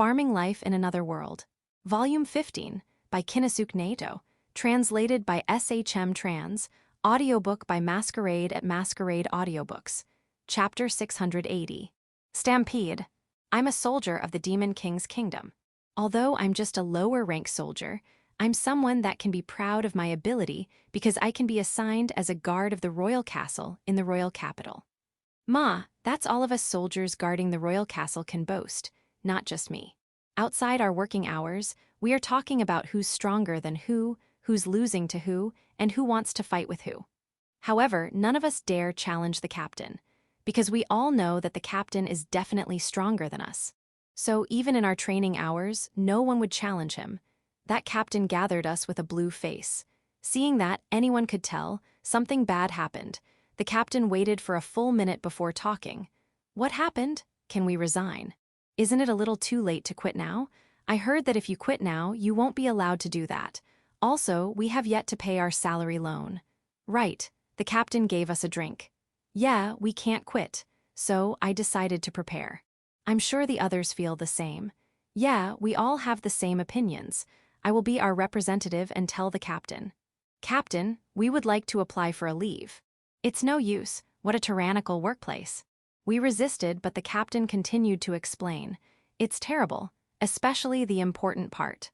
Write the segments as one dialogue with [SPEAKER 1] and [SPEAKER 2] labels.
[SPEAKER 1] Farming Life in Another World, Volume 15, by Kinosuke Naito, translated by SHM Trans, audiobook by Masquerade at Masquerade Audiobooks, Chapter 680. Stampede. I'm a soldier of the Demon King's kingdom. Although I'm just a lower-rank soldier, I'm someone that can be proud of my ability because I can be assigned as a guard of the royal castle in the royal capital. Ma, that's all of us soldiers guarding the royal castle can boast, not just me. Outside our working hours, we are talking about who's stronger than who's losing to who, and who wants to fight with who. However, none of us dare challenge the captain, because we all know that the captain is definitely stronger than us. So even in our training hours, no one would challenge him. That captain gathered us with a blue face. Seeing that, anyone could tell, something bad happened. The captain waited for a full minute before talking. What happened? Can we resign? Isn't it a little too late to quit now? I heard that if you quit now, you won't be allowed to do that. Also, we have yet to pay our salary loan. Right, the captain gave us a drink. Yeah, we can't quit, so I decided to prepare. I'm sure the others feel the same. Yeah, we all have the same opinions. I will be our representative and tell the captain. Captain, we would like to apply for a leave. It's no use, what a tyrannical workplace. We resisted, but the captain continued to explain. It's terrible, especially the important part.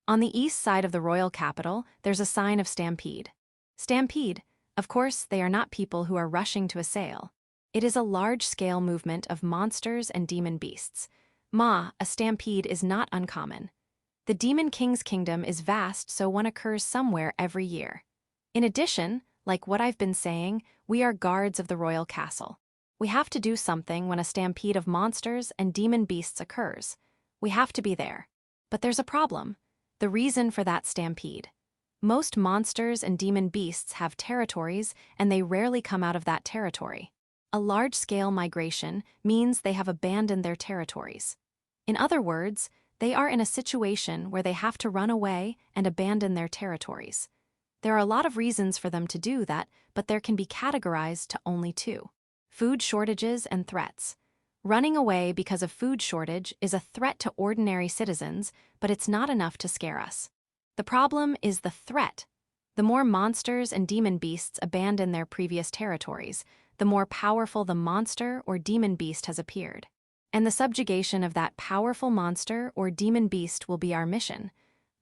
[SPEAKER 1] On the east side of the royal capital, there's a sign of stampede. Stampede, of course, they are not people who are rushing to assail. It is a large-scale movement of monsters and demon beasts. Ma, a stampede is not uncommon. The Demon King's kingdom is vast, so one occurs somewhere every year. In addition, like what I've been saying, we are guards of the royal castle. We have to do something when a stampede of monsters and demon beasts occurs. We have to be there. But there's a problem. The reason for that stampede. Most monsters and demon beasts have territories, and they rarely come out of that territory. A large-scale migration means they have abandoned their territories. In other words, they are in a situation where they have to run away and abandon their territories. There are a lot of reasons for them to do that, but there can be categorized to only two: food shortages and threats. Running away because of food shortage is a threat to ordinary citizens, but it's not enough to scare us. The problem is the threat. The more monsters and demon beasts abandon their previous territories, the more powerful the monster or demon beast has appeared. And the subjugation of that powerful monster or demon beast will be our mission.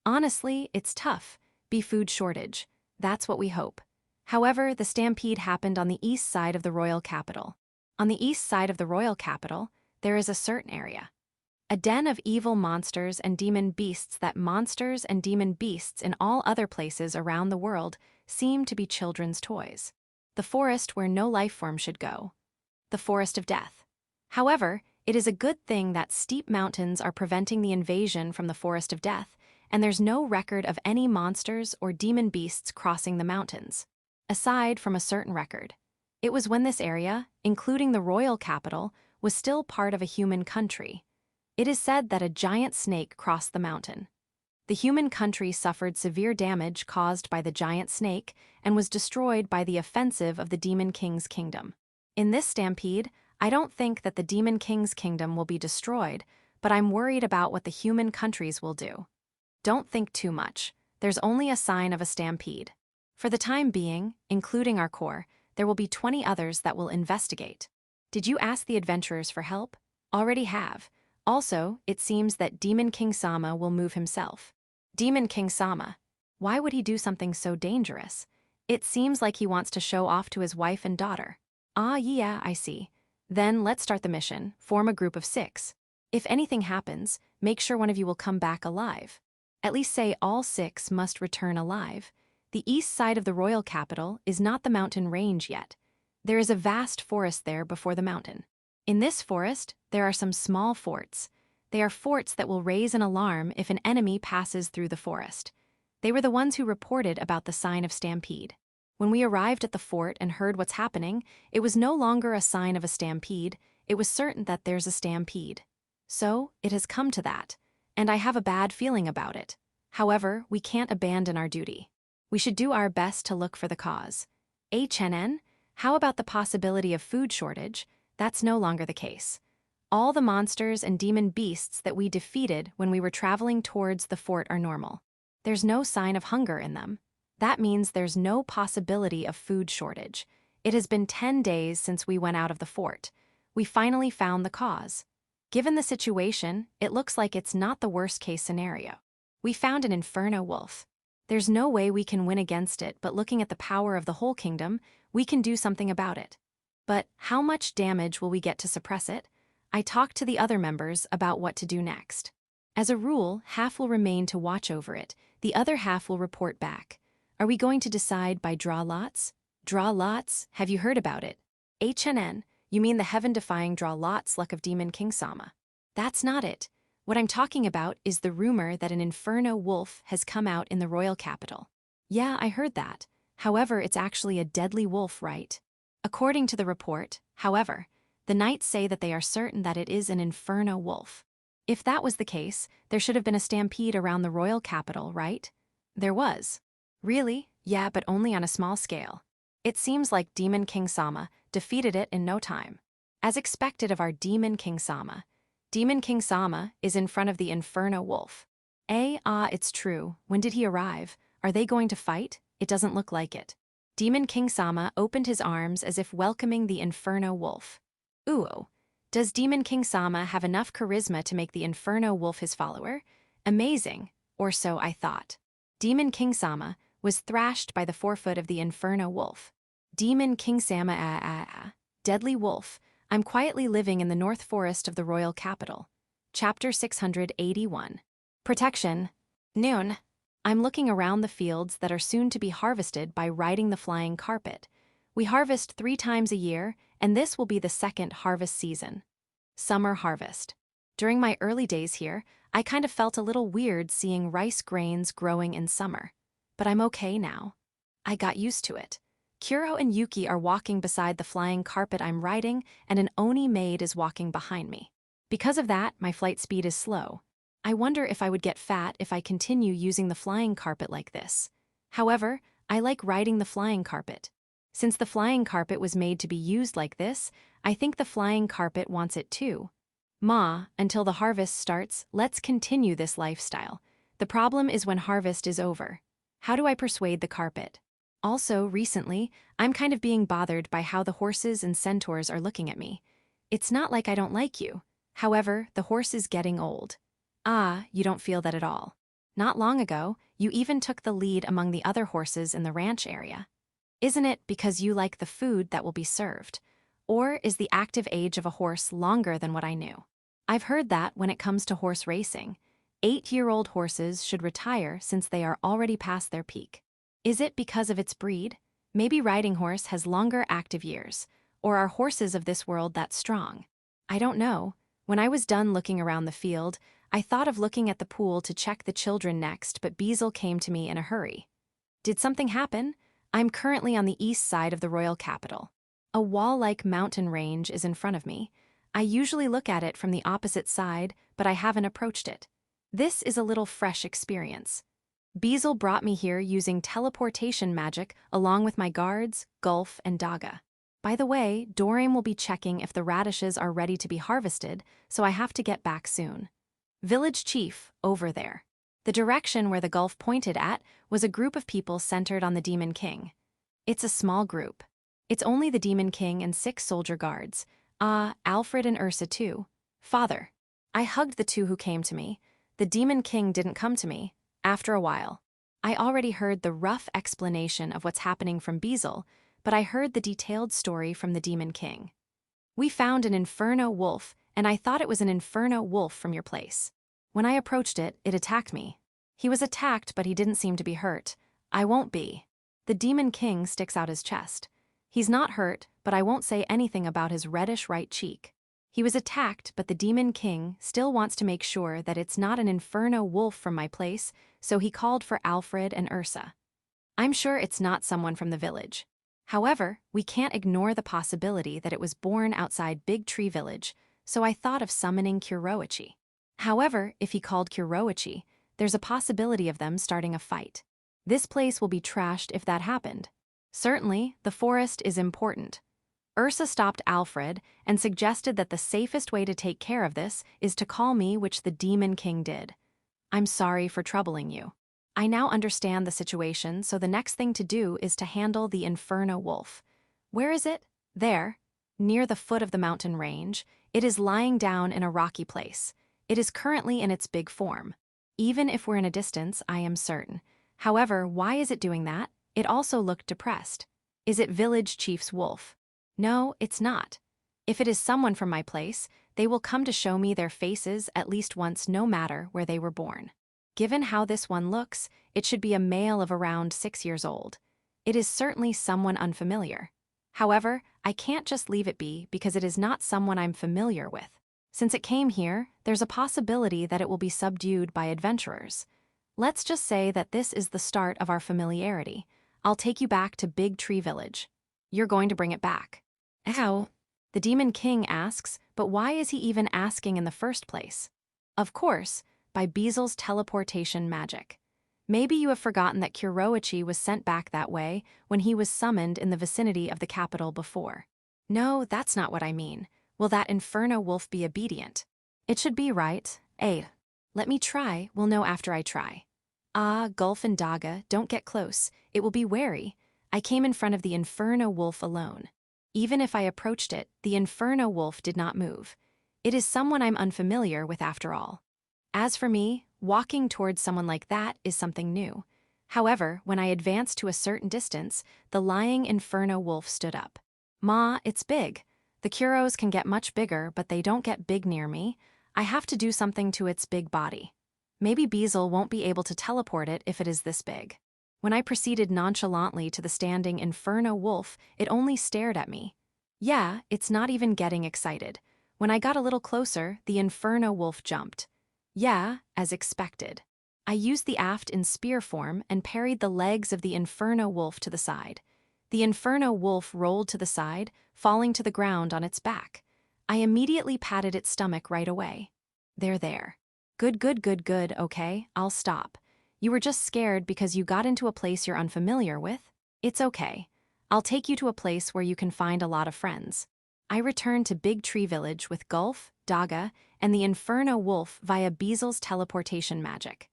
[SPEAKER 1] Honestly, it's tough. Be food shortage. That's what we hope. However, the stampede happened on the east side of the royal capital. On the east side of the royal capital, there is a certain area. A den of evil monsters and demon beasts that monsters and demon beasts in all other places around the world seem to be children's toys. The forest where no life form should go. The forest of death. However, it is a good thing that steep mountains are preventing the invasion from the forest of death, and there's no record of any monsters or demon beasts crossing the mountains. Aside from a certain record. It was when this area, including the royal capital, was still part of a human country. It is said that a giant snake crossed the mountain. The human country suffered severe damage caused by the giant snake and was destroyed by the offensive of the Demon King's kingdom. In this stampede, I don't think that the Demon King's kingdom will be destroyed, but I'm worried about what the human countries will do. Don't think too much. There's only a sign of a stampede. For the time being, including our core, there will be 20 others that will investigate. Did you ask the adventurers for help? Already have. Also, it seems that Demon King Sama will move himself. Demon King Sama. Why would he do something so dangerous? It seems like he wants to show off to his wife and daughter. Ah, yeah, I see. Then let's start the mission. Form a group of 6. If anything happens, make sure one of you will come back alive. At least say all 6 must return alive. The east side of the royal capital is not the mountain range yet. There is a vast forest there before the mountain. In this forest, there are some small forts. They are forts that will raise an alarm if an enemy passes through the forest. They were the ones who reported about the sign of stampede. When we arrived at the fort and heard what's happening, it was no longer a sign of a stampede, it was certain that there's a stampede. So, it has come to that, and I have a bad feeling about it. However, we can't abandon our duty. We should do our best to look for the cause. HNN, how about the possibility of food shortage? That's no longer the case. All the monsters and demon beasts that we defeated when we were traveling towards the fort are normal. There's no sign of hunger in them. That means there's no possibility of food shortage. It has been 10 days since we went out of the fort. We finally found the cause. Given the situation, it looks like it's not the worst-case scenario. We found an inferno wolf. There's no way we can win against it, but looking at the power of the whole kingdom, we can do something about it. But how much damage will we get to suppress it? I talked to the other members about what to do next. As a rule, half will remain to watch over it, the other half will report back. Are we going to decide by draw lots? Draw lots? Have you heard about it? HNN, you mean the heaven-defying draw lots luck of Demon King Sama? That's not it. What I'm talking about is the rumor that an inferno wolf has come out in the royal capital. Yeah, I heard that. However, it's actually a deadly wolf, right? According to the report, however, the knights say that they are certain that it is an inferno wolf. If that was the case, there should have been a stampede around the royal capital, right? There was. Really? Yeah, but only on a small scale. It seems like Demon King Sama defeated it in no time. As expected of our Demon King Sama, Demon King Sama is in front of the Inferno Wolf. It's true. When did he arrive? Are they going to fight? It doesn't look like it. Demon King Sama opened his arms as if welcoming the Inferno Wolf. Ooh. Does Demon King Sama have enough charisma to make the Inferno Wolf his follower? Amazing. Or so I thought. Demon King Sama was thrashed by the forefoot of the Inferno Wolf. Demon King Sama Deadly Wolf. I'm quietly living in the North Forest of the royal capital. Chapter 681. Protection. Noon. I'm looking around the fields that are soon to be harvested by riding the flying carpet. We harvest 3 times a year, and this will be the second harvest season. Summer harvest. During my early days here, I kind of felt a little weird seeing rice grains growing in summer. But I'm okay now. I got used to it. Kuro and Yuki are walking beside the flying carpet I'm riding, and an Oni maid is walking behind me. Because of that, my flight speed is slow. I wonder if I would get fat if I continue using the flying carpet like this. However, I like riding the flying carpet. Since the flying carpet was made to be used like this, I think the flying carpet wants it too. Ma, until the harvest starts, let's continue this lifestyle. The problem is when harvest is over. How do I persuade the carpet? Also, recently, I'm kind of being bothered by how the horses and centaurs are looking at me. It's not like I don't like you. However, the horse is getting old. You don't feel that at all. Not long ago, you even took the lead among the other horses in the ranch area. Isn't it because you like the food that will be served? Or is the active age of a horse longer than what I knew? I've heard that when it comes to horse racing, 8-year-old horses should retire since they are already past their peak. Is it because of its breed? Maybe riding horse has longer active years, or are horses of this world that strong? I don't know. When I was done looking around the field, I thought of looking at the pool to check the children next, but Beazle came to me in a hurry. Did something happen? I'm currently on the east side of the royal capital. A wall-like mountain range is in front of me. I usually look at it from the opposite side, but I haven't approached it. This is a little fresh experience. Beazle brought me here using teleportation magic along with my guards, Gulf, and Daga. By the way, Doreen will be checking if the radishes are ready to be harvested, so I have to get back soon. Village Chief, over there. The direction where the Gulf pointed at was a group of people centered on the Demon King. It's a small group. It's only the Demon King and 6 soldier guards. Alfred and Ursa too. Father. I hugged the 2 who came to me. The Demon King didn't come to me. After a while, I already heard the rough explanation of what's happening from Beazle, but I heard the detailed story from the Demon King. We found an inferno wolf, and I thought it was an inferno wolf from your place. When I approached it, it attacked me. He was attacked, but he didn't seem to be hurt. I won't be. The Demon King sticks out his chest. He's not hurt, but I won't say anything about his reddish right cheek. He was attacked, but the Demon King still wants to make sure that it's not an inferno wolf from my place, so he called for Alfred and Ursa. I'm sure it's not someone from the village. However, we can't ignore the possibility that it was born outside Big Tree Village, so I thought of summoning Kuroichi. However, if he called Kuroichi, there's a possibility of them starting a fight. This place will be trashed if that happened. Certainly, the forest is important. Ursa stopped Alfred and suggested that the safest way to take care of this is to call me, which the Demon King did. I'm sorry for troubling you. I now understand the situation, so the next thing to do is to handle the Inferno Wolf. Where is it? There. Near the foot of the mountain range. It is lying down in a rocky place. It is currently in its big form. Even if we're in a distance, I am certain. However, why is it doing that? It also looked depressed. Is it Village Chief's wolf? No, it's not. If it is someone from my place, they will come to show me their faces at least once, no matter where they were born. Given how this one looks, it should be a male of around 6 years old. It is certainly someone unfamiliar. However, I can't just leave it be because it is not someone I'm familiar with. Since it came here, there's a possibility that it will be subdued by adventurers. Let's just say that this is the start of our familiarity. I'll take you back to Big Tree Village. You're going to bring it back. How? The Demon King asks, but why is he even asking in the first place? Of course, by Beelzebub's teleportation magic. Maybe you have forgotten that Kuroichi was sent back that way when he was summoned in the vicinity of the capital before. No, that's not what I mean. Will that Inferno Wolf be obedient? It should be, right? Let me try, we'll know after I try. Ah, Gulf and Daga, don't get close, it will be wary. I came in front of the Inferno Wolf alone. Even if I approached it, the Inferno Wolf did not move. It is someone I'm unfamiliar with after all. As for me, walking towards someone like that is something new. However, when I advanced to a certain distance, the lying Inferno Wolf stood up. Ma, it's big. The Kuros can get much bigger, but they don't get big near me. I have to do something to its big body. Maybe Beelzebub won't be able to teleport it if it is this big. When I proceeded nonchalantly to the standing Inferno Wolf, it only stared at me. Yeah, it's not even getting excited. When I got a little closer, the Inferno Wolf jumped. Yeah, as expected. I used the aft in spear form and parried the legs of the Inferno Wolf to the side. The Inferno Wolf rolled to the side, falling to the ground on its back. I immediately patted its stomach right away. There. Good, okay, I'll stop. You were just scared because you got into a place you're unfamiliar with? It's okay. I'll take you to a place where you can find a lot of friends. I returned to Big Tree Village with Gulf, Daga, and the Inferno Wolf via Beelzebub's teleportation magic.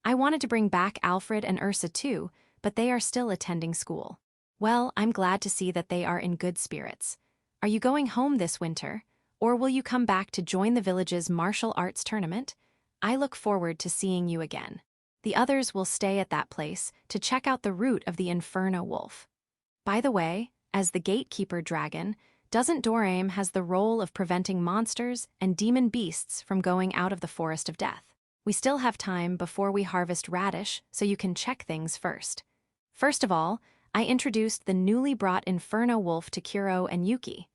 [SPEAKER 1] I wanted to bring back Alfred and Ursa too, but they are still attending school. Well, I'm glad to see that they are in good spirits. Are you going home this winter? Or will you come back to join the village's martial arts tournament? I look forward to seeing you again. The others will stay at that place to check out the route of the Inferno Wolf. By the way, as the gatekeeper dragon, doesn't Doraemon has the role of preventing monsters and demon beasts from going out of the Forest of Death? We still have time before we harvest radish, so you can check things first. First of all, I introduced the newly brought Inferno Wolf to Kuro and Yuki.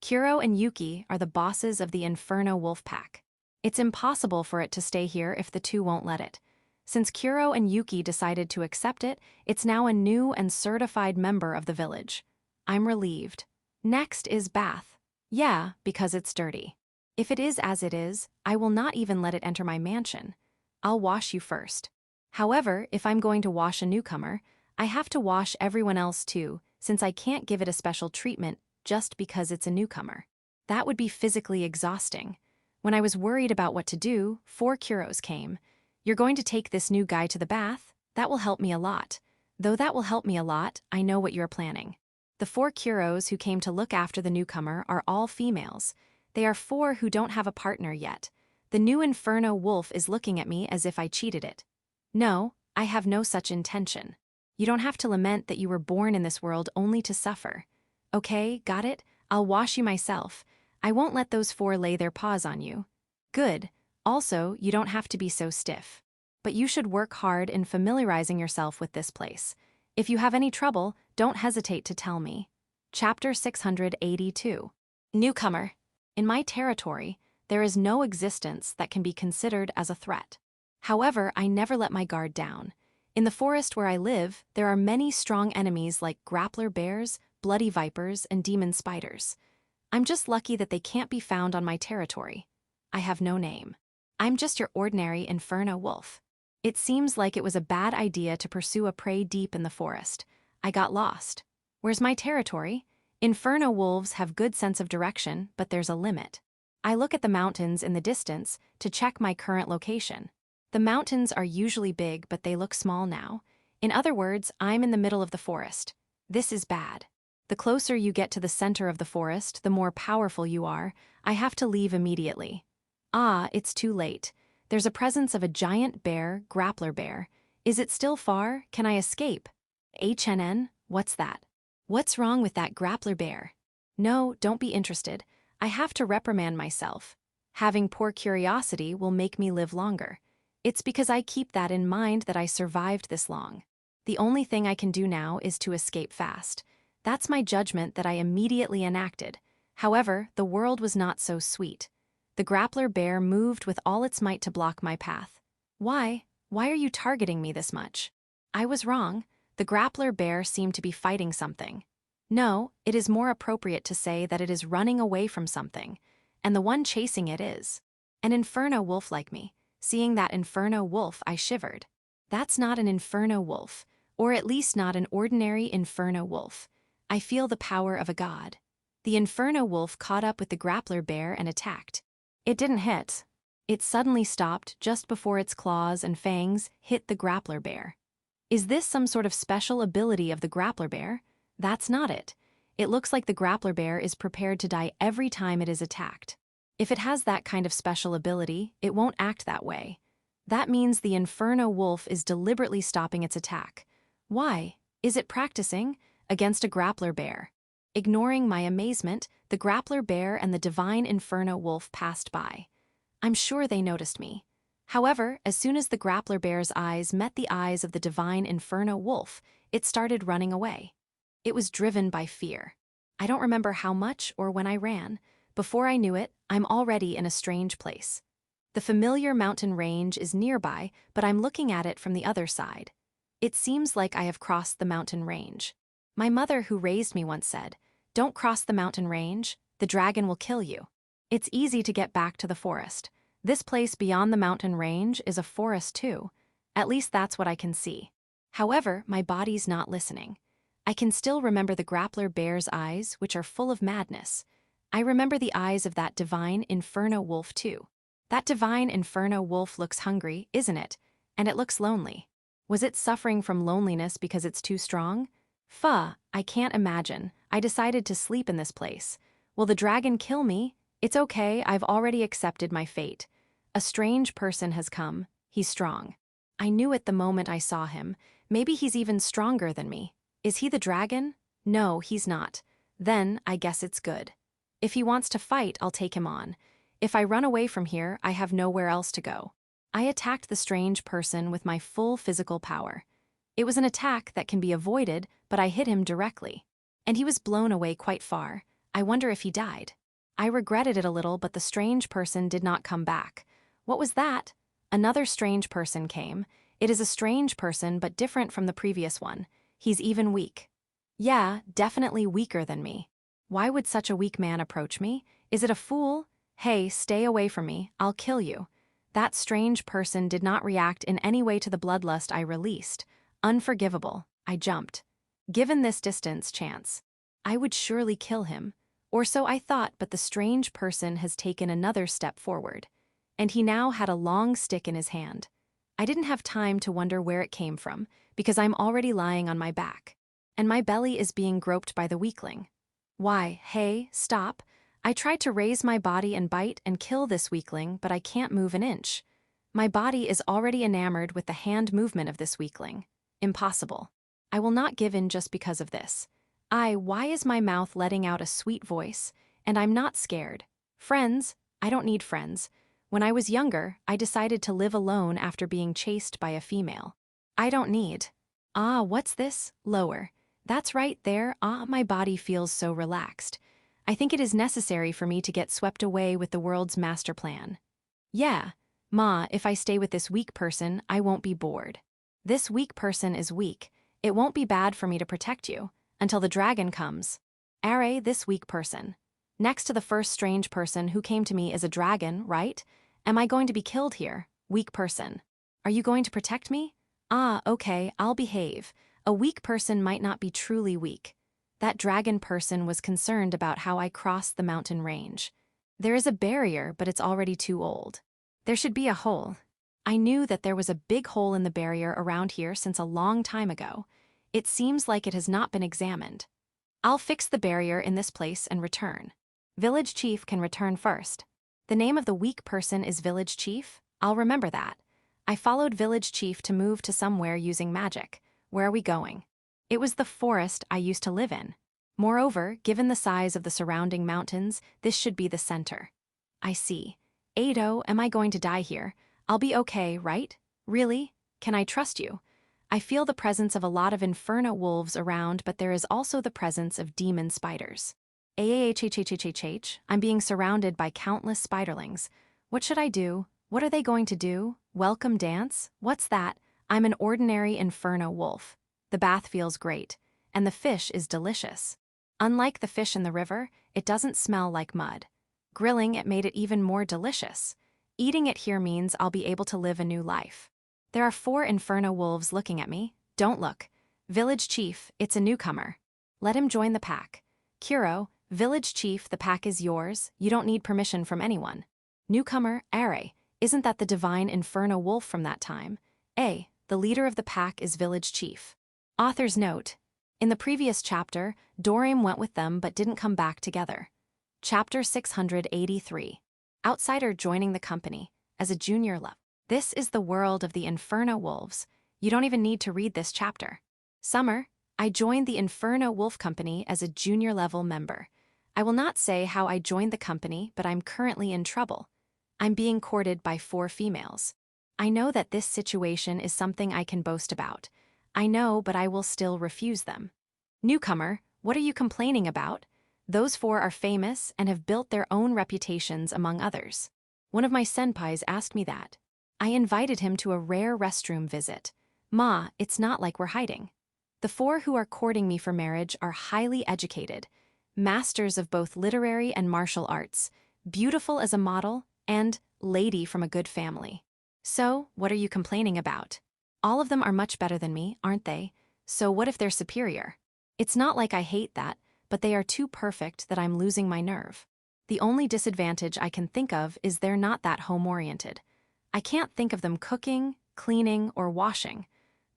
[SPEAKER 1] Kuro and Yuki are the bosses of the Inferno Wolf pack. It's impossible for it to stay here if the two won't let it. Since Kuro and Yuki decided to accept it, it's now a new and certified member of the village. I'm relieved. Next is bath. Yeah, because it's dirty. If it is as it is, I will not even let it enter my mansion. I'll wash you first. However, if I'm going to wash a newcomer, I have to wash everyone else too, since I can't give it a special treatment just because it's a newcomer. That would be physically exhausting. When I was worried about what to do, 4 Kuros came. You're going to take this new guy to the bath? That will help me a lot. Though that will help me a lot, I know what you're planning. The 4 Kuros who came to look after the newcomer are all females. They are 4 who don't have a partner yet. The new Inferno Wolf is looking at me as if I cheated it. No, I have no such intention. You don't have to lament that you were born in this world only to suffer. Okay, got it? I'll wash you myself. I won't let those 4 lay their paws on you. Good. Also, you don't have to be so stiff. But you should work hard in familiarizing yourself with this place. If you have any trouble, don't hesitate to tell me. Chapter 682. Newcomer. In my territory, there is no existence that can be considered as a threat. However, I never let my guard down. In the forest where I live, there are many strong enemies like grappler bears, bloody vipers, and demon spiders. I'm just lucky that they can't be found on my territory. I have no name. I'm just your ordinary Inferno Wolf. It seems like it was a bad idea to pursue a prey deep in the forest. I got lost. Where's my territory? Inferno wolves have good sense of direction, but there's a limit. I look at the mountains in the distance to check my current location. The mountains are usually big, but they look small now. In other words, I'm in the middle of the forest. This is bad. The closer you get to the center of the forest, the more powerful you are. I have to leave immediately. Ah, it's too late. There's a presence of a giant bear, grappler bear. Is it still far? Can I escape? HNN? What's that? What's wrong with that grappler bear? No, don't be interested. I have to reprimand myself. Having poor curiosity will make me live longer. It's because I keep that in mind that I survived this long. The only thing I can do now is to escape fast. That's my judgment that I immediately enacted. However, the world was not so sweet. The grappler bear moved with all its might to block my path. Why? Why are you targeting me this much? I was wrong. The grappler bear seemed to be fighting something. No, it is more appropriate to say that it is running away from something, and the one chasing it is an inferno wolf like me. Seeing that inferno wolf, I shivered. That's not an inferno wolf, or at least not an ordinary inferno wolf. I feel the power of a god. The inferno wolf caught up with the grappler bear and attacked. It didn't hit. It suddenly stopped just before its claws and fangs hit the grappler bear. Is this some sort of special ability of the grappler bear? That's not it. It looks like the grappler bear is prepared to die every time it is attacked. If it has that kind of special ability, it won't act that way. That means the inferno wolf is deliberately stopping its attack. Why? Is it practicing against a grappler bear? Ignoring my amazement, the grappler bear and the divine inferno wolf passed by. I'm sure they noticed me. However, as soon as the grappler bear's eyes met the eyes of the divine inferno wolf, it started running away. It was driven by fear. I don't remember how much or when I ran. Before I knew it, I'm already in a strange place. The familiar mountain range is nearby, but I'm looking at it from the other side. It seems like I have crossed the mountain range. My mother, who raised me, once said, "Don't cross the mountain range, the dragon will kill you." It's easy to get back to the forest. This place beyond the mountain range is a forest too. At least that's what I can see. However, my body's not listening. I can still remember the grappler bear's eyes, which are full of madness. I remember the eyes of that divine inferno wolf too. That divine inferno wolf looks hungry, isn't it? And it looks lonely. Was it suffering from loneliness because it's too strong? Fuh, I can't imagine. I decided to sleep in this place. Will the dragon kill me? It's okay, I've already accepted my fate. A strange person has come. He's strong. I knew it the moment I saw him. Maybe he's even stronger than me. Is he the dragon? No, he's not. Then, I guess it's good. If he wants to fight, I'll take him on. If I run away from here, I have nowhere else to go. I attacked the strange person with my full physical power. It was an attack that can be avoided, but I hit him directly. And he was blown away quite far. I wonder if he died. I regretted it a little, but the strange person did not come back. What was that? Another strange person came. It is a strange person, but different from the previous one. He's even weak. Yeah, definitely weaker than me. Why would such a weak man approach me? Is it a fool? Hey, stay away from me, I'll kill you. That strange person did not react in any way to the bloodlust I released. Unforgivable. I jumped. Given this distance chance, I would surely kill him. Or so I thought, but the strange person has taken another step forward. And he now had a long stick in his hand. I didn't have time to wonder where it came from, because I'm already lying on my back. And my belly is being groped by the weakling. Why, hey, stop. I tried to raise my body and bite and kill this weakling, but I can't move an inch. My body is already enamored with the hand movement of this weakling. Impossible. I will not give in just because of this. Why is my mouth letting out a sweet voice? And I'm not scared. Friends? I don't need friends. When I was younger, I decided to live alone after being chased by a female. I don't need. What's this? Lower. That's right there. My body feels so relaxed. I think it is necessary for me to get swept away with the world's master plan. Yeah, Ma, if I stay with this weak person, I won't be bored. This weak person is weak. It won't be bad for me to protect you, until the dragon comes. This weak person. Next to the first strange person who came to me is a dragon, right? Am I going to be killed here? Weak person. Are you going to protect me? Okay, I'll behave. A weak person might not be truly weak. That dragon person was concerned about how I crossed the mountain range. There is a barrier, but it's already too old. There should be a hole. I knew that there was a big hole in the barrier around here since a long time ago. It seems like it has not been examined. I'll fix the barrier in this place and return. Village Chief can return first. The name of the weak person is Village Chief? I'll remember that. I followed Village Chief to move to somewhere using magic. Where are we going? It was the forest I used to live in. Moreover, given the size of the surrounding mountains, this should be the center. I see. Ado, am I going to die here? I'll be okay, right? Really? Can I trust you? I feel the presence of a lot of inferno wolves around, but there is also the presence of demon spiders. I'm being surrounded by countless spiderlings. What should I do? What are they going to do? Welcome dance? What's that? I'm an ordinary inferno wolf. The bath feels great, and the fish is delicious. Unlike the fish in the river, it doesn't smell like mud. Grilling it made it even more delicious. Eating it here means I'll be able to live a new life. There are 4 inferno wolves looking at me. Don't look. Village Chief, it's a newcomer. Let him join the pack. Kuro, Village Chief, the pack is yours. You don't need permission from anyone. Newcomer, Are, isn't that the divine inferno wolf from that time? The leader of the pack is Village Chief. Author's note. In the previous chapter, Dorim went with them but didn't come back together. Chapter 683. Outsider joining the company as a junior level. This is the world of the Inferno Wolves. You don't even need to read this chapter. Summer, I joined the Inferno Wolf Company as a junior level member. I will not say how I joined the company, but I'm currently in trouble. I'm being courted by 4 females. I know that this situation is something I can boast about. I know, but I will still refuse them. Newcomer, what are you complaining about? Those 4 are famous and have built their own reputations among others. One of my senpais asked me that. I invited him to a rare restroom visit. Ma, it's not like we're hiding. The 4 who are courting me for marriage are highly educated, masters of both literary and martial arts, beautiful as a model, and lady from a good family. So, what are you complaining about? All of them are much better than me, aren't they? So what if they're superior? It's not like I hate that, but they are too perfect that I'm losing my nerve. The only disadvantage I can think of is they're not that home-oriented. I can't think of them cooking, cleaning, or washing.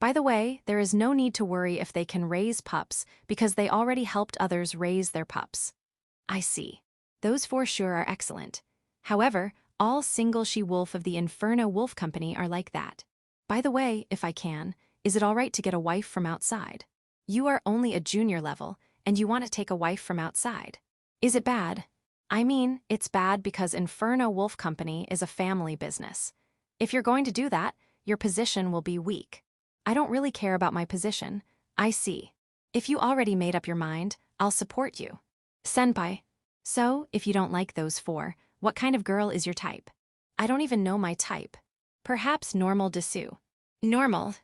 [SPEAKER 1] By the way, there is no need to worry if they can raise pups because they already helped others raise their pups. I see. Those 4 sure are excellent. However, all single she-wolf of the Inferno Wolf Company are like that. By the way, if I can, is it all right to get a wife from outside? You are only a junior level, and you want to take a wife from outside. Is it bad? I mean, it's bad because Inferno Wolf Company is a family business. If you're going to do that, your position will be weak. I don't really care about my position. I see. If you already made up your mind, I'll support you. Senpai. So, if you don't like those 4, what kind of girl is your type? I don't even know my type. Perhaps normal desu. Normal.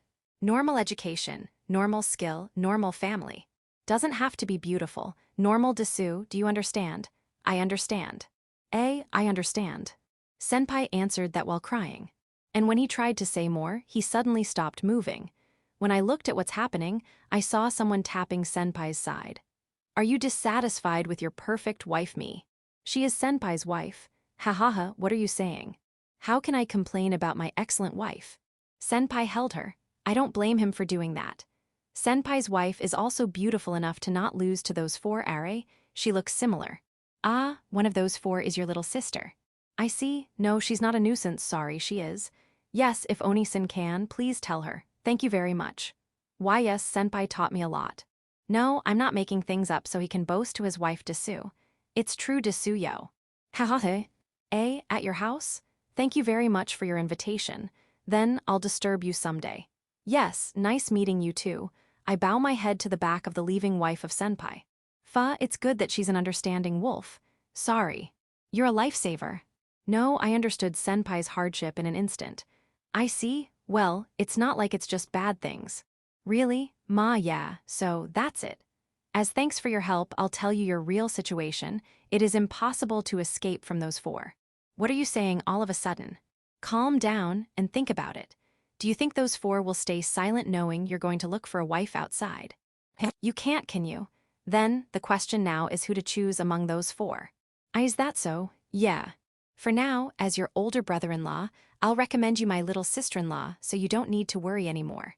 [SPEAKER 1] Normal education, normal skill, normal family. Doesn't have to be beautiful. Normal desu, do you understand? I understand. I understand. Senpai answered that while crying. And when he tried to say more, he suddenly stopped moving. When I looked at what's happening, I saw someone tapping Senpai's side. Are you dissatisfied with your perfect wife me? She is Senpai's wife. Hahaha, what are you saying? How can I complain about my excellent wife? Senpai held her. I don't blame him for doing that. Senpai's wife is also beautiful enough to not lose to those 4 Are. She looks similar. Ah, one of those 4 is your little sister. I see. No, she's not a nuisance, sorry, she is. Yes, if Oni-san can, please tell her. Thank you very much. Why yes, Senpai taught me a lot. No, I'm not making things up so he can boast to his wife Desu. It's true Desu yo. Hahaha. At your house? Thank you very much for your invitation. Then I'll disturb you someday. Yes, nice meeting you too. I bow my head to the back of the leaving wife of Senpai. It's good that she's an understanding wolf. Sorry. You're a lifesaver. No, I understood Senpai's hardship in an instant. I see. Well, it's not like it's just bad things. Really? Ma, yeah, so that's it. As thanks for your help, I'll tell you your real situation. It is impossible to escape from those 4. What are you saying all of a sudden? Calm down and think about it. Do you think those 4 will stay silent knowing you're going to look for a wife outside? You can't, can you? Then, the question now is who to choose among those four. Is that so? Yeah. For now, as your older brother-in-law, I'll recommend you my little sister-in-law so you don't need to worry anymore.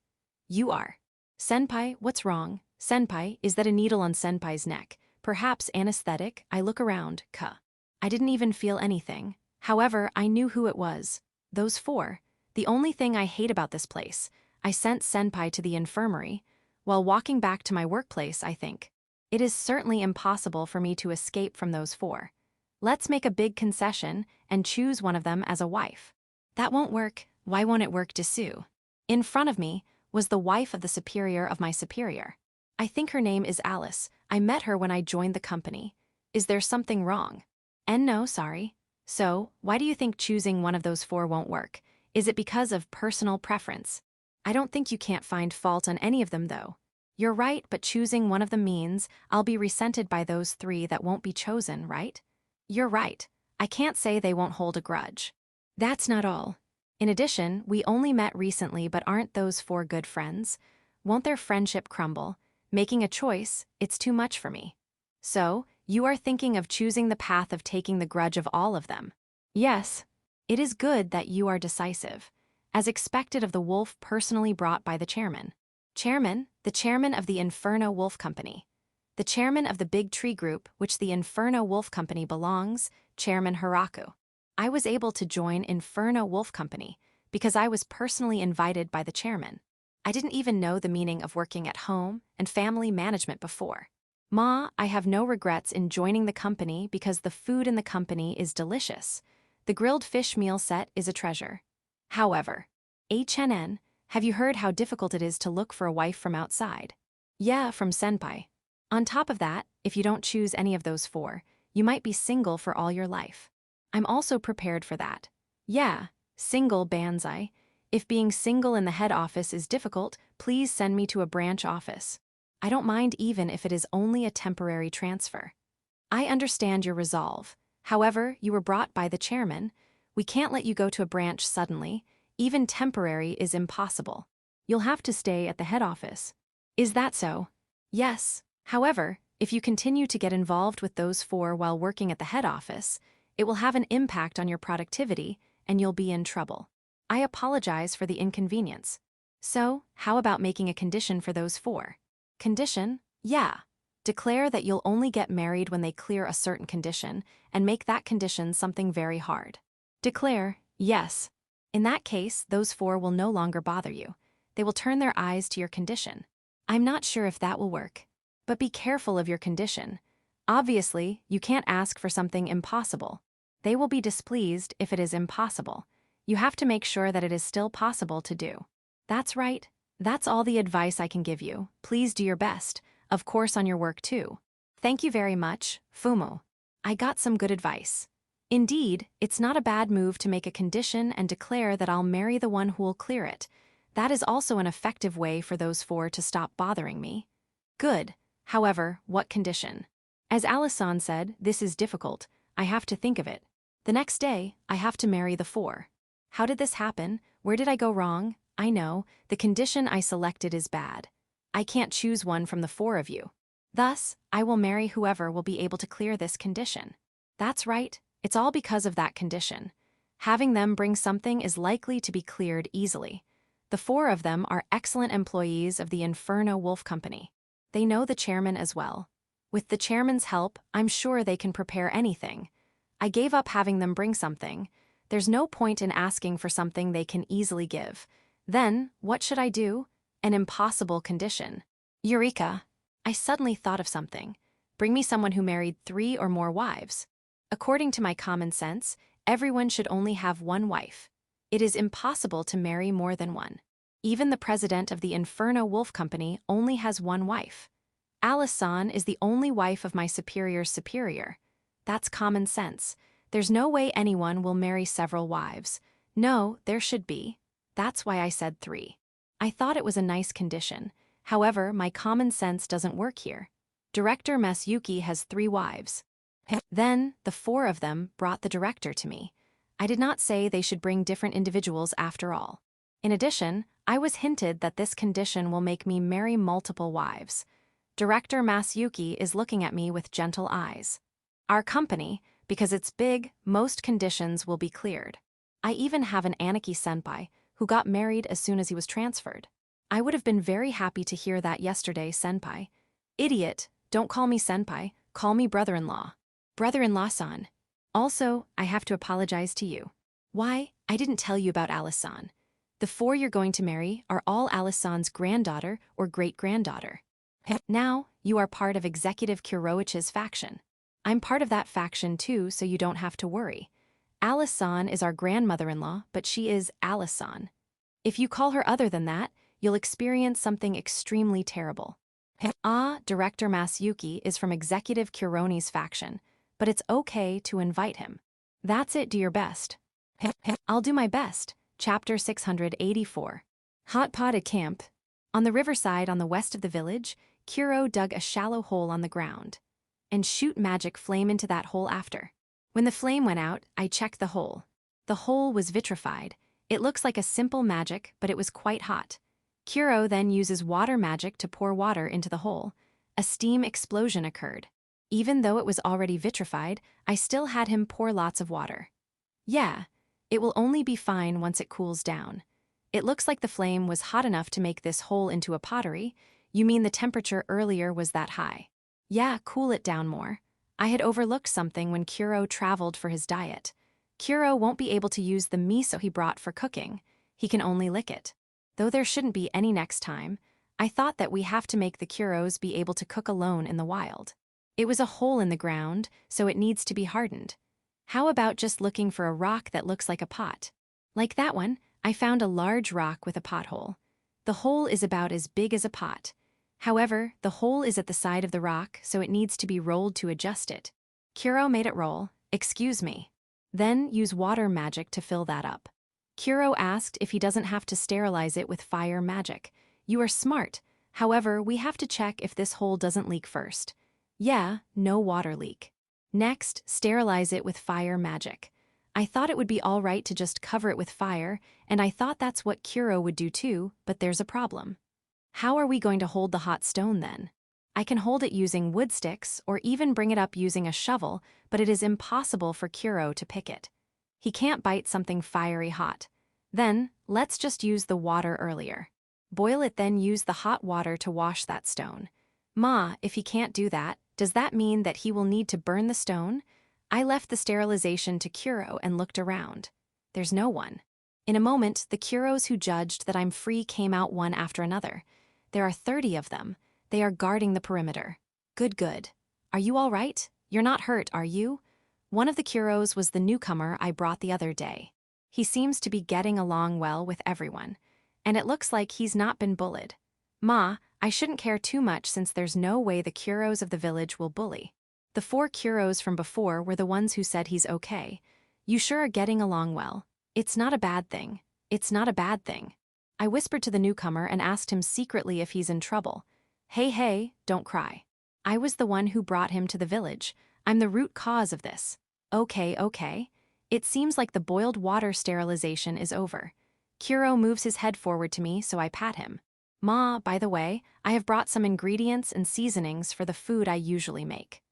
[SPEAKER 1] You are. Senpai, what's wrong? Senpai, is that a needle on Senpai's neck? Perhaps anesthetic? I look around, I didn't even feel anything. However, I knew who it was. Those four. The only thing I hate about this place. I sent Senpai to the infirmary. While walking back to my workplace, I think. It is certainly impossible for me to escape from those four. Let's make a big concession and choose one of them as a wife. That won't work. Why won't it work, Dessou? In front of me was the wife of the superior of my superior. I think her name is Alice. I met her when I joined the company. Is there something wrong? And no, sorry. So, why do you think choosing one of those four won't work? Is it because of personal preference? I don't think you can't find fault on any of them though. You're right, but choosing one of them means I'll be resented by those three that won't be chosen, right? You're right. I can't say they won't hold a grudge. That's not all. In addition, we only met recently, but aren't those four good friends? Won't their friendship crumble? Making a choice, it's too much for me. So, you are thinking of choosing the path of taking the grudge of all of them. Yes. It is good that you are decisive, as expected of the wolf personally brought by the chairman. Chairman, the chairman of the Inferno Wolf Company. The chairman of the Big Tree Group, which the Inferno Wolf Company belongs, Chairman Hiraku. I was able to join Inferno Wolf Company because I was personally invited by the chairman. I didn't even know the meaning of working at home and family management before. Ma, I have no regrets in joining the company because the food in the company is delicious. The grilled fish meal set is a treasure. However, HNN, have you heard how difficult it is to look for a wife from outside? Yeah, from Senpai. On top of that, if you don't choose any of those four, you might be single for all your life. I'm also prepared for that. Yeah, single Banzai. If being single in the head office is difficult, please send me to a branch office. I don't mind even if it is only a temporary transfer. I understand your resolve. However, you were brought by the chairman. We can't let you go to a branch suddenly. Even temporary is impossible. You'll have to stay at the head office. Is that so? Yes. However, if you continue to get involved with those four while working at the head office, it will have an impact on your productivity and you'll be in trouble. I apologize for the inconvenience. So, how about making a condition for those four? Condition? Yeah. Declare that you'll only get married when they clear a certain condition, and make that condition something very hard. Declare, yes. In that case, those four will no longer bother you. They will turn their eyes to your condition. I'm not sure if that will work. But be careful of your condition. Obviously, you can't ask for something impossible. They will be displeased if it is impossible. You have to make sure that it is still possible to do. That's right. That's all the advice I can give you. Please do your best, of course on your work too. Thank you very much, Fumo. I got some good advice. Indeed, it's not a bad move to make a condition and declare that I'll marry the one who will clear it. That is also an effective way for those four to stop bothering me. Good. However, what condition? As Alison said, this is difficult. I have to think of it. The next day, I have to marry the four. How did this happen? Where did I go wrong? I know, the condition I selected is bad. I can't choose one from the four of you. Thus, I will marry whoever will be able to clear this condition. That's right, it's all because of that condition. Having them bring something is likely to be cleared easily. The four of them are excellent employees of the Inferno Wolf Company. They know the chairman as well. With the chairman's help, I'm sure they can prepare anything. I gave up having them bring something. There's no point in asking for something they can easily give. Then, what should I do? An impossible condition. Eureka! I suddenly thought of something. Bring me someone who married 3 or more wives. According to my common sense, everyone should only have one wife. It is impossible to marry more than one. Even the president of the Inferno Wolf Company only has one wife. Alice-san is the only wife of my superior's superior. That's common sense. There's no way anyone will marry several wives. No, there should be. That's why I said 3. I thought it was a nice condition. However, my common sense doesn't work here. Director Masayuki has 3 wives. Then, the 4 of them brought the director to me. I did not say they should bring different individuals after all. In addition, I was hinted that this condition will make me marry multiple wives. Director Masayuki is looking at me with gentle eyes. Our company, because it's big, most conditions will be cleared. I even have an Aniki senpai who got married as soon as he was transferred. I would have been very happy to hear that yesterday, senpai. Idiot, don't call me senpai, call me brother-in-law. Brother-in-law-san. Also, I have to apologize to you. Why? I didn't tell you about Alice-san. The 4 you're going to marry are all Alice-san's granddaughter or great-granddaughter. Now, you are part of Executive Kuroichi's faction. I'm part of that faction too, so you don't have to worry. Alice-san is our grandmother-in-law, but she is Alice-san. If you call her other than that, you'll experience something extremely terrible. Director Masayuki is from Executive Kuroni's faction, but it's okay to invite him. That's it, do your best. I'll do my best. Chapter 684. Hot pot at camp. On the riverside on the west of the village, Kuro dug a shallow hole on the ground. And shoot magic flame into that hole after. When the flame went out, I checked the hole. The hole was vitrified. It looks like a simple magic, but it was quite hot. Kuro then uses water magic to pour water into the hole. A steam explosion occurred. Even though it was already vitrified, I still had him pour lots of water. Yeah, it will only be fine once it cools down. It looks like the flame was hot enough to make this hole into a pottery. You mean the temperature earlier was that high? Yeah, cool it down more. I had overlooked something when Kuro traveled for his diet. Kuro won't be able to use the miso he brought for cooking. He can only lick it. Though there shouldn't be any next time, I thought that we have to make the Kuros be able to cook alone in the wild. It was a hole in the ground, so it needs to be hardened. How about just looking for a rock that looks like a pot? Like that one, I found a large rock with a pothole. The hole is about as big as a pot. However, the hole is at the side of the rock, so it needs to be rolled to adjust it. Kuro made it roll. Excuse me. Then use water magic to fill that up. Kuro asked if he doesn't have to sterilize it with fire magic. You are smart. However, we have to check if this hole doesn't leak first. Yeah, no water leak. Next, sterilize it with fire magic. I thought it would be all right to just cover it with fire, and I thought that's what Kuro would do too, but there's a problem. How are we going to hold the hot stone then? I can hold it using wood sticks or even bring it up using a shovel, but it is impossible for Kuro to pick it. He can't bite something fiery hot. Then, let's just use the water earlier. Boil it, then use the hot water to wash that stone. Ma, if he can't do that, does that mean that he will need to burn the stone? I left the sterilization to Kuro and looked around. There's no one. In a moment, the Kuros who judged that I'm free came out one after another. There are 30 of them. They are guarding the perimeter. Good. Are you all right? You're not hurt, are you? One of the Kuros was the newcomer I brought the other day. He seems to be getting along well with everyone. And it looks like he's not been bullied. Ma, I shouldn't care too much since there's no way the Kuros of the village will bully. The 4 Kuros from before were the ones who said he's okay. You sure are getting along well. It's not a bad thing. It's not a bad thing. I whispered to the newcomer and asked him secretly if he's in trouble. Hey, don't cry. I was the one who brought him to the village. I'm the root cause of this. Okay. It seems like the boiled water sterilization is over. Kuro moves his head forward to me, so I pat him. Ma, by the way, I have brought some ingredients and seasonings for the food I usually make.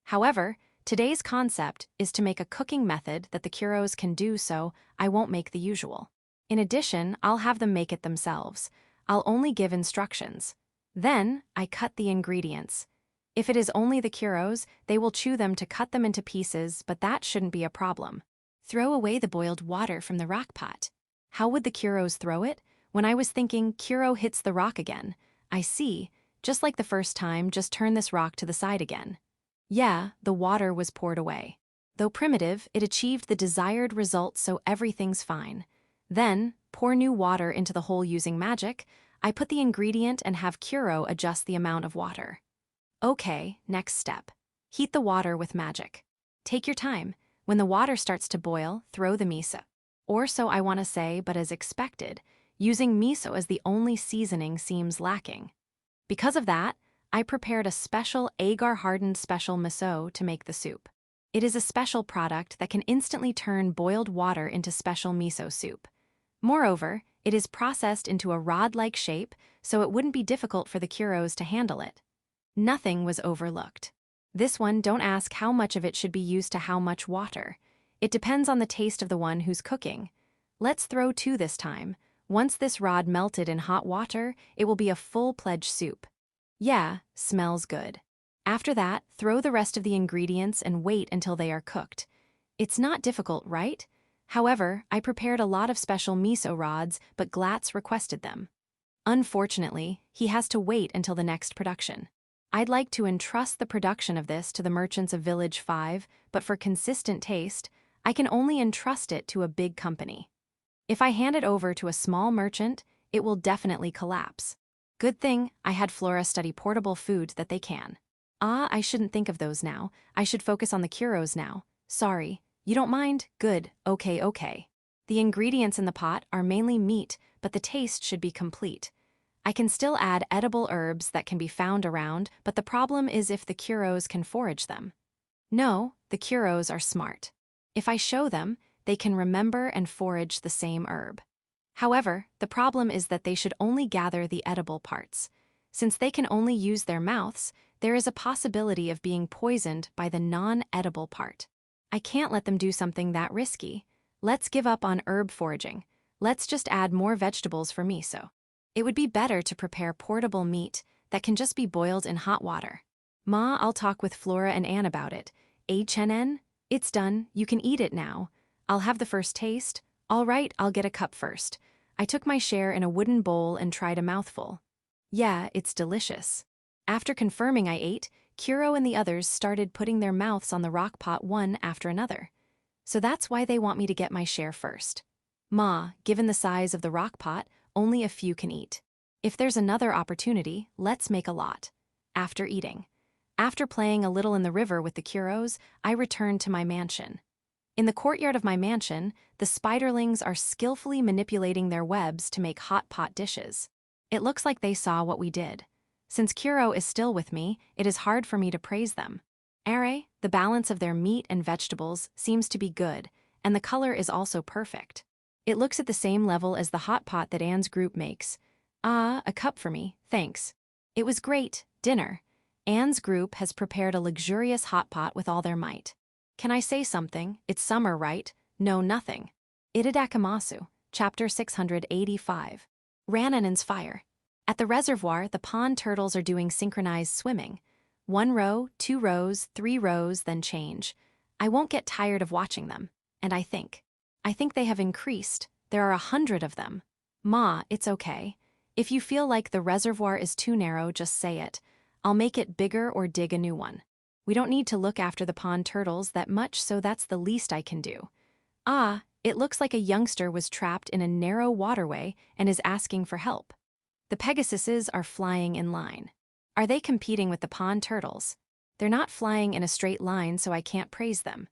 [SPEAKER 1] However, today's concept is to make a cooking method that the Kuros can do, so I won't make the usual. In addition, I'll have them make it themselves. I'll only give instructions. Then, I cut the ingredients. If it is only the Kuros, they will chew them to cut them into pieces, but that shouldn't be a problem. Throw away the boiled water from the rock pot. How would the Kuros throw it? When I was thinking, Kuro hits the rock again. I see. Just like the first time, just turn this rock to the side again. Yeah, the water was poured away. Though primitive, it achieved the desired result, so everything's fine. Then, pour new water into the hole using magic. I put the ingredient and have Kuro adjust the amount of water. Okay, next step. Heat the water with magic. Take your time. When the water starts to boil, throw the miso. Or so I want to say, but as expected, using miso as the only seasoning seems lacking. Because of that, I prepared a special agar-hardened special miso to make the soup. It is a special product that can instantly turn boiled water into special miso soup. Moreover, it is processed into a rod-like shape, so it wouldn't be difficult for the Kuros to handle it. Nothing was overlooked. This one, don't ask how much of it should be used to how much water. It depends on the taste of the one who's cooking. Let's throw 2 this time. Once this rod melted in hot water, it will be a full-fledged soup. Yeah, smells good. After that, throw the rest of the ingredients and wait until they are cooked. It's not difficult, right? However, I prepared a lot of special miso rods, but Glatz requested them. Unfortunately, he has to wait until the next production. I'd like to entrust the production of this to the merchants of Village 5, but for consistent taste, I can only entrust it to a big company. If I hand it over to a small merchant, it will definitely collapse. Good thing I had Flora study portable food that they can. I shouldn't think of those now. I should focus on the churros now. Sorry. You don't mind? Good. Okay. The ingredients in the pot are mainly meat, but the taste should be complete. I can still add edible herbs that can be found around, but the problem is if the churros can forage them. No, the churros are smart. If I show them, they can remember and forage the same herb. However, the problem is that they should only gather the edible parts. Since they can only use their mouths, there is a possibility of being poisoned by the non-edible part. I can't let them do something that risky. Let's give up on herb foraging. Let's just add more vegetables for miso. It would be better to prepare portable meat that can just be boiled in hot water. Ma, I'll talk with Flora and Anne about it. HNN? It's done, you can eat it now. I'll have the first taste. All right, I'll get a cup first. I took my share in a wooden bowl and tried a mouthful. Yeah, it's delicious. After confirming I ate, Kuro and the others started putting their mouths on the rock pot one after another. So that's why they want me to get my share first. Ma, given the size of the rock pot, only a few can eat. If there's another opportunity, let's make a lot. After eating. After playing a little in the river with the Kuros, I returned to my mansion. In the courtyard of my mansion, the spiderlings are skillfully manipulating their webs to make hot pot dishes. It looks like they saw what we did. Since Kuro is still with me, it is hard for me to praise them. The balance of their meat and vegetables seems to be good, and the color is also perfect. It looks at the same level as the hot pot that Anne's group makes. A cup for me, thanks. It was great, dinner. Anne's group has prepared a luxurious hot pot with all their might. Can I say something? It's summer, right? No, nothing. Itadakamasu, Chapter 685. Rananen's Fire. At the reservoir, the pond turtles are doing synchronized swimming. 1 row, 2 rows, 3 rows, then change. I won't get tired of watching them. And I think they have increased. There are 100 of them. Ma, it's okay. If you feel like the reservoir is too narrow, just say it. I'll make it bigger or dig a new one. We don't need to look after the pond turtles that much, so that's the least I can do. It looks like a youngster was trapped in a narrow waterway and is asking for help. The Pegasuses are flying in line. Are they competing with the pond turtles? They're not flying in a straight line, so I can't praise them.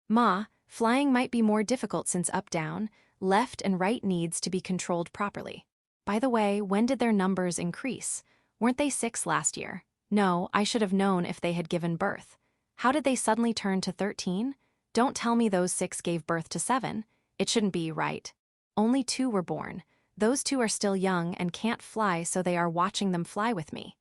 [SPEAKER 1] Ma, flying might be more difficult since up-down, left and right needs to be controlled properly. By the way, when did their numbers increase? Weren't they 6 last year? No, I should have known if they had given birth. How did they suddenly turn to 13? Don't tell me those 6 gave birth to 7. It shouldn't be, right? Only 2 were born. Those 2 are still young and can't fly, so they are watching them fly with me.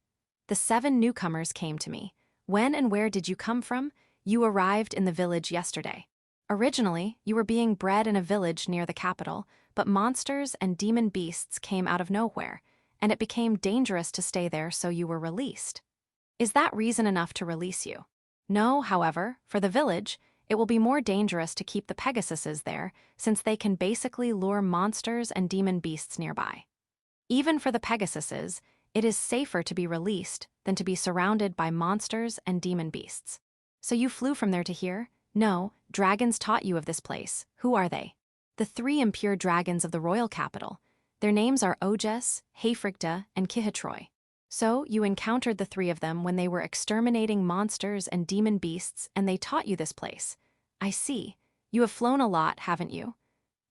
[SPEAKER 1] The 7 newcomers came to me. When and where did you come from? You arrived in the village yesterday. Originally, you were being bred in a village near the capital, but monsters and demon beasts came out of nowhere, and it became dangerous to stay there, so you were released. Is that reason enough to release you? No, however, for the village, it will be more dangerous to keep the Pegasuses there, since they can basically lure monsters and demon beasts nearby. Even for the Pegasuses, it is safer to be released than to be surrounded by monsters and demon beasts. So you flew from there to here? No, dragons taught you of this place. Who are they? The 3 impure dragons of the royal capital. Their names are Ojes, Hayfricta, and Kihatroy. So you encountered the 3 of them when they were exterminating monsters and demon beasts, and they taught you this place. I see. You have flown a lot, haven't you?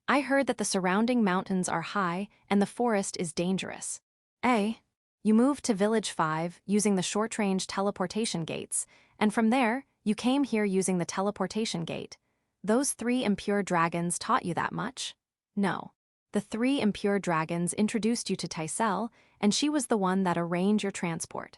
[SPEAKER 1] I heard that the surrounding mountains are high and the forest is dangerous. You moved to Village 5 using the short-range teleportation gates, and from there, you came here using the teleportation gate. Those 3 impure dragons taught you that much? No. The 3 impure dragons introduced you to Tysel, and she was the one that arranged your transport.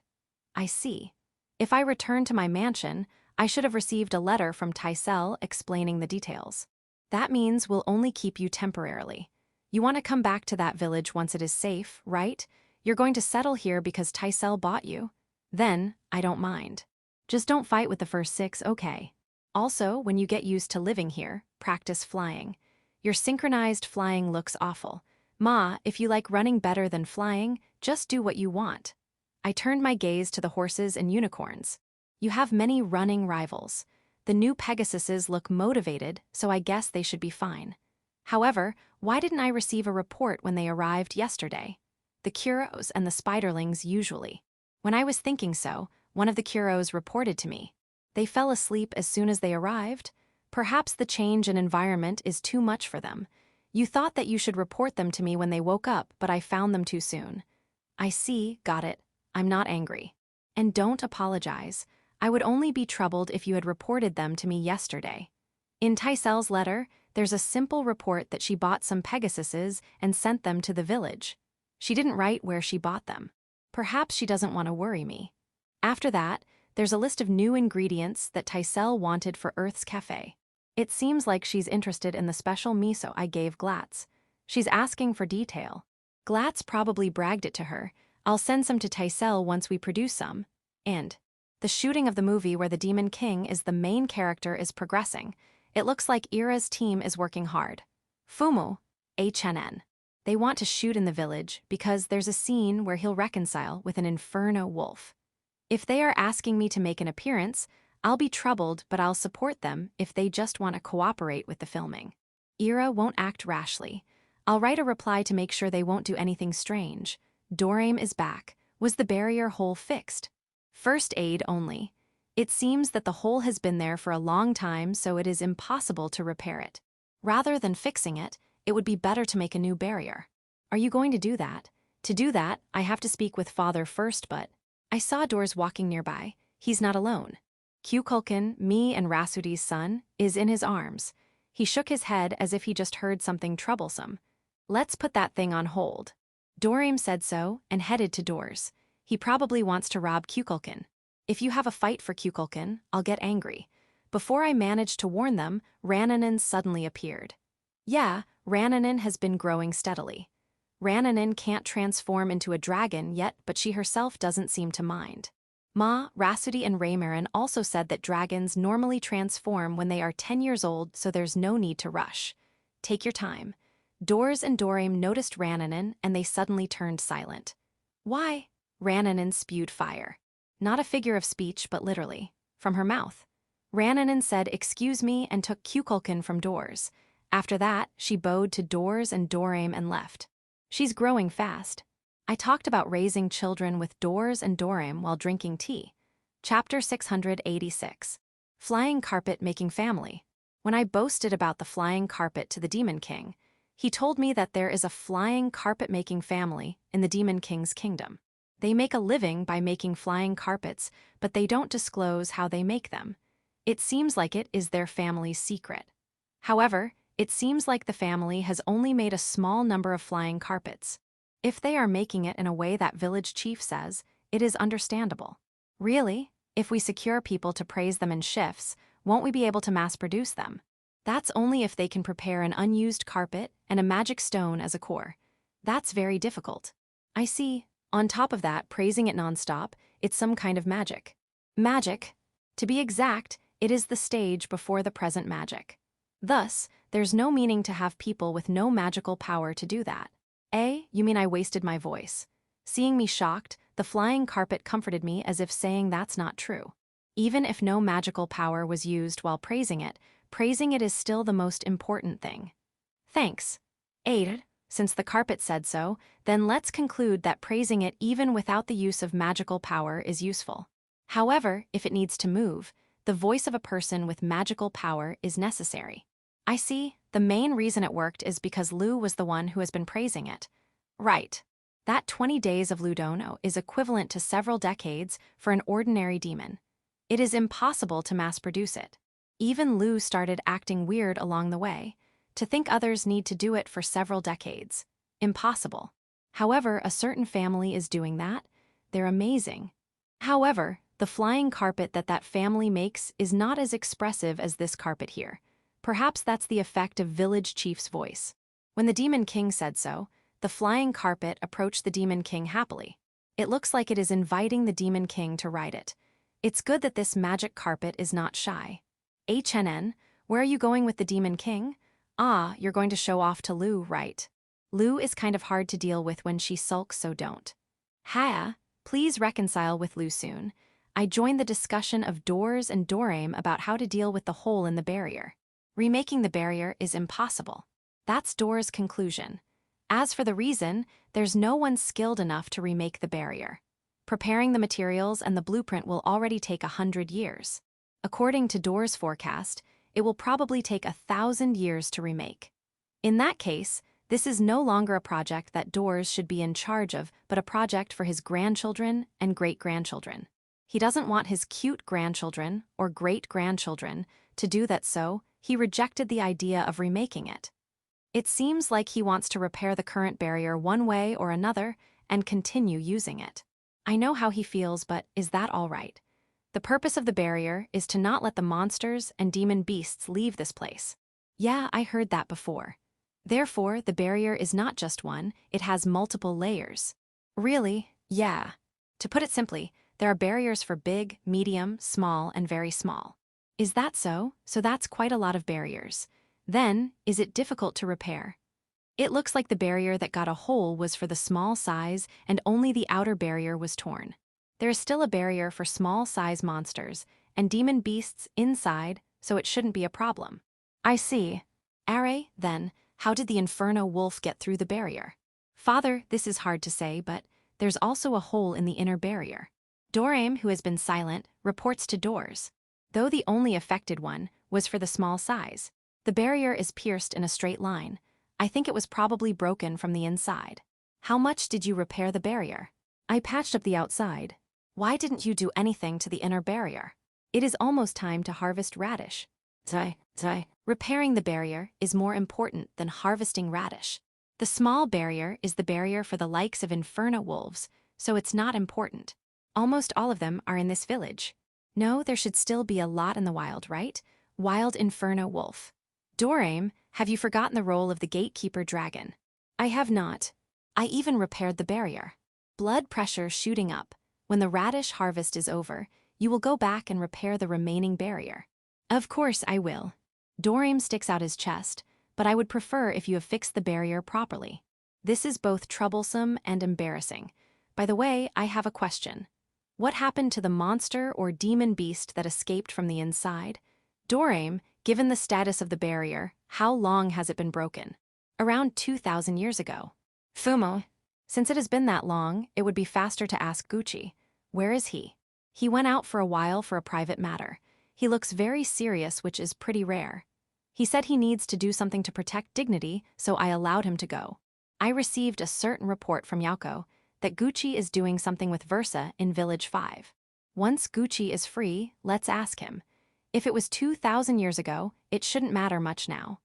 [SPEAKER 1] I see. If I return to my mansion, I should have received a letter from Tysel explaining the details. That means we'll only keep you temporarily. You want to come back to that village once it is safe, right? You're going to settle here because Tysel bought you? Then, I don't mind. Just don't fight with the first 6, okay? Also, when you get used to living here, practice flying. Your synchronized flying looks awful. Ma, if you like running better than flying, just do what you want. I turned my gaze to the horses and unicorns. You have many running rivals. The new Pegasuses look motivated, so I guess they should be fine. However, why didn't I receive a report when they arrived yesterday? The Kuros and the Spiderlings usually. When I was thinking so, one of the Kuros reported to me. They fell asleep as soon as they arrived. Perhaps the change in environment is too much for them. You thought that you should report them to me when they woke up, but I found them too soon. I see, got it. I'm not angry. And don't apologize. I would only be troubled if you had reported them to me yesterday. In Tysel's letter, there's a simple report that she bought some Pegasuses and sent them to the village. She didn't write where she bought them. Perhaps she doesn't want to worry me. After that, there's a list of new ingredients that Tysel wanted for Earth's Cafe. It seems like she's interested in the special miso I gave Glatz. She's asking for detail. Glatz probably bragged it to her. I'll send some to Tysel once we produce some. And the shooting of the movie where the Demon King is the main character is progressing. It looks like Ira's team is working hard. Fumu, HNN. They want to shoot in the village because there's a scene where he'll reconcile with an inferno wolf. If they are asking me to make an appearance, I'll be troubled, but I'll support them if they just want to cooperate with the filming. Ira won't act rashly. I'll write a reply to make sure they won't do anything strange. Dorame is back. Was the barrier hole fixed? First aid only. It seems that the hole has been there for a long time, so it is impossible to repair it. Rather than fixing it, it would be better to make a new barrier. Are you going to do that? To do that, I have to speak with father first, but I saw Doors walking nearby. He's not alone. Kukulkan, me and Rasudi's son, is in his arms. He shook his head as if he just heard something troublesome. Let's put that thing on hold. Dorame said so and headed to Doors. He probably wants to rob Kukulkan. If you have a fight for Kukulkan, I'll get angry. Before I managed to warn them, Rananen suddenly appeared. Yeah, Rananen has been growing steadily. Rananen can't transform into a dragon yet, but she herself doesn't seem to mind. Ma, Rasudi and Raymarin also said that dragons normally transform when they are 10 years old, so there's no need to rush. Take your time. Doors and Dorame noticed Rananen and they suddenly turned silent. Why? Rananen spewed fire. Not a figure of speech, but literally. From her mouth. Rananen said, "Excuse me," and took Kukulkan from Doors. After that, she bowed to Doors and Dorame and left. She's growing fast. I talked about raising children with Doors and Dorame while drinking tea. Chapter 686. Flying Carpet Making Family. When I boasted about the flying carpet to the Demon King, he told me that there is a flying carpet-making family in the Demon King's kingdom. They make a living by making flying carpets, but they don't disclose how they make them. It seems like it is their family's secret. However, it seems like the family has only made a small number of flying carpets. If they are making it in a way that village chief says, it is understandable. Really, if we secure people to praise them in shifts, won't we be able to mass-produce them? That's only if they can prepare an unused carpet and a magic stone as a core. That's very difficult. I see. On top of that, praising it nonstop, it's some kind of magic. Magic. To be exact, it is the stage before the present magic. Thus, there's no meaning to have people with no magical power to do that. You mean I wasted my voice? Seeing me shocked, the flying carpet comforted me as if saying that's not true. Even if no magical power was used while praising it is still the most important thing. Thanks. Since the carpet said so, then let's conclude that praising it even without the use of magical power is useful. However, if it needs to move, the voice of a person with magical power is necessary. I see. The main reason it worked is because Lu was the one who has been praising it. Right. That 20 days of Ludono is equivalent to several decades for an ordinary demon. It is impossible to mass-produce it. Even Lu started acting weird along the way. To think others need to do it for several decades. Impossible. However, a certain family is doing that. They're amazing. However, The flying carpet that family makes is not as expressive as this carpet here. Perhaps that's the effect of village chief's voice. When the Demon King said so, the flying carpet approached the Demon King happily. It looks like it is inviting the Demon King to ride it. It's good that this magic carpet is not shy. HNN, where are you going with the Demon King? Ah, you're going to show off to Lu, right? Lu is kind of hard to deal with when she sulks, so don't. Haya, please reconcile with Lu soon. I joined the discussion of Doors and Dorame about how to deal with the hole in the barrier. Remaking the barrier is impossible. That's Doors' conclusion. As for the reason, there's no one skilled enough to remake the barrier. Preparing the materials and the blueprint will already take 100 years. According to Doors' forecast, it will probably take 1,000 years to remake. In that case, this is no longer a project that Doors should be in charge of, but a project for his grandchildren and great-grandchildren. He doesn't want his cute grandchildren or great-grandchildren to do that, so he rejected the idea of remaking it. It seems like he wants to repair the current barrier one way or another and continue using it. I know how he feels, but is that all right? The purpose of the barrier is to not let the monsters and demon beasts leave this place. Yeah, I heard that before. Therefore, the barrier is not just one, it has multiple layers. Really? Yeah. To put it simply, there are barriers for big, medium, small, and very small. Is that so? So that's quite a lot of barriers. Then, is it difficult to repair? It looks like the barrier that got a hole was for the small size and only the outer barrier was torn. There is still a barrier for small-size monsters and demon beasts inside, so it shouldn't be a problem. I see. Are, then, how did the Inferno Wolf get through the barrier? Father, this is hard to say, but there's also a hole in the inner barrier. Dorame, who has been silent, reports to Doors. Though the only affected one was for the small size, the barrier is pierced in a straight line. I think it was probably broken from the inside. How much did you repair the barrier? I patched up the outside. Why didn't you do anything to the inner barrier? It is almost time to harvest radish. Repairing the barrier is more important than harvesting radish. The small barrier is the barrier for the likes of Inferno Wolves, so it's not important. Almost all of them are in this village. No, there should still be a lot in the wild, right? Wild Inferno Wolf. Dorame, have you forgotten the role of the gatekeeper dragon? I have not. I even repaired the barrier. Blood pressure shooting up. When the radish harvest is over, you will go back and repair the remaining barrier. Of course I will. Dorame sticks out his chest, but I would prefer if you have fixed the barrier properly. This is both troublesome and embarrassing. By the way, I have a question. What happened to the monster or demon beast that escaped from the inside? Dorame, given the status of the barrier, how long has it been broken? Around 2,000 years ago. Fumo. Since it has been that long, it would be faster to ask Gucci. Where is he? He went out for a while for a private matter. He looks very serious, which is pretty rare. He said he needs to do something to protect dignity, so I allowed him to go. I received a certain report from Yako that Gucci is doing something with Versa in Village 5. Once Gucci is free, let's ask him. If it was 2,000 years ago, it shouldn't matter much now.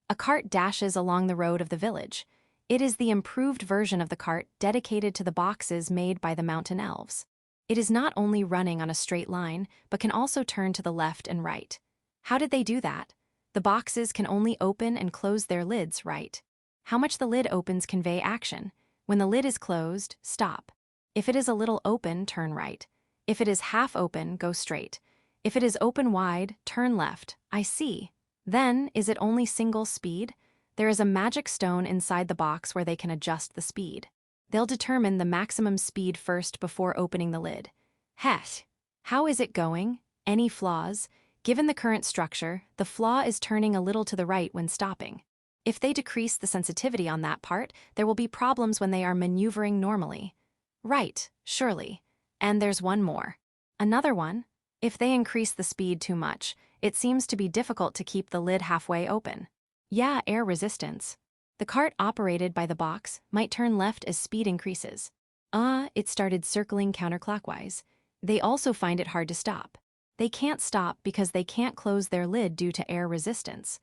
[SPEAKER 1] A cart dashes along the road of the village. It is the improved version of the cart dedicated to the boxes made by the mountain elves. It is not only running on a straight line, but can also turn to the left and right. How did they do that? The boxes can only open and close their lids, right? How much the lid opens convey action. When the lid is closed, stop. If it is a little open, turn right. If it is half open, go straight. If it is open wide, turn left. I see. Then, is it only single speed? There is a magic stone inside the box where they can adjust the speed. They'll determine the maximum speed first before opening the lid. Hesh. How is it going? Any flaws? Given the current structure, the flaw is turning a little to the right when stopping. If they decrease the sensitivity on that part, there will be problems when they are maneuvering normally. Right, surely. And there's one more. Another one? If they increase the speed too much, it seems to be difficult to keep the lid halfway open. Yeah, air resistance. The cart operated by the box might turn left as speed increases. It started circling counterclockwise. They also find it hard to stop. They can't stop because they can't close their lid due to air resistance.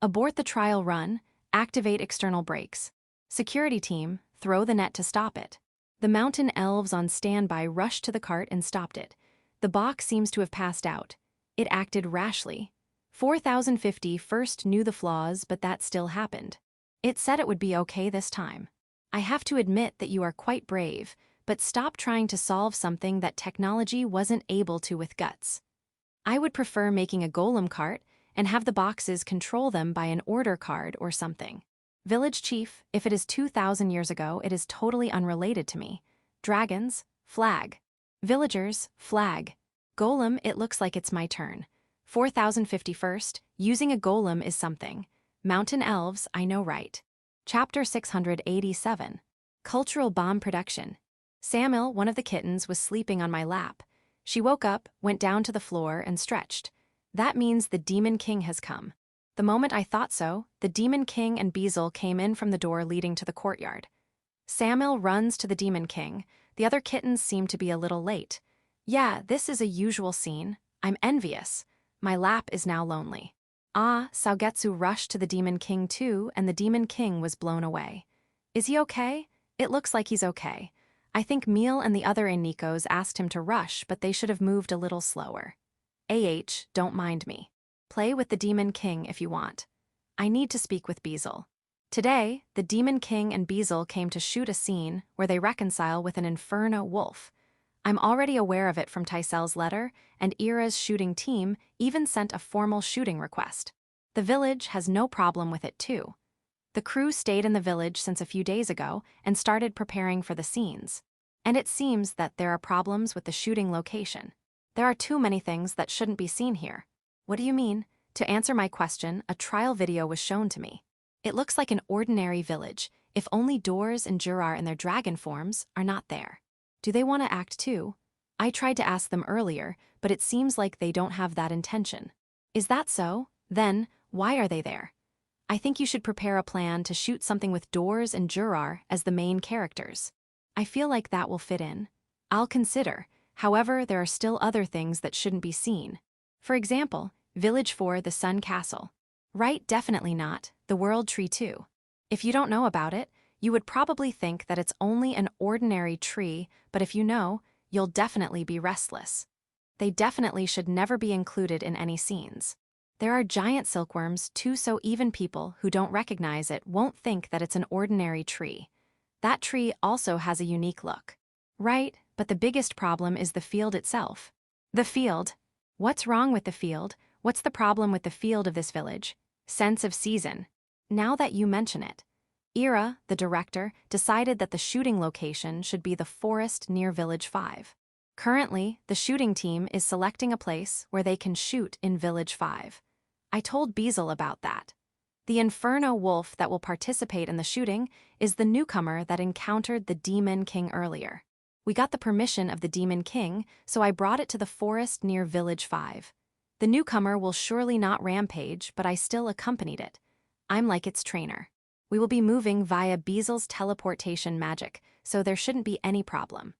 [SPEAKER 1] Abort the trial run, activate external brakes. Security team, throw the net to stop it. The mountain elves on standby rushed to the cart and stopped it. The box seems to have passed out. It acted rashly. 4050 first knew the flaws, but that still happened. It said it would be okay this time. I have to admit that you are quite brave, but stop trying to solve something that technology wasn't able to with guts. I would prefer making a golem cart and have the boxes control them by an order card or something. Village chief, if it is 2,000 years ago, it is totally unrelated to me. Dragons, flag. Villagers, flag. Golem, it looks like it's my turn. 4051st, using a golem is something. Mountain elves, I know right. Chapter 687. Cultural bomb production. Samuel, one of the kittens, was sleeping on my lap. She woke up, went down to the floor, and stretched. That means the Demon King has come. The moment I thought so, the Demon King and Beezle came in from the door leading to the courtyard. Samuel runs to the Demon King. The other kittens seem to be a little late. Yeah, this is a usual scene. I'm envious. My lap is now lonely. Saugetsu rushed to the Demon King too, and the Demon King was blown away. Is he okay? It looks like he's okay. I think Meal and the other Inikos asked him to rush, but they should have moved a little slower. Don't mind me. Play with the Demon King if you want. I need to speak with Beezle. Today, the Demon King and Beezle came to shoot a scene where they reconcile with an Inferno wolf. I'm already aware of it from Tysel's letter, and Ira's shooting team even sent a formal shooting request. The village has no problem with it too. The crew stayed in the village since a few days ago and started preparing for the scenes. And it seems that there are problems with the shooting location. There are too many things that shouldn't be seen here. What do you mean? To answer my question, a trial video was shown to me. It looks like an ordinary village, if only Doors and Jurar in their dragon forms are not there. Do they want to act too? I tried to ask them earlier, but it seems like they don't have that intention. Is that so? Then, why are they there? I think you should prepare a plan to shoot something with Doors and Jurar as the main characters. I feel like that will fit in. I'll consider. However, there are still other things that shouldn't be seen. For example, Village 4, the Sun Castle. Right, definitely not. The World Tree too. If you don't know about it, you would probably think that it's only an ordinary tree, but if you know, you'll definitely be restless. They definitely should never be included in any scenes. There are giant silkworms too, so even people who don't recognize it won't think that it's an ordinary tree. That tree also has a unique look. Right, but the biggest problem is the field itself. The field. What's wrong with the field? What's the problem with the field of this village? Sense of season. Now that you mention it. Ira, the director, decided that the shooting location should be the forest near Village 5. Currently, the shooting team is selecting a place where they can shoot in Village 5. I told Beezle about that. The Inferno wolf that will participate in the shooting is the newcomer that encountered the Demon King earlier. We got the permission of the Demon King, so I brought it to the forest near Village 5. The newcomer will surely not rampage, but I still accompanied it. I'm like its trainer. We will be moving via Beezle's teleportation magic, so there shouldn't be any problem.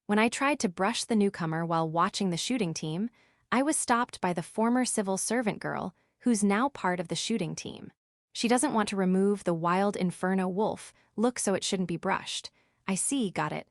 [SPEAKER 1] When I tried to brush the newcomer while watching the shooting team, I was stopped by the former civil servant girl, who's now part of the shooting team. She doesn't want to remove the wild Inferno wolf look, so it shouldn't be brushed. I see, got it.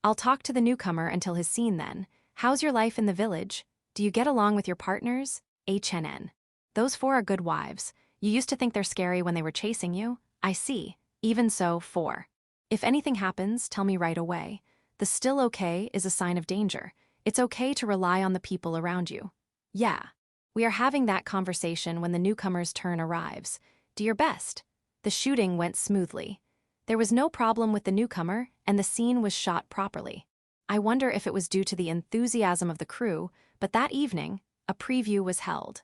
[SPEAKER 1] I'll talk to the newcomer until his scene then. How's your life in the village? Do you get along with your partners? HNN. Those 4 are good wives. You used to think they're scary when they were chasing you? I see. Even so, 4. If anything happens, tell me right away. The still okay is a sign of danger. It's okay to rely on the people around you. Yeah. We are having that conversation when the newcomer's turn arrives. Do your best. The shooting went smoothly. There was no problem with the newcomer, and the scene was shot properly. I wonder if it was due to the enthusiasm of the crew, but that evening, a preview was held.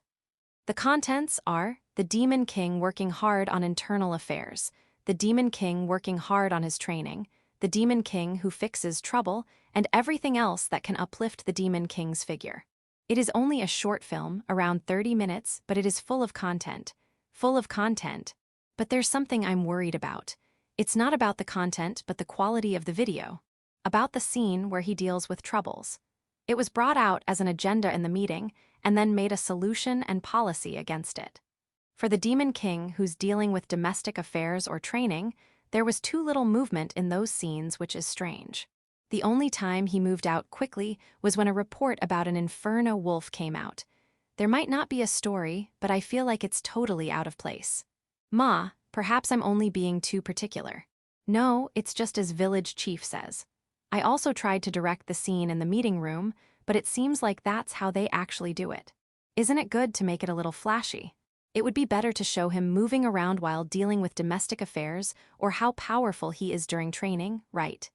[SPEAKER 1] The contents are the Demon King working hard on internal affairs, the Demon King working hard on his training, the Demon King who fixes trouble, and everything else that can uplift the Demon King's figure. It is only a short film, around 30 minutes, but it is full of content. Full of content. But there's something I'm worried about. It's not about the content, but the quality of the video. About the scene where he deals with troubles. It was brought out as an agenda in the meeting, and then made a solution and policy against it. For the Demon King who's dealing with domestic affairs or training, there was too little movement in those scenes, which is strange. The only time he moved out quickly was when a report about an inferno wolf came out. There might not be a story, but I feel like it's totally out of place. Ma, perhaps I'm only being too particular. No, it's just as village chief says. I also tried to direct the scene in the meeting room, but it seems like that's how they actually do it. Isn't it good to make it a little flashy? It would be better to show him moving around while dealing with domestic affairs or how powerful he is during training, right?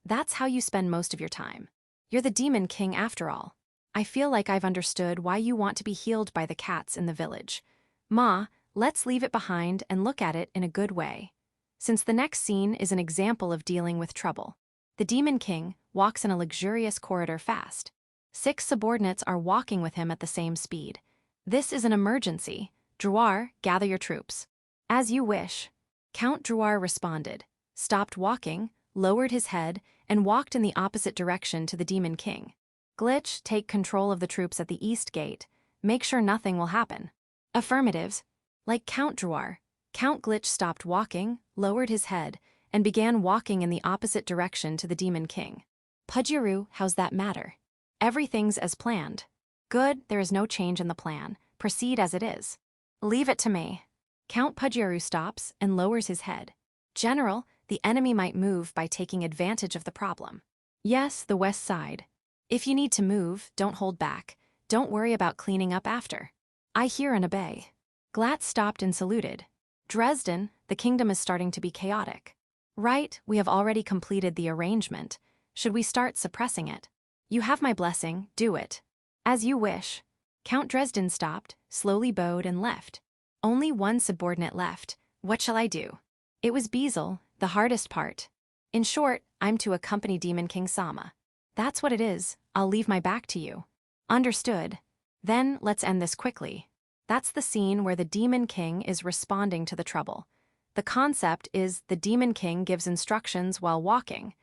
[SPEAKER 1] That's how you spend most of your time. You're the Demon King after all. I feel like I've understood why you want to be healed by the cats in the village. Ma, let's leave it behind and look at it in a good way. Since the next scene is an example of dealing with trouble. The Demon King walks in a luxurious corridor fast. 6 subordinates are walking with him at the same speed. This is an emergency. Drouar, gather your troops. As you wish. Count Drouar responded, stopped walking, lowered his head, and walked in the opposite direction to the Demon King. Glitch, take control of the troops at the east gate. Make sure nothing will happen. Affirmatives. Like Count Drouar, Count Glitch stopped walking, lowered his head, and began walking in the opposite direction to the Demon King. Pudjiru, how's that matter? Everything's as planned. Good, there is no change in the plan. Proceed as it is. Leave it to me. Count Pudjiru stops and lowers his head. General, the enemy might move by taking advantage of the problem. Yes, the west side. If you need to move, don't hold back. Don't worry about cleaning up after. I hear and obey. Glatz stopped and saluted. Dresden, the kingdom is starting to be chaotic. Right, we have already completed the arrangement. Should we start suppressing it? You have my blessing, do it. As you wish. Count Dresden stopped, slowly bowed and left. Only one subordinate left. What shall I do? It was Beazle, the hardest part. In short, I'm to accompany Demon King Sama. That's what it is, I'll leave my back to you. Understood. Then, let's end this quickly. That's the scene where the Demon King is responding to the trouble. The concept is the Demon King gives instructions while walking.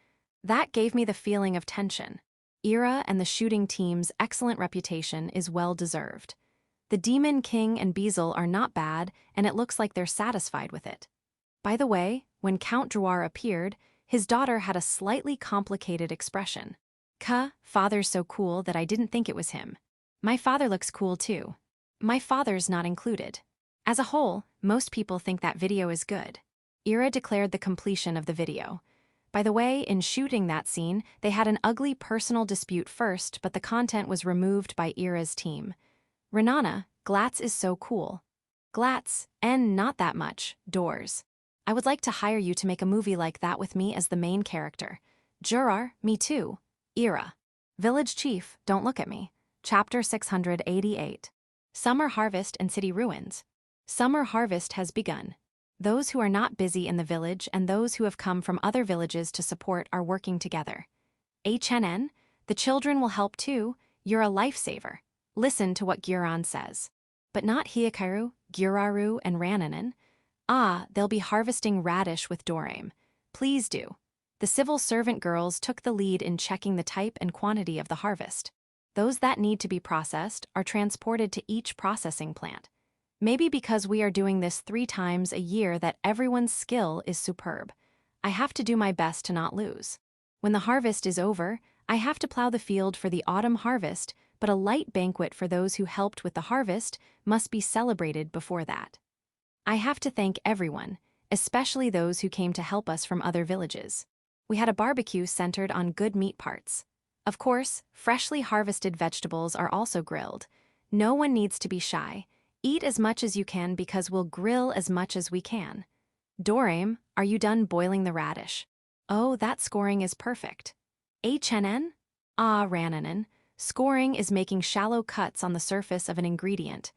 [SPEAKER 1] That gave me the feeling of tension. Ira and the shooting team's excellent reputation is well deserved. The Demon King and Beazle are not bad, and it looks like they're satisfied with it. By the way, when Count Drouar appeared, his daughter had a slightly complicated expression. Father's so cool that I didn't think it was him. My father looks cool too. My father's not included. As a whole, most people think that video is good. Ira declared the completion of the video. By the way, in shooting that scene, they had an ugly personal dispute first, but the content was removed by Ira's team. Renana, Glatz is so cool. Glatz, not that much, doors. I would like to hire you to make a movie like that with me as the main character. Jurar, me too. Ira. Village Chief, don't look at me. Chapter 688. Summer Harvest and City Ruins. Summer harvest has begun. Those who are not busy in the village and those who have come from other villages to support are working together. HNN, the children will help too. You're a lifesaver. Listen to what Guran says. But not Hikaru, Guraru, and Rananen. They'll be harvesting radish with Dorame. Please do. The civil servant girls took the lead in checking the type and quantity of the harvest. Those that need to be processed are transported to each processing plant. Maybe because we are doing this 3 times a year that everyone's skill is superb. I have to do my best to not lose. When the harvest is over, I have to plow the field for the autumn harvest, but a light banquet for those who helped with the harvest must be celebrated before that. I have to thank everyone, especially those who came to help us from other villages. We had a barbecue centered on good meat parts. Of course, freshly harvested vegetables are also grilled. No one needs to be shy. Eat as much as you can because we'll grill as much as we can. Dorame, are you done boiling the radish? Oh, that scoring is perfect. HNN? Rananen. Scoring is making shallow cuts on the surface of an ingredient.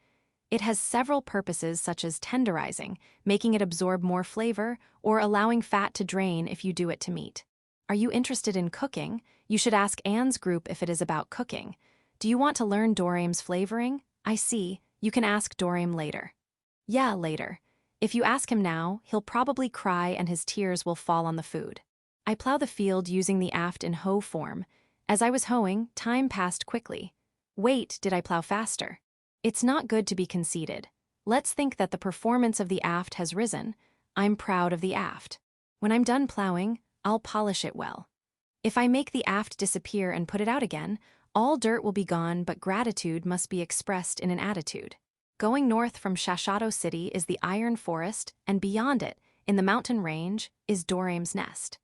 [SPEAKER 1] It has several purposes such as tenderizing, making it absorb more flavor, or allowing fat to drain if you do it to meat. Are you interested in cooking? You should ask Anne's group if it is about cooking. Do you want to learn Dorame's flavoring? I see. You can ask Dorame later. Yeah, later. If you ask him now, he'll probably cry and his tears will fall on the food. I plow the field using the aft in hoe form. As I was hoeing, time passed quickly. Wait, did I plow faster? It's not good to be conceited. Let's think that the performance of the aft has risen. I'm proud of the aft. When I'm done plowing, I'll polish it well. If I make the aft disappear and put it out again, all dirt will be gone, but gratitude must be expressed in an attitude. Going north from Shashato City is the Iron Forest, and beyond it, in the mountain range, is Dorame's Nest.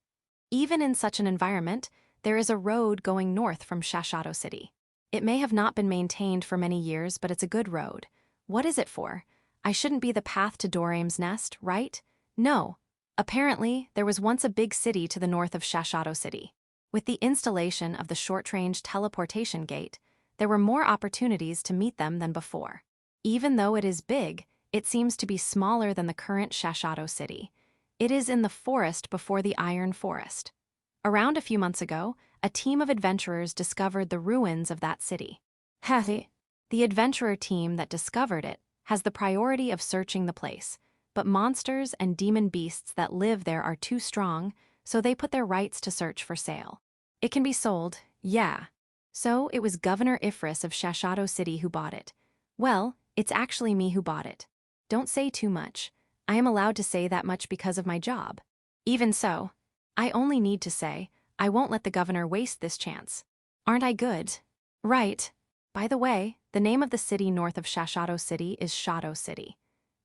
[SPEAKER 1] Even in such an environment, there is a road going north from Shashato City. It may have not been maintained for many years, but it's a good road. What is it for? I shouldn't be the path to Dorame's Nest, right? No. Apparently, there was once a big city to the north of Shashato City. With the installation of the short-range teleportation gate, there were more opportunities to meet them than before. Even though it is big, it seems to be smaller than the current Shashato City. It is in the forest before the Iron Forest. Around a few months ago, a team of adventurers discovered the ruins of that city. The adventurer team that discovered it has the priority of searching the place, but monsters and demon beasts that live there are too strong, so they put their rights to search for sale. It can be sold, yeah. So it was Governor Ifris of Shashato City who bought it. Well, it's actually me who bought it. Don't say too much. I am allowed to say that much because of my job. Even so, I only need to say, I won't let the governor waste this chance. Aren't I good? Right. By the way, the name of the city north of Shashato City is Shadow City.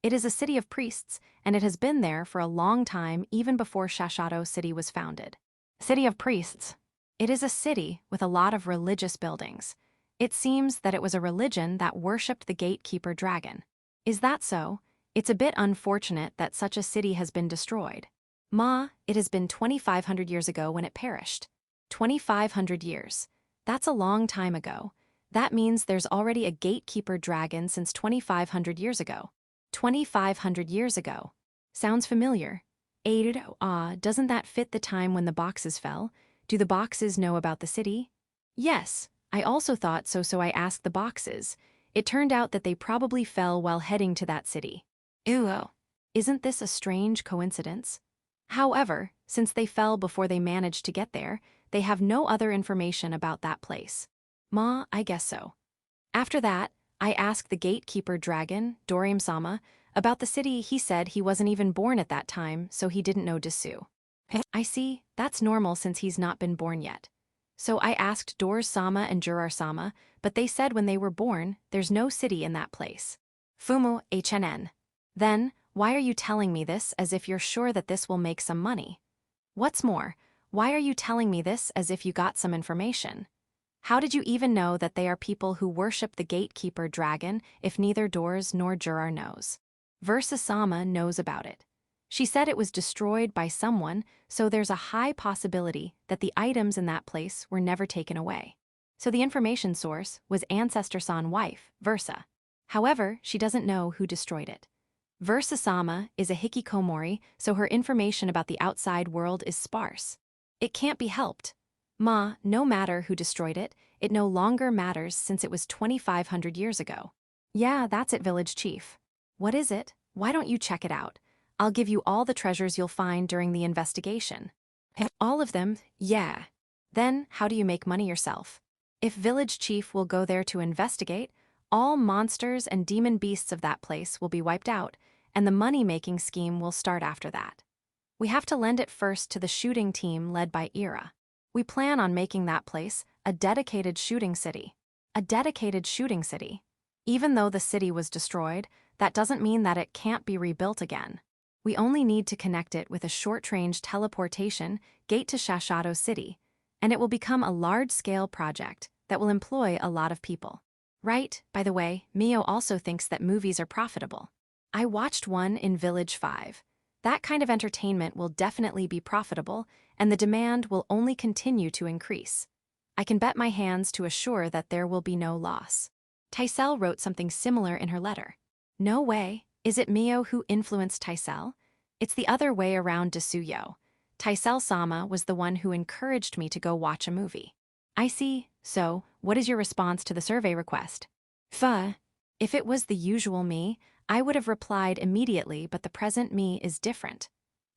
[SPEAKER 1] It is a city of priests, and it has been there for a long time, even before Shashato City was founded. City of priests. It is a city with a lot of religious buildings. It seems that it was a religion that worshipped the gatekeeper dragon. Is that so? It's a bit unfortunate that such a city has been destroyed. Ma, it has been 2,500 years ago when it perished. 2,500 years. That's a long time ago. That means there's already a gatekeeper dragon since 2,500 years ago. 2,500 years ago. Sounds familiar. Doesn't that fit the time when the boxes fell? Do the boxes know about the city? Yes, I also thought so, so I asked the boxes. It turned out that they probably fell while heading to that city. Ew. Isn't this a strange coincidence? However, since they fell before they managed to get there, they have no other information about that place. Ma, I guess so. After that, I asked the gatekeeper dragon, Dorame-sama, about the city. He said he wasn't even born at that time, so he didn't know Desu. I see, that's normal since he's not been born yet. So I asked Dors-sama and Jurar-sama, but they said when they were born, there's no city in that place. Fumu HNN. Then, why are you telling me this as if you're sure that this will make some money? What's more, why are you telling me this as if you got some information? How did you even know that they are people who worship the gatekeeper dragon if neither Dors nor Jurar knows? Versa-sama knows about it. She said it was destroyed by someone, so there's a high possibility that the items in that place were never taken away. So the information source was Ancestor-san wife, Versa. However, she doesn't know who destroyed it. Versa-sama is a hikikomori, so her information about the outside world is sparse. It can't be helped. Ma, no matter who destroyed it, it no longer matters since it was 2,500 years ago. Yeah, that's it, village chief. What is it? Why don't you check it out? I'll give you all the treasures you'll find during the investigation. All of them? Yeah. Then, how do you make money yourself? If village chief will go there to investigate, all monsters and demon beasts of that place will be wiped out, and the money-making scheme will start after that. We have to lend it first to the shooting team led by Ira. We plan on making that place a dedicated shooting city. A dedicated shooting city. Even though the city was destroyed, that doesn't mean that it can't be rebuilt again. We only need to connect it with a short-range teleportation gate to Shashato City, and it will become a large-scale project that will employ a lot of people. Right, by the way, Mio also thinks that movies are profitable. I watched one in Village 5. That kind of entertainment will definitely be profitable, and the demand will only continue to increase. I can bet my hands to assure that there will be no loss. Taisel wrote something similar in her letter. No way. Is it Mio who influenced Taisel? It's the other way around, Desuyo. Taisel-sama was the one who encouraged me to go watch a movie. I see. So, what is your response to the survey request? If it was the usual me, I would have replied immediately, but the present me is different.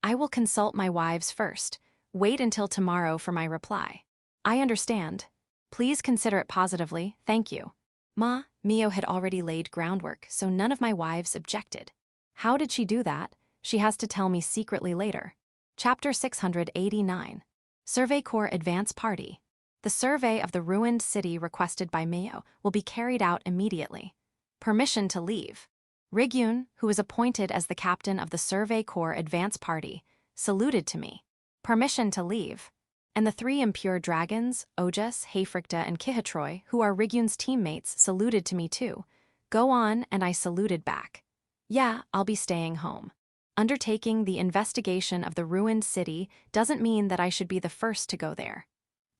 [SPEAKER 1] I will consult my wives first. Wait until tomorrow for my reply. I understand. Please consider it positively, thank you. Ma, Mio had already laid groundwork, so none of my wives objected. How did she do that? She has to tell me secretly later. Chapter 689. Survey Corps Advance Party. The survey of the ruined city requested by Mio will be carried out immediately. Permission to leave. Rigyun, who was appointed as the captain of the Survey Corps Advance Party, saluted to me. Permission to leave. And the three impure dragons, Ojas, Hayfricta, and Kihatroy, who are Rigyun's teammates, saluted to me too. Go on, and I saluted back. Yeah, I'll be staying home. Undertaking the investigation of the ruined city doesn't mean that I should be the first to go there.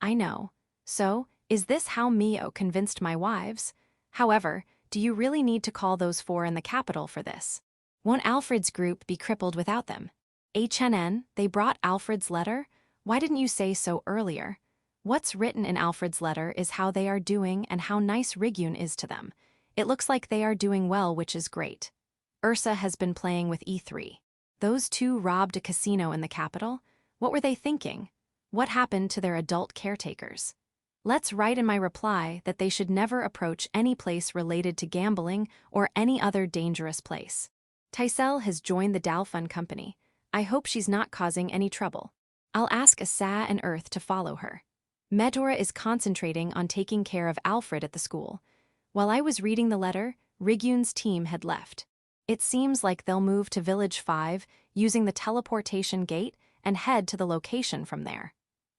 [SPEAKER 1] I know. So, is this how Mio convinced my wives? However, do you really need to call those four in the capital for this? Won't Alfred's group be crippled without them? HNN, they brought Alfred's letter? Why didn't you say so earlier? What's written in Alfred's letter is how they are doing and how nice Rigyun is to them. It looks like they are doing well, which is great. Ursa has been playing with E3. Those two robbed a casino in the capital? What were they thinking? What happened to their adult caretakers? Let's write in my reply that they should never approach any place related to gambling or any other dangerous place. Tysel has joined the Dalfun company. I hope she's not causing any trouble. I'll ask Asa and Earth to follow her. Medora is concentrating on taking care of Alfred at the school. While I was reading the letter, Rigyun's team had left. It seems like they'll move to Village 5 using the teleportation gate and head to the location from there.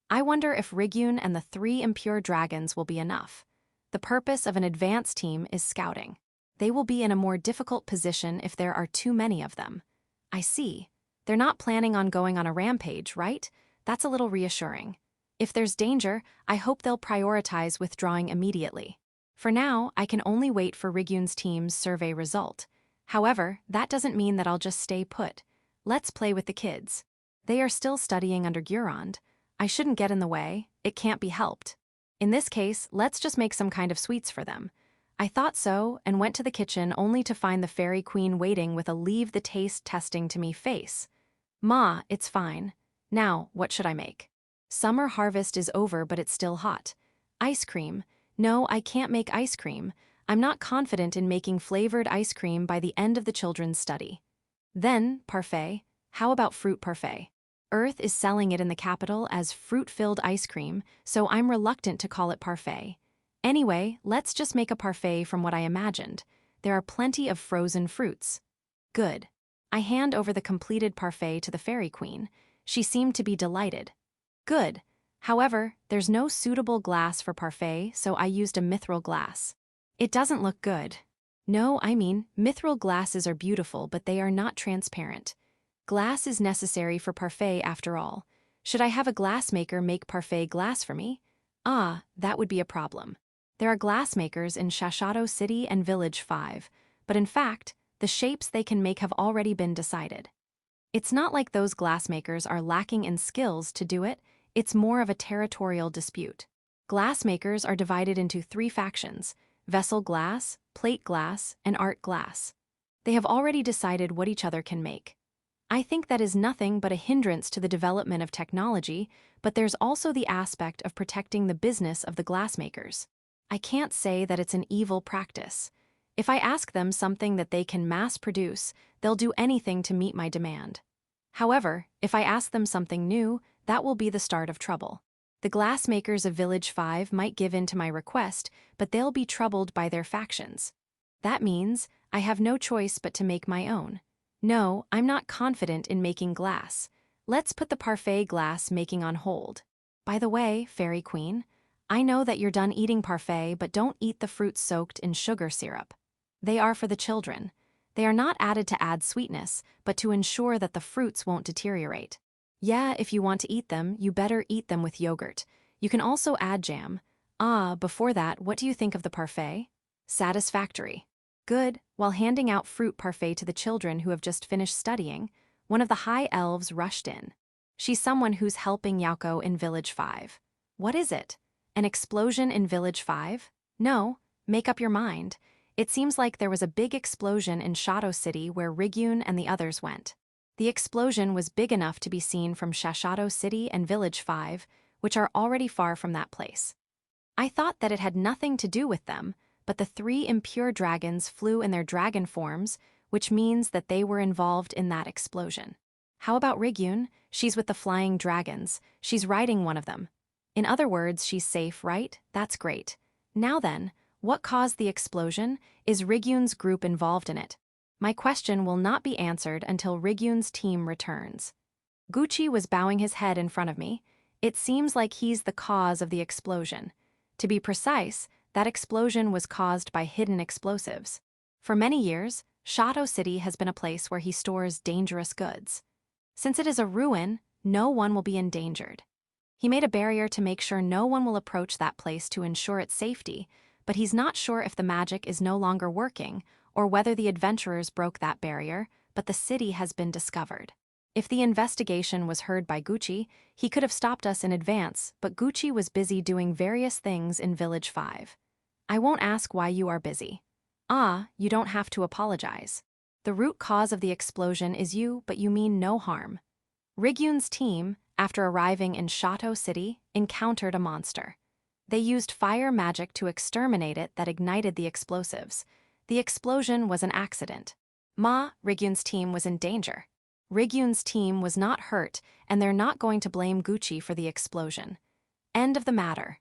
[SPEAKER 1] I wonder if Rigyun and the three impure dragons will be enough. The purpose of an advance team is scouting. They will be in a more difficult position if there are too many of them. I see. They're not planning on going on a rampage, right? That's a little reassuring. If there's danger, I hope they'll prioritize withdrawing immediately. For now, I can only wait for Rigyun's team's survey result. However, that doesn't mean that I'll just stay put. Let's play with the kids. They are still studying under Gurand. I shouldn't get in the way, it can't be helped. In this case, let's just make some kind of sweets for them. I thought so and went to the kitchen only to find the fairy queen waiting with a leave the taste testing to me face. Ma, it's fine. Now, what should I make? Summer harvest is over but it's still hot. Ice cream. No, I can't make ice cream. I'm not confident in making flavored ice cream by the end of the children's study. Then, parfait. How about fruit parfait? Earth is selling it in the capital as fruit-filled ice cream, so I'm reluctant to call it parfait. Anyway, let's just make a parfait from what I imagined. There are plenty of frozen fruits. Good. I hand over the completed parfait to the fairy queen. She seemed to be delighted. Good. However, there's no suitable glass for parfait, so I used a mithril glass. It doesn't look good. No, I mean, mithril glasses are beautiful, but they are not transparent. Glass is necessary for parfait after all. Should I have a glassmaker make parfait glass for me? Ah, that would be a problem. There are glassmakers in Shashato City and Village 5, but in fact, the shapes they can make have already been decided. It's not like those glassmakers are lacking in skills to do it, it's more of a territorial dispute. Glassmakers are divided into 3 factions: vessel glass, plate glass, and art glass. They have already decided what each other can make. I think that is nothing but a hindrance to the development of technology, but there's also the aspect of protecting the business of the glassmakers. I can't say that it's an evil practice. If I ask them something that they can mass produce, they'll do anything to meet my demand. However, if I ask them something new, that will be the start of trouble. The glassmakers of Village 5 might give in to my request, but they'll be troubled by their factions. That means I have no choice but to make my own. No, I'm not confident in making glass. Let's put the parfait glass making on hold. By the way, Fairy Queen, I know that you're done eating parfait, but don't eat the fruits soaked in sugar syrup. They are for the children. They are not added to add sweetness, but to ensure that the fruits won't deteriorate. Yeah, if you want to eat them, you better eat them with yogurt. You can also add jam. Ah, before that, what do you think of the parfait? Satisfactory. Good. While handing out fruit parfait to the children who have just finished studying, one of the high elves rushed in. She's someone who's helping Yako in Village 5. What is it? An explosion in Village 5? No, make up your mind. It seems like there was a big explosion in Shadow City where Rigyun and the others went. The explosion was big enough to be seen from Shashato City and Village 5, which are already far from that place. I thought that it had nothing to do with them, but the 3 impure dragons flew in their dragon forms, which means that they were involved in that explosion. How about Rigyun? She's with the flying dragons. She's riding one of them. In other words, she's safe, right? That's great. Now then, what caused the explosion? Is Rigyun's group involved in it? My question will not be answered until Rigyun's team returns. Gucci was bowing his head in front of me. It seems like he's the cause of the explosion. To be precise, that explosion was caused by hidden explosives. For many years, Shadow City has been a place where he stores dangerous goods. Since it is a ruin, no one will be endangered. He made a barrier to make sure no one will approach that place to ensure its safety, but he's not sure if the magic is no longer working or whether the adventurers broke that barrier, but the city has been discovered. If the investigation was heard by Gucci, he could have stopped us in advance, but Gucci was busy doing various things in Village 5. I won't ask why you are busy. You don't have to apologize. The root cause of the explosion is you, but you mean no harm. Rigyun's team, after arriving in Shadow City, encountered a monster. They used fire magic to exterminate it that ignited the explosives. The explosion was an accident. Rigyun's team was in danger. Rigyun's team was not hurt, and they're not going to blame Gucci for the explosion. End of the matter.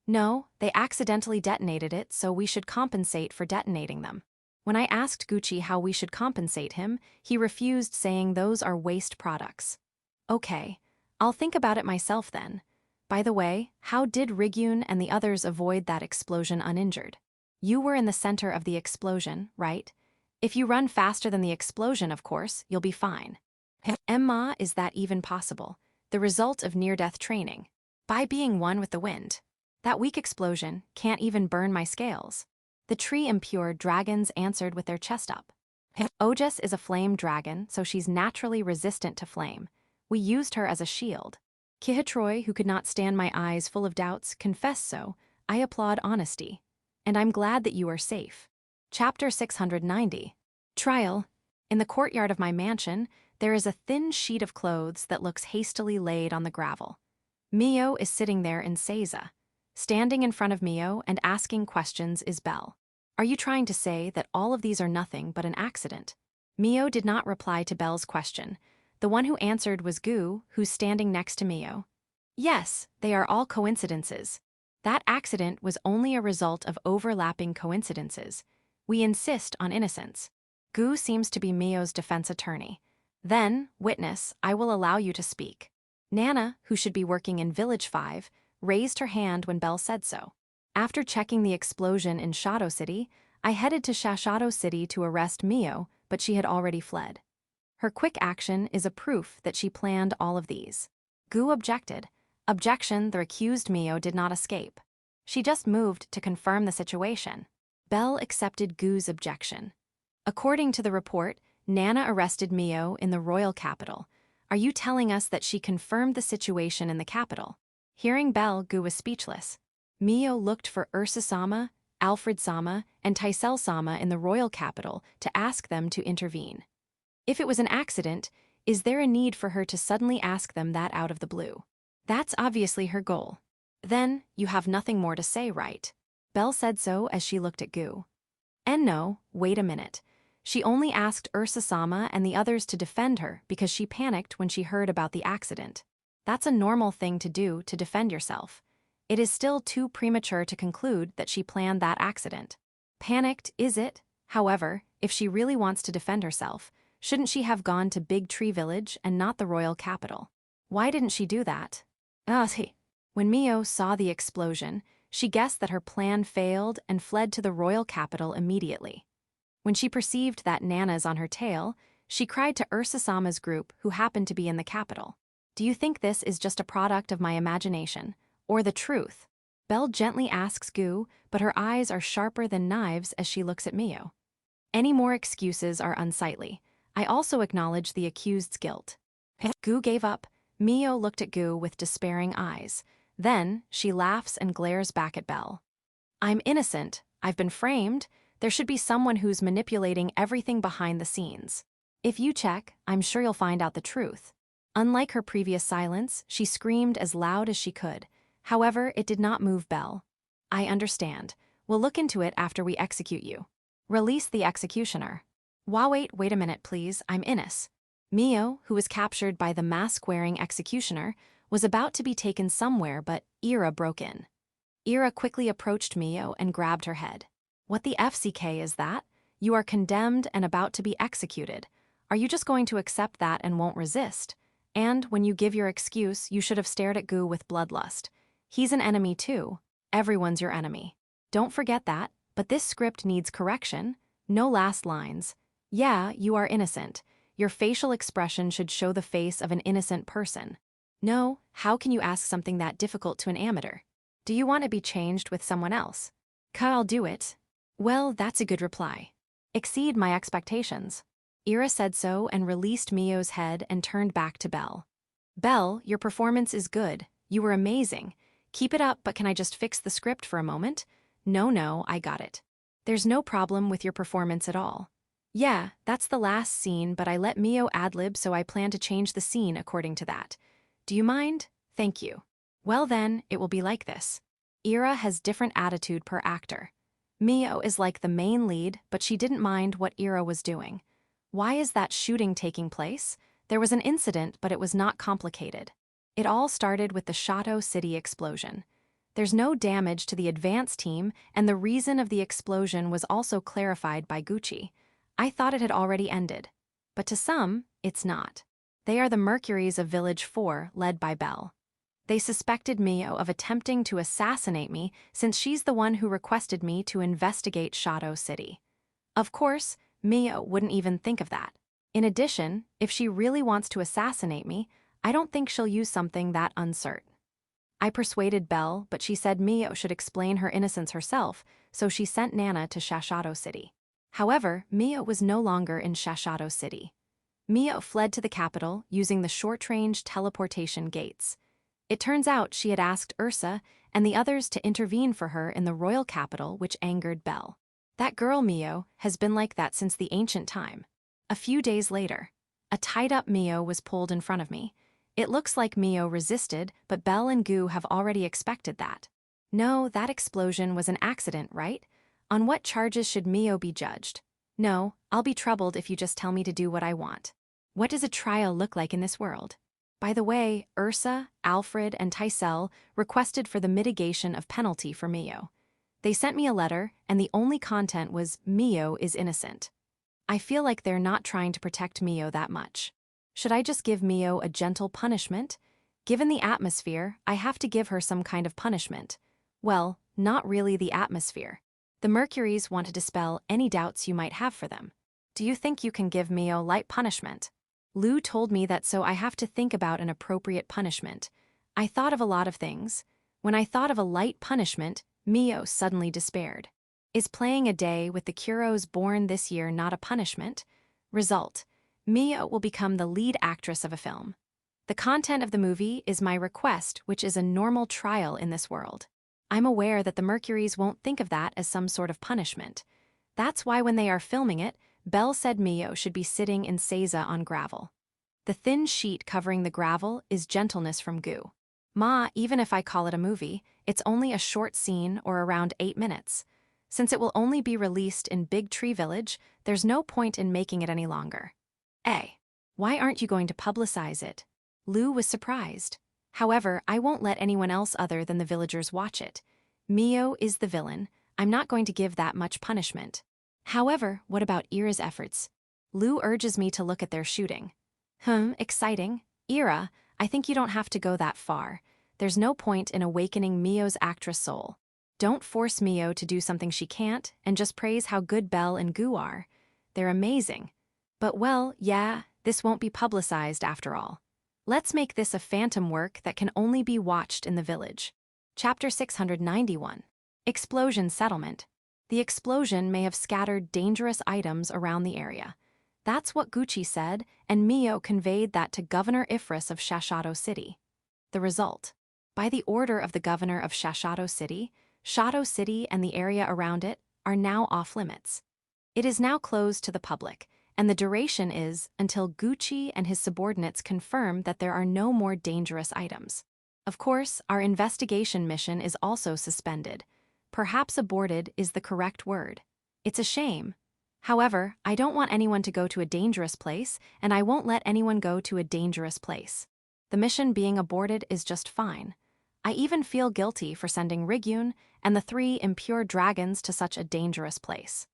[SPEAKER 1] No, they accidentally detonated it, so we should compensate for detonating them. When I asked Gucci how we should compensate him, he refused, saying those are waste products. Okay, I'll think about it myself then. By the way, how did Rigyun and the others avoid that explosion uninjured? You were in the center of the explosion, right? If you run faster than the explosion, of course, you'll be fine. Is that even possible? The result of near-death training. By being one with the wind. That weak explosion can't even burn my scales. The tree impure dragons answered with their chest up. Ojas is a flame dragon, so she's naturally resistant to flame. We used her as a shield. Kihitroy, who could not stand my eyes full of doubts, confessed so. I applaud honesty. And I'm glad that you are safe. Chapter 690. Trial. In the courtyard of my mansion, there is a thin sheet of clothes that looks hastily laid on the gravel. Mio is sitting there in seiza. Standing in front of Mio and asking questions is Belle. Are you trying to say that all of these are nothing but an accident? Mio did not reply to Belle's question. The one who answered was Gu, who's standing next to Mio. Yes, they are all coincidences. That accident was only a result of overlapping coincidences. We insist on innocence. Gu seems to be Mio's defense attorney. Then, witness, I will allow you to speak. Nana, who should be working in Village 5, raised her hand when Belle said so. After checking the explosion in Shadow City, I headed to Shadow City to arrest Mio, but she had already fled. Her quick action is a proof that she planned all of these. Gu objected. Objection, the accused Mio did not escape. She just moved to confirm the situation. Belle accepted Gu's objection. According to the report, Nana arrested Mio in the royal capital. Are you telling us that she confirmed the situation in the capital? Hearing Belle, Gu was speechless. Mio looked for Ursa-sama, Alfred-sama, and Taisel-sama in the royal capital to ask them to intervene. If it was an accident, is there a need for her to suddenly ask them that out of the blue? That's obviously her goal. Then, you have nothing more to say, right? Belle said so as she looked at Gu. And no, wait a minute. She only asked Ursa-sama and the others to defend her because she panicked when she heard about the accident. That's a normal thing to do to defend yourself. It is still too premature to conclude that she planned that accident. Panicked, is it? However, if she really wants to defend herself, shouldn't she have gone to Big Tree Village and not the royal capital? Why didn't she do that? When Mio saw the explosion, she guessed that her plan failed and fled to the royal capital immediately. When she perceived that Nana's on her tail, she cried to Ursa-sama's group who happened to be in the capital. Do you think this is just a product of my imagination, or the truth? Belle gently asks Gu, but her eyes are sharper than knives as she looks at Mio. Any more excuses are unsightly. I also acknowledge the accused's guilt. Gu gave up. Mio looked at Gu with despairing eyes. Then, she laughs and glares back at Belle. I'm innocent. I've been framed. There should be someone who's manipulating everything behind the scenes. If you check, I'm sure you'll find out the truth. Unlike her previous silence, she screamed as loud as she could. However, it did not move Belle. I understand. We'll look into it after we execute you. Release the executioner. Wait a minute, please. I'm Innes. Mio, who was captured by the mask-wearing executioner, was about to be taken somewhere, but Ira broke in. Ira quickly approached Mio and grabbed her head. "What the FCK is that? You are condemned and about to be executed. Are you just going to accept that and won't resist? And when you give your excuse, you should have stared at Gu with bloodlust. He's an enemy too. Everyone's your enemy. Don't forget that, but this script needs correction. No last lines. Yeah, you are innocent. Your facial expression should show the face of an innocent person. No, how can you ask something that difficult to an amateur? Do you want to be changed with someone else? I'll do it." "Well, that's a good reply. Exceed my expectations." Ira said so and released Mio's head and turned back to Belle. "Belle, your performance is good. You were amazing. Keep it up, but can I just fix the script for a moment?" No, I got it. "There's no problem with your performance at all." "Yeah, that's the last scene, but I let Mio ad-lib, so I plan to change the scene according to that. Do you mind? Thank you." "Well then, it will be like this." Ira has different attitude per actor. Mio is like the main lead, but she didn't mind what Ira was doing. Why is that shooting taking place? There was an incident, but it was not complicated. It all started with the Shato City explosion. There's no damage to the advance team, and the reason of the explosion was also clarified by Gucci. I thought it had already ended. But to some, it's not. They are the Mercuries of Village 4, led by Belle. They suspected Mio of attempting to assassinate me since she's the one who requested me to investigate Shato City. Of course, Mio wouldn't even think of that. In addition, if she really wants to assassinate me, I don't think she'll use something that uncertain. I persuaded Belle, but she said Mio should explain her innocence herself, so she sent Nana to Shashato City. However, Mio was no longer in Shashato City. Mio fled to the capital using the short-range teleportation gates. It turns out she had asked Ursa and the others to intervene for her in the royal capital, which angered Belle. That girl Mio has been like that since the ancient time. A few days later, a tied-up Mio was pulled in front of me. It looks like Mio resisted, but Belle and Gu have already expected that. No, that explosion was an accident, right? On what charges should Mio be judged? No, I'll be troubled if you just tell me to do what I want. What does a trial look like in this world? By the way, Ursa, Alfred, and Tysel requested for the mitigation of penalty for Mio. They sent me a letter, and the only content was Mio is innocent. I feel like they're not trying to protect Mio that much. Should I just give Mio a gentle punishment? Given the atmosphere, I have to give her some kind of punishment. Well, not really the atmosphere. The Mercuries want to dispel any doubts you might have for them. Do you think you can give Mio light punishment? Lou told me that, so I have to think about an appropriate punishment. I thought of a lot of things. When I thought of a light punishment, Mio suddenly despaired. Is playing a day with the Kuros born this year not a punishment? Result: Mio will become the lead actress of a film. The content of the movie is my request, which is a normal trial in this world. I'm aware that the Mercuries won't think of that as some sort of punishment. That's why when they are filming it, Belle said Mio should be sitting in seiza on gravel. The thin sheet covering the gravel is gentleness from Gu. Ma, even if I call it a movie, it's only a short scene or around 8 minutes. Since it will only be released in Big Tree Village, there's no point in making it any longer. Why aren't you going to publicize it? Lou was surprised. However, I won't let anyone else other than the villagers watch it. Mio is the villain. I'm not going to give that much punishment. However, what about Ira's efforts? Lou urges me to look at their shooting. Exciting. Ira, I think you don't have to go that far. There's no point in awakening Mio's actress soul. Don't force Mio to do something she can't, and just praise how good Belle and Gu are. They're amazing. But well, yeah, this won't be publicized after all. Let's make this a phantom work that can only be watched in the village. Chapter 691. Explosion Settlement. The explosion may have scattered dangerous items around the area. That's what Gucci said, and Mio conveyed that to Governor Ifris of Shashato City. The result: by the order of the governor of Shashato City and the area around it are now off-limits. It is now closed to the public, and the duration is until Gucci and his subordinates confirm that there are no more dangerous items. Of course, our investigation mission is also suspended. Perhaps aborted is the correct word. It's a shame. However, I don't want anyone to go to a dangerous place, and I won't let anyone go to a dangerous place. The mission being aborted is just fine. I even feel guilty for sending Rigyun and the 3 impure dragons to such a dangerous place.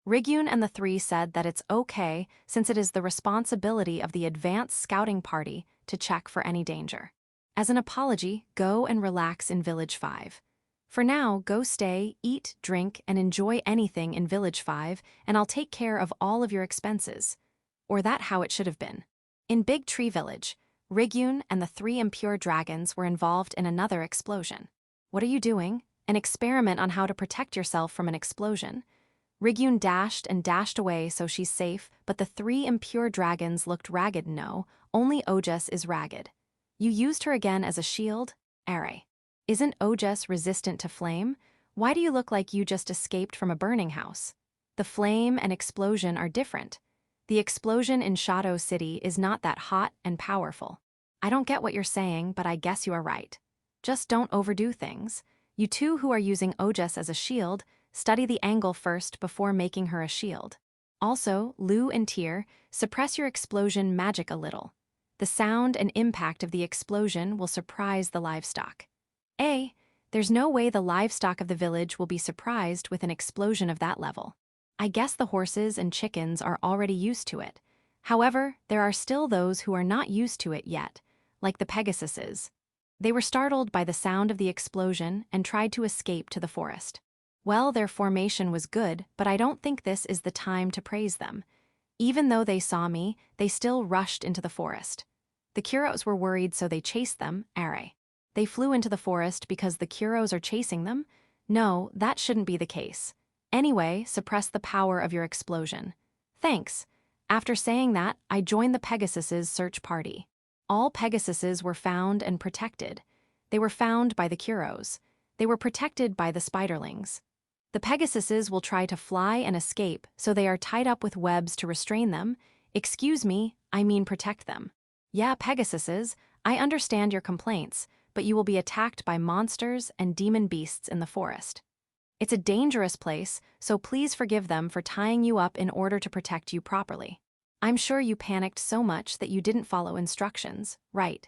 [SPEAKER 1] Rigyun and the 3 said that it's okay since it is the responsibility of the advanced scouting party to check for any danger. As an apology, go and relax in Village 5. For now, go stay, eat, drink, and enjoy anything in Village 5, and I'll take care of all of your expenses. Or that how it should have been. In Big Tree Village, Rigyun and the 3 impure dragons were involved in another explosion. What are you doing? An experiment on how to protect yourself from an explosion. Rigyun dashed and dashed away so she's safe, but the 3 impure dragons looked ragged. No, only Ojas is ragged. You used her again as a shield? Are. Isn't Ojas resistant to flame? Why do you look like you just escaped from a burning house? The flame and explosion are different. The explosion in Shadow City is not that hot and powerful. I don't get what you're saying, but I guess you are right. Just don't overdo things. You two who are using Ojas as a shield, study the angle first before making her a shield. Also, Lu and Tyr, suppress your explosion magic a little. The sound and impact of the explosion will surprise the livestock. There's no way the livestock of the village will be surprised with an explosion of that level. I guess the horses and chickens are already used to it. However, there are still those who are not used to it yet, like the Pegasuses. They were startled by the sound of the explosion and tried to escape to the forest. Well, their formation was good, but I don't think this is the time to praise them. Even though they saw me, they still rushed into the forest. The Kuros were worried, so they chased them, Are. They flew into the forest because the Kuros are chasing them? No, that shouldn't be the case. Anyway, suppress the power of your explosion. Thanks. After saying that, I joined the Pegasuses' search party. All Pegasuses were found and protected. They were found by the Kuros. They were protected by the Spiderlings. The Pegasuses will try to fly and escape, so they are tied up with webs to restrain them. Excuse me, I mean protect them. Yeah, Pegasuses, I understand your complaints, but you will be attacked by monsters and demon beasts in the forest. It's a dangerous place, so please forgive them for tying you up in order to protect you properly. I'm sure you panicked so much that you didn't follow instructions, right?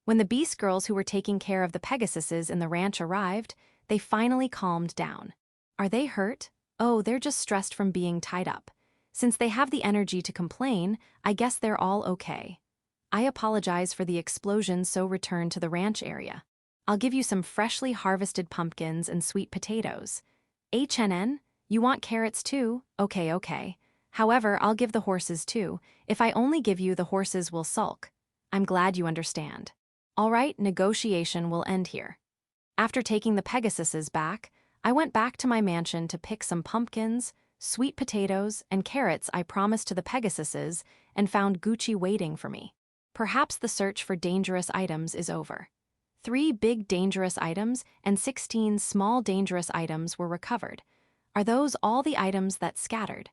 [SPEAKER 1] When the Beast Girls who were taking care of the Pegasuses in the ranch arrived, they finally calmed down. Are they hurt? Oh, they're just stressed from being tied up. Since they have the energy to complain, I guess they're all okay. I apologize for the explosion, so return to the ranch area. I'll give you some freshly harvested pumpkins and sweet potatoes. HNN, you want carrots too? Okay. However, I'll give the horses too. If I only give you, the horses will sulk. I'm glad you understand. All right, negotiation will end here. After taking the Pegasuses back, I went back to my mansion to pick some pumpkins, sweet potatoes, and carrots I promised to the Pegasuses and found Gucci waiting for me. Perhaps the search for dangerous items is over. 3 big dangerous items and 16 small dangerous items were recovered. Are those all the items that scattered?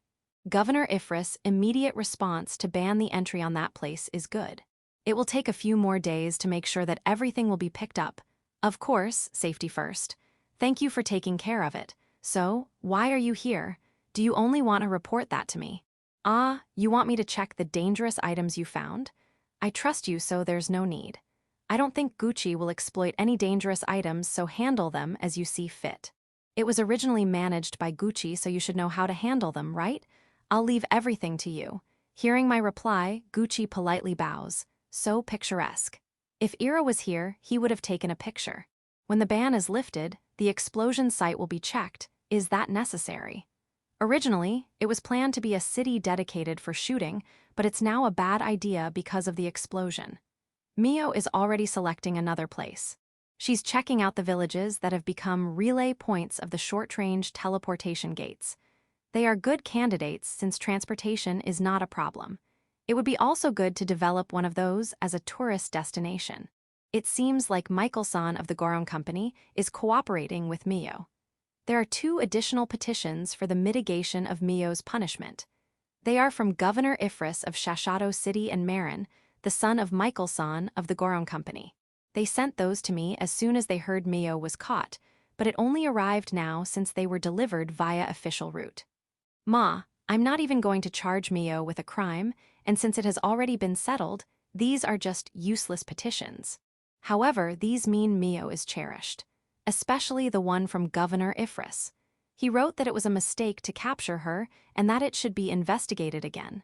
[SPEAKER 1] Governor Ifris' immediate response to ban the entry on that place is good. It will take a few more days to make sure that everything will be picked up. Of course, safety first. Thank you for taking care of it. So, why are you here? Do you only want to report that to me? You want me to check the dangerous items you found? I trust you, so there's no need. I don't think Gucci will exploit any dangerous items, so handle them as you see fit. It was originally managed by Gucci, so you should know how to handle them, right? I'll leave everything to you. Hearing my reply, Gucci politely bows. So picturesque. If Ira was here, he would have taken a picture. When the ban is lifted, the explosion site will be checked. Is that necessary? Originally, it was planned to be a city dedicated for shooting, but it's now a bad idea because of the explosion. Mio is already selecting another place. She's checking out the villages that have become relay points of the short-range teleportation gates. They are good candidates since transportation is not a problem. It would be also good to develop one of those as a tourist destination. It seems like Michael-san of the Goron Company is cooperating with Mio. There are 2 additional petitions for the mitigation of Mio's punishment. They are from Governor Ifris of Shashato City and Marin, the son of Michael-san of the Goron Company. They sent those to me as soon as they heard Mio was caught, but it only arrived now since they were delivered via official route. Ma, I'm not even going to charge Mio with a crime, and since it has already been settled, these are just useless petitions. However, these mean Mio is cherished, especially the one from Governor Ifris. He wrote that it was a mistake to capture her and that it should be investigated again.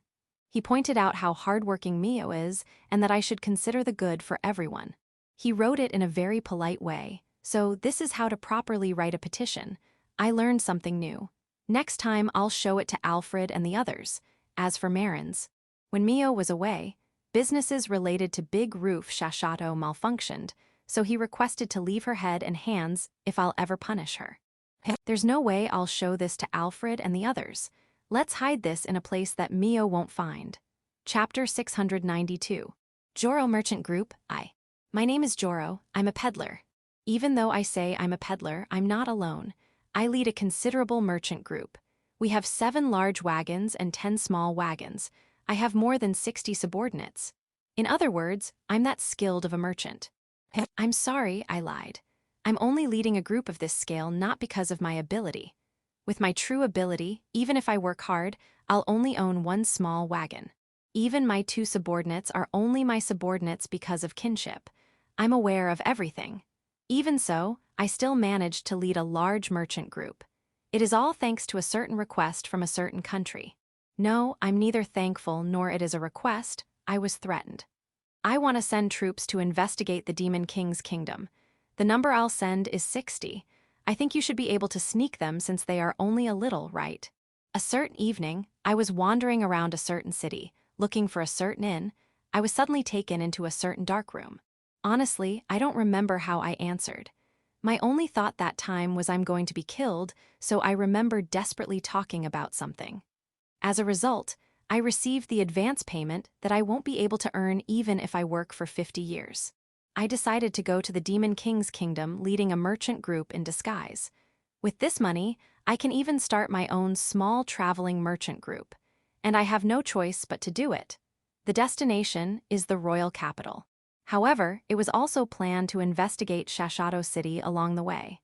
[SPEAKER 1] He pointed out how hardworking Mio is and that I should consider the good for everyone. He wrote it in a very polite way, so this is how to properly write a petition. I learned something new. Next time I'll show it to Alfred and the others. As for Marin's, when Mio was away, businesses related to Big Roof Shashato malfunctioned, so he requested to leave her head and hands if I'll ever punish her. There's no way I'll show this to Alfred and the others. Let's hide this in a place that Mio won't find. Chapter 692. Joro Merchant Group, I. My name is Joro, I'm a peddler. Even though I say I'm a peddler, I'm not alone. I lead a considerable merchant group. We have 7 large wagons and 10 small wagons. I have more than 60 subordinates. In other words, I'm that skilled of a merchant. I'm sorry, I lied. I'm only leading a group of this scale not because of my ability. With my true ability, even if I work hard, I'll only own 1 small wagon. Even my 2 subordinates are only my subordinates because of kinship. I'm aware of everything. Even so, I still managed to lead a large merchant group. It is all thanks to a certain request from a certain country. No, I'm neither thankful nor it is a request, I was threatened. I want to send troops to investigate the Demon King's kingdom. The number I'll send is 60. I think you should be able to sneak them since they are only a little, right? A certain evening, I was wandering around a certain city, looking for a certain inn. I was suddenly taken into a certain dark room. Honestly, I don't remember how I answered. My only thought that time was I'm going to be killed, so I remember desperately talking about something. As a result, I received the advance payment that I won't be able to earn even if I work for 50 years. I decided to go to the Demon King's kingdom leading a merchant group in disguise. With this money, I can even start my own small traveling merchant group. And I have no choice but to do it. The destination is the royal capital. However, it was also planned to investigate Shashato City along the way.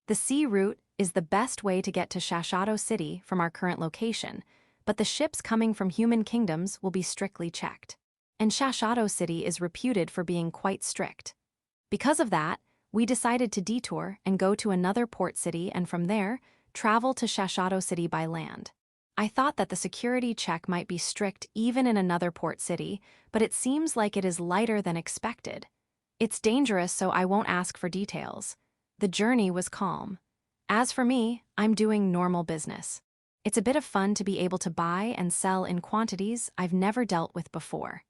[SPEAKER 1] The sea route is the best way to get to Shashato City from our current location, but the ships coming from human kingdoms will be strictly checked. And Shashato City is reputed for being quite strict. Because of that, we decided to detour and go to another port city and from there, travel to Shashato City by land. I thought that the security check might be strict even in another port city, but it seems like it is lighter than expected. It's dangerous, so I won't ask for details. The journey was calm. As for me, I'm doing normal business. It's a bit of fun to be able to buy and sell in quantities I've never dealt with before.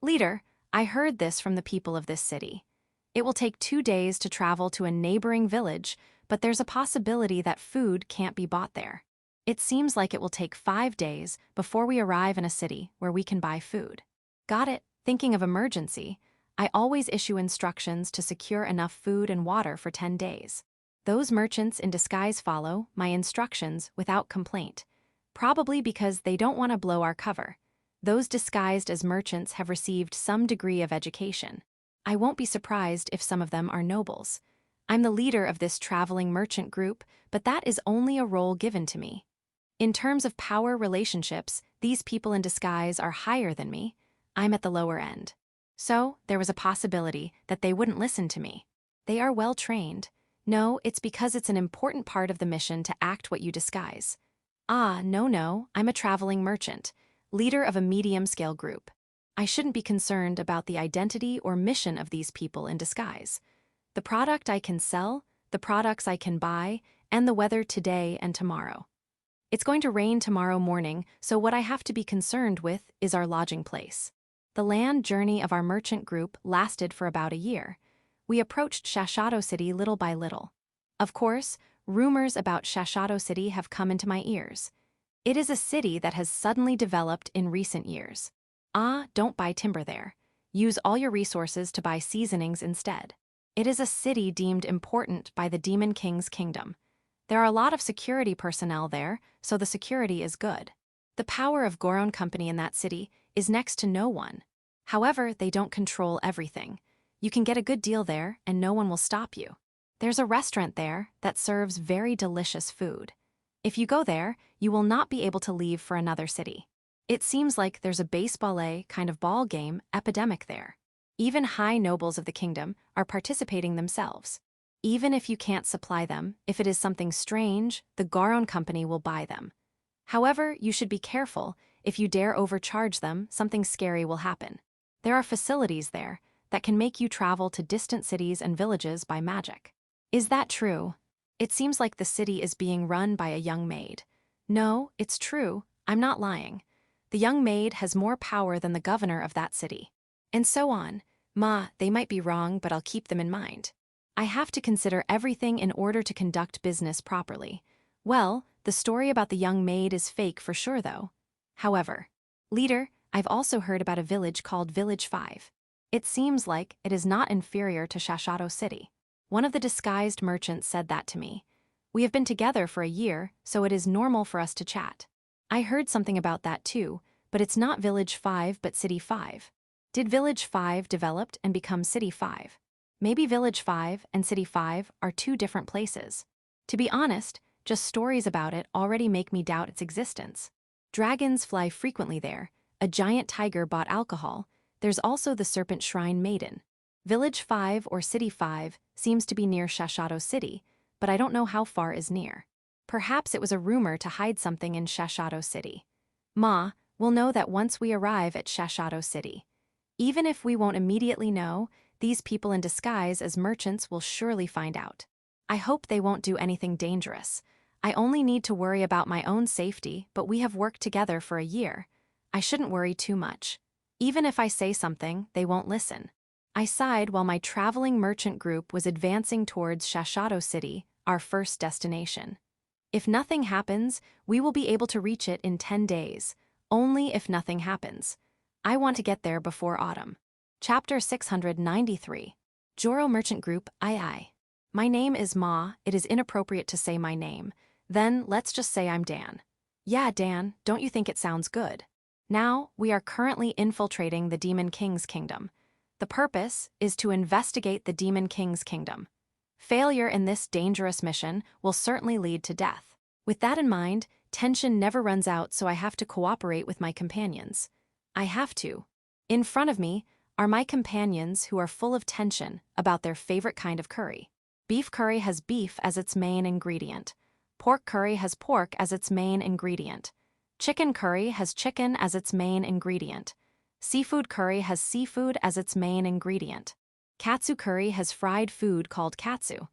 [SPEAKER 1] Leader, I heard this from the people of this city. It will take 2 days to travel to a neighboring village, but there's a possibility that food can't be bought there. It seems like it will take 5 days before we arrive in a city where we can buy food. Got it? Thinking of emergency, I always issue instructions to secure enough food and water for 10 days. Those merchants in disguise follow my instructions without complaint, probably because they don't want to blow our cover. Those disguised as merchants have received some degree of education. I won't be surprised if some of them are nobles. I'm the leader of this traveling merchant group, but that is only a role given to me. In terms of power relationships, these people in disguise are higher than me. I'm at the lower end. So, there was a possibility that they wouldn't listen to me. They are well trained. No, it's because it's an important part of the mission to act what you disguise. No, I'm a traveling merchant, leader of a medium-scale group. I shouldn't be concerned about the identity or mission of these people in disguise. The product I can sell, the products I can buy, and the weather today and tomorrow. It's going to rain tomorrow morning, so what I have to be concerned with is our lodging place. The land journey of our merchant group lasted for about a year. We approached Shashato City little by little. Of course, rumors about Shashato City have come into my ears. It is a city that has suddenly developed in recent years. Don't buy timber there. Use all your resources to buy seasonings instead. It is a city deemed important by the Demon King's kingdom. There are a lot of security personnel there, so the security is good. The power of Goron Company in that city is next to no one. However, they don't control everything. You can get a good deal there, and no one will stop you. There's a restaurant there that serves very delicious food. If you go there, you will not be able to leave for another city. It seems like there's a baseball kind of ball game epidemic there. Even high nobles of the kingdom are participating themselves. Even if you can't supply them, if it is something strange, the Garon company will buy them. However, you should be careful. If you dare overcharge them, something scary will happen. There are facilities there that can make you travel to distant cities and villages by magic. Is that true? It seems like the city is being run by a young maid. No, it's true. I'm not lying. The young maid has more power than the governor of that city. And so on. Ma, they might be wrong, but I'll keep them in mind. I have to consider everything in order to conduct business properly. Well, the story about the young maid is fake for sure, though. However, leader, I've also heard about a village called Village 5. It seems like it is not inferior to Shashato City. One of the disguised merchants said that to me. We have been together for a year, so it is normal for us to chat. I heard something about that too, but it's not Village 5 but City 5. Did Village 5 developed and become City 5? Maybe Village 5 and City 5 are two different places. To be honest, just stories about it already make me doubt its existence. Dragons fly frequently there, a giant tiger bought alcohol, there's also the Serpent Shrine Maiden. Village 5 or City 5 seems to be near Shashato City, but I don't know how far is near. Perhaps it was a rumor to hide something in Shashato City. Ma, we'll know that once we arrive at Shashato City. Even if we won't immediately know, these people in disguise as merchants will surely find out. I hope they won't do anything dangerous. I only need to worry about my own safety, but we have worked together for a year. I shouldn't worry too much. Even if I say something, they won't listen. I sighed while my traveling merchant group was advancing towards Shashato City, our first destination. If nothing happens, we will be able to reach it in 10 days. Only if nothing happens. I want to get there before autumn. Chapter 693. Joro Merchant Group, II. My name is Ma, it is inappropriate to say my name. Then, let's just say I'm Dan. Yeah, Dan, don't you think it sounds good? Now, we are currently infiltrating the Demon King's kingdom. The purpose is to investigate the Demon King's kingdom. Failure in this dangerous mission will certainly lead to death. With that in mind, tension never runs out, so I have to cooperate with my companions. I have to. In front of me are my companions who are full of tension about their favorite kind of curry. Beef curry has beef as its main ingredient. Pork curry has pork as its main ingredient. Chicken curry has chicken as its main ingredient. Seafood curry has seafood as its main ingredient. Katsu curry has fried food called katsu.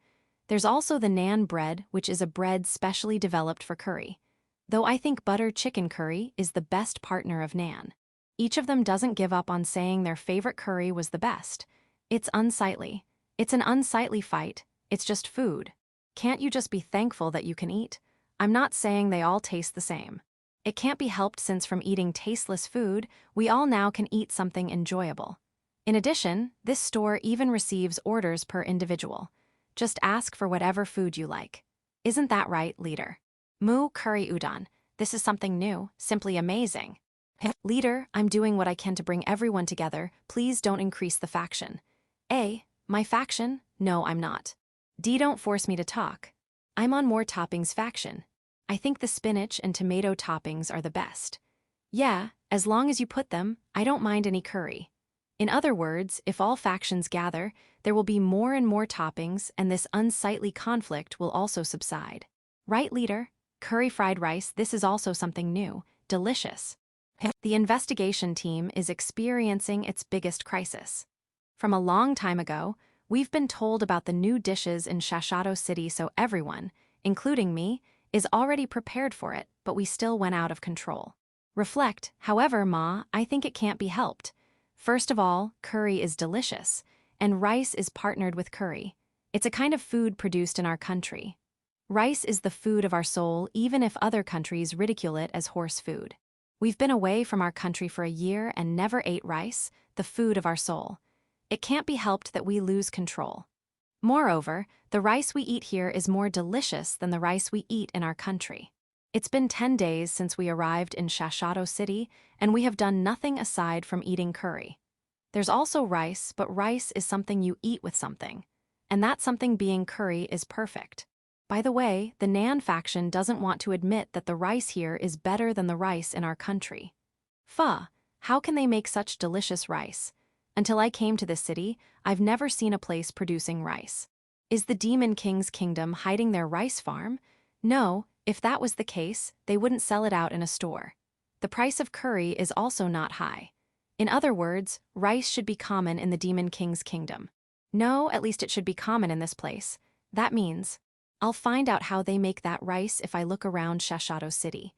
[SPEAKER 1] There's also the naan bread, which is a bread specially developed for curry. Though I think butter chicken curry is the best partner of naan. Each of them doesn't give up on saying their favorite curry was the best. It's unsightly. It's an unsightly fight. It's just food. Can't you just be thankful that you can eat? I'm not saying they all taste the same. It can't be helped since from eating tasteless food, we all now can eat something enjoyable. In addition, this store even receives orders per individual. Just ask for whatever food you like. Isn't that right, leader? Mu curry udon. This is something new, simply amazing. Leader, I'm doing what I can to bring everyone together. Please don't increase the faction. A, my faction? No, I'm not. D, don't force me to talk. I'm on more toppings faction. I think the spinach and tomato toppings are the best. Yeah, as long as you put them, I don't mind any curry. In other words, if all factions gather, there will be more and more toppings, and this unsightly conflict will also subside. Right, leader? Curry fried rice, this is also something new. Delicious. The investigation team is experiencing its biggest crisis. From a long time ago, we've been told about the new dishes in Shashato City, so everyone, including me, is already prepared for it, but we still went out of control. Reflect, however, Ma, I think it can't be helped. First of all, curry is delicious, and rice is partnered with curry. It's a kind of food produced in our country. Rice is the food of our soul, even if other countries ridicule it as horse food. We've been away from our country for a year and never ate rice, the food of our soul. It can't be helped that we lose control. Moreover, the rice we eat here is more delicious than the rice we eat in our country. It's been 10 days since we arrived in Shashato City, and we have done nothing aside from eating curry. There's also rice, but rice is something you eat with something. And that something being curry is perfect. By the way, the Nan faction doesn't want to admit that the rice here is better than the rice in our country. Pho, how can they make such delicious rice? Until I came to this city, I've never seen a place producing rice. Is the Demon King's kingdom hiding their rice farm? No, if that was the case, they wouldn't sell it out in a store. The price of curry is also not high. In other words, rice should be common in the Demon King's kingdom. No, at least it should be common in this place. That means I'll find out how they make that rice if I look around Shashato City.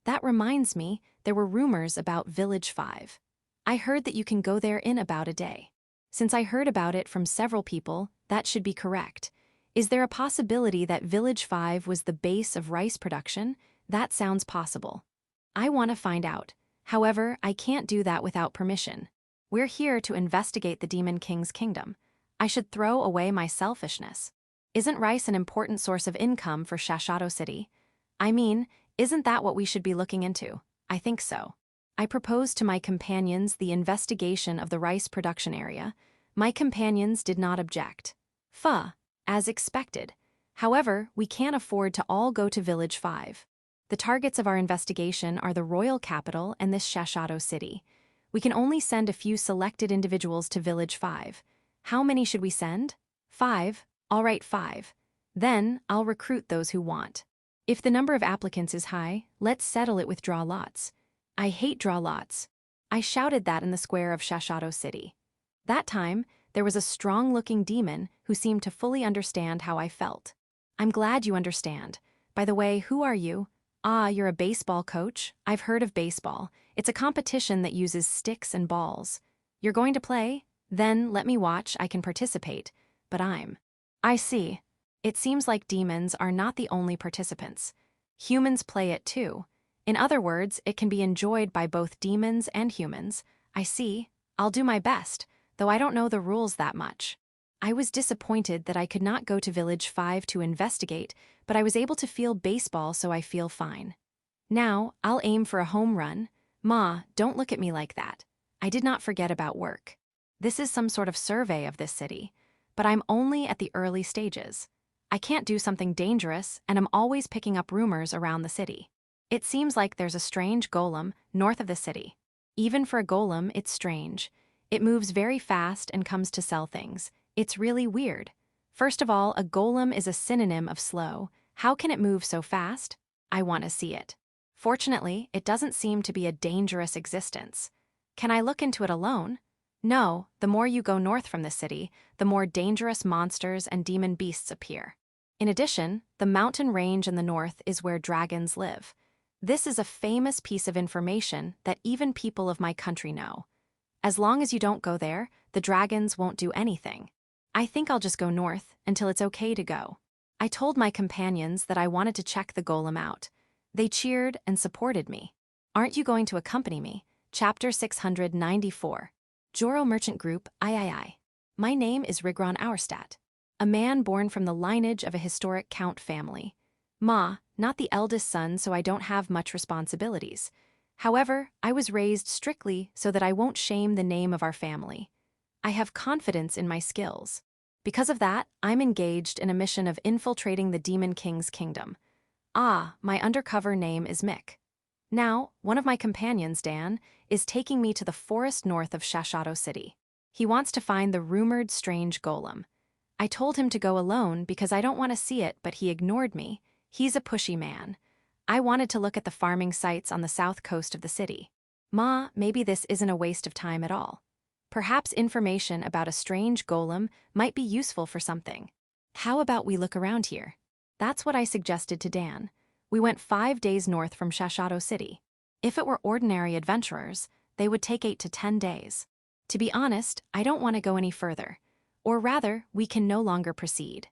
[SPEAKER 1] That reminds me, there were rumors about Village 5. I heard that you can go there in about a day. Since I heard about it from several people, that should be correct. Is there a possibility that Village 5 was the base of rice production? That sounds possible. I want to find out. However, I can't do that without permission. We're here to investigate the Demon King's kingdom. I should throw away my selfishness. Isn't rice an important source of income for Shashato City? I mean, isn't that what we should be looking into? I think so. I proposed to my companions the investigation of the rice production area. My companions did not object. Pho, as expected. However, we can't afford to all go to Village 5. The targets of our investigation are the royal capital and this Shashato City. We can only send a few selected individuals to Village 5. How many should we send? 5. All right, 5. Then, I'll recruit those who want. If the number of applicants is high, let's settle it with draw lots. I hate draw lots. I shouted that in the square of Shashato City. That time, there was a strong-looking demon who seemed to fully understand how I felt. I'm glad you understand. By the way, who are you? Ah, you're a baseball coach? I've heard of baseball. It's a competition that uses sticks and balls. You're going to play? Then let me watch, I can participate. But I see. It seems like demons are not the only participants. Humans play it too. In other words, it can be enjoyed by both demons and humans. I see. I'll do my best, though I don't know the rules that much. I was disappointed that I could not go to Village 5 to investigate, but I was able to feel baseball, so I feel fine. Now, I'll aim for a home run. Ma, don't look at me like that. I did not forget about work. This is some sort of survey of this city, but I'm only at the early stages. I can't do something dangerous, and I'm always picking up rumors around the city. It seems like there's a strange golem north of the city. Even for a golem, it's strange. It moves very fast and comes to sell things. It's really weird. First of all, a golem is a synonym of slow. How can it move so fast? I want to see it. Fortunately, it doesn't seem to be a dangerous existence. Can I look into it alone? No, the more you go north from the city, the more dangerous monsters and demon beasts appear. In addition, the mountain range in the north is where dragons live. This is a famous piece of information that even people of my country know. As long as you don't go there, the dragons won't do anything. I think I'll just go north until it's okay to go. I told my companions that I wanted to check the golem out. They cheered and supported me. Aren't you going to accompany me? Chapter 694. Joro Merchant Group, III. My name is Rigron Auerstadt, a man born from the lineage of a historic count family. Ma, not the eldest son, so I don't have much responsibilities. However, I was raised strictly so that I won't shame the name of our family. I have confidence in my skills. Because of that, I'm engaged in a mission of infiltrating the Demon King's kingdom. Ah, my undercover name is Mick. Now, one of my companions, Dan, is taking me to the forest north of Shashato City. He wants to find the rumored strange golem. I told him to go alone because I don't want to see it, but he ignored me. He's a pushy man. I wanted to look at the farming sites on the south coast of the city. Ma, maybe this isn't a waste of time at all. Perhaps information about a strange golem might be useful for something. How about we look around here? That's what I suggested to Dan. We went 5 days north from Shashato City. If it were ordinary adventurers, they would take 8 to 10 days. To be honest, I don't want to go any further. Or rather, we can no longer proceed.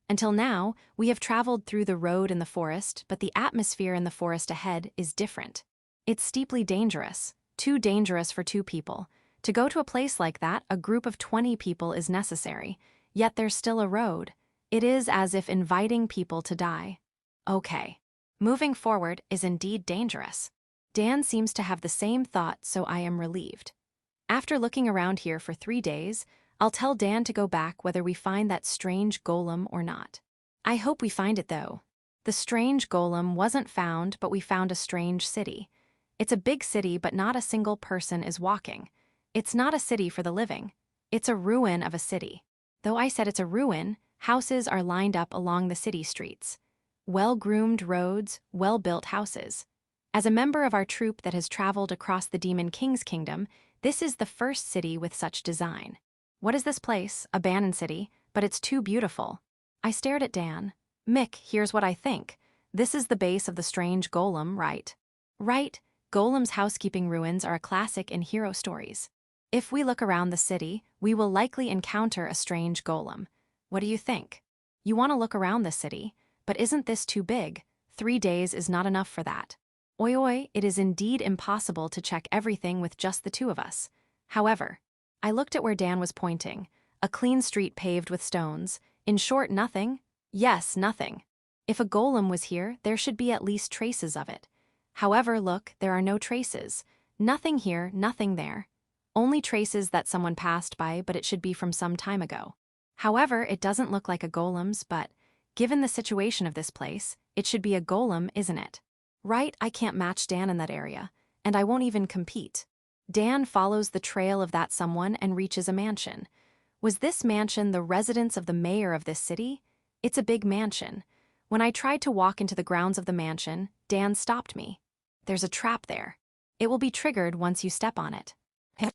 [SPEAKER 1] Until now, we have traveled through the road in the forest, but the atmosphere in the forest ahead is different. It's steeply dangerous, too dangerous for 2 people. To go to a place like that, a group of 20 people is necessary, yet there's still a road. It is as if inviting people to die. Okay. Moving forward is indeed dangerous. Dan seems to have the same thought, so I am relieved. After looking around here for 3 days, I'll tell Dan to go back whether we find that strange golem or not. I hope we find it though. The strange golem wasn't found, but we found a strange city. It's a big city, but not a single person is walking. It's not a city for the living. It's a ruin of a city. Though I said it's a ruin, houses are lined up along the city streets. Well-groomed roads, well-built houses. As a member of our troupe that has traveled across the Demon King's kingdom, this is the first city with such design. What is this place? A Banon city, but it's too beautiful. I stared at Dan. Mick, here's what I think. This is the base of the strange golem, right? Right, Golem's housekeeping ruins are a classic in hero stories. If we look around the city, we will likely encounter a strange golem. What do you think? You want to look around the city, but isn't this too big? 3 days is not enough for that. Oi oi, it is indeed impossible to check everything with just the two of us. However, I looked at where Dan was pointing. A clean street paved with stones. In short, nothing. Yes, nothing. If a golem was here, there should be at least traces of it. However, look, there are no traces. Nothing here, nothing there. Only traces that someone passed by, but it should be from some time ago. However, it doesn't look like a golem's, but given the situation of this place, it should be a golem, isn't it? Right, I can't match Dan in that area, and I won't even compete. Dan follows the trail of that someone and reaches a mansion. Was this mansion the residence of the mayor of this city? It's a big mansion. When I tried to walk into the grounds of the mansion, Dan stopped me. There's a trap there. It will be triggered once you step on it.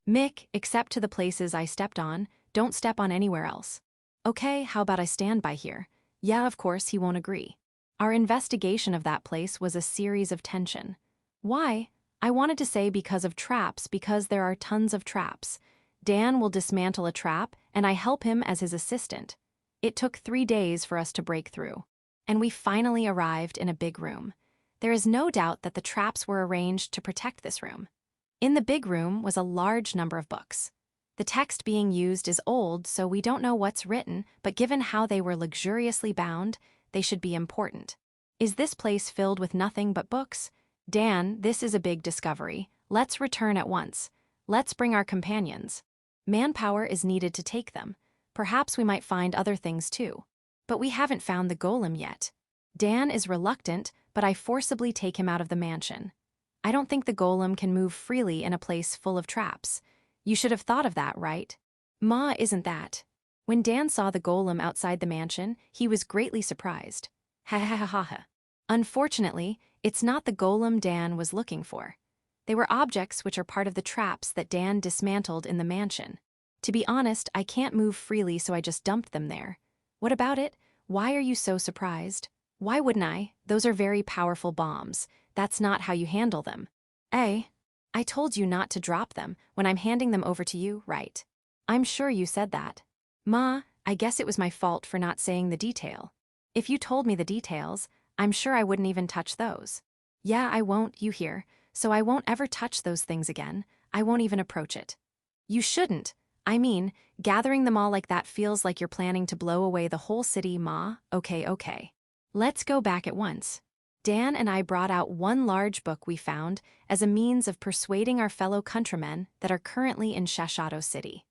[SPEAKER 1] Mick, except to the places I stepped on, don't step on anywhere else. Okay, how about I stand by here? Yeah, of course, he won't agree. Our investigation of that place was a series of tension. Why? I wanted to say because of traps, because there are tons of traps. Dan will dismantle a trap, and I help him as his assistant. It took 3 days for us to break through. And we finally arrived in a big room. There is no doubt that the traps were arranged to protect this room. In the big room was a large number of books. The text being used is old, so we don't know what's written, but given how they were luxuriously bound, they should be important. Is this place filled with nothing but books? Dan, this is a big discovery. Let's return at once. Let's bring our companions. Manpower is needed to take them. Perhaps we might find other things too. But we haven't found the golem yet. Dan is reluctant, but I forcibly take him out of the mansion. I don't think the golem can move freely in a place full of traps. You should have thought of that, right? Ma, isn't that? When Dan saw the golem outside the mansion, he was greatly surprised. Ha ha ha ha ha. Unfortunately, it's not the golem Dan was looking for. They were objects which are part of the traps that Dan dismantled in the mansion. To be honest, I can't move freely, so I just dumped them there. What about it? Why are you so surprised? Why wouldn't I? Those are very powerful bombs. That's not how you handle them. I told you not to drop them when I'm handing them over to you, right? I'm sure you said that. Ma, I guess it was my fault for not saying the detail. If you told me the details, I'm sure I wouldn't even touch those. Yeah, I won't, you hear, so I won't ever touch those things again. I won't even approach it. You shouldn't. I mean, gathering them all like that feels like you're planning to blow away the whole city, Ma. Okay. Let's go back at once. Dan and I brought out one large book we found as a means of persuading our fellow countrymen that are currently in Shashato City.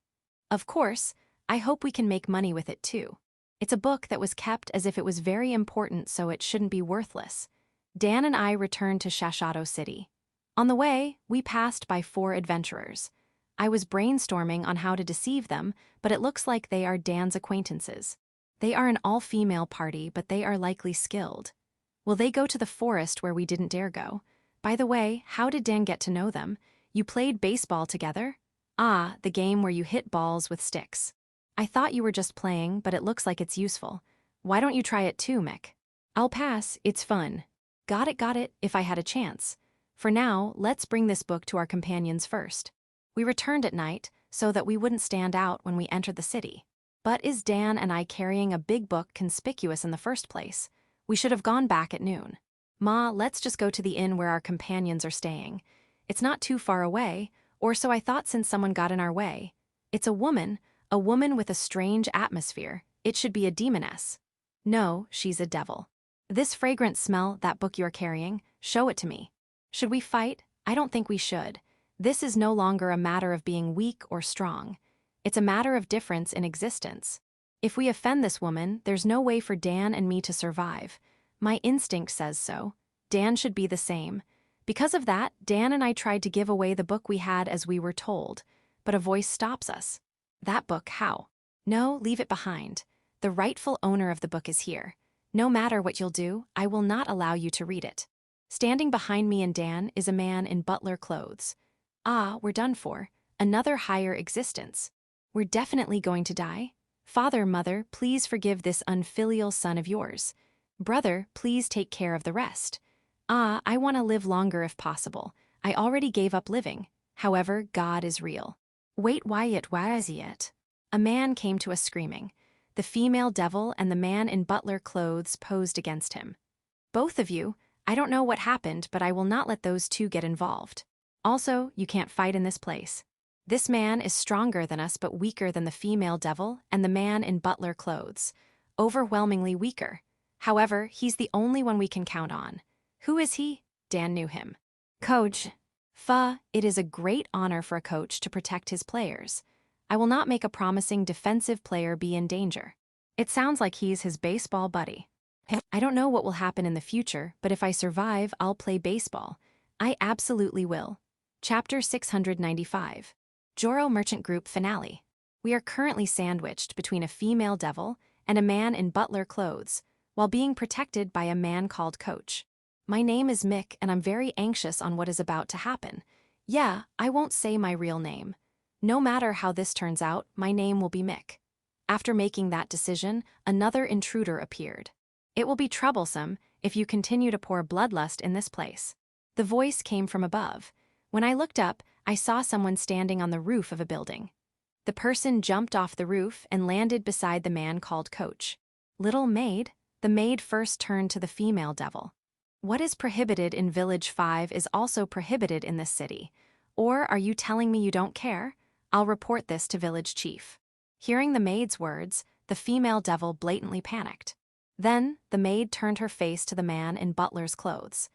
[SPEAKER 1] Of course, I hope we can make money with it too. It's a book that was kept as if it was very important, so it shouldn't be worthless. Dan and I returned to Shashato City. On the way, we passed by 4 adventurers. I was brainstorming on how to deceive them, but it looks like they are Dan's acquaintances. They are an all-female party, but they are likely skilled. Will they go to the forest where we didn't dare go? By the way, how did Dan get to know them? You played baseball together? Ah, the game where you hit balls with sticks. I thought you were just playing, but it looks like it's useful. Why don't you try it too, Mick? I'll pass, it's fun. Got it, if I had a chance. For now, let's bring this book to our companions first. We returned at night, so that we wouldn't stand out when we entered the city. But is Dan and I carrying a big book conspicuous in the first place? We should have gone back at noon. Ma, let's just go to the inn where our companions are staying. It's not too far away, or so I thought since someone got in our way. It's a woman with a strange atmosphere. It should be a demoness. No, she's a devil. This fragrant smell, that book you're carrying, show it to me. Should we fight? I don't think we should. This is no longer a matter of being weak or strong. It's a matter of difference in existence. If we offend this woman, there's no way for Dan and me to survive. My instinct says so. Dan should be the same. Because of that, Dan and I tried to give away the book we had as we were told, but a voice stops us. That book, how? No, leave it behind. The rightful owner of the book is here. No matter what you'll do, I will not allow you to read it. Standing behind me and Dan is a man in butler clothes. Ah, we're done for. Another higher existence. We're definitely going to die. Father, mother, please forgive this unfilial son of yours. Brother, please take care of the rest. Ah, I want to live longer if possible. I already gave up living. However, God is real. Wait, Wyatt, where is he yet? A man came to us screaming. The female devil and the man in butler clothes posed against him. Both of you, I don't know what happened, but I will not let those two get involved. Also, you can't fight in this place. This man is stronger than us but weaker than the female devil and the man in butler clothes. Overwhelmingly weaker. However, he's the only one we can count on. Who is he? Dan knew him. Coach. It is a great honor for a coach to protect his players. I will not make a promising defensive player be in danger. It sounds like he's his baseball buddy. I don't know what will happen in the future, but if I survive, I'll play baseball. I absolutely will. Chapter 695. Joro Merchant Group Finale. We are currently sandwiched between a female devil and a man in butler clothes, while being protected by a man called Coach. My name is Mick and I'm very anxious on what is about to happen. Yeah, I won't say my real name. No matter how this turns out, my name will be Mick. After making that decision, another intruder appeared. It will be troublesome if you continue to pour bloodlust in this place. The voice came from above. When I looked up, I saw someone standing on the roof of a building. The person jumped off the roof and landed beside the man called Coach. Little maid? The maid first turned to the female devil. What is prohibited in Village 5 is also prohibited in this city. Or are you telling me you don't care? I'll report this to Village Chief. Hearing the maid's words, the female devil blatantly panicked. Then, the maid turned her face to the man in butler's clothes.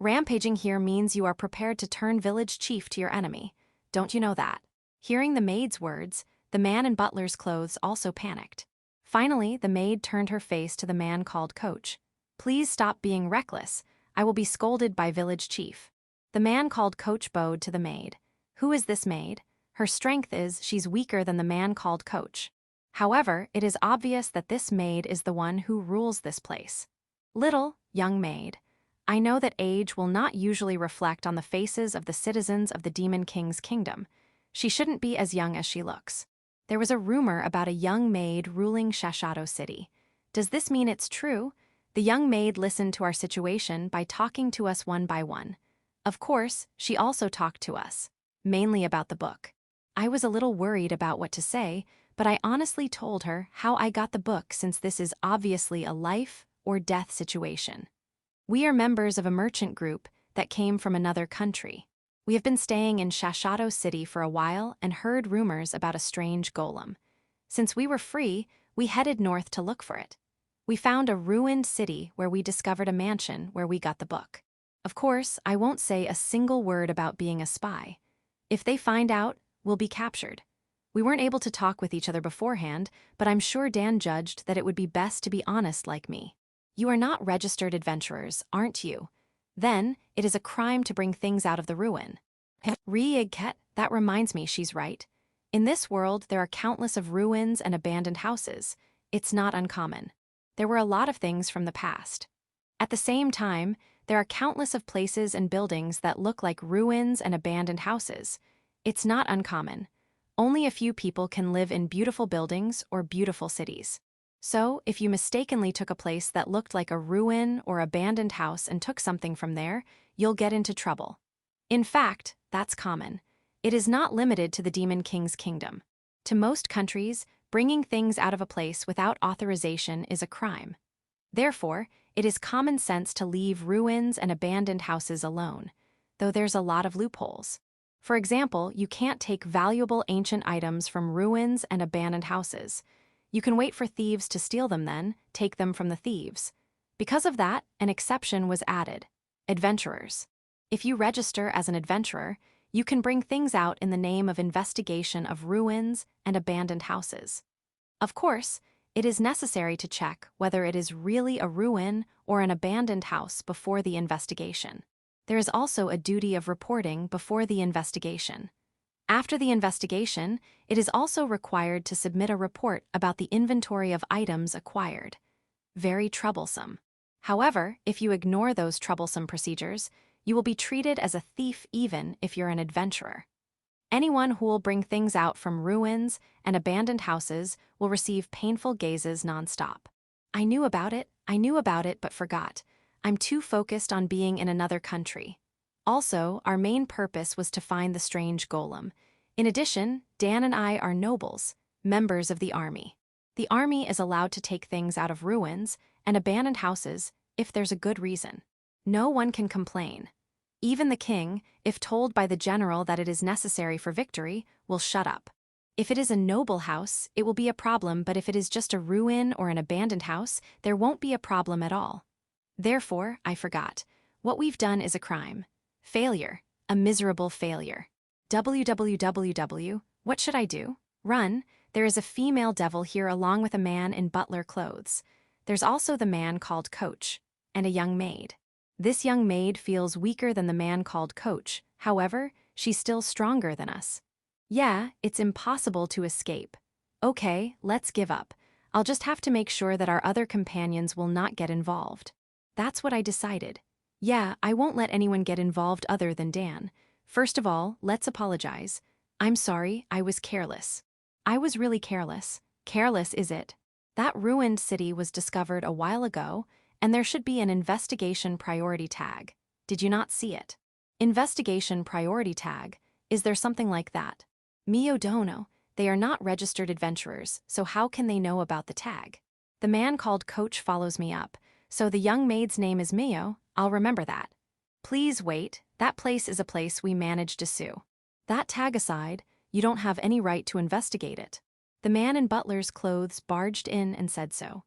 [SPEAKER 1] Rampaging here means you are prepared to turn Village Chief to your enemy. Don't you know that? Hearing the maid's words, the man in butler's clothes also panicked. Finally, the maid turned her face to the man called Coach. Please stop being reckless. I will be scolded by Village Chief. The man called Coach bowed to the maid. Who is this maid? Her strength is she's weaker than the man called Coach. However, it is obvious that this maid is the one who rules this place. Little, young maid. I know that age will not usually reflect on the faces of the citizens of the Demon King's kingdom. She shouldn't be as young as she looks. There was a rumor about a young maid ruling Shashato City. Does this mean it's true? The young maid listened to our situation by talking to us one by one. Of course, she also talked to us, mainly about the book. I was a little worried about what to say, but I honestly told her how I got the book since this is obviously a life or death situation. We are members of a merchant group that came from another country. We have been staying in Shashato City for a while and heard rumors about a strange golem. Since we were free, we headed north to look for it. We found a ruined city where we discovered a mansion where we got the book. Of course, I won't say a single word about being a spy. If they find out, we'll be captured. We weren't able to talk with each other beforehand, but I'm sure Dan judged that it would be best to be honest like me. You are not registered adventurers, aren't you? Then, it is a crime to bring things out of the ruin. Re-Igket, that reminds me she's right. In this world, there are countless of ruins and abandoned houses. It's not uncommon. There were a lot of things from the past. At the same time, there are countless of places and buildings that look like ruins and abandoned houses. It's not uncommon. Only a few people can live in beautiful buildings or beautiful cities. So, if you mistakenly took a place that looked like a ruin or abandoned house and took something from there, you'll get into trouble. In fact, that's common. It is not limited to the Demon King's kingdom. To most countries, bringing things out of a place without authorization is a crime. Therefore, it is common sense to leave ruins and abandoned houses alone, though there's a lot of loopholes. For example, you can't take valuable ancient items from ruins and abandoned houses. You can wait for thieves to steal them then, take them from the thieves. Because of that, an exception was added. Adventurers. If you register as an adventurer, you can bring things out in the name of investigation of ruins and abandoned houses. Of course, It is necessary to check whether it is really a ruin or an abandoned house before the investigation. There is also a duty of reporting before the investigation. After the investigation, it is also required to submit a report about the inventory of items acquired. Very troublesome. However, if you ignore those troublesome procedures, you will be treated as a thief even if you're an adventurer. Anyone who will bring things out from ruins and abandoned houses will receive painful gazes nonstop. I knew about it, but forgot. I'm too focused on being in another country. Also, our main purpose was to find the strange golem. In addition, Dan and I are nobles, members of the army. The army is allowed to take things out of ruins and abandoned houses if there's a good reason. No one can complain. Even the king, if told by the general that it is necessary for victory, will shut up. If it is a noble house, it will be a problem, but if it is just a ruin or an abandoned house, there won't be a problem at all. Therefore, I forgot. What we've done is a crime. Failure. A miserable failure. www. What should I do? Run. There is a female devil here along with a man in butler clothes. There's also the man called Coach, and a young maid. This young maid feels weaker than the man called Coach, however, she's still stronger than us. Yeah, it's impossible to escape. Okay, let's give up. I'll just have to make sure that our other companions will not get involved. That's what I decided. Yeah, I won't let anyone get involved other than Dan. First of all, let's apologize. I'm sorry, I was careless. I was really careless. Careless, is it? That ruined city was discovered a while ago, and there should be an investigation priority tag. Did you not see it? Investigation priority tag. Is there something like that? Mio dono. They are not registered adventurers, so how can they know about the tag? The man called Coach follows me up, so the young maid's name is Mio. I'll remember that. Please wait, that place is a place we managed to sue. That tag aside, you don't have any right to investigate it. The man in butler's clothes barged in and said so.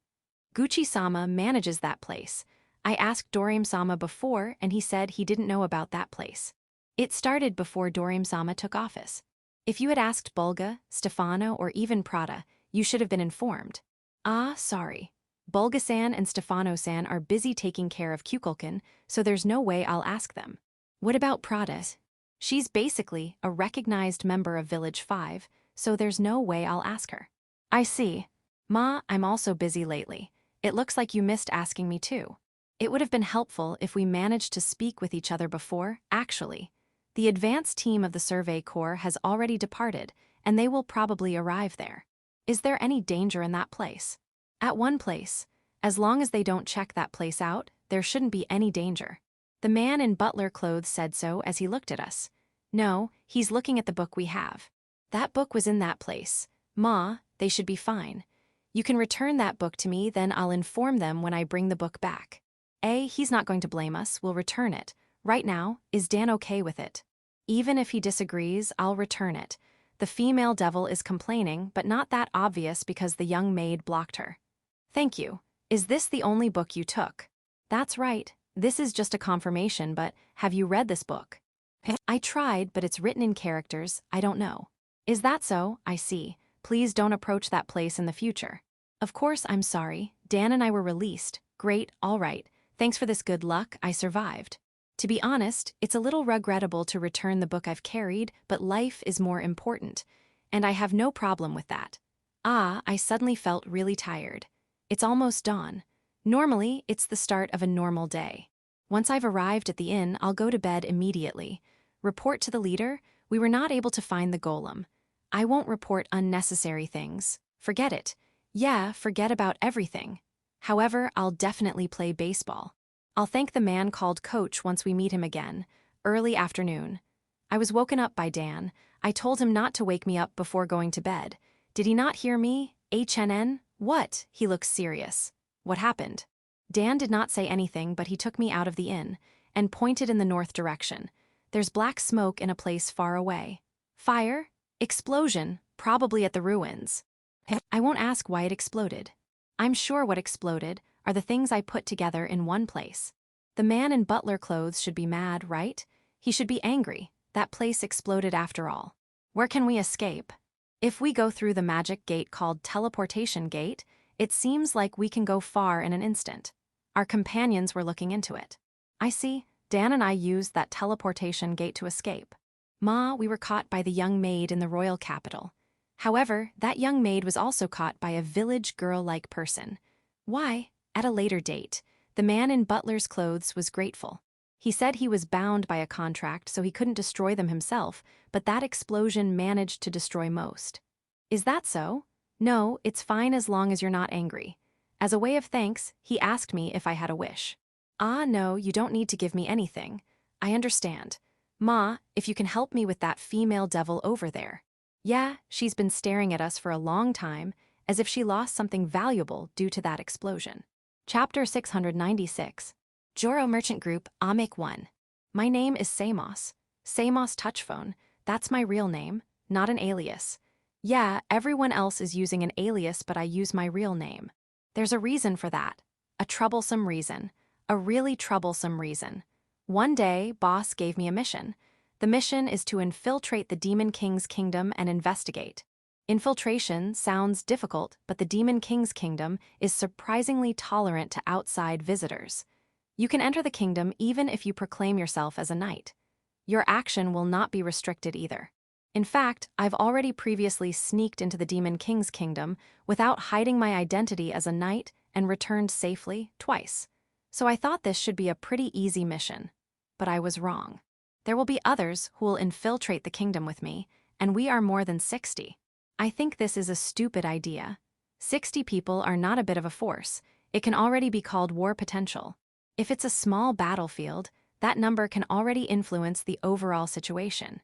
[SPEAKER 1] Gucci-sama manages that place. I asked Dorime-sama before, and he said he didn't know about that place. It started before Dorime-sama took office. If you had asked Bulga, Stefano, or even Prada, you should have been informed. Ah, sorry. Bulga-san and Stefano-san are busy taking care of Kukulkan, so there's no way I'll ask them. What about Prada? She's basically a recognized member of Village 5, so there's no way I'll ask her. I see. Ma, I'm also busy lately. It looks like you missed asking me too. It would have been helpful if we managed to speak with each other before, actually. The advanced team of the Survey Corps has already departed, and they will probably arrive there. Is there any danger in that place? At one place. As long as they don't check that place out, there shouldn't be any danger. The man in butler clothes said so as he looked at us. No, he's looking at the book we have. That book was in that place. Ma, they should be fine. You can return that book to me, then I'll inform them when I bring the book back. He's not going to blame us, we'll return it. Right now, is Dan okay with it? Even if he disagrees, I'll return it. The female devil is complaining, but not that obvious because the young maid blocked her. Thank you. Is this the only book you took? That's right. This is just a confirmation, but have you read this book? I tried, but it's written in characters, I don't know. Is that so? I see. Please don't approach that place in the future. Of course, I'm sorry. Dan and I were released. Great, all right. Thanks for this good luck, I survived. To be honest, it's a little regrettable to return the book I've carried, but life is more important. And I have no problem with that. I suddenly felt really tired. It's almost dawn. Normally, it's the start of a normal day. Once I've arrived at the inn, I'll go to bed immediately. Report to the leader, we were not able to find the golem. I won't report unnecessary things. Forget it. Yeah, forget about everything. However, I'll definitely play baseball. I'll thank the man called Coach once we meet him again, early afternoon. I was woken up by Dan. I told him not to wake me up before going to bed. Did he not hear me? HNN? What? He looks serious. What happened? Dan did not say anything, but he took me out of the inn and pointed in the north direction. There's black smoke in a place far away. Fire? Explosion, probably at the ruins. I won't ask why it exploded. I'm sure what exploded are the things I put together in one place. The man in butler clothes should be mad, right? He should be angry. That place exploded after all. Where can we escape? If we go through the magic gate called Teleportation Gate, It seems like we can go far in an instant. Our companions were looking into it. I see, Dan and I used that teleportation gate to escape. Ma, we were caught by the young maid in the royal capital. However, that young maid was also caught by a village girl-like person. Why? At a later date, the man in butler's clothes was grateful. He said he was bound by a contract so he couldn't destroy them himself, but that explosion managed to destroy most. Is that so? No, it's fine as long as you're not angry. As a way of thanks, he asked me if I had a wish. Ah, no, you don't need to give me anything. I understand. Ma, if you can help me with that female devil over there. Yeah, she's been staring at us for a long time, as if she lost something valuable due to that explosion. Chapter 696. Joro Merchant Group, Amic 1. My name is Samos. Samos Touchphone. That's my real name, not an alias. Yeah, everyone else is using an alias, but I use my real name. There's a reason for that. A troublesome reason. A really troublesome reason. One day, boss gave me a mission. The mission is to infiltrate the Demon King's kingdom and investigate. Infiltration sounds difficult, but the Demon King's kingdom is surprisingly tolerant to outside visitors. You can enter the kingdom even if you proclaim yourself as a knight. Your action will not be restricted either. In fact, I've already previously sneaked into the Demon King's kingdom without hiding my identity as a knight and returned safely twice. So I thought this should be a pretty easy mission. But I was wrong. There will be others who will infiltrate the kingdom with me, and we are more than 60. I think this is a stupid idea. 60 people are not a bit of a force. It can already be called war potential. If it's a small battlefield, that number can already influence the overall situation.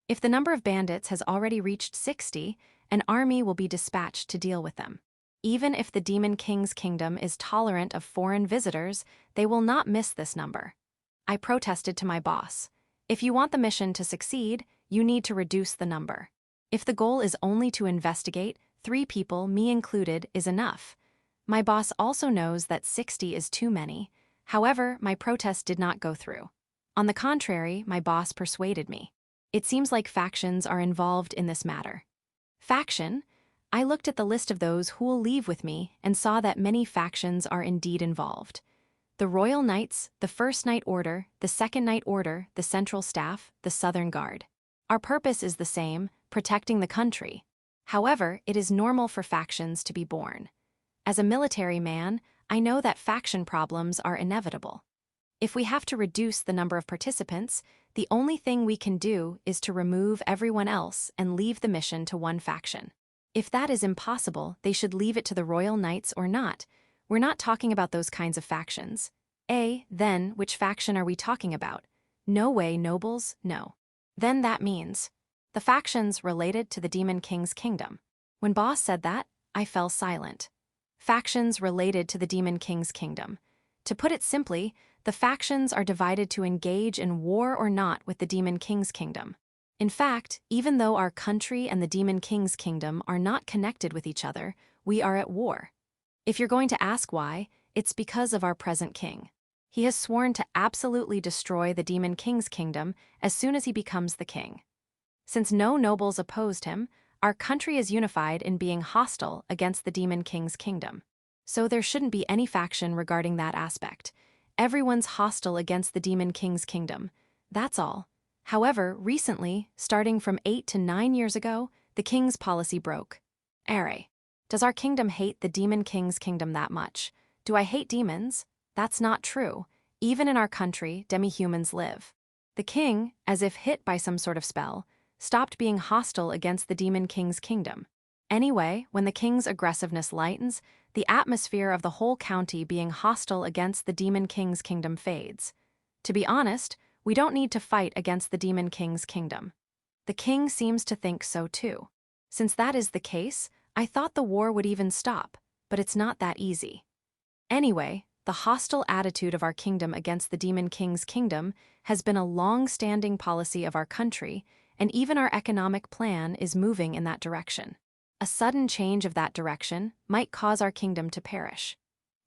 [SPEAKER 1] If the number of bandits has already reached 60, an army will be dispatched to deal with them. Even if the Demon King's kingdom is tolerant of foreign visitors, they will not miss this number. I protested to my boss. If you want the mission to succeed, you need to reduce the number. If the goal is only to investigate, 3 people, me included, is enough. My boss also knows that 60 is too many. However, my protest did not go through. On the contrary, my boss persuaded me. It seems like factions are involved in this matter. Faction? I looked at the list of those who will leave with me and saw that many factions are indeed involved. The Royal Knights, the First Knight Order, the Second Knight Order, the Central Staff, the Southern Guard. Our purpose is the same, protecting the country. However, it is normal for factions to be born. As a military man, I know that faction problems are inevitable. If we have to reduce the number of participants, the only thing we can do is to remove everyone else and leave the mission to one faction. If that is impossible, they should leave it to the Royal Knights or not. We're not talking about those kinds of factions. Then, which faction are we talking about? No way, nobles, no. Then that means the factions related to the Demon King's kingdom. When boss said that, I fell silent. Factions related to the Demon King's kingdom. To put it simply, the factions are divided to engage in war or not with the Demon King's kingdom. In fact, even though our country and the Demon King's kingdom are not connected with each other, we are at war. If you're going to ask why, it's because of our present king. He has sworn to absolutely destroy the Demon King's kingdom as soon as he becomes the king. Since no nobles opposed him, our country is unified in being hostile against the Demon King's kingdom. So there shouldn't be any faction regarding that aspect. Everyone's hostile against the Demon King's kingdom. That's all. However, recently, starting from 8 to 9 years ago, the king's policy broke. Does our kingdom hate the Demon King's kingdom that much? Do I hate demons? That's not true. Even in our country, demi-humans live. The king, as if hit by some sort of spell, stopped being hostile against the Demon King's kingdom. Anyway, when the king's aggressiveness lightens, the atmosphere of the whole county being hostile against the Demon King's kingdom fades. To be honest, we don't need to fight against the Demon King's kingdom. The king seems to think so too. Since that is the case, I thought the war would even stop, but it's not that easy. Anyway, the hostile attitude of our kingdom against the Demon King's kingdom has been a long-standing policy of our country, and even our economic plan is moving in that direction. A sudden change of that direction might cause our kingdom to perish.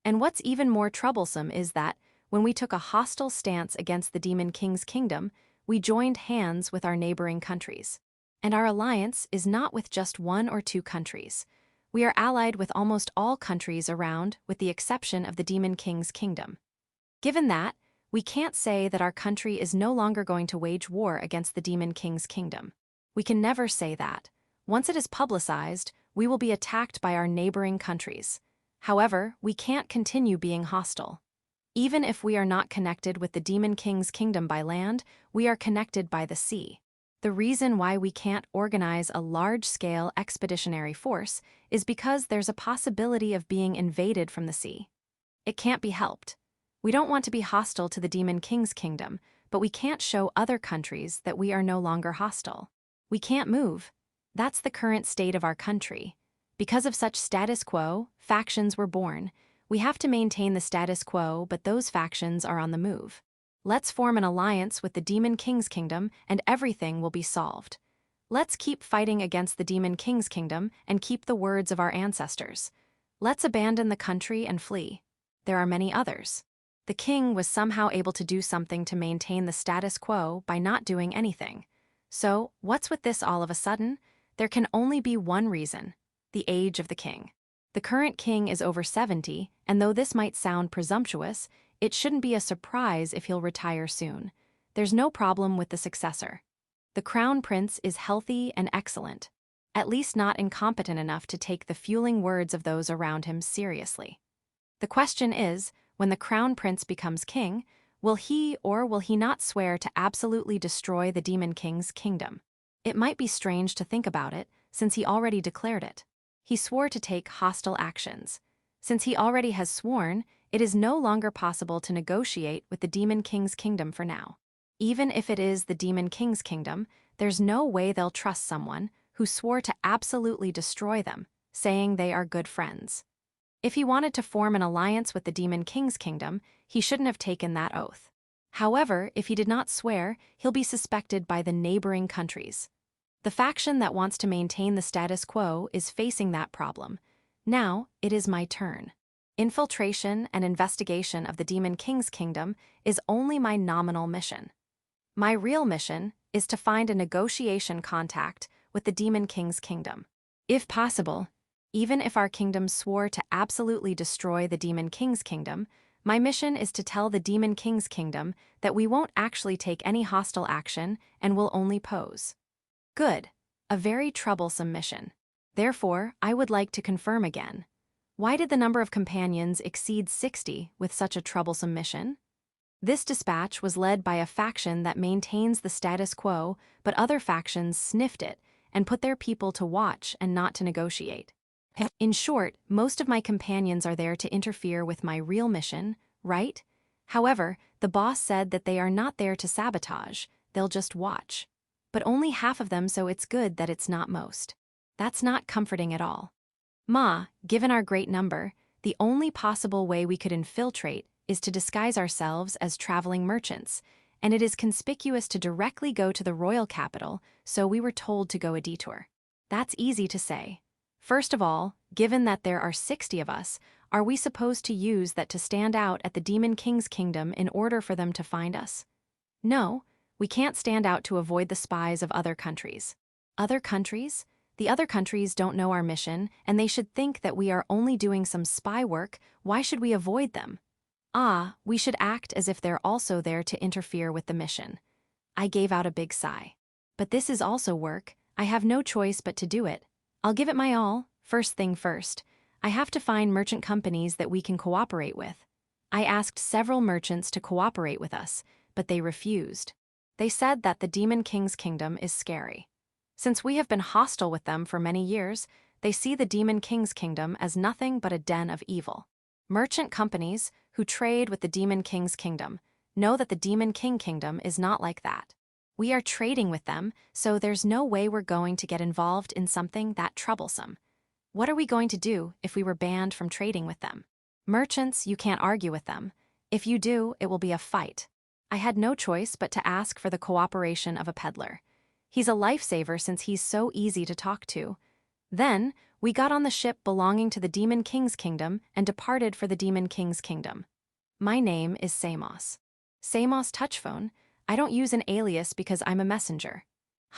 [SPEAKER 1] And what's even more troublesome is that, when we took a hostile stance against the Demon King's kingdom, we joined hands with our neighboring countries. And our alliance is not with just 1 or 2 countries. We are allied with almost all countries around, with the exception of the Demon King's kingdom. Given that, we can't say that our country is no longer going to wage war against the Demon King's kingdom. We can never say that. Once it is publicized, we will be attacked by our neighboring countries. However, we can't continue being hostile. Even if we are not connected with the Demon King's kingdom by land, we are connected by the sea. The reason why we can't organize a large-scale expeditionary force is because there's a possibility of being invaded from the sea. It can't be helped. We don't want to be hostile to the Demon King's kingdom, but we can't show other countries that we are no longer hostile. We can't move. That's the current state of our country. Because of such status quo, factions were born. We have to maintain the status quo, but those factions are on the move. Let's form an alliance with the Demon King's kingdom and everything will be solved. Let's keep fighting against the Demon King's kingdom and keep the words of our ancestors. Let's abandon the country and flee. There are many others. The king was somehow able to do something to maintain the status quo by not doing anything. So, what's with this all of a sudden? There can only be one reason: the age of the king. The current king is over 70, and though this might sound presumptuous, it shouldn't be a surprise if he'll retire soon. There's no problem with the successor. The crown prince is healthy and excellent, at least not incompetent enough to take the fueling words of those around him seriously. The question is, when the crown prince becomes king, will he or will he not swear to absolutely destroy the Demon King's kingdom? It might be strange to think about it, since he already declared it. He swore to take hostile actions. Since he already has sworn, it is no longer possible to negotiate with the Demon King's kingdom for now. Even if it is the Demon King's kingdom, there's no way they'll trust someone who swore to absolutely destroy them, saying they are good friends. If he wanted to form an alliance with the Demon King's kingdom, he shouldn't have taken that oath. However, if he did not swear, he'll be suspected by the neighboring countries. The faction that wants to maintain the status quo is facing that problem. Now, it is my turn. Infiltration and investigation of the Demon King's kingdom is only my nominal mission. My real mission is to find a negotiation contact with the Demon King's kingdom. If possible, even if our kingdom swore to absolutely destroy the Demon King's kingdom, my mission is to tell the Demon King's kingdom that we won't actually take any hostile action and will only pose. Good. A very troublesome mission. Therefore, I would like to confirm again. Why did the number of companions exceed 60 with such a troublesome mission? This dispatch was led by a faction that maintains the status quo, but other factions sniffed it and put their people to watch and not to negotiate. In short, most of my companions are there to interfere with my real mission, right? However, the boss said that they are not there to sabotage, they'll just watch. But only half of them, so it's good that it's not most. That's not comforting at all. Given our great number, the only possible way we could infiltrate is to disguise ourselves as traveling merchants, and it is conspicuous to directly go to the royal capital, so we were told to go a detour. That's easy to say. First of all, given that there are 60 of us, are we supposed to use that to stand out at the Demon King's kingdom in order for them to find us? No, we can't stand out to avoid the spies of other countries. Other countries? The other countries don't know our mission, and they should think that we are only doing some spy work. Why should we avoid them? We should act as if they're also there to interfere with the mission. I gave out a big sigh. But this is also work. I have no choice but to do it. I'll give it my all. First thing first, I have to find merchant companies that we can cooperate with. I asked several merchants to cooperate with us, but they refused. They said that the Demon King's kingdom is scary. Since we have been hostile with them for many years, they see the Demon King's kingdom as nothing but a den of evil. Merchant companies who trade with the Demon King's kingdom know that the Demon King kingdom is not like that. We are trading with them, so there's no way we're going to get involved in something that troublesome. What are we going to do if we were banned from trading with them? Merchants, you can't argue with them. If you do, it will be a fight. I had no choice but to ask for the cooperation of a peddler. He's a lifesaver since he's so easy to talk to. Then, we got on the ship belonging to the Demon King's kingdom and departed for the Demon King's kingdom. My name is Samos. Samos Touchphone. I don't use an alias because I'm a messenger.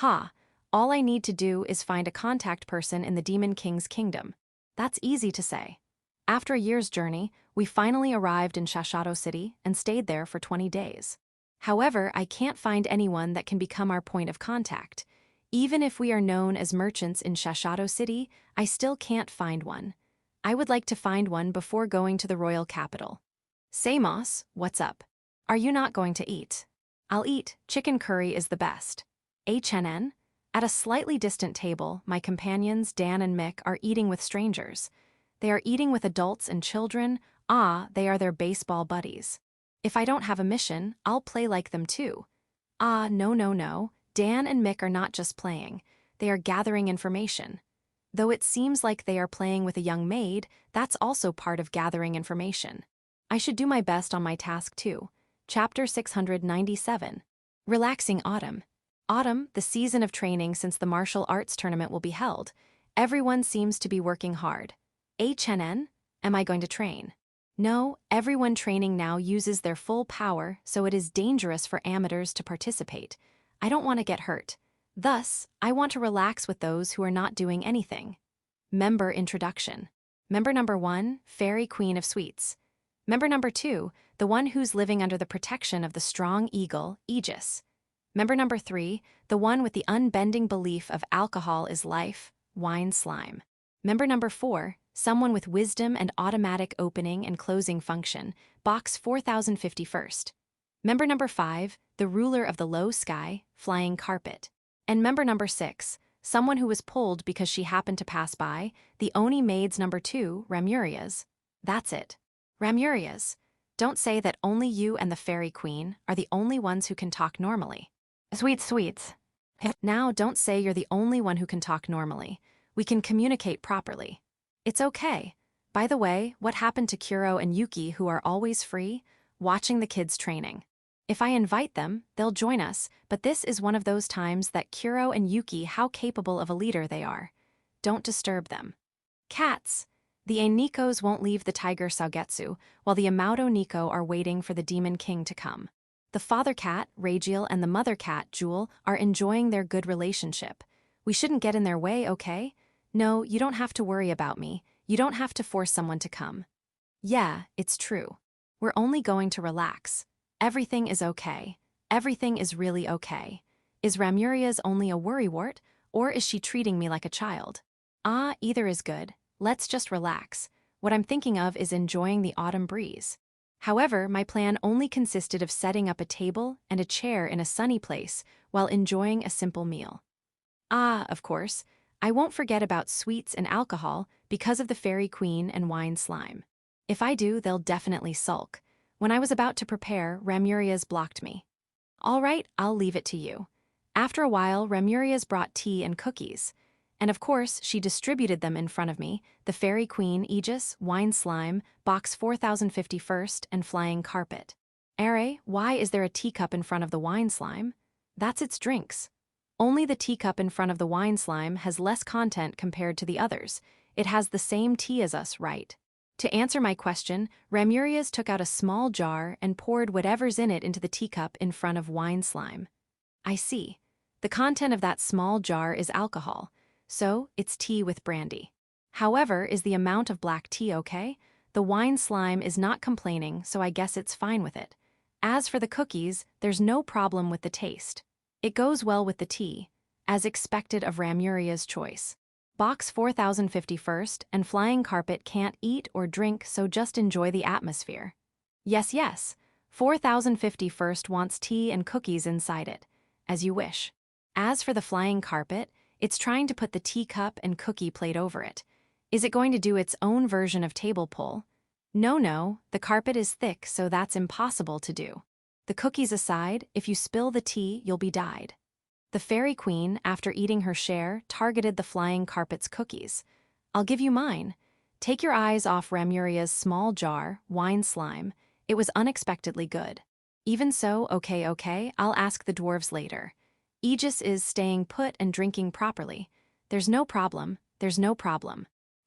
[SPEAKER 1] All I need to do is find a contact person in the Demon King's kingdom. That's easy to say. After a year's journey, we finally arrived in Shashato City and stayed there for 20 days. However, I can't find anyone that can become our point of contact. Even if we are known as merchants in Shashato City, I still can't find one. I would like to find one before going to the royal capital. Samos, what's up? Are you not going to eat? I'll eat. Chicken curry is the best. HNN? At a slightly distant table, my companions Dan and Mick are eating with strangers. They are eating with adults and children. They are their baseball buddies. If I don't have a mission, I'll play like them too. No. Dan and Mick are not just playing. They are gathering information. Though it seems like they are playing with a young maid, that's also part of gathering information. I should do my best on my task too. Chapter 697. Relaxing Autumn. Autumn, the season of training since the martial arts tournament will be held. Everyone seems to be working hard. HNN? Am I going to train? No, everyone training now uses their full power, so it is dangerous for amateurs to participate. I don't want to get hurt. Thus, I want to relax with those who are not doing anything. Member Introduction. Member number 1, Fairy Queen of Sweets. Member number 2, the one who's living under the protection of the strong eagle, Aegis. Member number 3, the one with the unbending belief of alcohol is life, wine slime. Member number 4, someone with wisdom and automatic opening and closing function, box 4051st. Member number 5, the ruler of the low sky, flying carpet. And member number 6, someone who was pulled because she happened to pass by, the Oni maid's number 2, Ramurias. That's it. Ramurias. Don't say that only you and the fairy queen are the only ones who can talk normally. Sweets. Now don't say you're the only one who can talk normally. We can communicate properly. It's okay. By the way, what happened to Kuro and Yuki who are always free? Watching the kids training. If I invite them, they'll join us, but this is one of those times that Kuro and Yuki how capable of a leader they are. Don't disturb them. Cats. The Nikos won't leave the tiger Saugetsu, while the Amauto Nico are waiting for the demon king to come. The father cat, Ragiel, and the mother cat, Jewel, are enjoying their good relationship. We shouldn't get in their way, okay? No, you don't have to worry about me. You don't have to force someone to come. Yeah, it's true. We're only going to relax. Everything is okay. Everything is really okay. Is Ramuria's only a worrywart, or is she treating me like a child? Either is good. Let's just relax. What I'm thinking of is enjoying the autumn breeze. However, my plan only consisted of setting up a table and a chair in a sunny place while enjoying a simple meal. Of course, I won't forget about sweets and alcohol because of the fairy queen and wine slime. If I do, they'll definitely sulk. When I was about to prepare, Ramurias blocked me. All right, I'll leave it to you. After a while, Ramurias brought tea and cookies. And of course, she distributed them in front of me, the fairy queen, Aegis, wine slime, box 4051st, and flying carpet. Why is there a teacup in front of the wine slime? That's its drinks. Only the teacup in front of the wine slime has less content compared to the others. It has the same tea as us, right? To answer my question, Ramurias took out a small jar and poured whatever's in it into the teacup in front of wine slime. I see. The content of that small jar is alcohol, so it's tea with brandy. However, is the amount of black tea okay? The wine slime is not complaining, so I guess it's fine with it. As for the cookies, there's no problem with the taste. It goes well with the tea, as expected of Ramuria's choice. Box 4051st and flying carpet can't eat or drink, so just enjoy the atmosphere. Yes. 4051st wants tea and cookies inside it, as you wish. As for the flying carpet, it's trying to put the teacup and cookie plate over it. Is it going to do its own version of table pole? No, the carpet is thick, so that's impossible to do. The cookies aside, if you spill the tea, you'll be dyed. The fairy queen, after eating her share, targeted the flying carpet's cookies. I'll give you mine. Take your eyes off Ramuria's small jar, wine slime. It was unexpectedly good. Even so, okay, I'll ask the dwarves later. Aegis is staying put and drinking properly. There's no problem.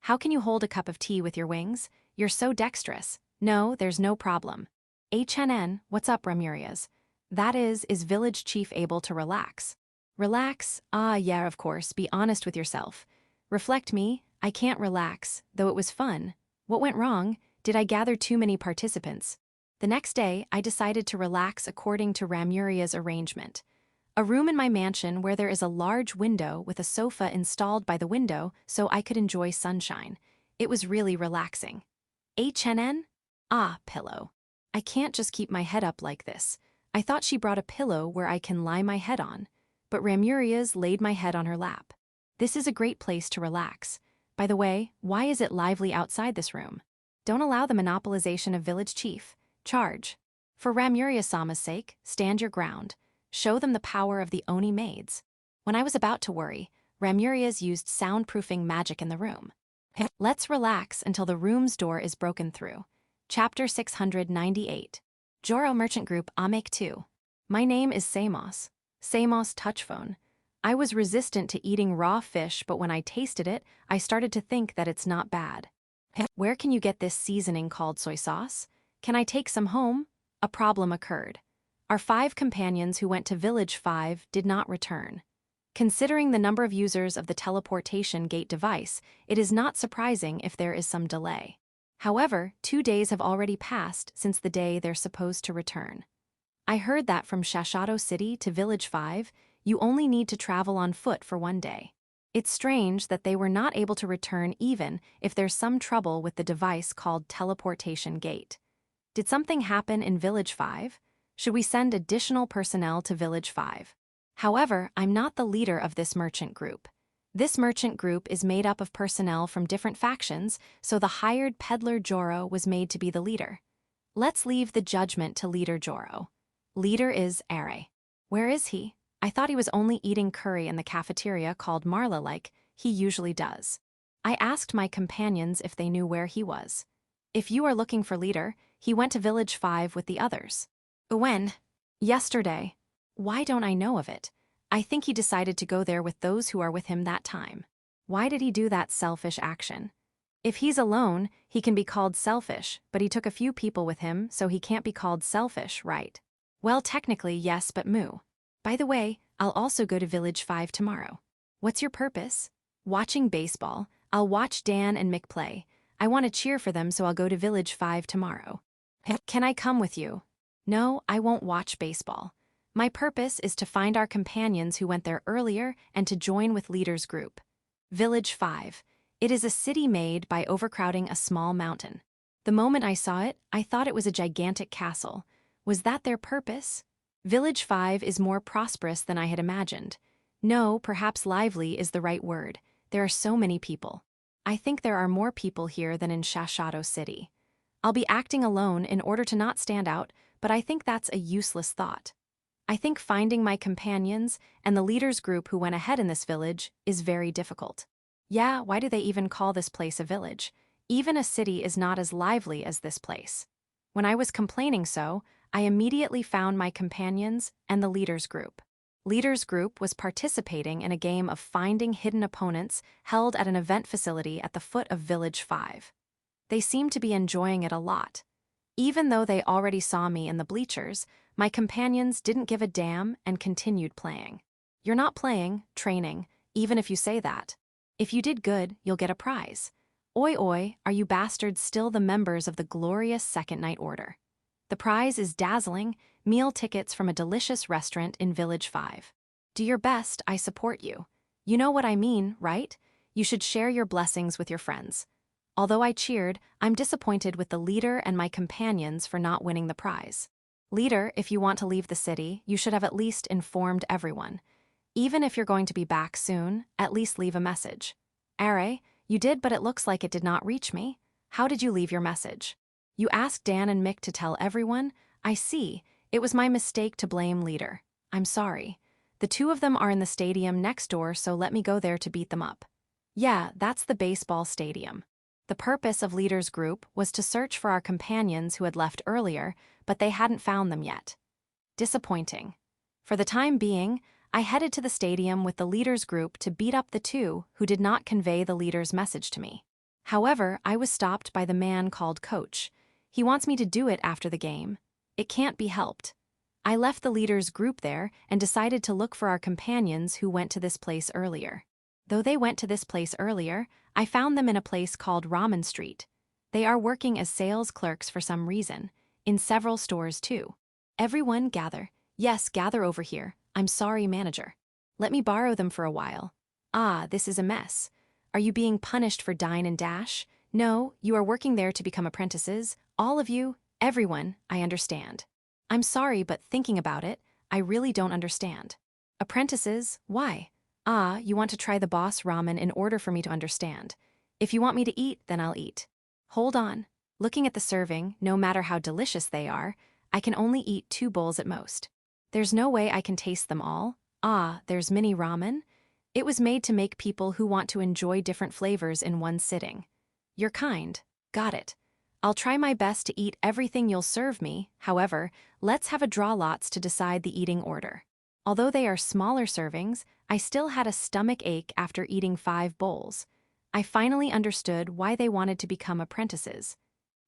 [SPEAKER 1] How can you hold a cup of tea with your wings? You're so dexterous. No, there's no problem. HNN, what's up, Ramurias? That is village chief able to relax? Relax? Yeah, of course, be honest with yourself. Reflect me, I can't relax, though it was fun. What went wrong? Did I gather too many participants? The next day, I decided to relax according to Ramuria's arrangement. A room in my mansion where there is a large window with a sofa installed by the window so I could enjoy sunshine. It was really relaxing. HNN? Ah, pillow. I can't just keep my head up like this. I thought she brought a pillow where I can lie my head on. But Ramuria's laid my head on her lap. This is a great place to relax. By the way, why is it lively outside this room? Don't allow the monopolization of village chief. Charge. For Ramuria-sama's sake, stand your ground. Show them the power of the Oni maids. When I was about to worry, Ramuria's used soundproofing magic in the room. Let's relax until the room's door is broken through. Chapter 698. Joro Merchant Group Amek 2. My name is Samos. Samos Touchphone. I was resistant to eating raw fish, but when I tasted it, I started to think that it's not bad. Where can you get this seasoning called soy sauce? Can I take some home? A problem occurred. Our 5 companions who went to Village 5 did not return. Considering the number of users of the teleportation gate device, it is not surprising if there is some delay. However, 2 days have already passed since the day they're supposed to return. I heard that from Shashato City to Village 5, you only need to travel on foot for 1 day. It's strange that they were not able to return even if there's some trouble with the device called teleportation gate. Did something happen in Village 5? Should we send additional personnel to Village 5? However, I'm not the leader of this merchant group. This merchant group is made up of personnel from different factions, so the hired peddler Joro was made to be the leader. Let's leave the judgment to leader Joro. Leader is Are. Where is he? I thought he was only eating curry in the cafeteria called Marla like he usually does. I asked my companions if they knew where he was. If you are looking for leader, he went to Village 5 with the others. When? Yesterday. Why don't I know of it? I think he decided to go there with those who are with him that time. Why did he do that selfish action? If he's alone, he can be called selfish, but he took a few people with him, so he can't be called selfish, right? Well, technically, yes, but moo. By the way, I'll also go to Village 5 tomorrow. What's your purpose? Watching baseball. I'll watch Dan and Mick play. I want to cheer for them, so I'll go to Village 5 tomorrow. Can I come with you? No, I won't watch baseball. My purpose is to find our companions who went there earlier and to join with Leader's group. Village 5. It is a city made by overcrowding a small mountain. The moment I saw it, I thought it was a gigantic castle. Was that their purpose? Village 5 is more prosperous than I had imagined. No, perhaps lively is the right word. There are so many people. I think there are more people here than in Shashato City. I'll be acting alone in order to not stand out, but I think that's a useless thought. I think finding my companions and the leader's group who went ahead in this village is very difficult. Yeah, why do they even call this place a village? Even a city is not as lively as this place. When I was complaining so, I immediately found my companions and the leader's group. Leader's group was participating in a game of finding hidden opponents held at an event facility at the foot of Village 5. They seemed to be enjoying it a lot. Even though they already saw me in the bleachers, my companions didn't give a damn and continued playing. You're not playing, training, even if you say that. If you did good, you'll get a prize. Oi oi, are you bastards still the members of the glorious Second Night Order? The prize is dazzling, meal tickets from a delicious restaurant in Village 5. Do your best, I support you. You know what I mean, right? You should share your blessings with your friends. Although I cheered, I'm disappointed with the leader and my companions for not winning the prize. Leader, if you want to leave the city, you should have at least informed everyone. Even if you're going to be back soon, at least leave a message. Are, you did, but it looks like it did not reach me. How did you leave your message? You asked Dan and Mick to tell everyone? I see. It was my mistake to blame leader. I'm sorry. The 2 of them are in the stadium next door, so let me go there to beat them up. Yeah, that's the baseball stadium. The purpose of leader's group was to search for our companions who had left earlier, but they hadn't found them yet. Disappointing. For the time being, I headed to the stadium with the leader's group to beat up the 2 who did not convey the leader's message to me. However, I was stopped by the man called Coach. He wants me to do it after the game. It can't be helped. I left the leader's group there and decided to look for our companions who went to this place earlier. Though they went to this place earlier, I found them in a place called Ramen Street. They are working as sales clerks for some reason, in several stores too. Everyone gather. Yes, gather over here. I'm sorry, manager. Let me borrow them for a while. Ah, this is a mess. Are you being punished for dine and dash? No, you are working there to become apprentices. All of you, everyone, I understand. I'm sorry, but thinking about it, I really don't understand. Apprentices, why? Ah, you want to try the boss ramen in order for me to understand. If you want me to eat, then I'll eat. Hold on. Looking at the serving, no matter how delicious they are, I can only eat 2 bowls at most. There's no way I can taste them all. Ah, there's mini ramen? It was made to make people who want to enjoy different flavors in one sitting. You're kind. Got it. I'll try my best to eat everything you'll serve me. However, let's have a draw lots to decide the eating order. Although they are smaller servings, I still had a stomach ache after eating 5 bowls. I finally understood why they wanted to become apprentices.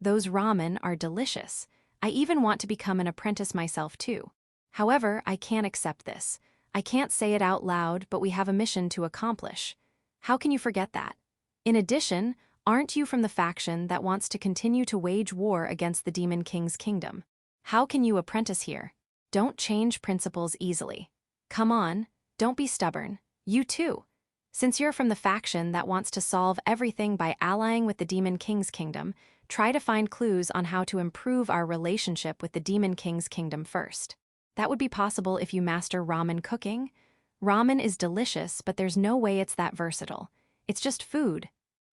[SPEAKER 1] Those ramen are delicious. I even want to become an apprentice myself too. However, I can't accept this. I can't say it out loud, but we have a mission to accomplish. How can you forget that? In addition, aren't you from the faction that wants to continue to wage war against the Demon King's kingdom? How can you apprentice here? Don't change principles easily. Come on, don't be stubborn. You too. Since you're from the faction that wants to solve everything by allying with the Demon King's kingdom, try to find clues on how to improve our relationship with the Demon King's kingdom first. That would be possible if you master ramen cooking. Ramen is delicious, but there's no way it's that versatile. It's just food.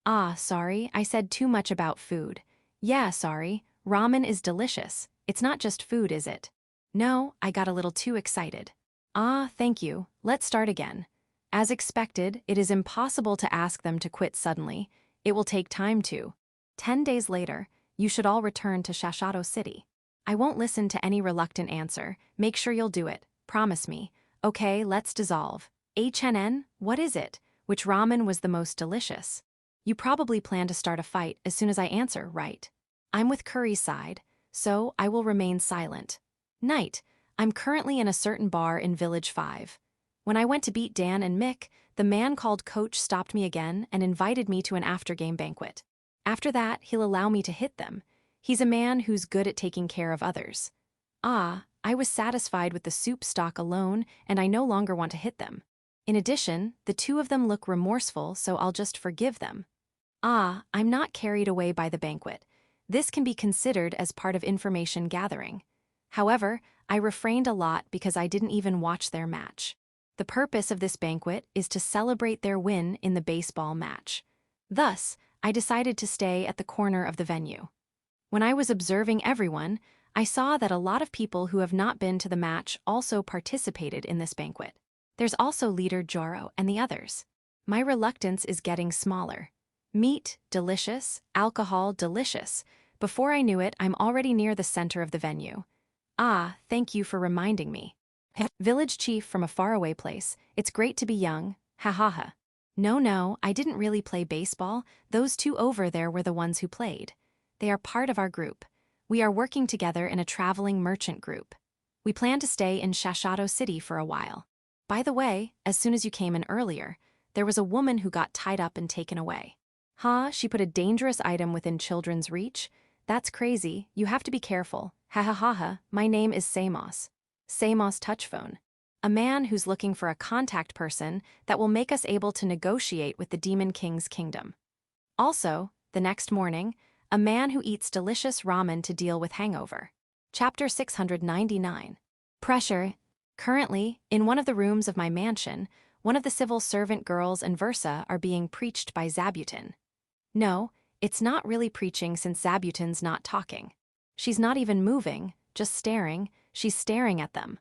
[SPEAKER 1] Ah, sorry, I said too much about food. Yeah, sorry, ramen is delicious. It's not just food, is it? No, I got a little too excited. Ah, thank you. Let's start again. As expected, it is impossible to ask them to quit suddenly. It will take time to. 10 days later, you should all return to Shashato City. I won't listen to any reluctant answer. Make sure you'll do it. Promise me. Okay, let's dissolve. HNN, what is it? Which ramen was the most delicious? You probably plan to start a fight as soon as I answer, right? I'm with Curry's side, so I will remain silent. Night. I'm currently in a certain bar in Village 5. When I went to beat Dan and Mick, the man called Coach stopped me again and invited me to an after-game banquet. After that, he'll allow me to hit them. He's a man who's good at taking care of others. Ah, I was satisfied with the soup stock alone, and I no longer want to hit them. In addition, the 2 of them look remorseful, so I'll just forgive them. Ah, I'm not carried away by the banquet. This can be considered as part of information gathering. However, I refrained a lot because I didn't even watch their match. The purpose of this banquet is to celebrate their win in the baseball match. Thus, I decided to stay at the corner of the venue. When I was observing everyone, I saw that a lot of people who have not been to the match also participated in this banquet. There's also leader Joro and the others. My reluctance is getting smaller. Meat, delicious. Alcohol, delicious. Before I knew it, I'm already near the center of the venue. Ah, thank you for reminding me. Village chief from a faraway place, it's great to be young, ha ha ha. No, I didn't really play baseball. Those 2 over there were the ones who played. They are part of our group. We are working together in a traveling merchant group. We plan to stay in Shashato City for a while. By the way, as soon as you came in earlier, there was a woman who got tied up and taken away. She put a dangerous item within children's reach? That's crazy. You have to be careful. Ha ha ha ha. My name is Samos. Samos Touchphone. A man who's looking for a contact person that will make us able to negotiate with the Demon King's kingdom. Also, the next morning, a man who eats delicious ramen to deal with hangover. Chapter 699. Pressure. Currently, in one of the rooms of my mansion, one of the civil servant girls and Versa are being preached by Zabutin. No, it's not really preaching since Zabutin's not talking. She's not even moving, just staring. She's staring at them.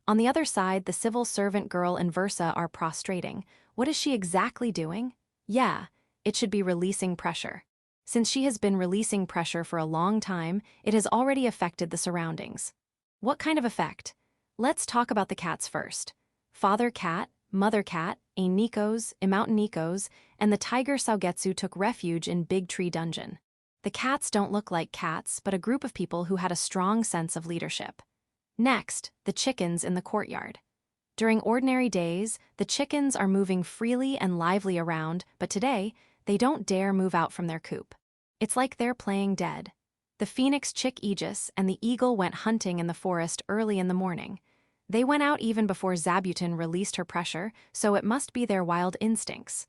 [SPEAKER 1] On the other side, the civil servant girl and Versa are prostrating. What is she exactly doing? Yeah, it should be releasing pressure. Since she has been releasing pressure for a long time, it has already affected the surroundings. What kind of effect? Let's talk about the cats first. Father cat, mother cat, a Nikos, a mountain Nikos, and the tiger Saugetsu took refuge in Big Tree Dungeon. The cats don't look like cats, but a group of people who had a strong sense of leadership. Next, the chickens in the courtyard. During ordinary days, the chickens are moving freely and lively around, but today, they don't dare move out from their coop. It's like they're playing dead. The phoenix chick Aegis and the eagle went hunting in the forest early in the morning. They went out even before Zabutin released her pressure, so it must be their wild instincts.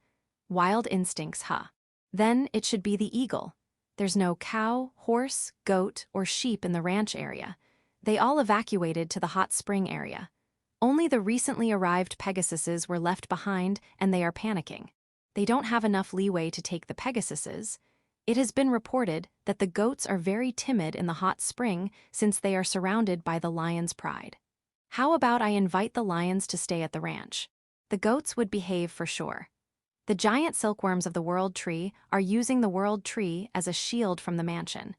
[SPEAKER 1] Wild instincts, huh? Then it should be the eagle. There's no cow, horse, goat, or sheep in the ranch area. They all evacuated to the hot spring area. Only the recently arrived Pegasuses were left behind, and they are panicking. They don't have enough leeway to take the Pegasuses. It has been reported that the goats are very timid in the hot spring since they are surrounded by the lion's pride. How about I invite the lions to stay at the ranch? The goats would behave for sure. The giant silkworms of the World Tree are using the World Tree as a shield from the mansion.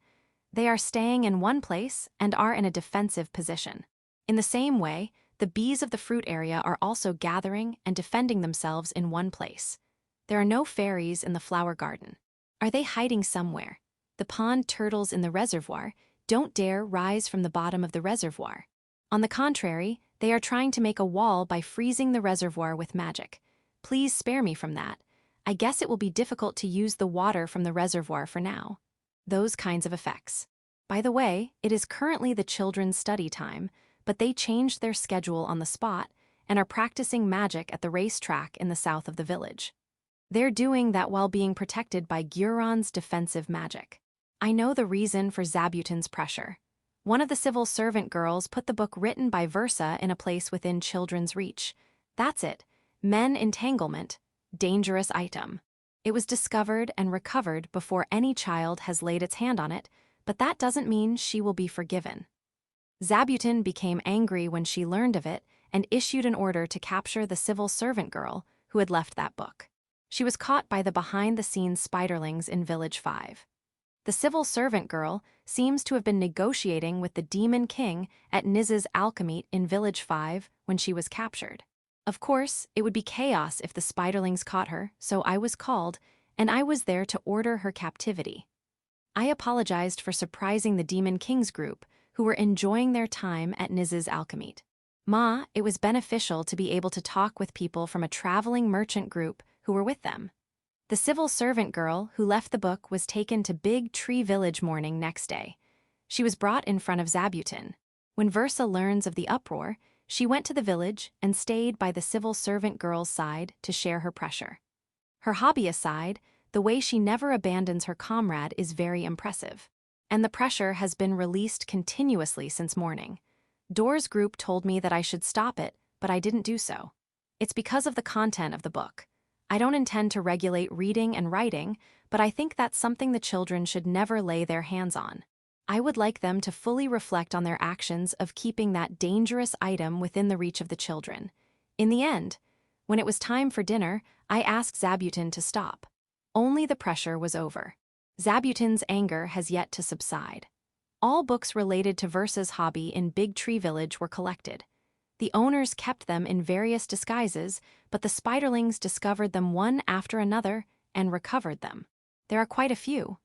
[SPEAKER 1] They are staying in one place and are in a defensive position. In the same way, the bees of the fruit area are also gathering and defending themselves in one place. There are no fairies in the flower garden. Are they hiding somewhere? The pond turtles in the reservoir don't dare rise from the bottom of the reservoir. On the contrary, they are trying to make a wall by freezing the reservoir with magic. Please spare me from that. I guess it will be difficult to use the water from the reservoir for now. Those kinds of effects. By the way, it is currently the children's study time, but they changed their schedule on the spot and are practicing magic at the racetrack in the south of the village. They're doing that while being protected by Guron's defensive magic. I know the reason for Zabutin's pressure. One of the civil servant girls put the book written by Versa in a place within children's reach. That's it. Men entanglement. Dangerous item. It was discovered and recovered before any child has laid its hand on it, but that doesn't mean she will be forgiven. Zabutin became angry when she learned of it and issued an order to capture the civil servant girl who had left that book. She was caught by the behind-the-scenes spiderlings in Village 5. The civil servant girl seems to have been negotiating with the Demon King at Niz's Alchemy in Village 5 when she was captured. Of course, it would be chaos if the spiderlings caught her, so I was called, and I was there to order her captivity. I apologized for surprising the Demon King's group, who were enjoying their time at Niz's Alchemy. Ma, it was beneficial to be able to talk with people from a traveling merchant group who were with them. The civil servant girl who left the book was taken to Big Tree Village morning next day. She was brought in front of Zabutin. When Versa learns of the uproar, she went to the village and stayed by the civil servant girl's side to share her pressure. Her hobby aside, the way she never abandons her comrade is very impressive. And the pressure has been released continuously since morning. Door's group told me that I should stop it, but I didn't do so. It's because of the content of the book. I don't intend to regulate reading and writing, but I think that's something the children should never lay their hands on. I would like them to fully reflect on their actions of keeping that dangerous item within the reach of the children. In the end, when it was time for dinner, I asked Zabutin to stop. Only the pressure was over. Zabutin's anger has yet to subside. All books related to Versa's hobby in Big Tree Village were collected. The owners kept them in various disguises, but the spiderlings discovered them one after another and recovered them. There are quite a few.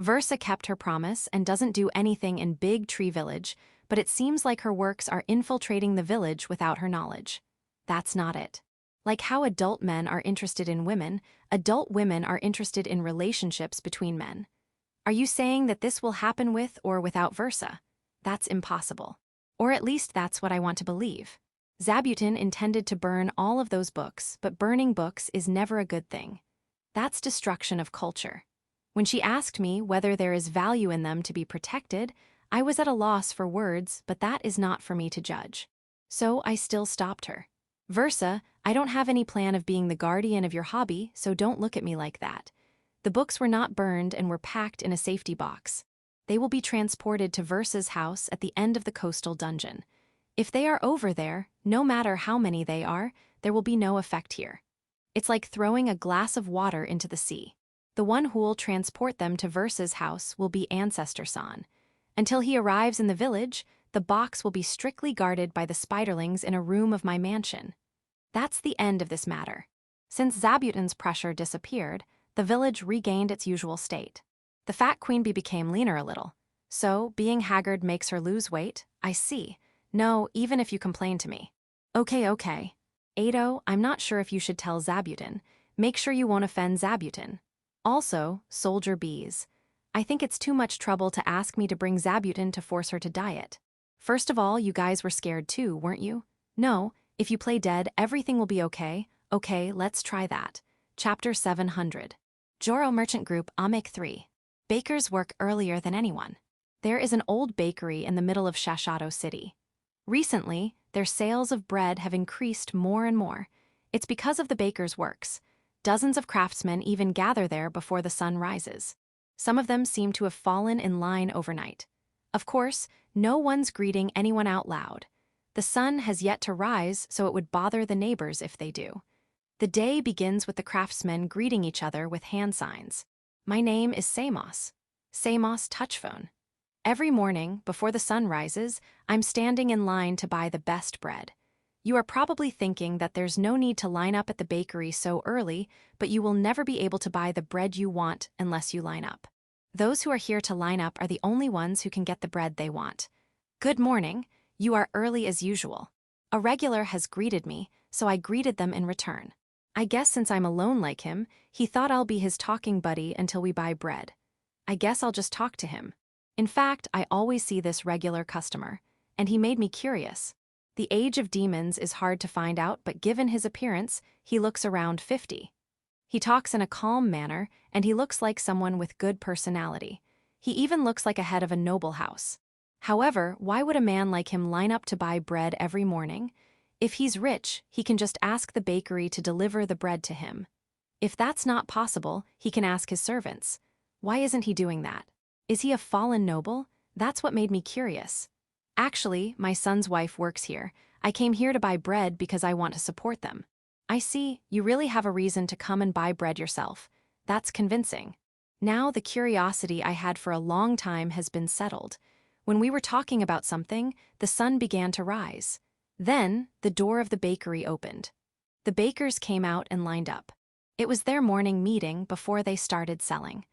[SPEAKER 1] Versa kept her promise and doesn't do anything in Big Tree Village, but it seems like her works are infiltrating the village without her knowledge. That's not it. Like how adult men are interested in women, adult women are interested in relationships between men. Are you saying that this will happen with or without Versa? That's impossible. Or at least that's what I want to believe. Zabutin intended to burn all of those books, but burning books is never a good thing. That's destruction of culture. When she asked me whether there is value in them to be protected, I was at a loss for words, but that is not for me to judge. So I still stopped her. Versa, I don't have any plan of being the guardian of your hobby, so don't look at me like that. The books were not burned and were packed in a safety box. They will be transported to Versa's house at the end of the coastal dungeon. If they are over there, no matter how many they are, there will be no effect here. It's like throwing a glass of water into the sea. The one who will transport them to Versa's house will be Ancestor-san. Until he arrives in the village, the box will be strictly guarded by the spiderlings in a room of my mansion. That's the end of this matter. Since Zabutin's pressure disappeared, the village regained its usual state. The fat queen bee became leaner a little. So, being haggard makes her lose weight? I see. No, even if you complain to me. Okay. Ado, I'm not sure if you should tell Zabutin. Make sure you won't offend Zabutin. Also, soldier bees. I think it's too much trouble to ask me to bring Zabutin to force her to diet. First of all, you guys were scared too, weren't you? No, if you play dead, everything will be okay. Okay, let's try that. Chapter 700. Joro Merchant Group Amik 3. Bakers work earlier than anyone. There is an old bakery in the middle of Shashato City. Recently, their sales of bread have increased more and more. It's because of the baker's works. Dozens of craftsmen even gather there before the sun rises. Some of them seem to have fallen in line overnight. Of course, no one's greeting anyone out loud. The sun has yet to rise, so it would bother the neighbors if they do. The day begins with the craftsmen greeting each other with hand signs. My name is Samos. Samos Touchphone. Every morning, before the sun rises, I'm standing in line to buy the best bread. You are probably thinking that there's no need to line up at the bakery so early, but you will never be able to buy the bread you want unless you line up. Those who are here to line up are the only ones who can get the bread they want. Good morning, you are early as usual. A regular has greeted me, so I greeted them in return. I guess since I'm alone like him, he thought I'll be his talking buddy until we buy bread. I guess I'll just talk to him. In fact, I always see this regular customer, and he made me curious. The age of demons is hard to find out, but given his appearance, he looks around 50. He talks in a calm manner, and he looks like someone with good personality. He even looks like a head of a noble house. However, why would a man like him line up to buy bread every morning? If he's rich, he can just ask the bakery to deliver the bread to him. If that's not possible, he can ask his servants. Why isn't he doing that? Is he a fallen noble? That's what made me curious. Actually, my son's wife works here. I came here to buy bread because I want to support them. I see, you really have a reason to come and buy bread yourself. That's convincing. Now the curiosity I had for a long time has been settled. When we were talking about something, the sun began to rise. Then, the door of the bakery opened. The bakers came out and lined up. It was their morning meeting before they started selling.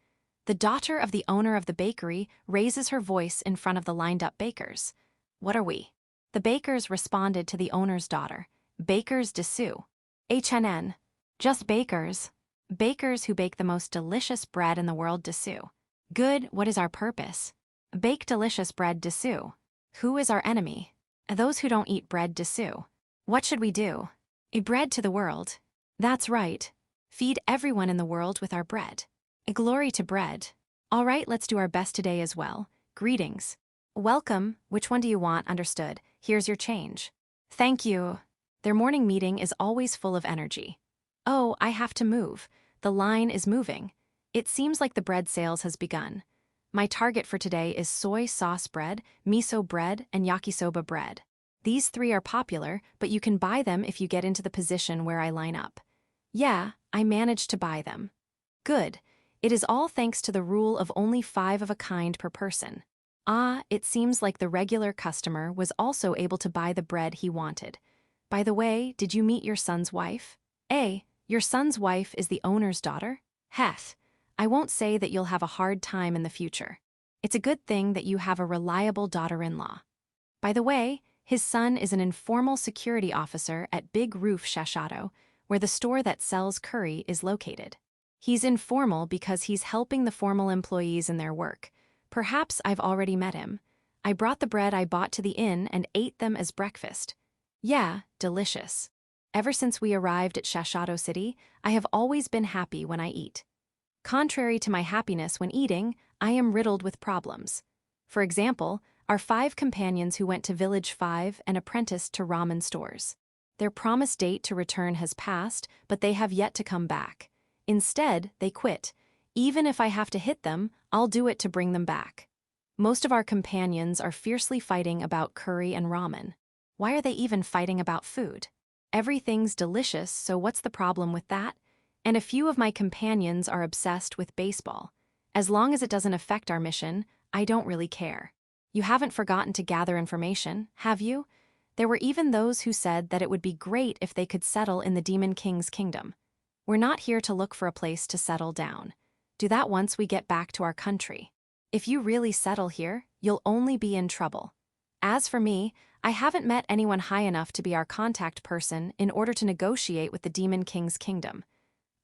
[SPEAKER 1] The daughter of the owner of the bakery raises her voice in front of the lined-up bakers. What are we? The bakers responded to the owner's daughter. Bakers dessous. HNN. Just bakers. Bakers who bake the most delicious bread in the world dessous. Good, what is our purpose? Bake delicious bread dessous. Who is our enemy? Those who don't eat bread dessous. What should we do? A bread to the world. That's right. Feed everyone in the world with our bread. Glory to bread. All right, let's do our best today as well. Greetings. Welcome. Which one do you want? Understood. Here's your change. Thank you. Their morning meeting is always full of energy. Oh, I have to move. The line is moving. It seems like the bread sales has begun. My target for today is soy sauce bread, miso bread, and yakisoba bread. These three are popular, but you can buy them if you get into the position where I line up. Yeah, I managed to buy them. Good. It is all thanks to the rule of only 5 of a kind per person. Ah, it seems like the regular customer was also able to buy the bread he wanted. By the way, did you meet your son's wife? Your son's wife is the owner's daughter? Heth. I won't say that you'll have a hard time in the future. It's a good thing that you have a reliable daughter-in-law. By the way, his son is an informal security officer at Big Roof Shashato, where the store that sells curry is located. He's informal because he's helping the formal employees in their work. Perhaps I've already met him. I brought the bread I bought to the inn and ate them as breakfast. Yeah, delicious. Ever since we arrived at Shashato City, I have always been happy when I eat. Contrary to my happiness when eating, I am riddled with problems. For example, our 5 companions who went to Village 5 and apprenticed to ramen stores. Their promised date to return has passed, but they have yet to come back. Instead, they quit. Even if I have to hit them, I'll do it to bring them back. Most of our companions are fiercely fighting about curry and ramen. Why are they even fighting about food? Everything's delicious, so what's the problem with that? And a few of my companions are obsessed with baseball. As long as it doesn't affect our mission, I don't really care. You haven't forgotten to gather information, have you? There were even those who said that it would be great if they could settle in the Demon King's kingdom. We're not here to look for a place to settle down. Do that once we get back to our country. If you really settle here, you'll only be in trouble. As for me, I haven't met anyone high enough to be our contact person in order to negotiate with the Demon King's kingdom.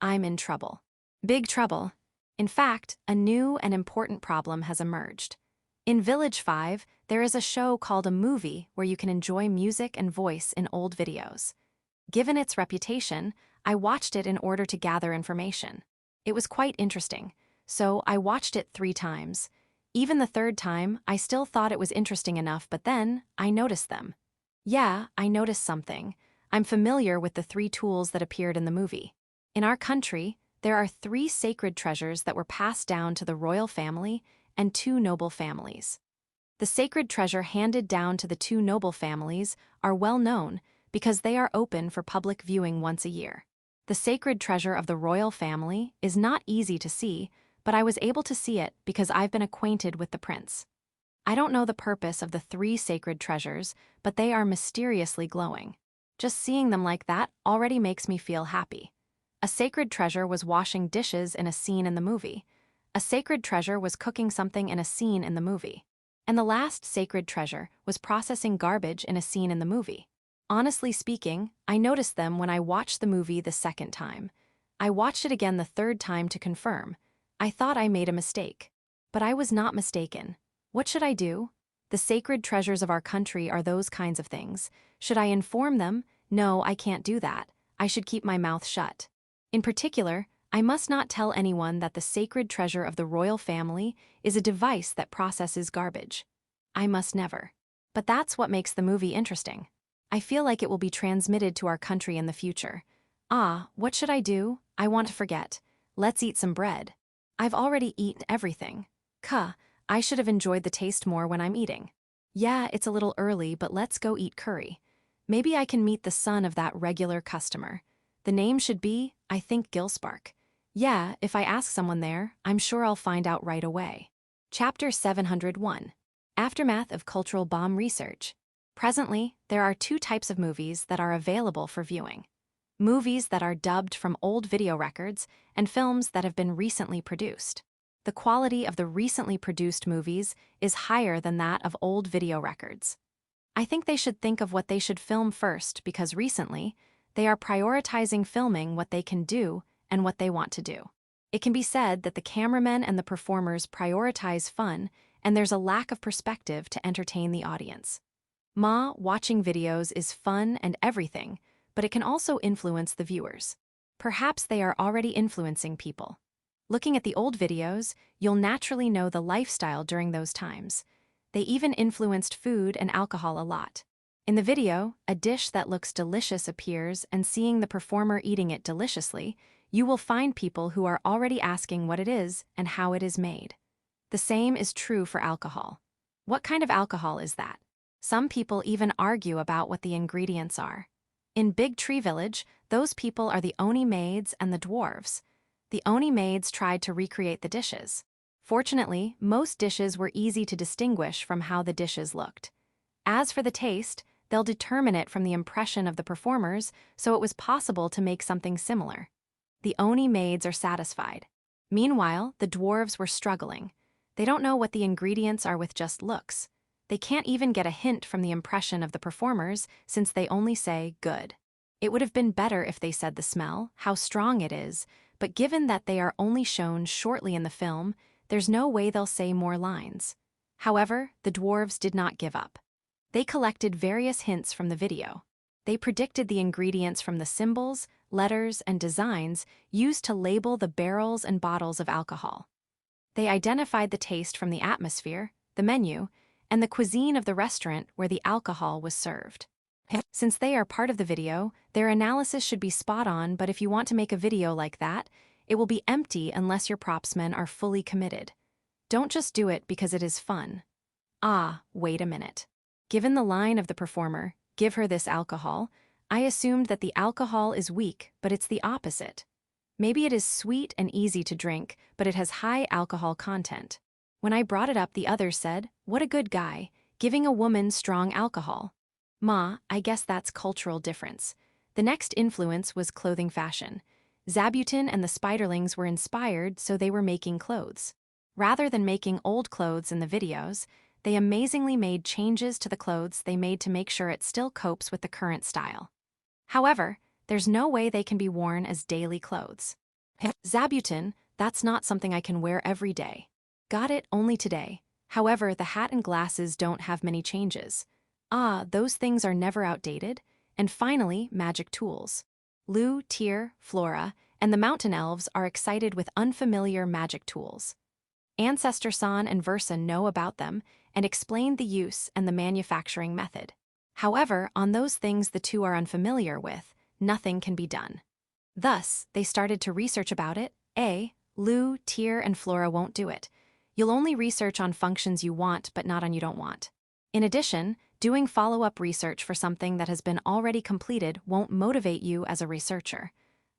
[SPEAKER 1] I'm in trouble. Big trouble. In fact, a new and important problem has emerged. In Village 5, there is a show called a movie where you can enjoy music and voice in old videos. Given its reputation, I watched it in order to gather information. It was quite interesting, so I watched it 3 times. Even the 3rd time, I still thought it was interesting enough, but then I noticed them. Yeah, I noticed something. I'm familiar with the 3 tools that appeared in the movie. In our country, there are 3 sacred treasures that were passed down to the royal family and 2 noble families. The sacred treasure handed down to the 2 noble families are well known because they are open for public viewing once a year. The sacred treasure of the royal family is not easy to see, but I was able to see it because I've been acquainted with the prince. I don't know the purpose of the 3 sacred treasures, but they are mysteriously glowing. Just seeing them like that already makes me feel happy. A sacred treasure was washing dishes in a scene in the movie. A sacred treasure was cooking something in a scene in the movie. And the last sacred treasure was processing garbage in a scene in the movie. Honestly speaking, I noticed them when I watched the movie the 2nd time. I watched it again the 3rd time to confirm. I thought I made a mistake. But I was not mistaken. What should I do? The sacred treasures of our country are those kinds of things. Should I inform them? No, I can't do that. I should keep my mouth shut. In particular, I must not tell anyone that the sacred treasure of the royal family is a device that processes garbage. I must never. But that's what makes the movie interesting. I feel like it will be transmitted to our country in the future. Ah, what should I do? I want to forget. Let's eat some bread. I've already eaten everything. I should have enjoyed the taste more when I'm eating. Yeah, it's a little early, but let's go eat curry. Maybe I can meet the son of that regular customer. The name should be, I think, Gilspark. Yeah, if I ask someone there, I'm sure I'll find out right away. Chapter 701. Aftermath of Cultural Bomb Research. Presently, there are 2 types of movies that are available for viewing. Movies that are dubbed from old video records and films that have been recently produced. The quality of the recently produced movies is higher than that of old video records. I think they should think of what they should film first because recently, they are prioritizing filming what they can do and what they want to do. It can be said that the cameramen and the performers prioritize fun, and there's a lack of perspective to entertain the audience. Watching videos is fun and everything, but it can also influence the viewers. Perhaps they are already influencing people. Looking at the old videos, you'll naturally know the lifestyle during those times. They even influenced food and alcohol a lot. In the video, a dish that looks delicious appears, and seeing the performer eating it deliciously, you will find people who are already asking what it is and how it is made. The same is true for alcohol. What kind of alcohol is that? Some people even argue about what the ingredients are. In Big Tree Village, those people are the Oni maids and the dwarves. The Oni maids tried to recreate the dishes. Fortunately, most dishes were easy to distinguish from how the dishes looked. As for the taste, they'll determine it from the impression of the performers, so it was possible to make something similar. The Oni maids are satisfied. Meanwhile, the dwarves were struggling. They don't know what the ingredients are with just looks. They can't even get a hint from the impression of the performers since they only say, good. It would have been better if they said the smell, how strong it is, but given that they are only shown shortly in the film, there's no way they'll say more lines. However, the dwarves did not give up. They collected various hints from the video. They predicted the ingredients from the symbols, letters, and designs used to label the barrels and bottles of alcohol. They identified the taste from the atmosphere, the menu, and the cuisine of the restaurant where the alcohol was served. Since they are part of the video, their analysis should be spot on, but if you want to make a video like that, it will be empty unless your propsmen are fully committed. Don't just do it because it is fun. Wait a minute. Given the line of the performer, give her this alcohol, I assumed that the alcohol is weak, but it's the opposite. Maybe it is sweet and easy to drink, but it has high alcohol content. When I brought it up, the others said, what a good guy, giving a woman strong alcohol. I guess that's cultural difference. The next influence was clothing fashion. Zabutin and the Spiderlings were inspired, so they were making clothes. Rather than making old clothes in the videos, they amazingly made changes to the clothes they made to make sure it still copes with the current style. However, there's no way they can be worn as daily clothes. Zabutin, that's not something I can wear every day. Got it, only today. However, the hat and glasses don't have many changes. Ah, those things are never outdated. And finally, magic tools. Lu, Tyr, Flora, and the mountain elves are excited with unfamiliar magic tools. Ancestor San and Versa know about them and explain the use and the manufacturing method. However, on those things the two are unfamiliar with, nothing can be done. Thus, they started to research about it. Lu, Tyr, and Flora won't do it. You'll only research on functions you want but not on you don't want. In addition, doing follow-up research for something that has been already completed won't motivate you as a researcher.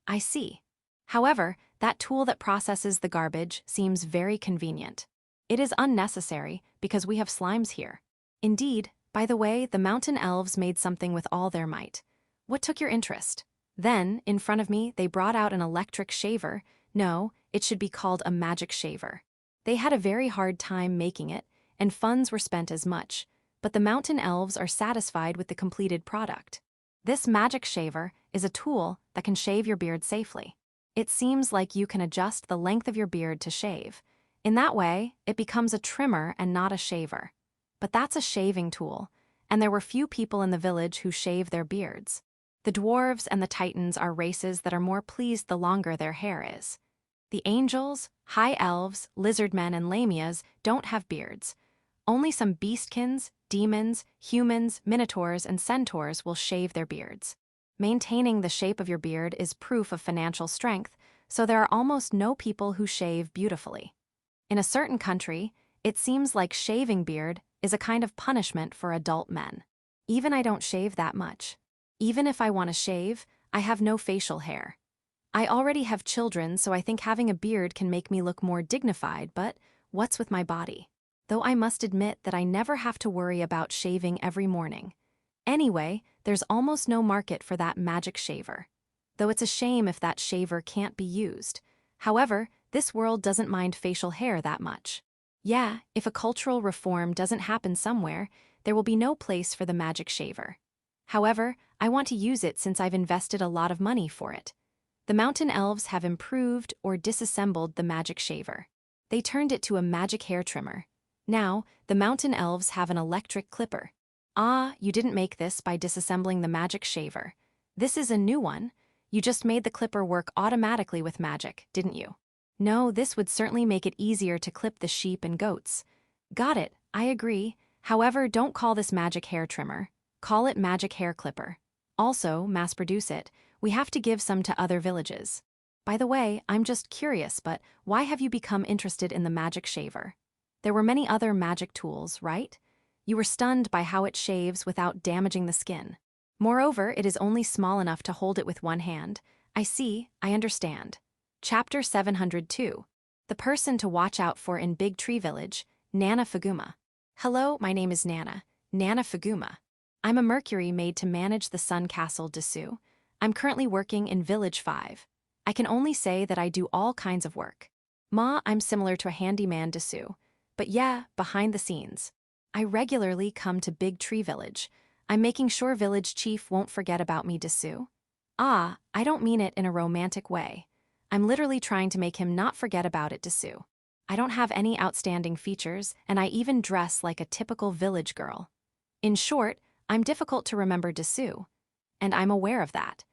[SPEAKER 1] I see. However, that tool that processes the garbage seems very convenient. It is unnecessary because we have slimes here. Indeed, by the way, the mountain elves made something with all their might. What took your interest? Then, in front of me, they brought out an electric shaver. No, it should be called a magic shaver. They had a very hard time making it, and funds were spent as much, but the mountain elves are satisfied with the completed product. This magic shaver is a tool that can shave your beard safely. It seems like you can adjust the length of your beard to shave. In that way, it becomes a trimmer and not a shaver. But that's a shaving tool, and there were few people in the village who shave their beards. The dwarves and the titans are races that are more pleased the longer their hair is. The angels, high elves, lizardmen, and lamias don't have beards. Only some beastkins, demons, humans, minotaurs, and centaurs will shave their beards. Maintaining the shape of your beard is proof of financial strength, so there are almost no people who shave beautifully. In a certain country, it seems like shaving beard is a kind of punishment for adult men. Even I don't shave that much. Even if I want to shave, I have no facial hair. I already have children, so I think having a beard can make me look more dignified, but what's with my body? Though I must admit that I never have to worry about shaving every morning. Anyway, there's almost no market for that magic shaver. Though it's a shame if that shaver can't be used. However, this world doesn't mind facial hair that much. Yeah, if a cultural reform doesn't happen somewhere, there will be no place for the magic shaver. However, I want to use it since I've invested a lot of money for it. The mountain elves have improved or disassembled the magic shaver. They turned it to a magic hair trimmer. Now, the mountain elves have an electric clipper. Ah, you didn't make this by disassembling the magic shaver. This is a new one. You just made the clipper work automatically with magic, didn't you? No, this would certainly make it easier to clip the sheep and goats. Got it, I agree. However, don't call this magic hair trimmer. Call it magic hair clipper. Also, mass produce it. We have to give some to other villages. By the way, I'm just curious, but why have you become interested in the magic shaver? There were many other magic tools, right? You were stunned by how it shaves without damaging the skin. Moreover, it is only small enough to hold it with one hand. I see, I understand. Chapter 702. The person to watch out for in Big Tree Village, Nana Fuguma. Hello, my name is Nana Fuguma. I'm a Mercury made to manage the Sun Castle Dessous. I'm currently working in Village 5. I can only say that I do all kinds of work. I'm similar to a handyman Dessous. But yeah, behind the scenes. I regularly come to Big Tree Village. I'm making sure Village Chief won't forget about me Dessous. Ah, I don't mean it in a romantic way. I'm literally trying to make him not forget about it Dessous. I don't have any outstanding features, and I even dress like a typical village girl. In short, I'm difficult to remember Dessous. And I'm aware of that.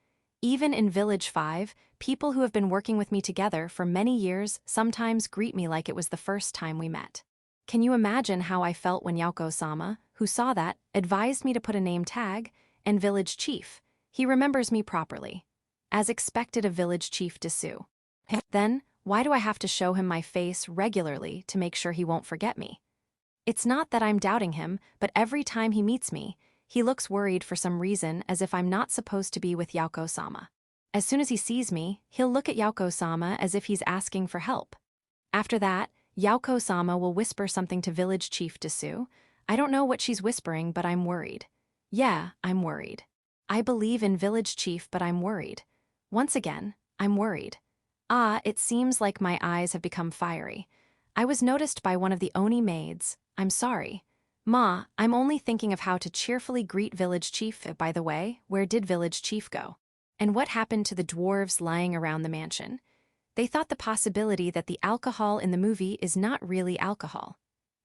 [SPEAKER 1] Even in Village 5, people who have been working with me together for many years sometimes greet me like it was the first time we met. Can you imagine how I felt when Yako-sama, who saw that, advised me to put a name tag, and Village Chief? He remembers me properly. As expected of Village Chief Dessous. Then, why do I have to show him my face regularly to make sure he won't forget me? It's not that I'm doubting him, but every time he meets me, he looks worried for some reason as if I'm not supposed to be with Yako-sama. As soon as he sees me, he'll look at Yako-sama as if he's asking for help. After that, Yako-sama will whisper something to Village Chief Dessous. I don't know what she's whispering, but I'm worried. Yeah, I'm worried. I believe in Village Chief, but I'm worried. Once again, I'm worried. Ah, it seems like my eyes have become fiery. I was noticed by one of the Oni maids. I'm sorry. Ma, I'm only thinking of how to cheerfully greet Village Chief. By the way, where did Village Chief go? And what happened to the dwarves lying around the mansion? They thought the possibility that the alcohol in the movie is not really alcohol.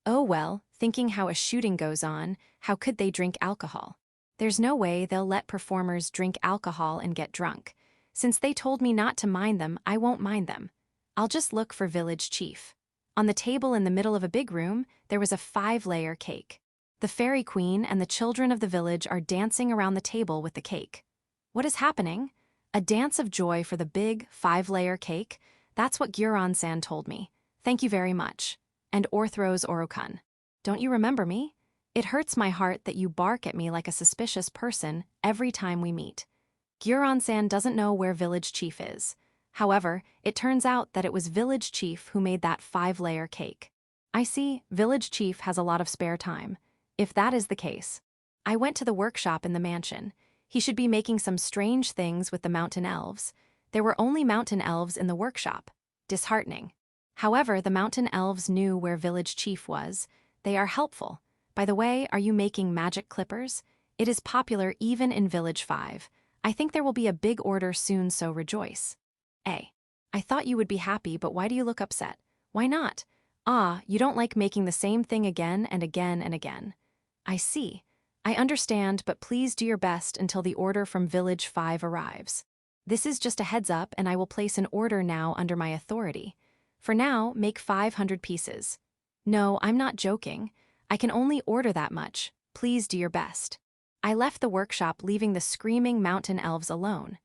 [SPEAKER 1] Oh well, thinking how a shooting goes on, how could they drink alcohol? There's no way they'll let performers drink alcohol and get drunk. Since they told me not to mind them, I won't mind them. I'll just look for Village Chief. On the table in the middle of a big room, there was a 5-layer cake. The fairy queen and the children of the village are dancing around the table with the cake. What is happening? A dance of joy for the big 5-layer cake? That's what Guron-san told me. Thank you very much. And Orthros Orokun. Don't you remember me? It hurts my heart that you bark at me like a suspicious person every time we meet. Guron-san doesn't know where Village Chief is. However, it turns out that it was Village Chief who made that 5-layer cake. I see, Village Chief has a lot of spare time. If that is the case, I went to the workshop in the mansion. He should be making some strange things with the mountain elves. There were only mountain elves in the workshop. Disheartening. However, the mountain elves knew where Village Chief was. They are helpful. By the way, are you making magic clippers? It is popular even in Village 5. I think there will be a big order soon, so rejoice. I thought you would be happy, but why do you look upset? Why not? Ah, you don't like making the same thing again and again and again. I see. I understand, but please do your best until the order from Village 5 arrives. This is just a heads up, and I will place an order now under my authority. For now, make 500 pieces. No, I'm not joking. I can only order that much. Please do your best. I left the workshop, leaving the screaming mountain elves alone.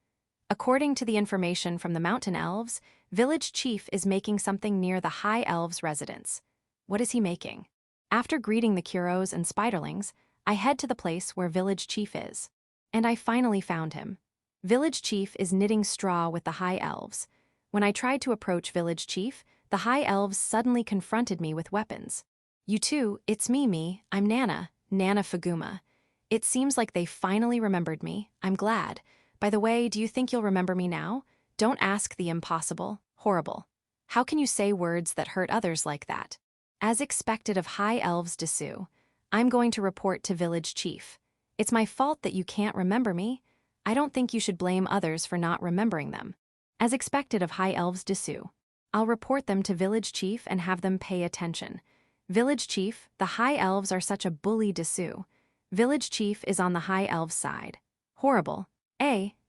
[SPEAKER 1] According to the information from the mountain elves, Village Chief is making something near the High Elves' residence. What is he making? After greeting the Kuros and Spiderlings, I head to the place where Village Chief is. And I finally found him. Village Chief is knitting straw with the High Elves. When I tried to approach Village Chief, the High Elves suddenly confronted me with weapons. You too, it's me, I'm Nana Faguma. It seems like they finally remembered me. I'm glad. By the way, do you think you'll remember me now? Don't ask the impossible. Horrible. How can you say words that hurt others like that? As expected of High Elves Dessous, I'm going to report to Village Chief. It's my fault that you can't remember me. I don't think you should blame others for not remembering them. As expected of High Elves Dessous, I'll report them to Village Chief and have them pay attention. Village Chief, the High Elves are such a bully Dessous. Village Chief is on the High Elves' side. Horrible.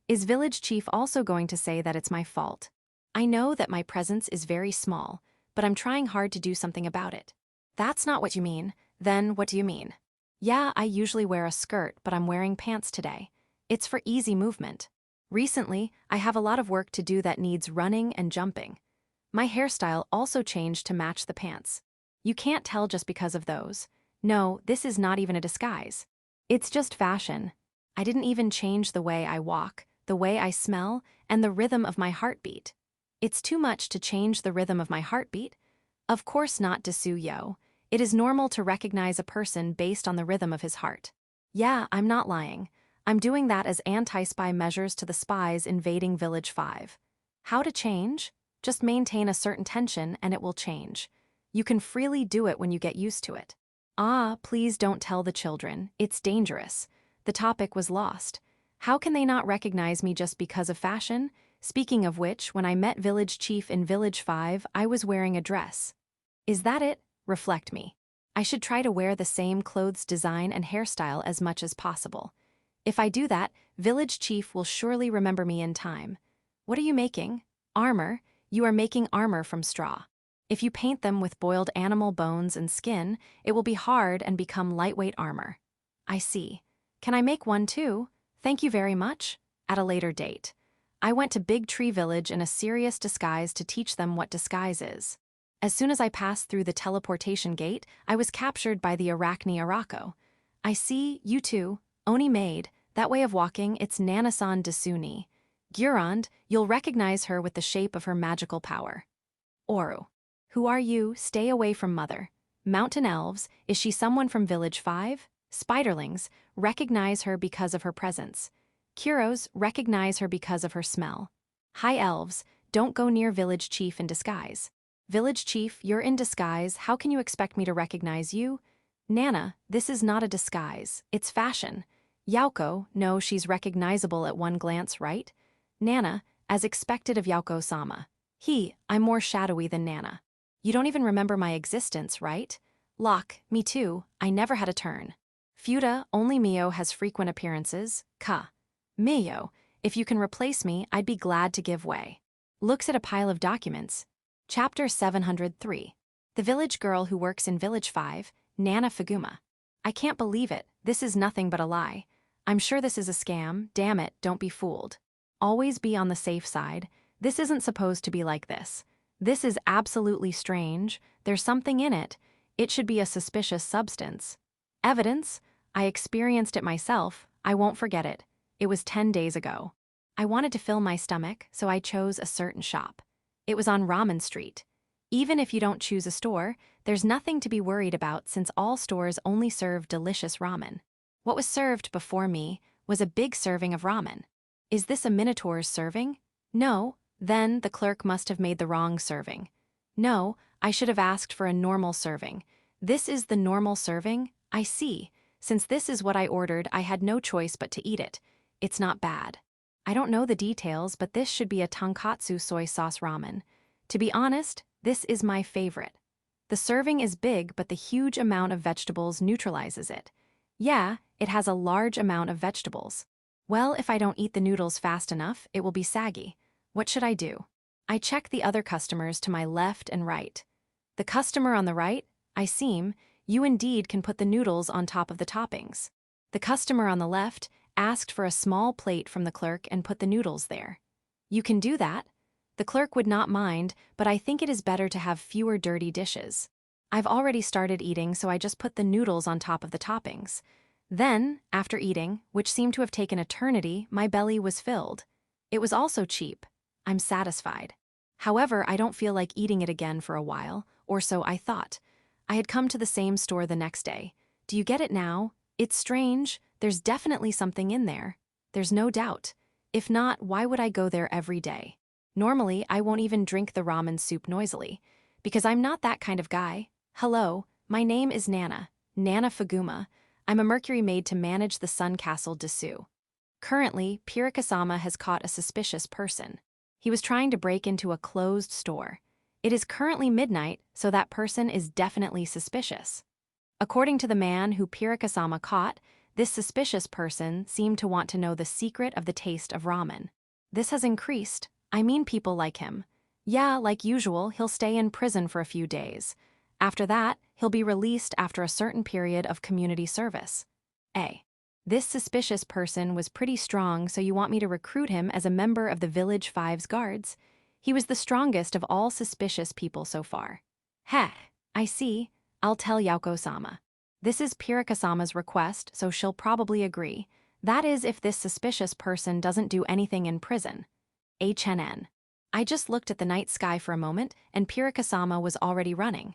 [SPEAKER 1] Is Village Chief also going to say that it's my fault? I know that my presence is very small, but I'm trying hard to do something about it. That's not what you mean. Then what do you mean? Yeah, I usually wear a skirt, but I'm wearing pants today. It's for easy movement. Recently, I have a lot of work to do that needs running and jumping. My hairstyle also changed to match the pants. You can't tell just because of those. No, this is not even a disguise. It's just fashion. I didn't even change the way I walk, the way I smell, and the rhythm of my heartbeat. It's too much to change the rhythm of my heartbeat? Of course not, Dessous yo. It is normal to recognize a person based on the rhythm of his heart. Yeah, I'm not lying. I'm doing that as anti-spy measures to the spies invading Village 5. How to change? Just maintain a certain tension and it will change. You can freely do it when you get used to it. Ah, please don't tell the children. It's dangerous. The topic was lost. How can they not recognize me just because of fashion? Speaking of which, when I met Village Chief in Village 5, I was wearing a dress. Is that it? Reflect me. I should try to wear the same clothes design and hairstyle as much as possible. If I do that, Village Chief will surely remember me in time. What are you making? Armor. You are making armor from straw. If you paint them with boiled animal bones and skin, it will be hard and become lightweight armor. I see. Can I make one too? Thank you very much. At a later date. I went to Big Tree Village in a serious disguise to teach them what disguise is. As soon as I passed through the teleportation gate, I was captured by the Arachne Arako. I see, you too. Oni maid, that way of walking, it's Nanasan Desuni. Gurand, you'll recognize her with the shape of her magical power. Oru. Who are you? Stay away from Mother. Mountain Elves, is she someone from Village 5? Spiderlings, recognize her because of her presence. Kuros, recognize her because of her smell. High Elves, don't go near Village Chief in disguise. Village Chief, you're in disguise, how can you expect me to recognize you? Nana, this is not a disguise, it's fashion. Yako, no, she's recognizable at one glance, right? Nana, as expected of Yako-sama. I'm more shadowy than Nana. You don't even remember my existence, right? Locke, me too, I never had a turn. Fuda, only Mio has frequent appearances. Mio, if you can replace me, I'd be glad to give way. Looks at a pile of documents. Chapter 703. The village girl who works in Village 5, Nana Fuguma. I can't believe it, this is nothing but a lie. I'm sure this is a scam, damn it, don't be fooled. Always be on the safe side, this isn't supposed to be like this. This is absolutely strange, there's something in it. It should be a suspicious substance. Evidence? I experienced it myself, I won't forget it. It was 10 days ago. I wanted to fill my stomach, so I chose a certain shop. It was on Ramen Street. Even if you don't choose a store, there's nothing to be worried about since all stores only serve delicious ramen. What was served before me was a big serving of ramen. Is this a Minotaur's serving? No, then the clerk must have made the wrong serving. No, I should have asked for a normal serving. This is the normal serving? I see. Since this is what I ordered, I had no choice but to eat it. It's not bad. I don't know the details, but this should be a tonkatsu soy sauce ramen. To be honest, this is my favorite. The serving is big, but the huge amount of vegetables neutralizes it. Yeah, it has a large amount of vegetables. Well, if I don't eat the noodles fast enough, it will be saggy. What should I do? I check the other customers to my left and right. The customer on the right, you indeed can put the noodles on top of the toppings. The customer on the left asked for a small plate from the clerk and put the noodles there. You can do that. The clerk would not mind, but I think it is better to have fewer dirty dishes. I've already started eating, so I just put the noodles on top of the toppings. Then, after eating, which seemed to have taken eternity, my belly was filled. It was also cheap. I'm satisfied. However, I don't feel like eating it again for a while, or so I thought. I had come to the same store the next day. Do you get it now? It's strange, there's definitely something in there. There's no doubt. If not, why would I go there every day? Normally, I won't even drink the ramen soup noisily, because I'm not that kind of guy. Hello, my name is Nana Fuguma. I'm a mercury maid to manage the Sun Castle Desu. Currently, Pirikasama has caught a suspicious person. He was trying to break into a closed store. It is currently midnight, so that person is definitely suspicious. According to the man who Pirikasama caught, this suspicious person seemed to want to know the secret of the taste of ramen. This has increased. I mean people like him. Yeah, like usual, he'll stay in prison for a few days. After that, he'll be released after a certain period of community service. This suspicious person was pretty strong, so you want me to recruit him as a member of the Village 5's guards? He was the strongest of all suspicious people so far. I see. I'll tell Yako-sama. This is Pirikasama's request, so she'll probably agree. That is if this suspicious person doesn't do anything in prison. HNN. I just looked at the night sky for a moment, and Pirikasama was already running.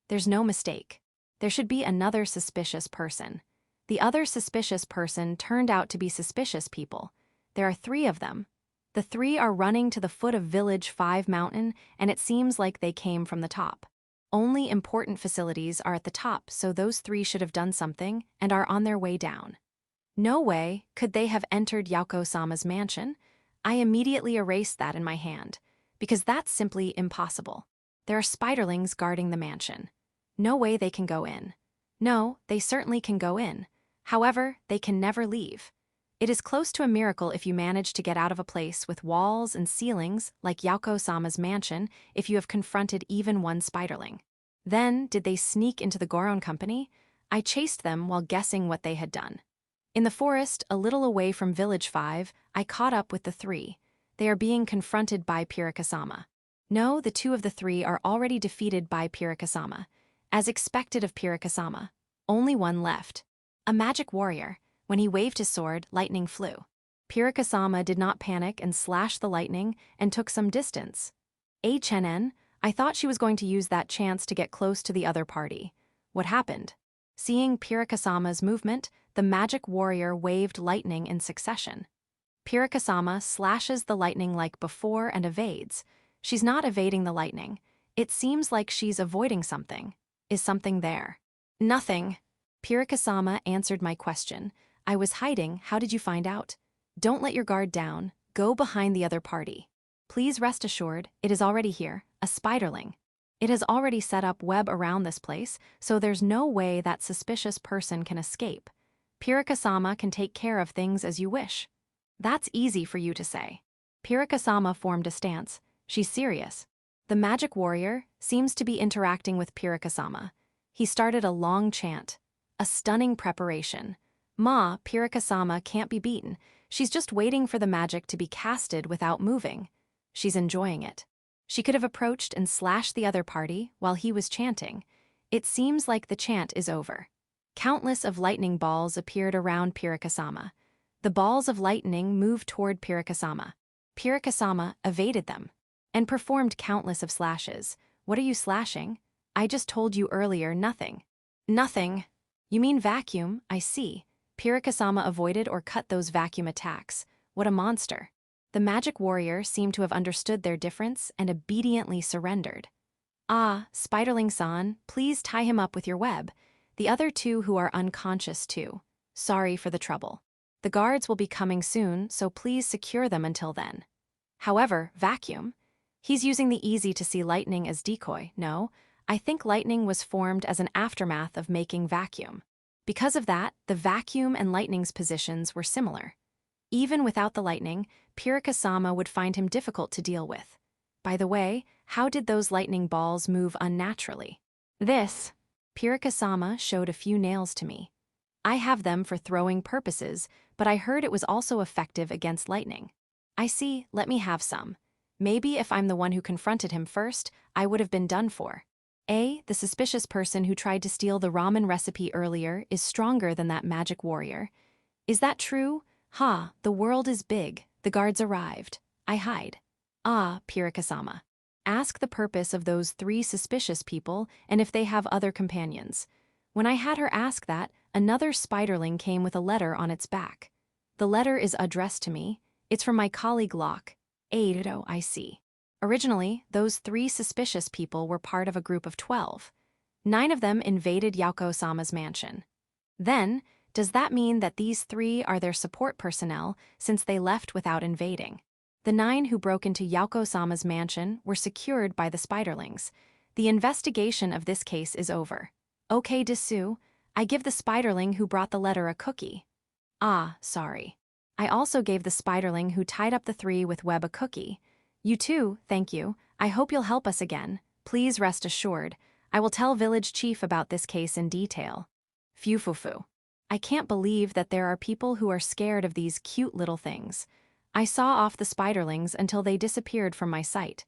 [SPEAKER 1] There's no mistake. There should be another suspicious person. The other suspicious person turned out to be suspicious people. There are 3 of them. The 3 are running to the foot of Village 5 mountain, and it seems like they came from the top. Only important facilities are at the top, so those 3 should have done something and are on their way down. No way could they have entered Yako-sama's mansion. I immediately erased that in my hand, because that's simply impossible. There are spiderlings guarding the mansion. No way they can go in. No, they certainly can go in. However, they can never leave. It is close to a miracle if you manage to get out of a place with walls and ceilings like Yako-sama's mansion if you have confronted even one spiderling. Then, did they sneak into the Goron company? I chased them while guessing what they had done. In the forest, a little away from Village 5, I caught up with the 3. They are being confronted by Pirikasama. No, the 2 of the 3 are already defeated by Pirikasama. As expected of Pirikasama, only one left. A magic warrior. When he waved his sword, lightning flew. Pirikasama did not panic and slashed the lightning and took some distance. HNN, I thought she was going to use that chance to get close to the other party. What happened? Seeing Pirikasama's movement, the magic warrior waved lightning in succession. Pirikasama slashes the lightning like before and evades. She's not evading the lightning. It seems like she's avoiding something. Is something there? Nothing. Pirika-sama answered my question. I was hiding, how did you find out? Don't let your guard down, go behind the other party. Please rest assured, it is already here, a spiderling. It has already set up web around this place, so there's no way that suspicious person can escape. Pirika-sama can take care of things as you wish. That's easy for you to say. Pirika-sama formed a stance. She's serious. The magic warrior seems to be interacting with Pirika-sama. He started a long chant. A stunning preparation. Pirika-sama can't be beaten. She's just waiting for the magic to be casted without moving. She's enjoying it. She could have approached and slashed the other party while he was chanting. It seems like the chant is over. Countless of lightning balls appeared around Pirika-sama. The balls of lightning moved toward Pirika-sama. Pirika-sama evaded them and performed countless of slashes. What are you slashing? I just told you earlier nothing. Nothing. You mean vacuum, I see. Pirika-sama avoided or cut those vacuum attacks. What a monster. The magic warrior seemed to have understood their difference and obediently surrendered. Spiderling-san, please tie him up with your web. The other two who are unconscious too. Sorry for the trouble. The guards will be coming soon, so please secure them until then. However, vacuum? He's using the easy-to-see lightning as decoy, no? I think lightning was formed as an aftermath of making vacuum. Because of that, the vacuum and lightning's positions were similar. Even without the lightning, Pirika-sama would find him difficult to deal with. By the way, how did those lightning balls move unnaturally? Pirika-sama showed a few nails to me. I have them for throwing purposes, but I heard it was also effective against lightning. I see, let me have some. Maybe if I'm the one who confronted him first, I would have been done for. The suspicious person who tried to steal the ramen recipe earlier is stronger than that magic warrior. Is that true? The world is big. The guards arrived. I hide. Pirika-sama. Ask the purpose of those 3 suspicious people and if they have other companions. When I had her ask that, another spiderling came with a letter on its back. The letter is addressed to me. It's from my colleague Locke. I see. Originally, those 3 suspicious people were part of a group of 12. 9 of them invaded Yako-sama's mansion. Then, does that mean that these 3 are their support personnel since they left without invading? The 9 who broke into Yako-sama's mansion were secured by the spiderlings. The investigation of this case is over. Okay, desu. I give the spiderling who brought the letter a cookie. Sorry. I also gave the spiderling who tied up the 3 with web a cookie. You too, thank you. I hope you'll help us again. Please rest assured. I will tell village chief about this case in detail. Fufufu. I can't believe that there are people who are scared of these cute little things. I saw off the spiderlings until they disappeared from my sight.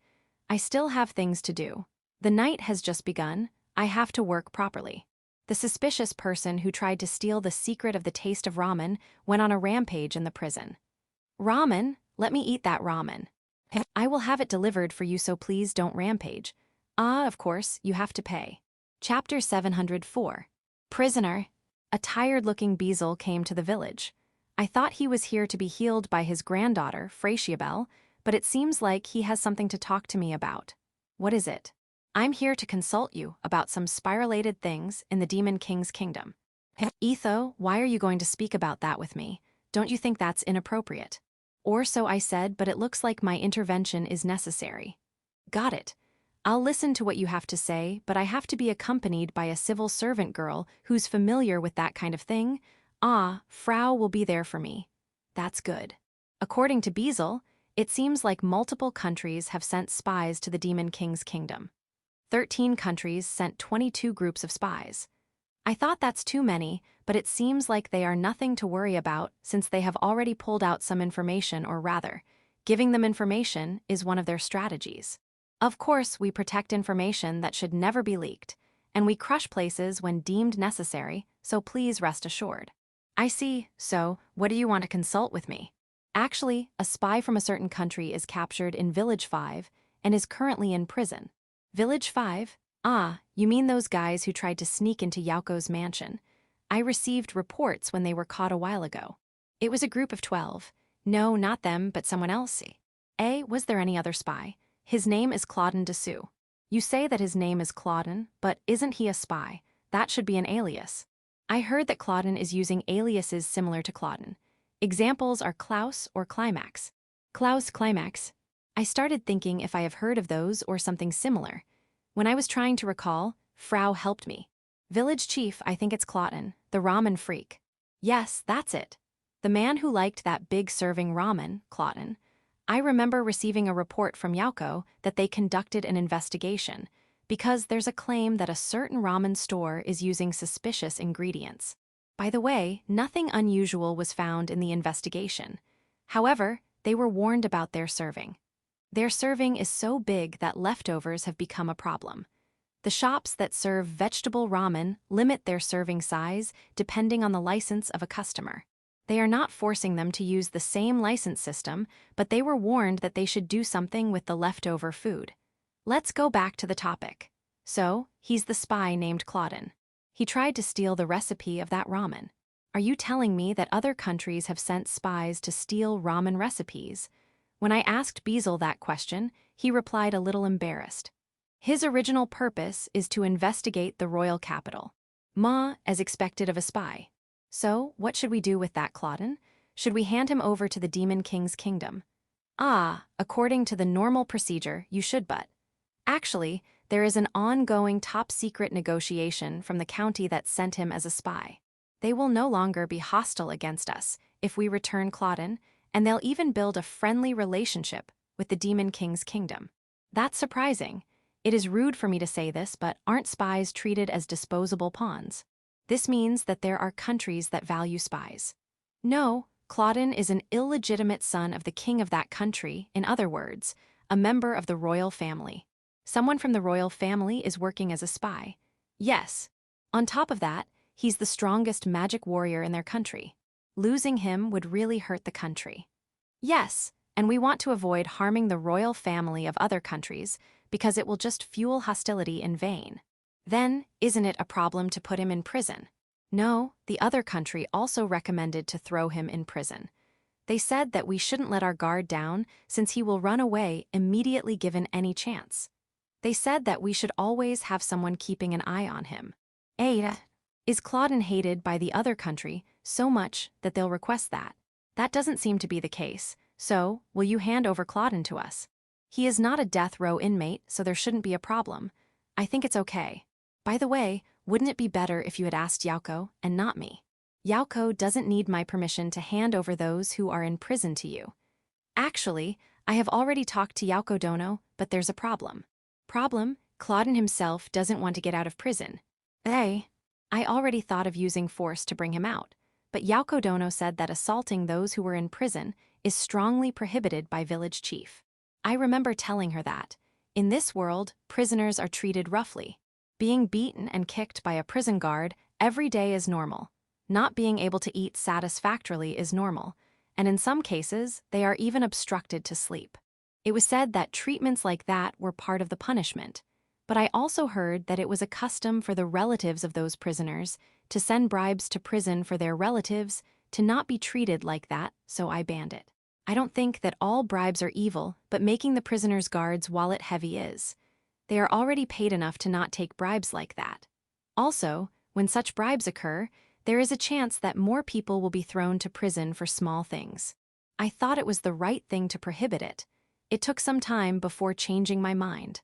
[SPEAKER 1] I still have things to do. The night has just begun. I have to work properly. The suspicious person who tried to steal the secret of the taste of ramen went on a rampage in the prison. Ramen? Let me eat that ramen. I will have it delivered for you, so please don't rampage. Of course, you have to pay. Chapter 704. Prisoner. A tired-looking Beazle came to the village. I thought he was here to be healed by his granddaughter, Fratiabelle, but it seems like he has something to talk to me about. What is it? I'm here to consult you about some spiralated things in the Demon King's kingdom. Etho, why are you going to speak about that with me? Don't you think that's inappropriate? Or so I said, but it looks like my intervention is necessary. Got it. I'll listen to what you have to say, but I have to be accompanied by a civil servant girl who's familiar with that kind of thing. Frau will be there for me. That's good. According to Beazle, it seems like multiple countries have sent spies to the Demon King's kingdom. 13 countries sent 22 groups of spies. I thought that's too many, but it seems like they are nothing to worry about since they have already pulled out some information, or rather, giving them information is one of their strategies. Of course, we protect information that should never be leaked, and we crush places when deemed necessary, so please rest assured. I see, so what do you want to consult with me? Actually, a spy from a certain country is captured in Village 5 and is currently in prison. Village 5? You mean those guys who tried to sneak into Yako's mansion. I received reports when they were caught a while ago. It was a group of 12. No, not them, but someone else. Was there any other spy? His name is Claudin Dessous. You say that his name is Claudin, but isn't he a spy? That should be an alias. I heard that Claudin is using aliases similar to Claudin. Examples are Klaus or Climax. Klaus Climax. I started thinking if I have heard of those or something similar. When I was trying to recall, Frau helped me. Village chief, I think it's Claudin, the ramen freak. Yes, that's it. The man who liked that big serving ramen, Claudin. I remember receiving a report from Yako that they conducted an investigation because there's a claim that a certain ramen store is using suspicious ingredients. By the way, nothing unusual was found in the investigation. However, they were warned about their serving. Their serving is so big that leftovers have become a problem. The shops that serve vegetable ramen limit their serving size depending on the license of a customer. They are not forcing them to use the same license system, but they were warned that they should do something with the leftover food. Let's go back to the topic. So, he's the spy named Claudin. He tried to steal the recipe of that ramen. Are you telling me that other countries have sent spies to steal ramen recipes? When I asked Beazle that question, he replied a little embarrassed. His original purpose is to investigate the royal capital. As expected of a spy. So, what should we do with that Claudin? Should we hand him over to the Demon King's kingdom? According to the normal procedure, you should, but actually, there is an ongoing top-secret negotiation from the county that sent him as a spy. They will no longer be hostile against us if we return Claudin, and they'll even build a friendly relationship with the Demon King's kingdom. That's surprising. It is rude for me to say this, but aren't spies treated as disposable pawns? This means that there are countries that value spies. No, Claudin is an illegitimate son of the king of that country, in other words, a member of the royal family. Someone from the royal family is working as a spy. Yes. On top of that, he's the strongest magic warrior in their country. Losing him would really hurt the country. Yes, and we want to avoid harming the royal family of other countries because it will just fuel hostility in vain. Then, isn't it a problem to put him in prison? No, the other country also recommended to throw him in prison. They said that we shouldn't let our guard down since he will run away immediately given any chance. They said that we should always have someone keeping an eye on him. Ada, is Claudin hated by the other country so much that they'll request that? That doesn't seem to be the case, so will you hand over Claudin to us? He is not a death row inmate, so there shouldn't be a problem. I think it's okay. By the way, wouldn't it be better if you had asked Yako and not me? Yako doesn't need my permission to hand over those who are in prison to you. Actually, I have already talked to Yako Dono, but there's a problem. Problem? Claudin himself doesn't want to get out of prison. I already thought of using force to bring him out, but Yako Dono said that assaulting those who were in prison is strongly prohibited by village chief. I remember telling her that. In this world, prisoners are treated roughly. Being beaten and kicked by a prison guard every day is normal. Not being able to eat satisfactorily is normal, and in some cases, they are even obstructed to sleep. It was said that treatments like that were part of the punishment, but I also heard that it was a custom for the relatives of those prisoners to send bribes to prison for their relatives to not be treated like that, so I banned it. I don't think that all bribes are evil, but making the prisoners' guards' wallet heavy is. They are already paid enough to not take bribes like that. Also, when such bribes occur, there is a chance that more people will be thrown to prison for small things. I thought it was the right thing to prohibit it. It took some time before changing my mind.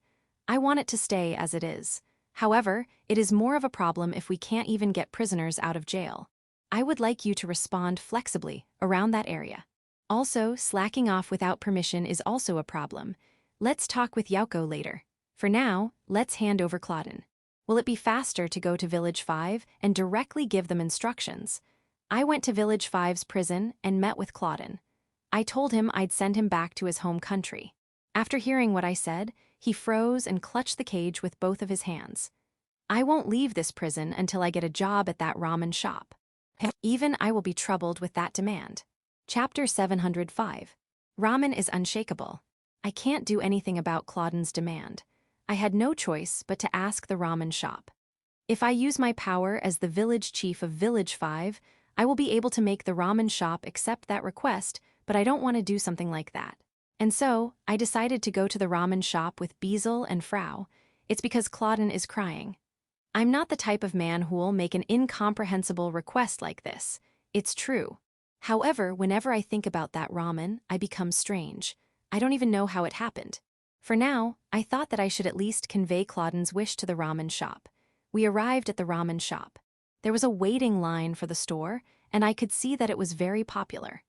[SPEAKER 1] I want it to stay as it is. However, it is more of a problem if we can't even get prisoners out of jail. I would like you to respond flexibly around that area. Also, slacking off without permission is also a problem. Let's talk with Yako later. For now, let's hand over Claudin. Will it be faster to go to Village 5 and directly give them instructions? I went to Village 5's prison and met with Claudin. I told him I'd send him back to his home country. After hearing what I said, he froze and clutched the cage with both of his hands. I won't leave this prison until I get a job at that ramen shop. Even I will be troubled with that demand. Chapter 705. Ramen is unshakable. I can't do anything about Claudin's demand. I had no choice but to ask the ramen shop. If I use my power as the village chief of Village 5, I will be able to make the ramen shop accept that request, but I don't want to do something like that. And so, I decided to go to the ramen shop with Beazle and Frau. It's because Claudin is crying. I'm not the type of man who'll make an incomprehensible request like this. It's true. However, whenever I think about that ramen, I become strange. I don't even know how it happened. For now, I thought that I should at least convey Clauden's wish to the ramen shop. We arrived at the ramen shop. There was a waiting line for the store, and I could see that it was very popular.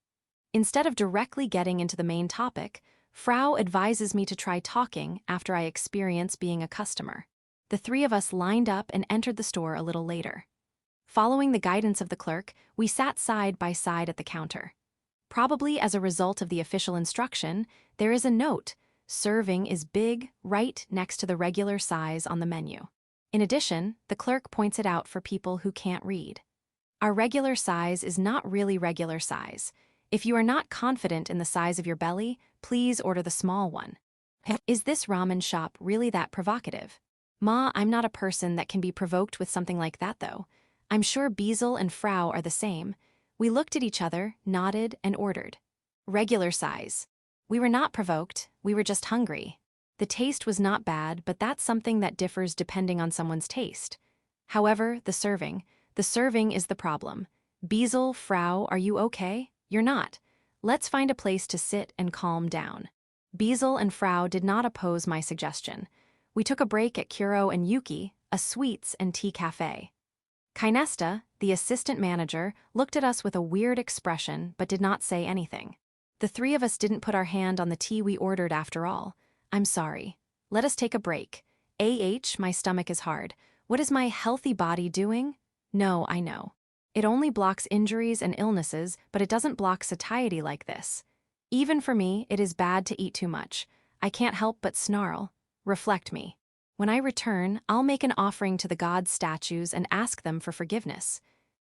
[SPEAKER 1] Instead of directly getting into the main topic, Frau advises me to try talking after I experience being a customer. The three of us lined up and entered the store a little later. Following the guidance of the clerk, we sat side by side at the counter. Probably as a result of the official instruction, there is a note: serving is big, right next to the regular size on the menu. In addition, the clerk points it out for people who can't read. Our regular size is not really regular size. If you are not confident in the size of your belly, please order the small one. Is this ramen shop really that provocative? Ma, I'm not a person that can be provoked with something like that though. I'm sure Beazle and Frau are the same. We looked at each other, nodded, and ordered. Regular size. We were not provoked, we were just hungry. The taste was not bad, but that's something that differs depending on someone's taste. However, the serving is the problem. Beazle, Frau, are you okay? You're not. Let's find a place to sit and calm down. Beazle and Frau did not oppose my suggestion. We took a break at Kuro and Yuki, a sweets and tea cafe. Kainesta, the assistant manager, looked at us with a weird expression but did not say anything. The three of us didn't put our hand on the tea we ordered after all. I'm sorry. Let us take a break. My stomach is hard. What is my healthy body doing? No, I know. It only blocks injuries and illnesses, but it doesn't block satiety like this. Even for me, it is bad to eat too much. I can't help but snarl. Reflect me. When I return, I'll make an offering to the god statues and ask them for forgiveness.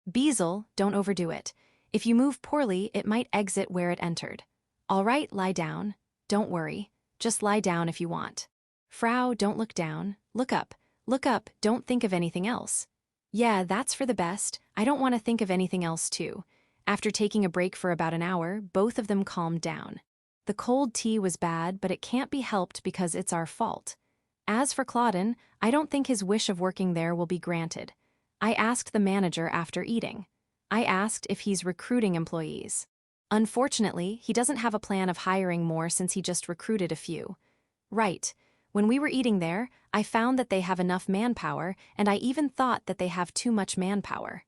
[SPEAKER 1] Beazle, don't overdo it. If you move poorly, it might exit where it entered. All right, lie down. Don't worry. Just lie down if you want. Frau, don't look down. Look up. Look up, don't think of anything else. Yeah, that's for the best. I don't want to think of anything else too. After taking a break for about an hour, both of them calmed down. The cold tea was bad, but it can't be helped because it's our fault. As for Clauden, I don't think his wish of working there will be granted. I asked the manager after eating. I asked if he's recruiting employees. Unfortunately, he doesn't have a plan of hiring more since he just recruited a few. Right. When we were eating there, I found that they have enough manpower, and I even thought that they have too much manpower.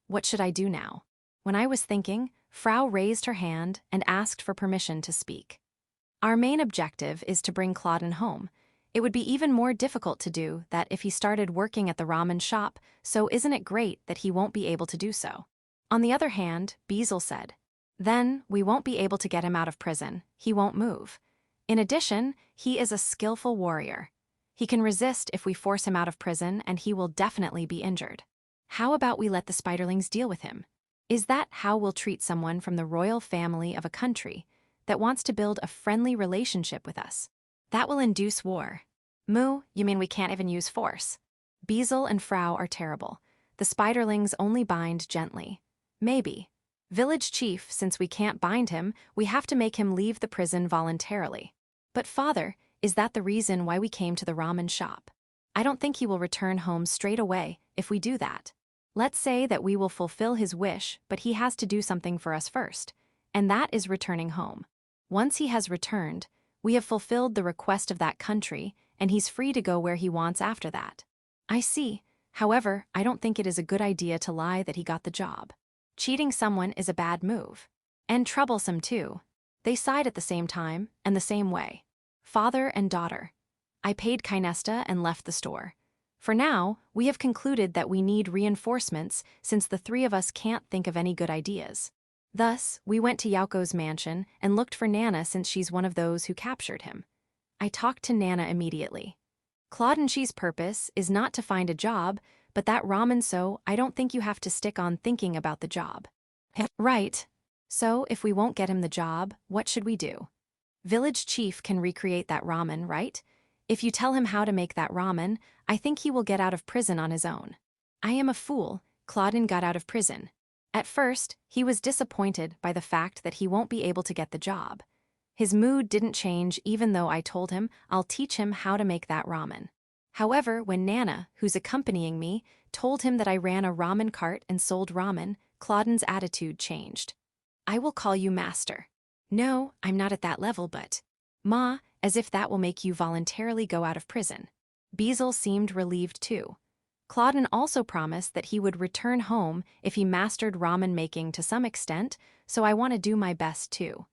[SPEAKER 1] What should I do now? When I was thinking, Frau raised her hand and asked for permission to speak. Our main objective is to bring Clauden home. It would be even more difficult to do that if he started working at the ramen shop, so isn't it great that he won't be able to do so? On the other hand, Beazle said, then we won't be able to get him out of prison. He won't move. In addition, he is a skillful warrior. He can resist if we force him out of prison, and he will definitely be injured. How about we let the spiderlings deal with him? Is that how we'll treat someone from the royal family of a country that wants to build a friendly relationship with us? That will induce war. You mean we can't even use force? Beazle and Frau are terrible. The spiderlings only bind gently. Maybe. Village chief, since we can't bind him, we have to make him leave the prison voluntarily. But father, is that the reason why we came to the ramen shop? I don't think he will return home straight away if we do that. Let's say that we will fulfill his wish, but he has to do something for us first, and that is returning home. Once he has returned, we have fulfilled the request of that country, and he's free to go where he wants after that. I see. However, I don't think it is a good idea to lie that he got the job. Cheating someone is a bad move. And troublesome too. They sighed at the same time, and the same way. Father and daughter. I paid Kainesta and left the store. For now, we have concluded that we need reinforcements since the three of us can't think of any good ideas. Thus, we went to Yako's mansion and looked for Nana since she's one of those who captured him. I talked to Nana immediately. Clauden's purpose is not to find a job, but that ramen, so I don't think you have to stick on thinking about the job. Right. So, if we won't get him the job, what should we do? Village chief can recreate that ramen, right? If you tell him how to make that ramen, I think he will get out of prison on his own. I am a fool. Clauden got out of prison. At first, he was disappointed by the fact that he won't be able to get the job. His mood didn't change even though I told him I'll teach him how to make that ramen. However, when Nana, who's accompanying me, told him that I ran a ramen cart and sold ramen, Clauden's attitude changed. I will call you master. No, I'm not at that level, but... Ma, as if that will make you voluntarily go out of prison. Beazle seemed relieved too. Clauden also promised that he would return home if he mastered ramen making to some extent, so I want to do my best too.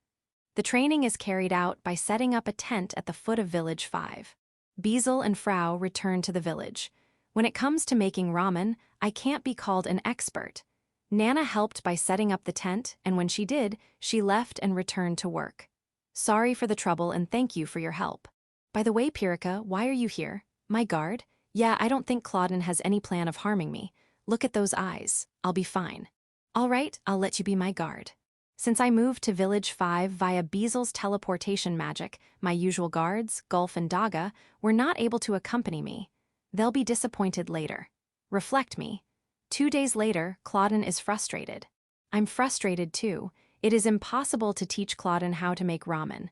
[SPEAKER 1] The training is carried out by setting up a tent at the foot of Village 5. Beazle and Frau return to the village. When it comes to making ramen, I can't be called an expert. Nana helped by setting up the tent, and when she did, she left and returned to work. Sorry for the trouble and thank you for your help. By the way, Pirika, why are you here? My guard? Yeah, I don't think Clauden has any plan of harming me. Look at those eyes. I'll be fine. All right, I'll let you be my guard. Since I moved to Village 5 via Beazle's teleportation magic, my usual guards, Gulf and Daga, were not able to accompany me. They'll be disappointed later. Reflect me. 2 days later, Clauden is frustrated. I'm frustrated too. It is impossible to teach Clauden how to make ramen.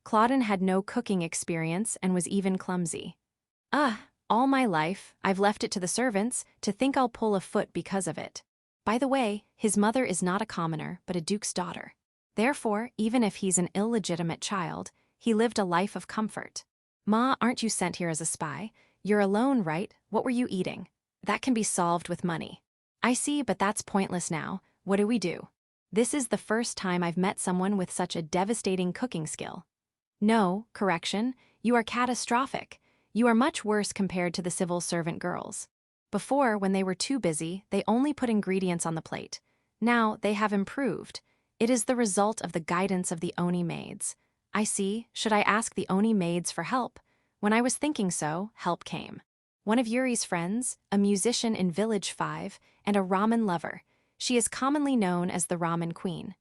[SPEAKER 1] Clauden had no cooking experience and was even clumsy. All my life, I've left it to the servants to think I'll pull a foot because of it. By the way, his mother is not a commoner, but a duke's daughter. Therefore, even if he's an illegitimate child, he lived a life of comfort. Ma, aren't you sent here as a spy? You're alone, right? What were you eating? That can be solved with money. I see, but that's pointless now. What do we do? This is the first time I've met someone with such a devastating cooking skill. No, correction, you are catastrophic. You are much worse compared to the civil servant girls. Before, when they were too busy, they only put ingredients on the plate. Now, they have improved. It is the result of the guidance of the Oni maids. I see, should I ask the Oni maids for help? When I was thinking so, help came. One of Yuri's friends, a musician in Village 5, and a ramen lover. She is commonly known as the Ramen Queen.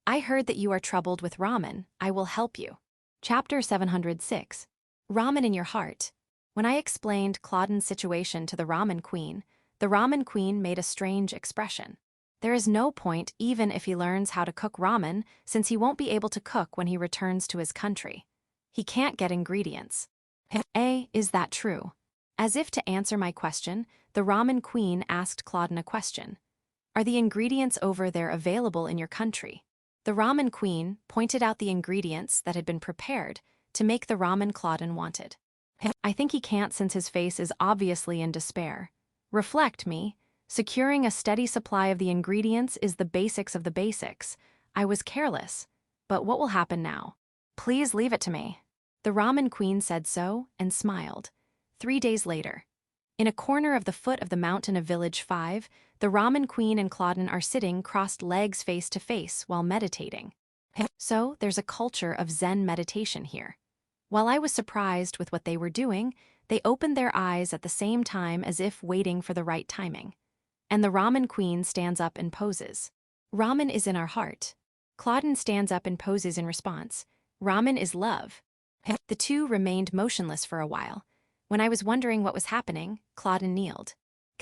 [SPEAKER 1] I heard that you are troubled with ramen. I will help you. Chapter 706. Ramen in your heart. When I explained Clauden's situation to the Ramen Queen made a strange expression. There is no point even if he learns how to cook ramen, since he won't be able to cook when he returns to his country. He can't get ingredients. Is that true? As if to answer my question, the Ramen Queen asked Clauden a question. Are the ingredients over there available in your country? The Ramen Queen pointed out the ingredients that had been prepared to make the ramen Clauden wanted. I think he can't since his face is obviously in despair. Reflect me. Securing a steady supply of the ingredients is the basics of the basics. I was careless. But what will happen now? Please leave it to me. The Ramen Queen said so and smiled. 3 days later. In a corner of the foot of the mountain of Village 5, the Ramen Queen and Clauden are sitting crossed legs face to face while meditating. So, there's a culture of Zen meditation here. While I was surprised with what they were doing, they opened their eyes at the same time as if waiting for the right timing. And the Ramen Queen stands up and poses. Ramen is in our heart. Clauden stands up and poses in response. Ramen is love. The two remained motionless for a while. When I was wondering what was happening, Clauden kneeled.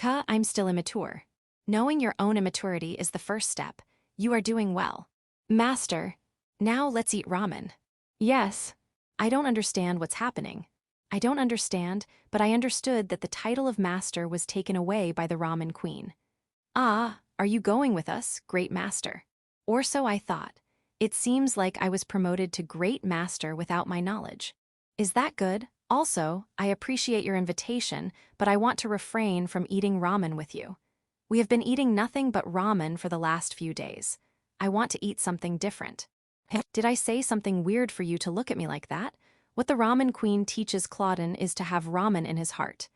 [SPEAKER 1] I'm still immature. Knowing your own immaturity is the first step. You are doing well. Master, now let's eat ramen. Yes. I don't understand what's happening. I don't understand, but I understood that the title of master was taken away by the Ramen Queen. Are you going with us, great master? Or so I thought. It seems like I was promoted to great master without my knowledge. Is that good? Also, I appreciate your invitation, but I want to refrain from eating ramen with you. We have been eating nothing but ramen for the last few days. I want to eat something different. Did I say something weird for you to look at me like that? What the Ramen Queen teaches Clauden is to have ramen in his heart.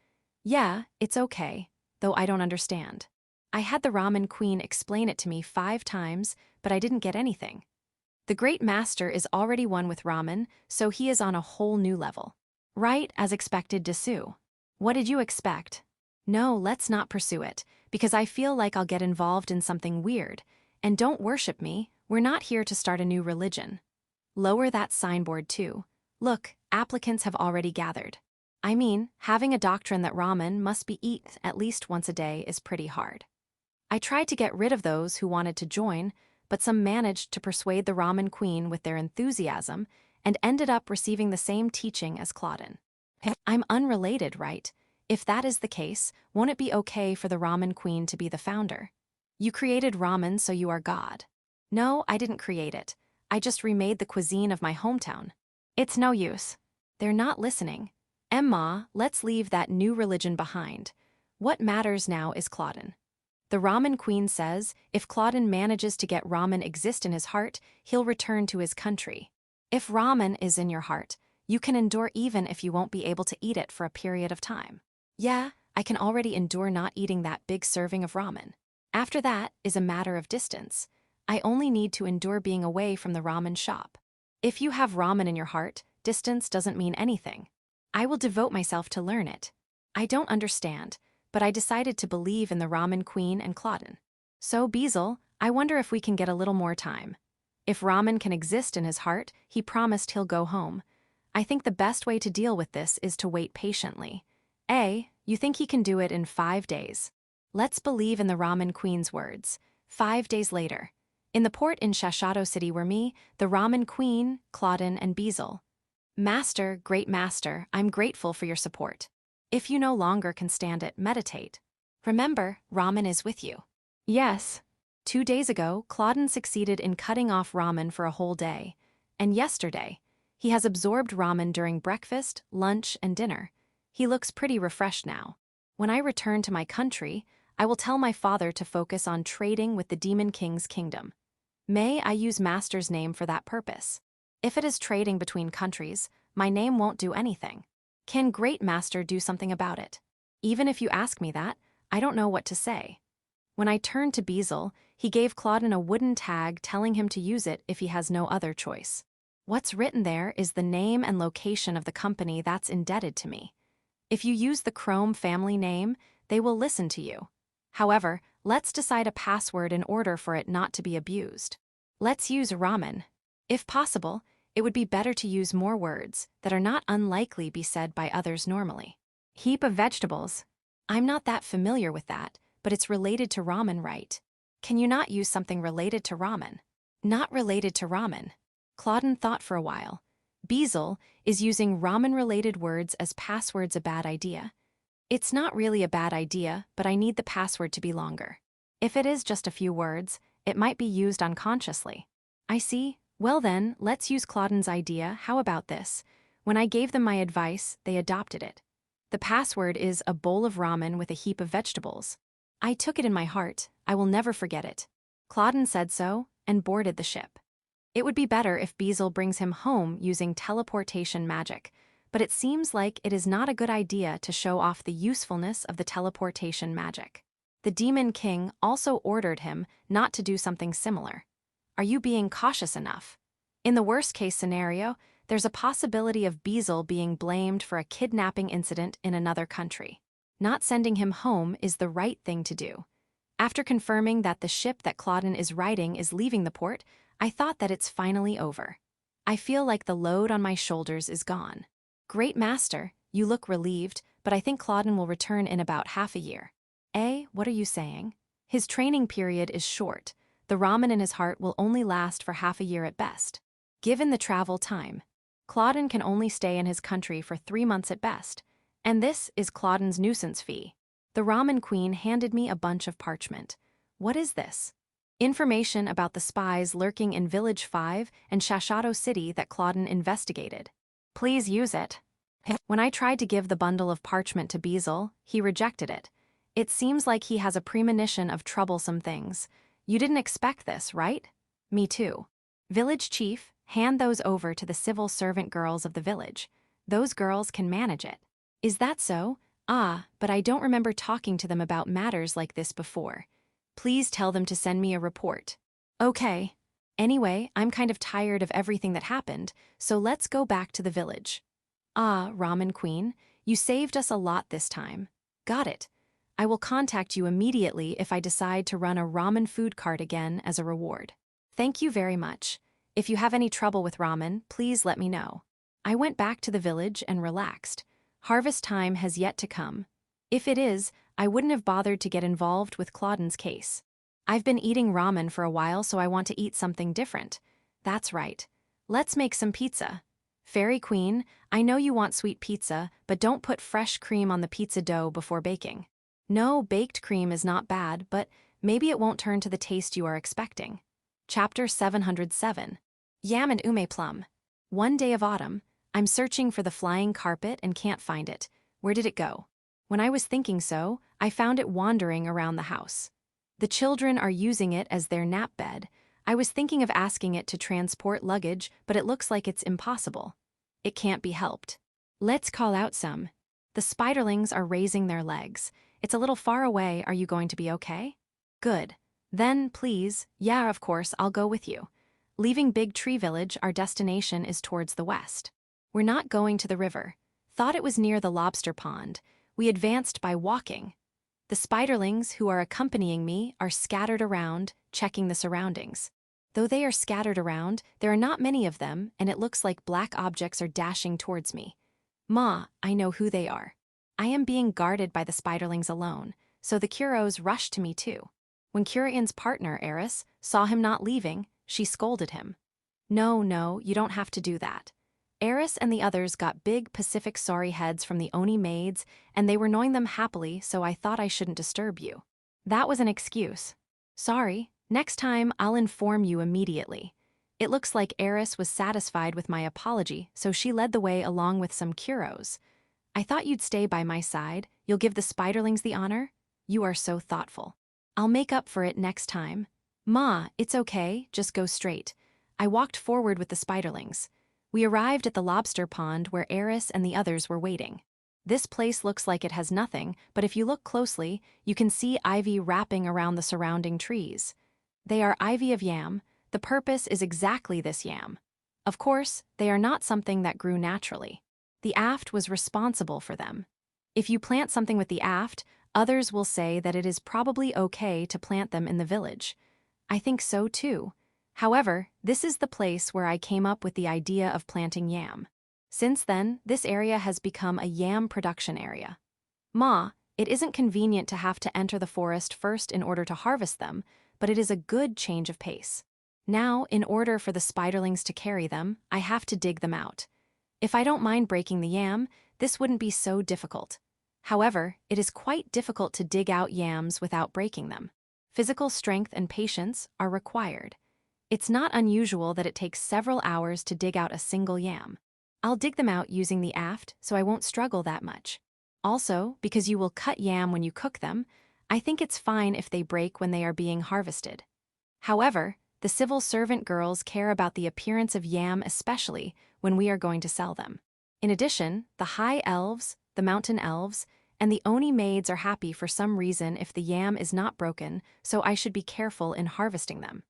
[SPEAKER 1] Yeah, it's okay, though I don't understand. I had the Ramen Queen explain it to me 5 times, but I didn't get anything. The great master is already one with ramen, so he is on a whole new level. Right, as expected, Desu. What did you expect? No, let's not pursue it, because I feel like I'll get involved in something weird. And don't worship me, we're not here to start a new religion. Lower that signboard too. Look, applicants have already gathered. I mean, having a doctrine that ramen must be eaten at least once a day is pretty hard. I tried to get rid of those who wanted to join, but some managed to persuade the Ramen Queen with their enthusiasm and ended up receiving the same teaching as Clauden. I'm unrelated, right? If that is the case, won't it be okay for the ramen queen to be the founder? You created ramen, so you are God. No, I didn't create it. I just remade the cuisine of my hometown. It's no use. They're not listening. Emma, let's leave that new religion behind. What matters now is Claudin. The ramen queen says if Claudin manages to get ramen exist in his heart, he'll return to his country. If ramen is in your heart, you can endure even if you won't be able to eat it for a period of time. Yeah, I can already endure not eating that big serving of ramen. After that is a matter of distance. I only need to endure being away from the ramen shop. If you have ramen in your heart, distance doesn't mean anything. I will devote myself to learn it. I don't understand, but I decided to believe in the ramen queen and Claudin. So, Beazle, I wonder if we can get a little more time. If ramen can exist in his heart, he promised he'll go home. I think the best way to deal with this is to wait patiently. You think he can do it in 5 days? Let's believe in the ramen queen's words. 5 days later. In the port in Shashato City were me, the ramen queen, Claudin, and Beazle. Master, great master, I'm grateful for your support. If you no longer can stand it, meditate. Remember, ramen is with you. Yes. 2 days ago, Claudin succeeded in cutting off ramen for a whole day. And yesterday, he has absorbed ramen during breakfast, lunch, and dinner. He looks pretty refreshed now. When I return to my country, I will tell my father to focus on trading with the Demon King's kingdom. May I use Master's name for that purpose? If it is trading between countries, my name won't do anything. Can Great Master do something about it? Even if you ask me that, I don't know what to say. When I turned to Beazle, he gave Claudin a wooden tag telling him to use it if he has no other choice. What's written there is the name and location of the company that's indebted to me. If you use the Chrome family name, they will listen to you. However, let's decide a password in order for it not to be abused. Let's use ramen. If possible, it would be better to use more words that are not unlikely be said by others normally. Heap of vegetables. I'm not that familiar with that, but it's related to ramen, right? Can you not use something related to ramen? Not related to ramen. Claudin thought for a while. Beazle, is using ramen-related words as passwords a bad idea? It's not really a bad idea, but I need the password to be longer. If it is just a few words, it might be used unconsciously. I see. Well then, let's use Claudin's idea. How about this? When I gave them my advice, they adopted it. The password is a bowl of ramen with a heap of vegetables. I took it in my heart. I will never forget it. Claudin said so, and boarded the ship. It would be better if Beazle brings him home using teleportation magic, but it seems like it is not a good idea to show off the usefulness of the teleportation magic. The Demon King also ordered him not to do something similar. Are you being cautious enough? In the worst-case scenario, there's a possibility of Beazle being blamed for a kidnapping incident in another country. Not sending him home is the right thing to do. After confirming that the ship that Claudin is riding is leaving the port, I thought that it's finally over. I feel like the load on my shoulders is gone. Great Master, you look relieved, but I think Claudin will return in about half a year. What are you saying? His training period is short. The ramen in his heart will only last for half a year at best. Given the travel time, Claudin can only stay in his country for 3 months at best, and this is Claudin's nuisance fee. The ramen queen handed me a bunch of parchment. What is this? Information about the spies lurking in Village 5 and Shashato City that Claudin investigated. Please use it. When I tried to give the bundle of parchment to Beazle, he rejected it. It seems like he has a premonition of troublesome things. You didn't expect this, right? Me too. Village Chief, hand those over to the civil servant girls of the village. Those girls can manage it. Is that so? But I don't remember talking to them about matters like this before. Please tell them to send me a report. Okay. Anyway, I'm kind of tired of everything that happened, so let's go back to the village. Ramen Queen, you saved us a lot this time. Got it. I will contact you immediately if I decide to run a ramen food cart again as a reward. Thank you very much. If you have any trouble with ramen, please let me know. I went back to the village and relaxed. Harvest time has yet to come. If it is, I wouldn't have bothered to get involved with Claudin's case. I've been eating ramen for a while, so I want to eat something different. That's right. Let's make some pizza. Fairy Queen, I know you want sweet pizza, but don't put fresh cream on the pizza dough before baking. No, baked cream is not bad, but maybe it won't turn to the taste you are expecting. Chapter 707. Yam and Ume Plum. One day of autumn, I'm searching for the flying carpet and can't find it. Where did it go? When I was thinking so, I found it wandering around the house. The children are using it as their nap bed. I was thinking of asking it to transport luggage, but it looks like it's impossible. It can't be helped. Let's call out some. The spiderlings are raising their legs. It's a little far away. Are you going to be okay? Good. Then, please, yeah, of course, I'll go with you. Leaving Big Tree Village, our destination is towards the west. We're not going to the river. Thought it was near the lobster pond. We advanced by walking. The spiderlings who are accompanying me are scattered around, checking the surroundings. Though they are scattered around, there are not many of them, and it looks like black objects are dashing towards me. Ma, I know who they are. I am being guarded by the spiderlings alone, so the Kuros rush to me too. When Kurian's partner, Eris, saw him not leaving, she scolded him. No, you don't have to do that. Eris and the others got big Pacific sorry heads from the Oni maids, and they were gnawing them happily, so I thought I shouldn't disturb you. That was an excuse. Sorry, next time I'll inform you immediately. It looks like Eris was satisfied with my apology, so she led the way along with some Kuros. I thought you'd stay by my side. You'll give the spiderlings the honor? You are so thoughtful. I'll make up for it next time. Ma, it's okay, just go straight. I walked forward with the spiderlings. We arrived at the lobster pond where Eris and the others were waiting. This place looks like it has nothing, but if you look closely, you can see ivy wrapping around the surrounding trees. They are ivy of yam. The purpose is exactly this yam. Of course, they are not something that grew naturally. The aft was responsible for them. If you plant something with the aft, others will say that it is probably okay to plant them in the village. I think so too. However, this is the place where I came up with the idea of planting yam. Since then, this area has become a yam production area. Ma, it isn't convenient to have to enter the forest first in order to harvest them, but it is a good change of pace. Now, in order for the spiderlings to carry them, I have to dig them out. If I don't mind breaking the yam, this wouldn't be so difficult. However, it is quite difficult to dig out yams without breaking them. Physical strength and patience are required. It's not unusual that it takes several hours to dig out a single yam. I'll dig them out using the aft so I won't struggle that much. Also, because you will cut yam when you cook them, I think it's fine if they break when they are being harvested. However, the civil servant girls care about the appearance of yam especially when we are going to sell them. In addition, the high elves, the mountain elves, and the Oni maids are happy for some reason if the yam is not broken, so I should be careful in harvesting them.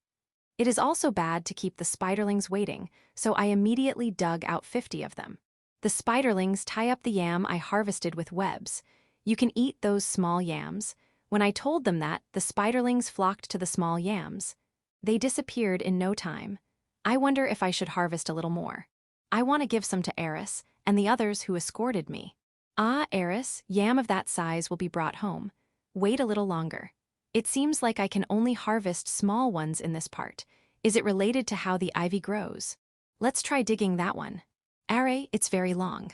[SPEAKER 1] It is also bad to keep the spiderlings waiting, so I immediately dug out 50 of them. The spiderlings tie up the yam I harvested with webs. You can eat those small yams. When I told them that, the spiderlings flocked to the small yams. They disappeared in no time. I wonder if I should harvest a little more. I want to give some to Eris and the others who escorted me. Ah, Eris, yam of that size will be brought home. Wait a little longer. It seems like I can only harvest small ones in this part. Is it related to how the ivy grows? Let's try digging that one. Are, it's very long.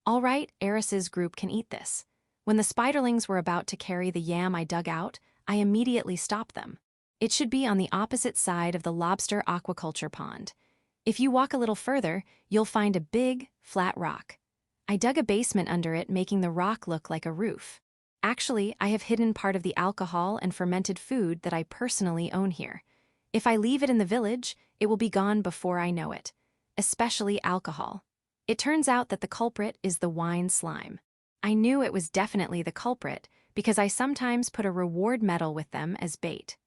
[SPEAKER 1] All right, Eris's group can eat this. When the spiderlings were about to carry the yam I dug out, I immediately stopped them. It should be on the opposite side of the lobster aquaculture pond. If you walk a little further, you'll find a big, flat rock. I dug a basement under it, making the rock look like a roof. Actually, I have hidden part of the alcohol and fermented food that I personally own here. If I leave it in the village, it will be gone before I know it. Especially alcohol. It turns out that the culprit is the wine slime. I knew it was definitely the culprit because I sometimes put a reward medal with them as bait.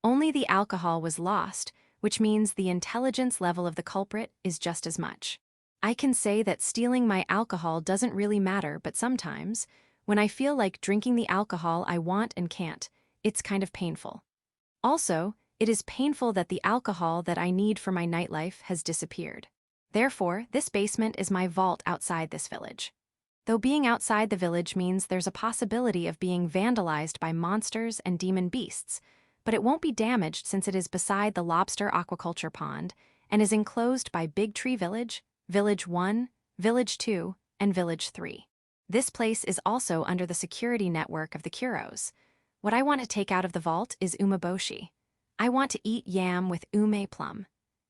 [SPEAKER 1] Only the alcohol was lost, which means the intelligence level of the culprit is just as much. I can say that stealing my alcohol doesn't really matter, but sometimes, when I feel like drinking the alcohol I want and can't, it's kind of painful. Also, it is painful that the alcohol that I need for my nightlife has disappeared. Therefore, this basement is my vault outside this village. Though being outside the village means there's a possibility of being vandalized by monsters and demon beasts, but it won't be damaged since it is beside the lobster aquaculture pond and is enclosed by Big Tree Village, Village 1, Village 2, and Village 3. This place is also under the security network of the Kuros. What I want to take out of the vault is umeboshi. I want to eat yam with ume plum.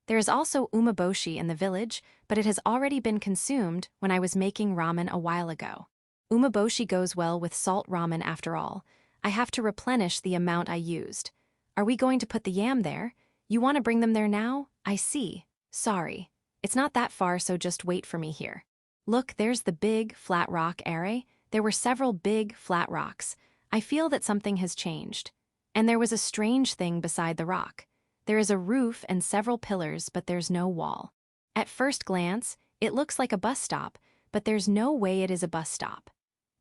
[SPEAKER 1] There is also umeboshi in the village, but it has already been consumed when I was making ramen a while ago. Umeboshi goes well with salt ramen after all. I have to replenish the amount I used. Are we going to put the yam there? You want to bring them there now? I see. Sorry. It's not that far, so just wait for me here. Look, there's the big, flat rock area. There were several big, flat rocks. I feel that something has changed. And there was a strange thing beside the rock. There is a roof and several pillars, but there's no wall. At first glance, it looks like a bus stop, but there's no way it is a bus stop.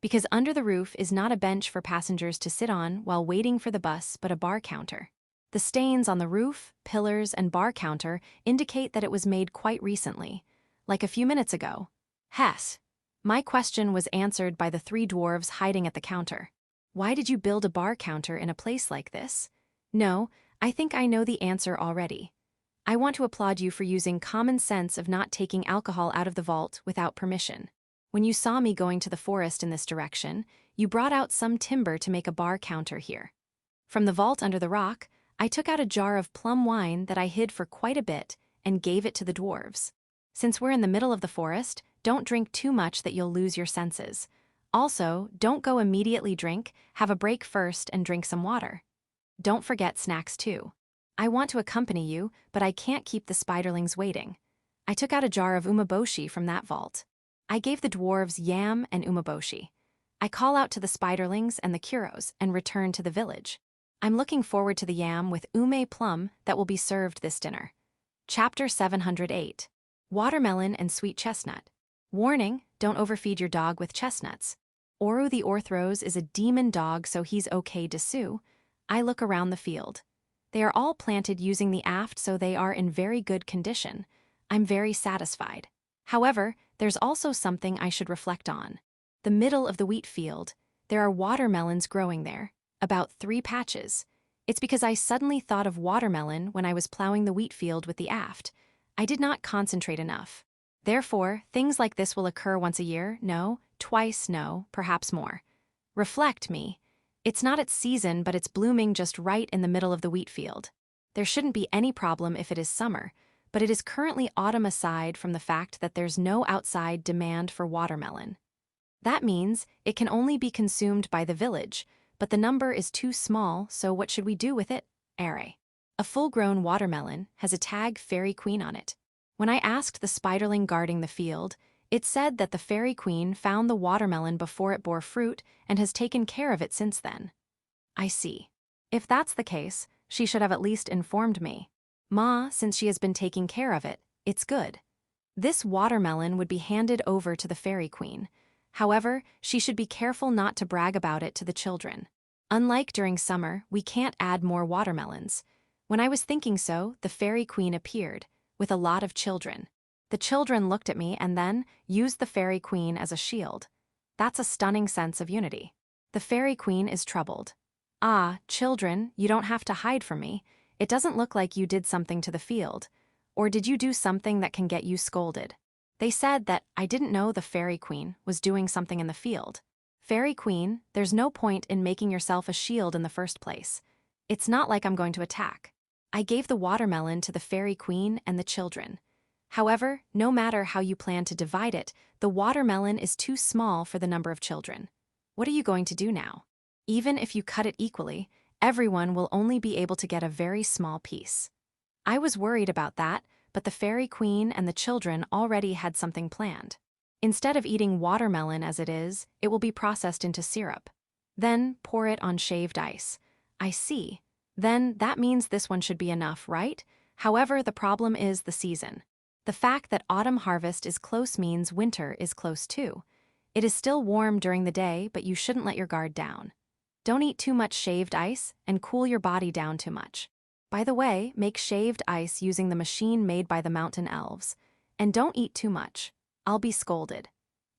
[SPEAKER 1] Because under the roof is not a bench for passengers to sit on while waiting for the bus, but a bar counter. The stains on the roof, pillars, and bar counter indicate that it was made quite recently, like a few minutes ago. Hess. My question was answered by the three dwarves hiding at the counter. Why did you build a bar counter in a place like this? No, I think I know the answer already. I want to applaud you for using common sense of not taking alcohol out of the vault without permission. When you saw me going to the forest in this direction, you brought out some timber to make a bar counter here. From the vault under the rock, I took out a jar of plum wine that I hid for quite a bit and gave it to the dwarves. Since we're in the middle of the forest, don't drink too much that you'll lose your senses. Also, don't go immediately drink, have a break first and drink some water. Don't forget snacks too. I want to accompany you, but I can't keep the spiderlings waiting. I took out a jar of umeboshi from that vault. I gave the dwarves yam and umeboshi. I call out to the spiderlings and the kuros and return to the village. I'm looking forward to the yam with ume plum that will be served this dinner. Chapter 708. Watermelon and Sweet Chestnut. Warning, don't overfeed your dog with chestnuts. Oru the Orthros is a demon dog, so he's okay to sue. I look around the field. They are all planted using the aft, so they are in very good condition. I'm very satisfied. However, there's also something I should reflect on. The middle of the wheat field, there are watermelons growing there, about 3 patches. It's because I suddenly thought of watermelon when I was plowing the wheat field with the aft. I did not concentrate enough. Therefore, things like this will occur once a year, no, twice, no, perhaps more. Reflect me. It's not its season, but it's blooming just right in the middle of the wheat field. There shouldn't be any problem if it is summer, but it is currently autumn aside from the fact that there's no outside demand for watermelon. That means it can only be consumed by the village, but the number is too small, so what should we do with it? A full-grown watermelon has a tag Fairy Queen on it. When I asked the spiderling guarding the field, it said that the Fairy Queen found the watermelon before it bore fruit and has taken care of it since then. I see. If that's the case, she should have at least informed me. Since she has been taking care of it, it's good. This watermelon would be handed over to the Fairy Queen. However, she should be careful not to brag about it to the children. Unlike during summer, we can't add more watermelons. When I was thinking so, the Fairy Queen appeared, with a lot of children. The children looked at me and then used the Fairy Queen as a shield. That's a stunning sense of unity. The Fairy Queen is troubled. Children, you don't have to hide from me. It doesn't look like you did something to the field. Or did you do something that can get you scolded? They said that I didn't know the Fairy Queen was doing something in the field. Fairy Queen, there's no point in making yourself a shield in the first place. It's not like I'm going to attack. I gave the watermelon to the Fairy Queen and the children. However, no matter how you plan to divide it, the watermelon is too small for the number of children. What are you going to do now? Even if you cut it equally, everyone will only be able to get a very small piece. I was worried about that, but the Fairy Queen and the children already had something planned. Instead of eating watermelon as it is, it will be processed into syrup. Then pour it on shaved ice. I see. Then that means this one should be enough, right? However, the problem is the season. The fact that autumn harvest is close means winter is close too. It is still warm during the day, but you shouldn't let your guard down. Don't eat too much shaved ice and cool your body down too much. By the way, make shaved ice using the machine made by the mountain elves. And don't eat too much. I'll be scolded.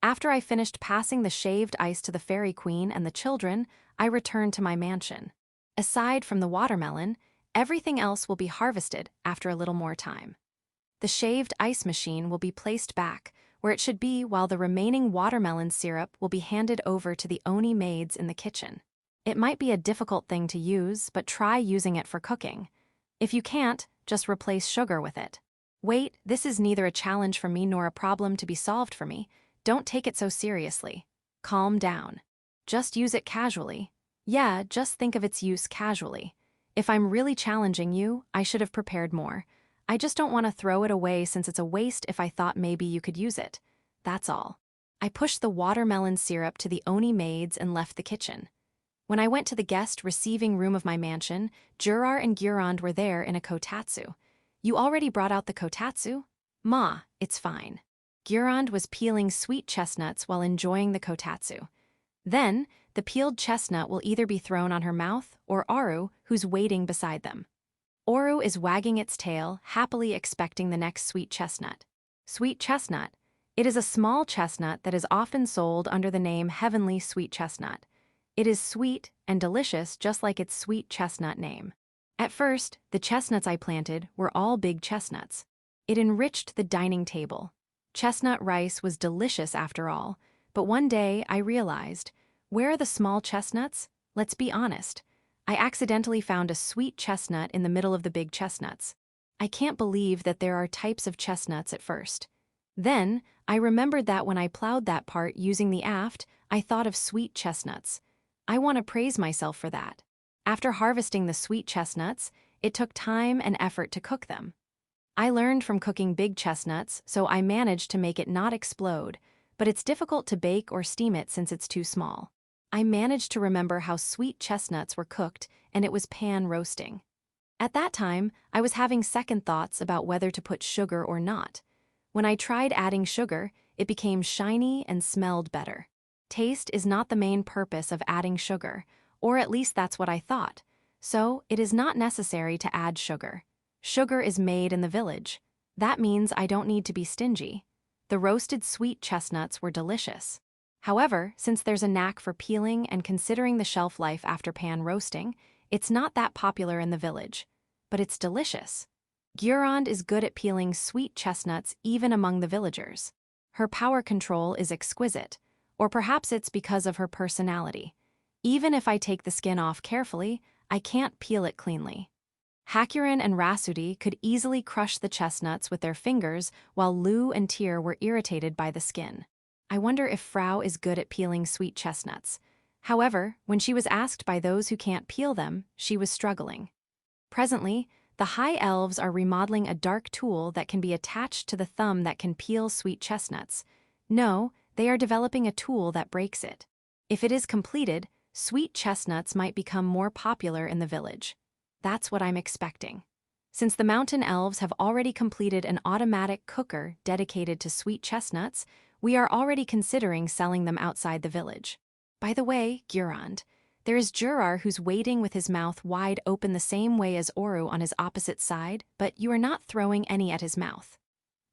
[SPEAKER 1] After I finished passing the shaved ice to the Fairy Queen and the children, I returned to my mansion. Aside from the watermelon, everything else will be harvested after a little more time. the shaved ice machine will be placed back where it should be while the remaining watermelon syrup will be handed over to the Oni maids in the kitchen. It might be a difficult thing to use, but try using it for cooking. If you can't, just replace sugar with it. Wait, this is neither a challenge for me nor a problem to be solved for me. Don't take it so seriously. Calm down. Just use it casually. Yeah, just think of its use casually. If I'm really challenging you, I should have prepared more. I just don't want to throw it away since it's a waste if I thought maybe you could use it. That's all. I pushed the watermelon syrup to the Oni maids and left the kitchen. When I went to the guest receiving room of my mansion, Jurar and Gyurand were there in a kotatsu. You already brought out the kotatsu? Ma, it's fine. Gyurand was peeling sweet chestnuts while enjoying the kotatsu. Then, the peeled chestnut will either be thrown on her mouth or Aru, who's waiting beside them. Oru is wagging its tail, happily expecting the next sweet chestnut. Sweet chestnut. It is a small chestnut that is often sold under the name Heavenly Sweet Chestnut. It is sweet and delicious just like its sweet chestnut name. At first, the chestnuts I planted were all big chestnuts. It enriched the dining table. Chestnut rice was delicious after all, but one day I realized, where are the small chestnuts? Let's be honest. I accidentally found a sweet chestnut in the middle of the big chestnuts. I can't believe that there are types of chestnuts at first. Then, I remembered that when I plowed that part using the aft, I thought of sweet chestnuts. I want to praise myself for that. After harvesting the sweet chestnuts, it took time and effort to cook them. I learned from cooking big chestnuts, so I managed to make it not explode, but it's difficult to bake or steam it since it's too small. I managed to remember how sweet chestnuts were cooked, and it was pan roasting. At that time, I was having second thoughts about whether to put sugar or not. When I tried adding sugar, it became shiny and smelled better. Taste is not the main purpose of adding sugar, or at least that's what I thought, so it is not necessary to add sugar. Sugar is made in the village. That means I don't need to be stingy. The roasted sweet chestnuts were delicious. However, since there's a knack for peeling and considering the shelf life after pan roasting, it's not that popular in the village. But it's delicious. Gyurand is good at peeling sweet chestnuts even among the villagers. Her power control is exquisite, or perhaps it's because of her personality. Even if I take the skin off carefully, I can't peel it cleanly. Hakurin and Rasudi could easily crush the chestnuts with their fingers while Lu and Tyr were irritated by the skin. I wonder if Frau is good at peeling sweet chestnuts. However, when she was asked by those who can't peel them, she was struggling. Presently, the High Elves are remodeling a dark tool that can be attached to the thumb that can peel sweet chestnuts. No, they are developing a tool that breaks it. If it is completed, sweet chestnuts might become more popular in the village. That's what I'm expecting. Since the Mountain Elves have already completed an automatic cooker dedicated to sweet chestnuts, we are already considering selling them outside the village. By the way, Gyurand, there is Jurar who's waiting with his mouth wide open the same way as Oru on his opposite side, but you are not throwing any at his mouth.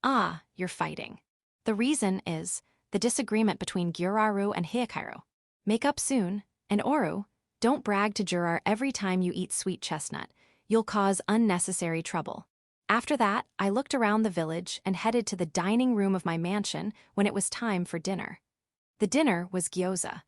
[SPEAKER 1] Ah, you're fighting. The reason is the disagreement between Gyuraru and Hyakairu. Make up soon, and Oru, don't brag to Jurar every time you eat sweet chestnut. You'll cause unnecessary trouble. After that, I looked around the village and headed to the dining room of my mansion when it was time for dinner. The dinner was gyoza.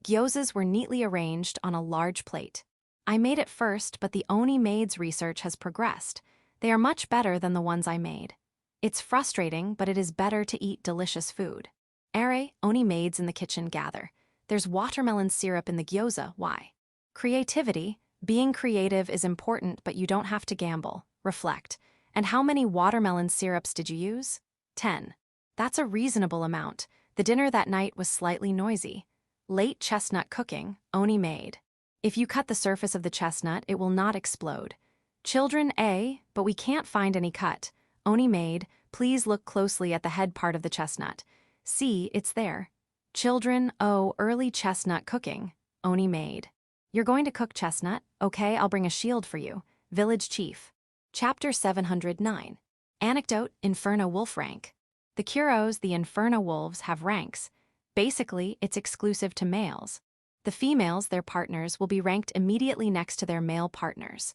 [SPEAKER 1] Gyozas were neatly arranged on a large plate. I made it first, but the Oni maid's research has progressed. They are much better than the ones I made. It's frustrating, but it is better to eat delicious food. Oni maids in the kitchen gather. There's watermelon syrup in the gyoza, why? Creativity. Being creative is important, but you don't have to gamble. Reflect. And how many watermelon syrups did you use? 10. That's a reasonable amount. The dinner that night was slightly noisy. Late chestnut cooking, Oni maid. If you cut the surface of the chestnut, it will not explode. Children A, but we can't find any cut. Oni maid, please look closely at the head part of the chestnut. See, it's there. Children O, early chestnut cooking, Oni maid. You're going to cook chestnut? Okay, I'll bring a shield for you. Village Chief. Chapter 709. Anecdote, Inferno Wolf Rank. The Kuros, the Inferno Wolves, have ranks. Basically, it's exclusive to males. The females, their partners, will be ranked immediately next to their male partners.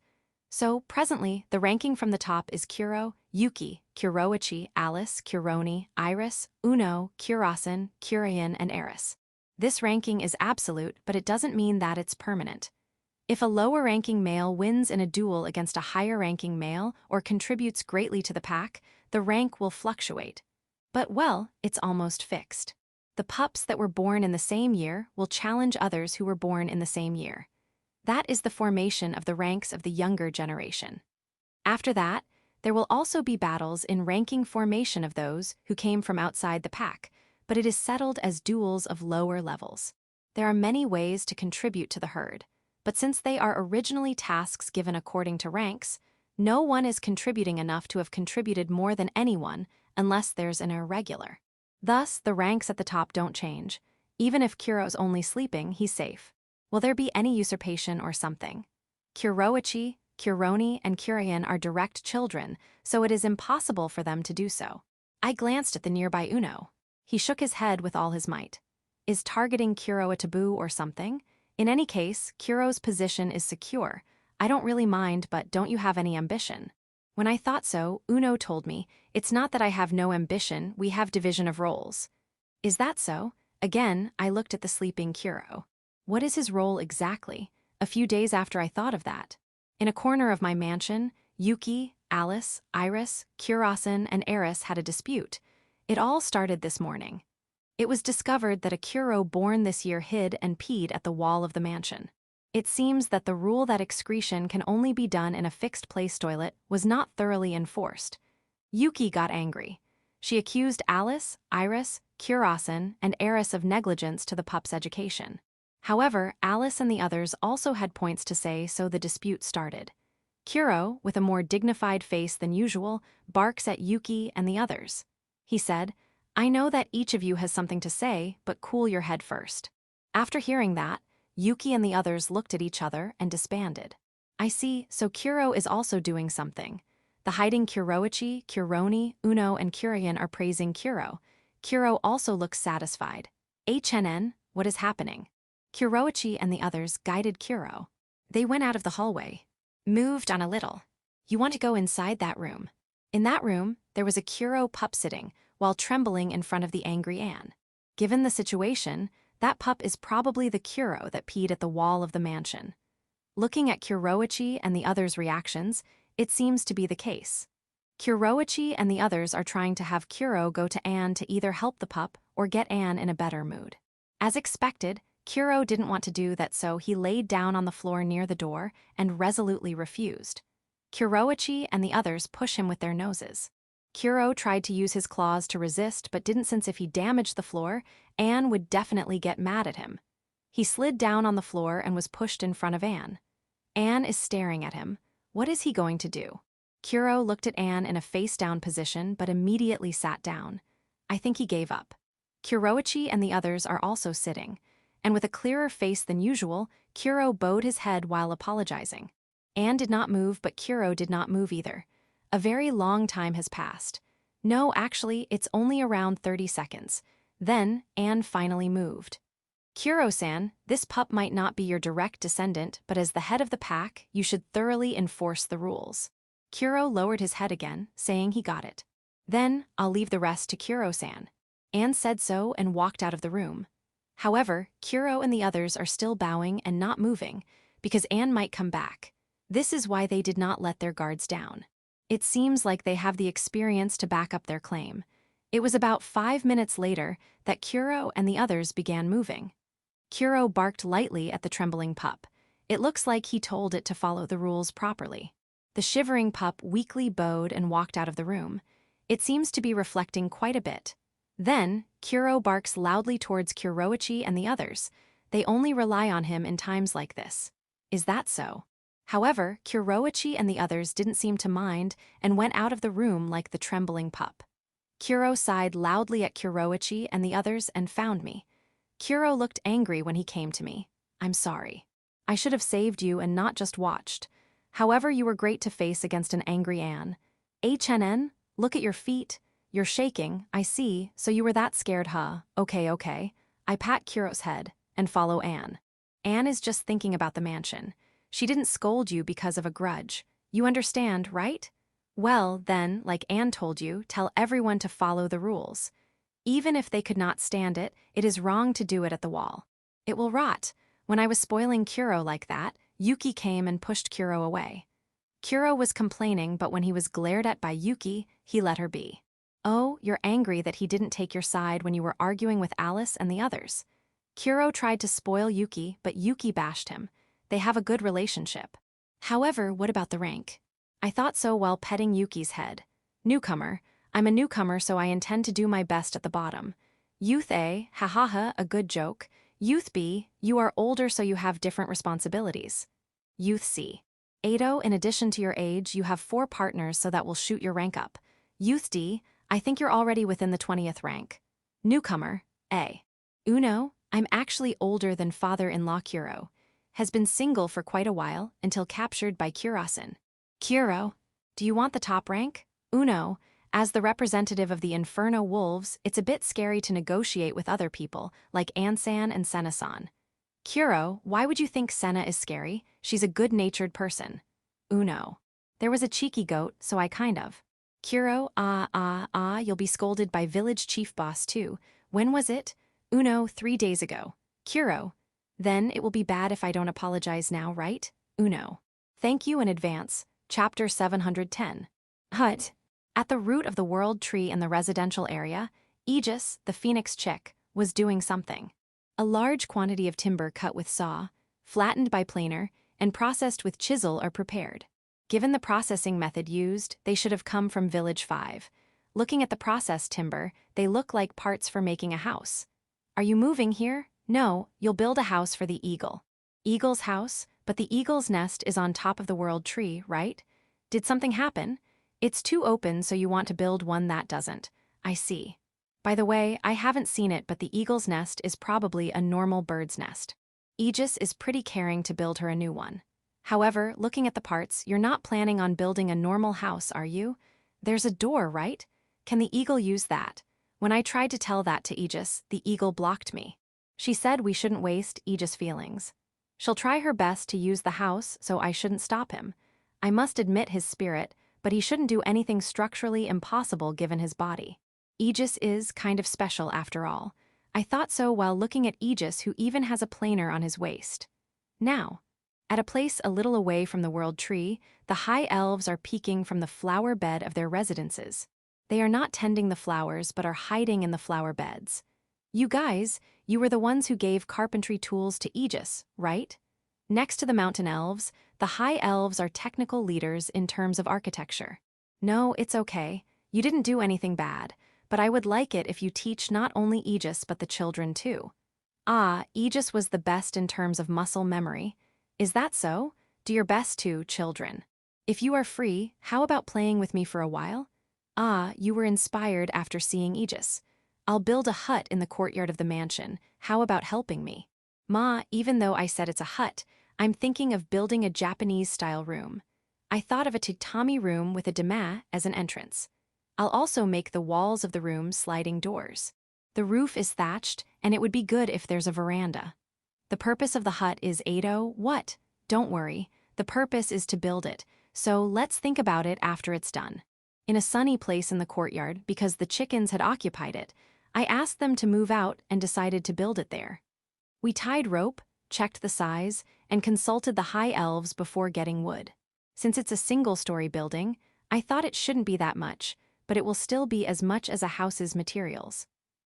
[SPEAKER 1] So, presently, the ranking from the top is Kuro, Yuki, Kuroichi, Alice, Kuroni, Iris, Uno, Kurasen, Kurian, and Eris. This ranking is absolute, but it doesn't mean that it's permanent. If a lower-ranking male wins in a duel against a higher-ranking male or contributes greatly to the pack, the rank will fluctuate. But, well, it's almost fixed. The pups that were born in the same year will challenge others who were born in the same year. That is the formation of the ranks of the younger generation. After that, there will also be battles in ranking formation of those who came from outside the pack, but it is settled as duels of lower levels. There are many ways to contribute to the herd, but since they are originally tasks given according to ranks, no one is contributing enough to have contributed more than anyone unless there's an irregular. Thus, the ranks at the top don't change. Even if Kuro's only sleeping, he's safe. Will there be any usurpation or something? Kuroichi, Kuroni, and Kurian are direct children, so it is impossible for them to do so. I glanced at the nearby Uno. He shook his head with all his might. Is targeting Kuro a taboo or something? In any case, Kuro's position is secure. I don't really mind, but don't you have any ambition? When I thought so, Uno told me, it's not that I have no ambition, we have division of roles. Is that so? Again, I looked at the sleeping Kuro. What is his role exactly? A few days after I thought of that. In a corner of my mansion, Yuki, Alice, Iris, Kurasen, and Eris had a dispute. It all started this morning. It was discovered that a Kuro born this year hid and peed at the wall of the mansion. It seems that the rule that excretion can only be done in a fixed-place toilet was not thoroughly enforced. Yuki got angry. She accused Alice, Iris, Kurasen, and Eris of negligence to the pup's education. However, Alice and the others also had points to say, so the dispute started. Kuro, with a more dignified face than usual, barks at Yuki and the others. He said, I know that each of you has something to say, but cool your head first. After hearing that, Yuki and the others looked at each other and disbanded. I see, so Kuro is also doing something. The hiding Kuroichi, Kuroni, Uno, and Kurian are praising Kuro. Kuro also looks satisfied. HNN, what is happening? Kuroichi and the others guided Kuro. They went out of the hallway. Moved on a little. You want to go inside that room. In that room, there was a Kuro pup sitting, while trembling in front of the angry Anne. Given the situation, that pup is probably the Kuro that peed at the wall of the mansion. Looking at Kuroichi and the others' reactions, it seems to be the case. Kuroichi and the others are trying to have Kuro go to Anne to either help the pup or get Anne in a better mood. As expected, Kuro didn't want to do that, so he laid down on the floor near the door and resolutely refused. Kuroichi and the others push him with their noses. Kuro tried to use his claws to resist but didn't, since if he damaged the floor, Anne would definitely get mad at him. He slid down on the floor and was pushed in front of Anne. Anne is staring at him. What is he going to do? Kuro looked at Anne in a face-down position but immediately sat down. I think he gave up. Kuroichi and the others are also sitting, and with a clearer face than usual, Kuro bowed his head while apologizing. Anne did not move, but Kuro did not move either. A very long time has passed. No, actually, it's only around 30 seconds. Then, Anne finally moved. Kuro-san, this pup might not be your direct descendant, but as the head of the pack, you should thoroughly enforce the rules. Kuro lowered his head again, saying he got it. Then, I'll leave the rest to Kuro-san. Anne said so and walked out of the room. However, Kuro and the others are still bowing and not moving, because Anne might come back. This is why they did not let their guards down. It seems like they have the experience to back up their claim. It was about 5 minutes later that Kuro and the others began moving. Kuro barked lightly at the trembling pup. It looks like he told it to follow the rules properly. The shivering pup weakly bowed and walked out of the room. It seems to be reflecting quite a bit. Then, Kuro barks loudly towards Kuroichi and the others. They only rely on him in times like this. Is that so? However, Kuroichi and the others didn't seem to mind and went out of the room like the trembling pup. Kuro sighed loudly at Kuroichi and the others and found me. Kuro looked angry when he came to me. I'm sorry. I should have saved you and not just watched. However, you were great to face against an angry Anne. HNN, look at your feet. You're shaking, I see, so you were that scared, huh? Okay. I pat Kuro's head and follow Anne. Anne is just thinking about the mansion. She didn't scold you because of a grudge. You understand, right? Well, then, like Anne told you, tell everyone to follow the rules. Even if they could not stand it, it is wrong to do it at the wall. It will rot. When I was spoiling Kuro like that, Yuki came and pushed Kuro away. Kuro was complaining, but when he was glared at by Yuki, he let her be. Oh, you're angry that he didn't take your side when you were arguing with Alice and the others. Kuro tried to spoil Yuki, but Yuki bashed him. They have a good relationship. However, what about the rank? I thought so while petting Yuki's head. Newcomer. I'm a newcomer, so I intend to do my best at the bottom. Youth A, hahaha, a good joke. Youth B, you are older so you have different responsibilities. Youth C. Ado, in addition to your age, you have 4 partners so that will shoot your rank up. Youth D, I think you're already within the 20th rank. Newcomer A. Uno, I'm actually older than father-in-law Kuro. Has been single for quite a while until captured by Kurasan. Kuro, do you want the top rank? Uno, as the representative of the Inferno Wolves, it's a bit scary to negotiate with other people, like Ansan and Senna-san. Kuro, why would you think Senna is scary? She's a good-natured person. Uno. There was a cheeky goat, so I kind of. Kuro, you'll be scolded by village chief boss too. When was it? Uno, 3 days ago. Kuro. Then it will be bad if I don't apologize now, right? Uno. Thank you in advance. Chapter 710. Hut. At the root of the world tree in the residential area, Aegis, the phoenix chick, was doing something. A large quantity of timber cut with saw, flattened by planer, and processed with chisel are prepared. Given the processing method used, they should have come from Village 5. Looking at the processed timber, they look like parts for making a house. Are you moving here? No, you'll build a house for the eagle. Eagle's house, but the eagle's nest is on top of the world tree, right? Did something happen? It's too open, so you want to build one that doesn't. I see. By the way, I haven't seen it, but the eagle's nest is probably a normal bird's nest. Aegis is pretty caring to build her a new one. However, looking at the parts, you're not planning on building a normal house, are you? There's a door, right? Can the eagle use that? When I tried to tell that to Aegis, the eagle blocked me. She said we shouldn't waste Aegis' feelings. She'll try her best to use the house, so I shouldn't stop him. I must admit his spirit, but he shouldn't do anything structurally impossible given his body. Aegis is kind of special after all. I thought so while looking at Aegis, who even has a planer on his waist. Now, at a place a little away from the world tree, the high elves are peeking from the flower bed of their residences. They are not tending the flowers but are hiding in the flower beds. You guys, you were the ones who gave carpentry tools to Aegis, right? Next to the mountain elves, the high elves are technical leaders in terms of architecture. No, it's okay. You didn't do anything bad, but I would like it if you teach not only Aegis but the children too. Ah, Aegis was the best in terms of muscle memory. Is that so? Do your best too, children. If you are free, how about playing with me for a while? Ah, you were inspired after seeing Aegis. I'll build a hut in the courtyard of the mansion. How about helping me? Ma, even though I said it's a hut, I'm thinking of building a Japanese-style room. I thought of a tatami room with a dama as an entrance. I'll also make the walls of the room sliding doors. The roof is thatched, and it would be good if there's a veranda. The purpose of the hut is Ado, what? Don't worry, the purpose is to build it, so let's think about it after it's done. In a sunny place in the courtyard, because the chickens had occupied it, I asked them to move out and decided to build it there. We tied rope, checked the size, and consulted the high elves before getting wood. Since it's a single-story building, I thought it shouldn't be that much, but it will still be as much as a house's materials.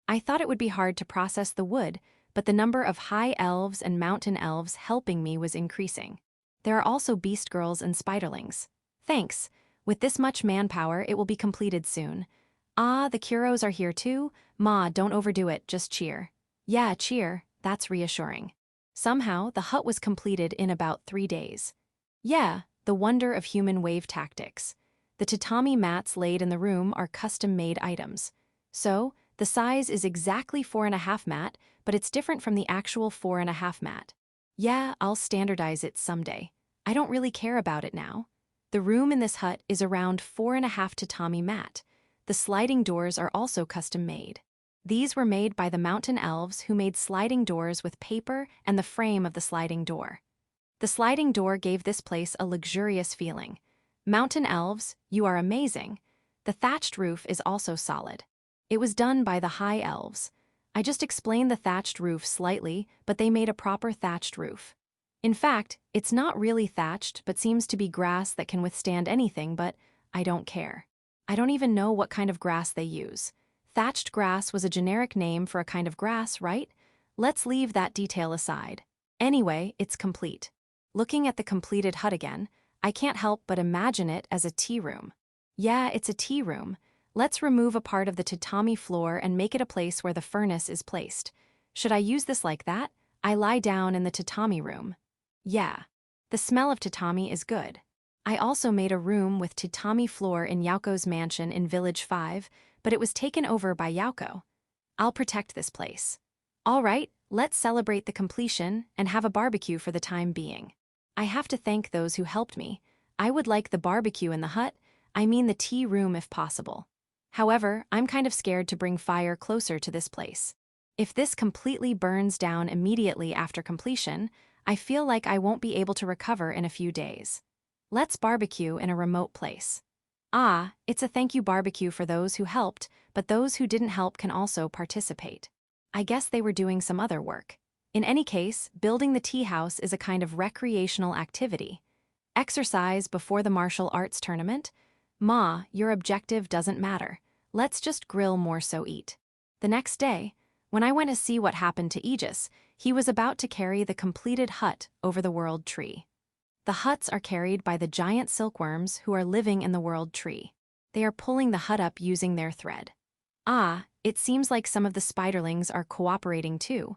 [SPEAKER 1] I thought it would be hard to process the wood, but the number of high elves and mountain elves helping me was increasing. There are also beast girls and spiderlings. Thanks. With this much manpower, it will be completed soon. Ah, the Kuros are here too? Ma, don't overdo it, just cheer. Yeah, cheer, that's reassuring. Somehow, the hut was completed in about 3 days. Yeah, the wonder of human wave tactics. The tatami mats laid in the room are custom-made items. So, the size is exactly 4.5 mat, but it's different from the actual 4.5 mat. Yeah, I'll standardize it someday. I don't really care about it now. The room in this hut is around 4.5 tatami mat. The sliding doors are also custom-made. These were made by the mountain elves who made sliding doors with paper and the frame of the sliding door. The sliding door gave this place a luxurious feeling. Mountain elves, you are amazing. The thatched roof is also solid. It was done by the high elves. I just explained the thatched roof slightly, but they made a proper thatched roof. In fact, it's not really thatched but seems to be grass that can withstand anything, but I don't care. I don't even know what kind of grass they use. Thatched grass was a generic name for a kind of grass, right? Let's leave that detail aside. Anyway, it's complete. Looking at the completed hut again, I can't help but imagine it as a tea room. Yeah, it's a tea room. Let's remove a part of the tatami floor and make it a place where the furnace is placed. Should I use this like that? I lie down in the tatami room. Yeah. The smell of tatami is good. I also made a room with tatami floor in Yako's mansion in Village 5, but it was taken over by Yako. I'll protect this place. All right, let's celebrate the completion and have a barbecue for the time being. I have to thank those who helped me. I would like the barbecue in the hut, I mean the tea room if possible. However, I'm kind of scared to bring fire closer to this place. If this completely burns down immediately after completion, I feel like I won't be able to recover in a few days. Let's barbecue in a remote place. Ah, it's a thank you barbecue for those who helped, but those who didn't help can also participate. I guess they were doing some other work. In any case, building the tea house is a kind of recreational activity. Exercise before the martial arts tournament? Ma, your objective doesn't matter. Let's just grill more so eat. The next day, when I went to see what happened to Aegis, he was about to carry the completed hut over the world tree. The huts are carried by the giant silkworms who are living in the world tree. They are pulling the hut up using their thread. Ah, it seems like some of the spiderlings are cooperating too.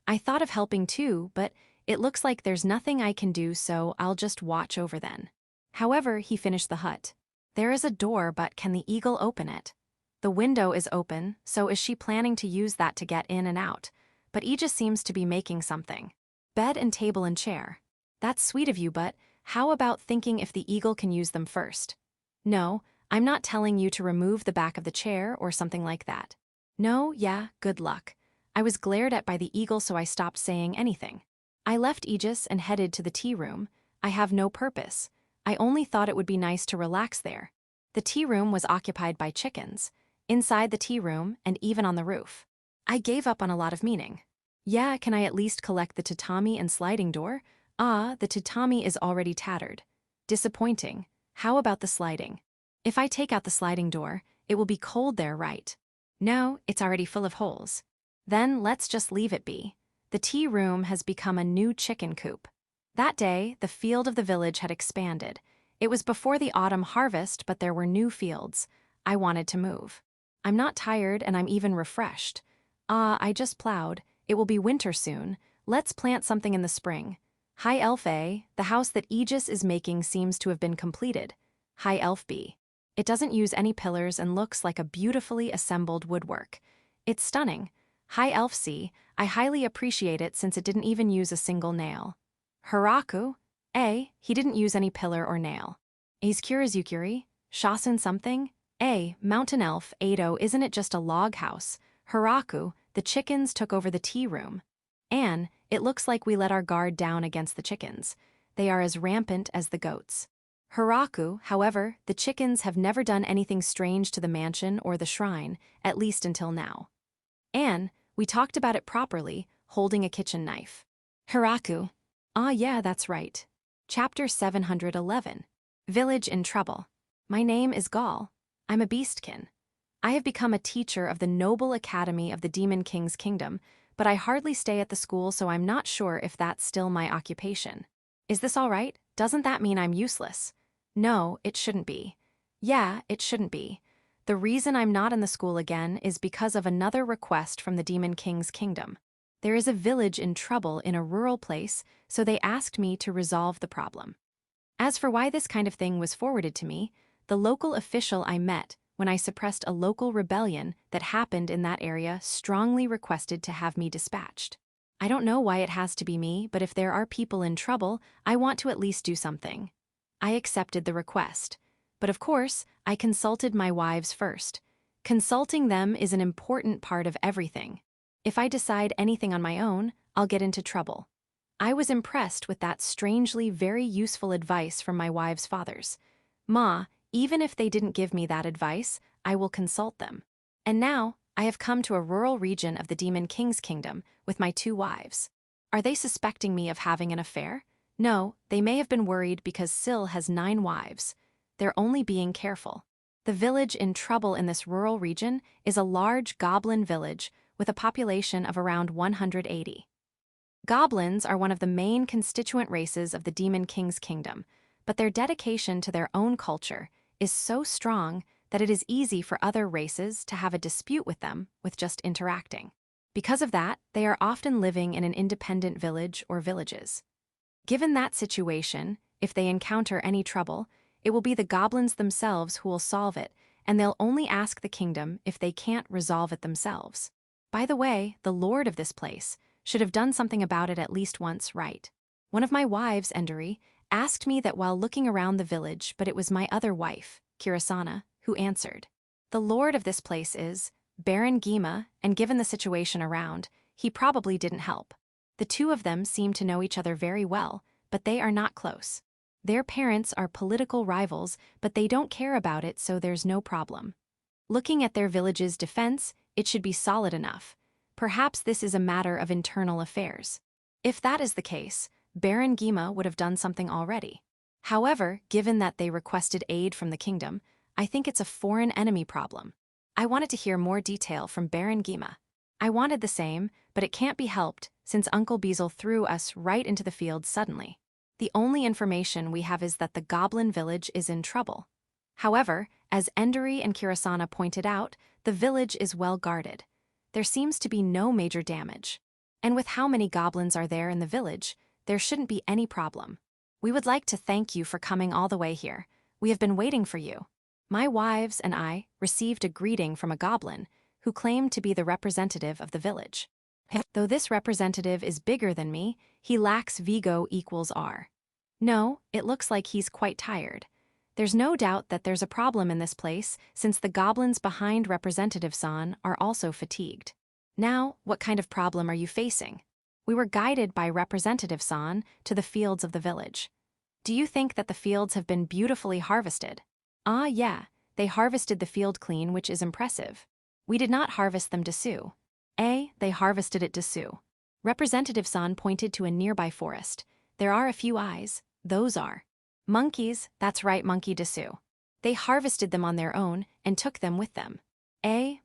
[SPEAKER 1] I thought of helping too, but it looks like there's nothing I can do, so I'll just watch over then. However, he finished the hut. There is a door, but can the eagle open it? The window is open, so is she planning to use that to get in and out? But Aegis seems to be making something. Bed and table and chair. That's sweet of you, but how about thinking if the eagle can use them first? No, I'm not telling you to remove the back of the chair or something like that. No, yeah, good luck. I was glared at by the eagle, so I stopped saying anything. I left Aegis and headed to the tea room. I have no purpose. I only thought it would be nice to relax there. The tea room was occupied by chickens, inside the tea room and even on the roof. I gave up on a lot of meaning. Yeah, can I at least collect the tatami and sliding door? Ah, the tatami is already tattered. Disappointing. How about the sliding? If I take out the sliding door, it will be cold there, right? No, it's already full of holes. Then let's just leave it be. The tea room has become a new chicken coop. That day, the field of the village had expanded. It was before the autumn harvest, but there were new fields. I wanted to move. I'm not tired and I'm even refreshed. Ah, I just plowed. It will be winter soon. Let's plant something in the spring. High Elf A, the house that Aegis is making seems to have been completed. High Elf B. It doesn't use any pillars and looks like a beautifully assembled woodwork. It's stunning. High Elf C, I highly appreciate it since it didn't even use a single nail. Hiraku A, he didn't use any pillar or nail. A's Kurizukuri, Shasun something? A, Mountain Elf, Ado, isn't it just a log house? Hiraku, the chickens took over the tea room. Anne, it looks like we let our guard down against the chickens. They are as rampant as the goats. Hiraku, however, the chickens have never done anything strange to the mansion or the shrine, at least until now. Anne, we talked about it properly, holding a kitchen knife. Hiraku. Ah yeah, that's right. Chapter 711. Village in Trouble. My name is Gaul. I'm a beastkin. I have become a teacher of the Noble Academy of the Demon King's Kingdom, but I hardly stay at the school, so I'm not sure if that's still my occupation. Is this all right? Doesn't that mean I'm useless? No, it shouldn't be. Yeah, it shouldn't be. The reason I'm not in the school again is because of another request from the Demon King's Kingdom. There is a village in trouble in a rural place, so they asked me to resolve the problem. As for why this kind of thing was forwarded to me, the local official I met when I suppressed a local rebellion that happened in that area strongly requested to have me dispatched. I don't know why it has to be me, but if there are people in trouble, I want to at least do something. I accepted the request. But of course, I consulted my wives first. Consulting them is an important part of everything. If I decide anything on my own, I'll get into trouble. I was impressed with that strangely very useful advice from my wives' fathers. Ma, even if they didn't give me that advice, I will consult them. And now, I have come to a rural region of the Demon King's kingdom with my 2 wives. Are they suspecting me of having an affair? No, they may have been worried because Syl has 9 wives. They're only being careful. The village in trouble in this rural region is a large goblin village with a population of around 180. Goblins are one of the main constituent races of the Demon King's kingdom, but their dedication to their own culture is so strong that it is easy for other races to have a dispute with them with just interacting. Because of that, they are often living in an independent village or villages. Given that situation, if they encounter any trouble, it will be the goblins themselves who will solve it, and they'll only ask the kingdom if they can't resolve it themselves. By the way, the lord of this place should have done something about it at least once, right? One of my wives, Endori, asked me that while looking around the village, but it was my other wife, Kirasana, who answered. The lord of this place is Baron Gima, and given the situation around, he probably didn't help. The 2 of them seem to know each other very well, but they are not close. Their parents are political rivals, but they don't care about it, so there's no problem. Looking at their village's defense, it should be solid enough. Perhaps this is a matter of internal affairs. If that is the case, Baron Gima would have done something already. However, given that they requested aid from the kingdom, I think it's a foreign enemy problem. I wanted to hear more detail from Baron Gima. I wanted the same, but it can't be helped since Uncle Beazle threw us right into the field suddenly. The only information we have is that the goblin village is in trouble. However, as Endori and Kirasana pointed out, the village is well guarded. There seems to be no major damage. And with how many goblins are there in the village, there shouldn't be any problem. We would like to thank you for coming all the way here. We have been waiting for you. My wives and I received a greeting from a goblin who claimed to be the representative of the village. Though this representative is bigger than me, he lacks Vigo equals R. No, it looks like he's quite tired. There's no doubt that there's a problem in this place since the goblins behind Representative San are also fatigued. Now, what kind of problem are you facing? We were guided by Representative San to the fields of the village. Do you think that the fields have been beautifully harvested? Ah, yeah, they harvested the field clean, which is impressive. We did not harvest them dessous. They harvested it dessous. Representative San pointed to a nearby forest. There are a few eyes, those are monkeys, that's right, monkey dessous. They harvested them on their own and took them with them.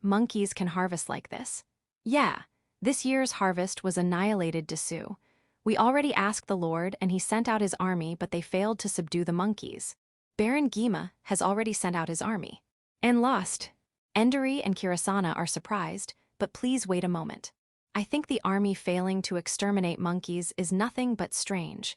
[SPEAKER 1] Monkeys can harvest like this? Yeah, this year's harvest was annihilated dessous. We already asked the Lord and he sent out his army, but they failed to subdue the monkeys. Baron Gima has already sent out his army. And lost. Endori and Kirasana are surprised, but please wait a moment. I think the army failing to exterminate monkeys is nothing but strange.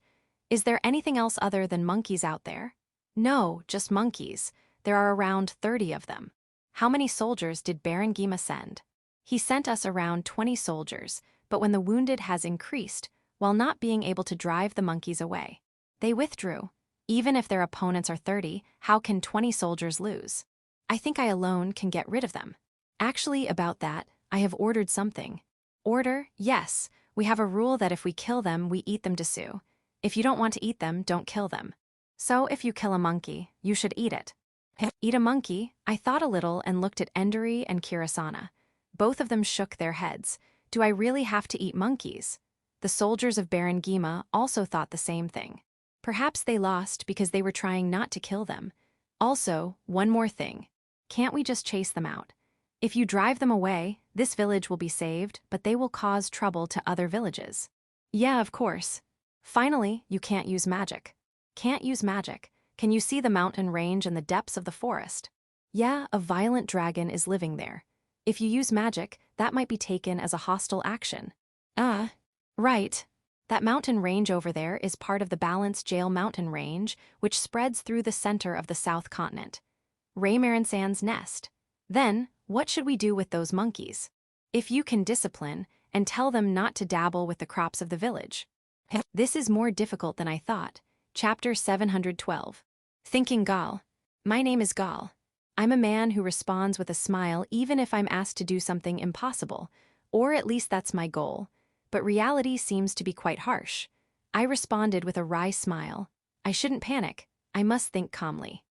[SPEAKER 1] Is there anything else other than monkeys out there? No, just monkeys. There are around 30 of them. How many soldiers did Baron Gima send? He sent us around 20 soldiers, but when the wounded has increased, while not being able to drive the monkeys away, they withdrew. Even if their opponents are 30, how can 20 soldiers lose? I think I alone can get rid of them. Actually, about that, I have ordered something. Order? Yes. We have a rule that if we kill them, we eat them dessous. If you don't want to eat them, don't kill them. So if you kill a monkey, you should eat it. Eat a monkey? I thought a little and looked at Endori and Kirasana. Both of them shook their heads. Do I really have to eat monkeys? The soldiers of Baron Gima also thought the same thing. Perhaps they lost because they were trying not to kill them. Also, one more thing. Can't we just chase them out? If you drive them away, this village will be saved, but they will cause trouble to other villages. Yeah, of course. Finally, you can't use magic. Can't use magic. Can you see the mountain range and the depths of the forest? Yeah, a violent dragon is living there. If you use magic, that might be taken as a hostile action. Right. That mountain range over there is part of the Balanced Jail mountain range, which spreads through the center of the South Continent. Ramen nest. Then, what should we do with those monkeys? If you can discipline, and tell them not to dabble with the crops of the village. This is more difficult than I thought. Chapter 712. Thinking Gal. My name is Gal. I'm a man who responds with a smile even if I'm asked to do something impossible, or at least that's my goal. But reality seems to be quite harsh. I responded with a wry smile. I shouldn't panic. I must think calmly.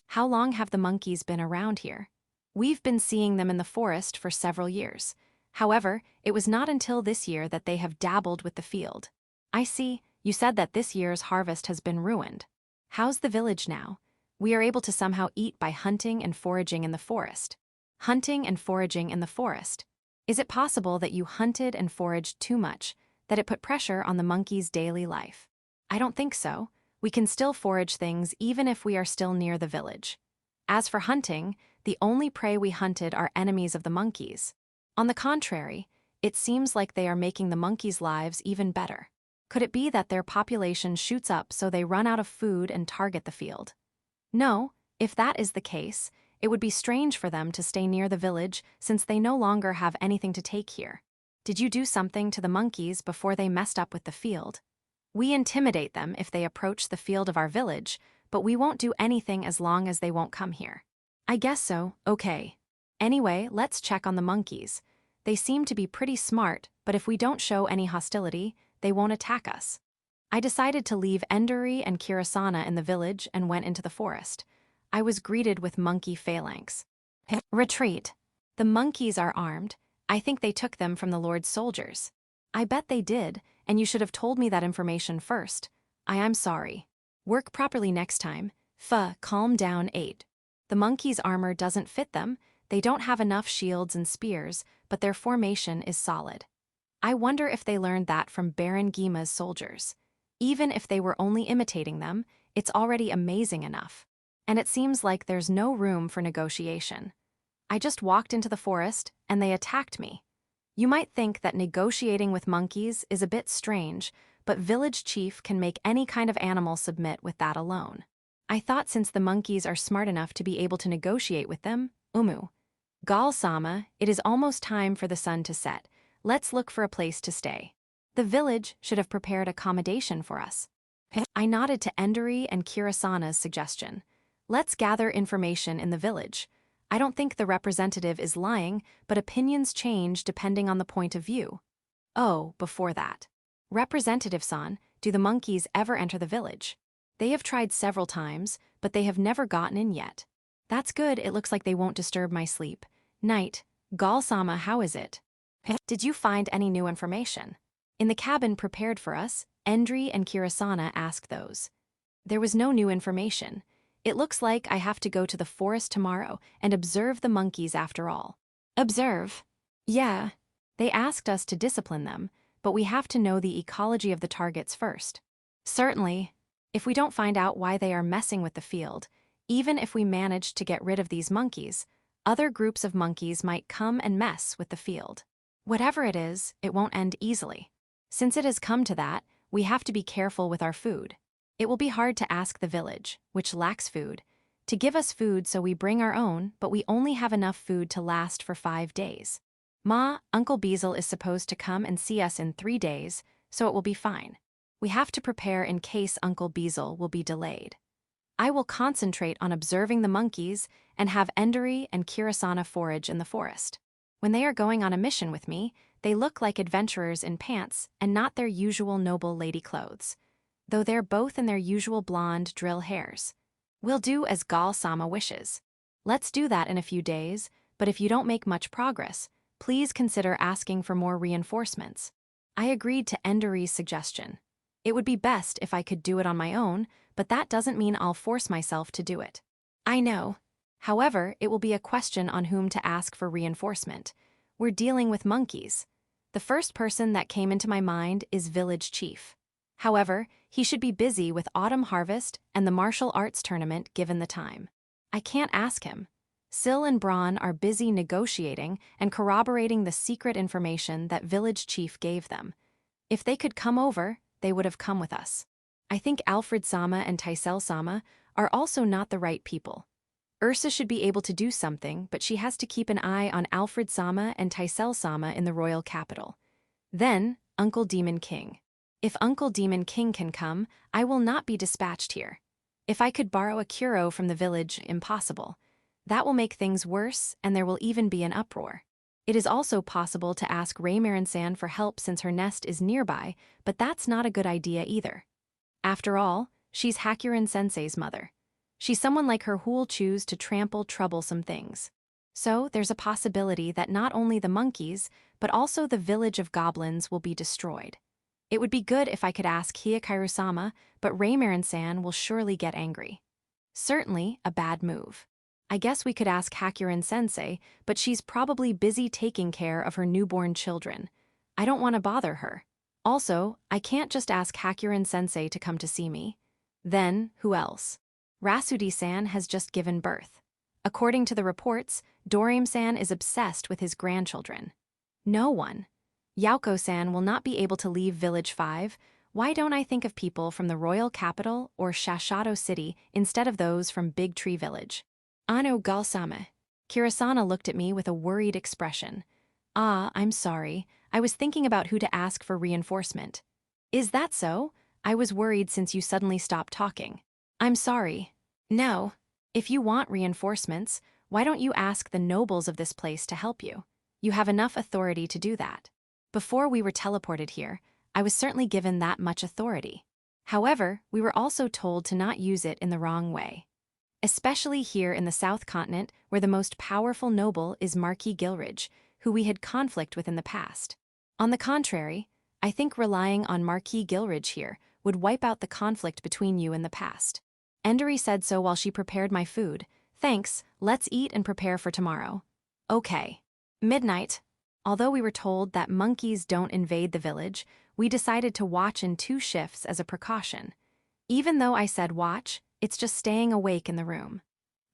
[SPEAKER 1] How long have the monkeys been around here? We've been seeing them in the forest for several years. However, it was not until this year that they have dabbled with the field. I see, you said that this year's harvest has been ruined. How's the village now? We are able to somehow eat by hunting and foraging in the forest. Hunting and foraging in the forest. Is it possible that you hunted and foraged too much, that it put pressure on the monkey's daily life? I don't think so. We can still forage things even if we are still near the village. As for hunting, the only prey we hunted are enemies of the monkeys. On the contrary, it seems like they are making the monkeys' lives even better. Could it be that their population shoots up so they run out of food and target the field? No, if that is the case, it would be strange for them to stay near the village since they no longer have anything to take here. Did you do something to the monkeys before they messed up with the field? We intimidate them if they approach the field of our village, but we won't do anything as long as they won't come here. I guess so, okay. Anyway, let's check on the monkeys. They seem to be pretty smart, but if we don't show any hostility, they won't attack us. I decided to leave Enduri and Kirasana in the village and went into the forest. I was greeted with monkey phalanx. Retreat. The monkeys are armed. I think they took them from the Lord's soldiers. I bet they did, and you should have told me that information first. I am sorry. Work properly next time. Calm down 8. The monkeys' armor doesn't fit them. They don't have enough shields and spears, but their formation is solid. I wonder if they learned that from Baron Gima's soldiers. Even if they were only imitating them, it's already amazing enough. And it seems like there's no room for negotiation. I just walked into the forest, and they attacked me. You might think that negotiating with monkeys is a bit strange, but village chief can make any kind of animal submit with that alone. I thought since the monkeys are smart enough to be able to negotiate with them, Gal-sama, it is almost time for the sun to set. Let's look for a place to stay. The village should have prepared accommodation for us. I nodded to Enduri and Kirasana's suggestion. Let's gather information in the village. I don't think the representative is lying, but opinions change depending on the point of view. Oh, before that. Representative-san, do the monkeys ever enter the village? They have tried several times, but they have never gotten in yet. That's good, it looks like they won't disturb my sleep. Night. Gal-sama, how is it? Did you find any new information? In the cabin prepared for us, Endri and Kirasana asked those. There was no new information. It looks like I have to go to the forest tomorrow and observe the monkeys after all. Observe? Yeah. They asked us to discipline them, but we have to know the ecology of the targets first. Certainly. If we don't find out why they are messing with the field, even if we manage to get rid of these monkeys, other groups of monkeys might come and mess with the field. Whatever it is, it won't end easily. Since it has come to that, we have to be careful with our food. It will be hard to ask the village, which lacks food, to give us food so we bring our own, but we only have enough food to last for 5 days. Uncle Beazle is supposed to come and see us in 3 days, so it will be fine. We have to prepare in case Uncle Beazle will be delayed. I will concentrate on observing the monkeys and have Enduri and Kirasana forage in the forest. When they are going on a mission with me, they look like adventurers in pants and not their usual noble lady clothes, though they're both in their usual blonde drill hairs. We'll do as Gal-sama wishes. Let's do that in a few days, but if you don't make much progress, please consider asking for more reinforcements. I agreed to Enduri's suggestion. It would be best if I could do it on my own, but that doesn't mean I'll force myself to do it. I know. However, it will be a question on whom to ask for reinforcement. We're dealing with monkeys. The first person that came into my mind is village chief. However, he should be busy with autumn harvest and the martial arts tournament given the time. I can't ask him. Sil and Braun are busy negotiating and corroborating the secret information that village chief gave them. If they could come over, they would have come with us. I think Alfred-sama and Taisel-sama are also not the right people. Ursa should be able to do something, but she has to keep an eye on Alfred-sama and Taisel-sama in the royal capital. Then, Uncle Demon King. If Uncle Demon King can come, I will not be dispatched here. If I could borrow a Kuro from the village, impossible. That will make things worse, and there will even be an uproar. It is also possible to ask Ramen-san for help since her nest is nearby, but that's not a good idea either. After all, she's Hakuren-sensei's mother. She's someone like her who'll choose to trample troublesome things. So there's a possibility that not only the monkeys, but also the village of goblins will be destroyed. It would be good if I could ask Hikaru-sama, but Ramen-san will surely get angry. Certainly a bad move. I guess we could ask Hakurin-sensei, but she's probably busy taking care of her newborn children. I don't want to bother her. Also, I can't just ask Hakurin-sensei to come to see me. Then, who else? Rasudi-san has just given birth. According to the reports, Dorime-san is obsessed with his grandchildren. No one. Yako-san will not be able to leave Village 5. Why don't I think of people from the royal capital or Shashato City instead of those from Big Tree Village? Ano galsame. Kirasana looked at me with a worried expression. Ah, I'm sorry. I was thinking about who to ask for reinforcement. Is that so? I was worried since you suddenly stopped talking. I'm sorry. No. If you want reinforcements, why don't you ask the nobles of this place to help you? You have enough authority to do that. Before we were teleported here, I was certainly given that much authority. However, we were also told to not use it in the wrong way. Especially here in the South Continent, where the most powerful noble is Marquis Gilridge, who we had conflict with in the past. On the contrary, I think relying on Marquis Gilridge here would wipe out the conflict between you in the past. Endori said so while she prepared my food. Thanks, let's eat and prepare for tomorrow. Okay. Midnight. Although we were told that monkeys don't invade the village, we decided to watch in 2 shifts as a precaution. Even though I said watch, it's just staying awake in the room.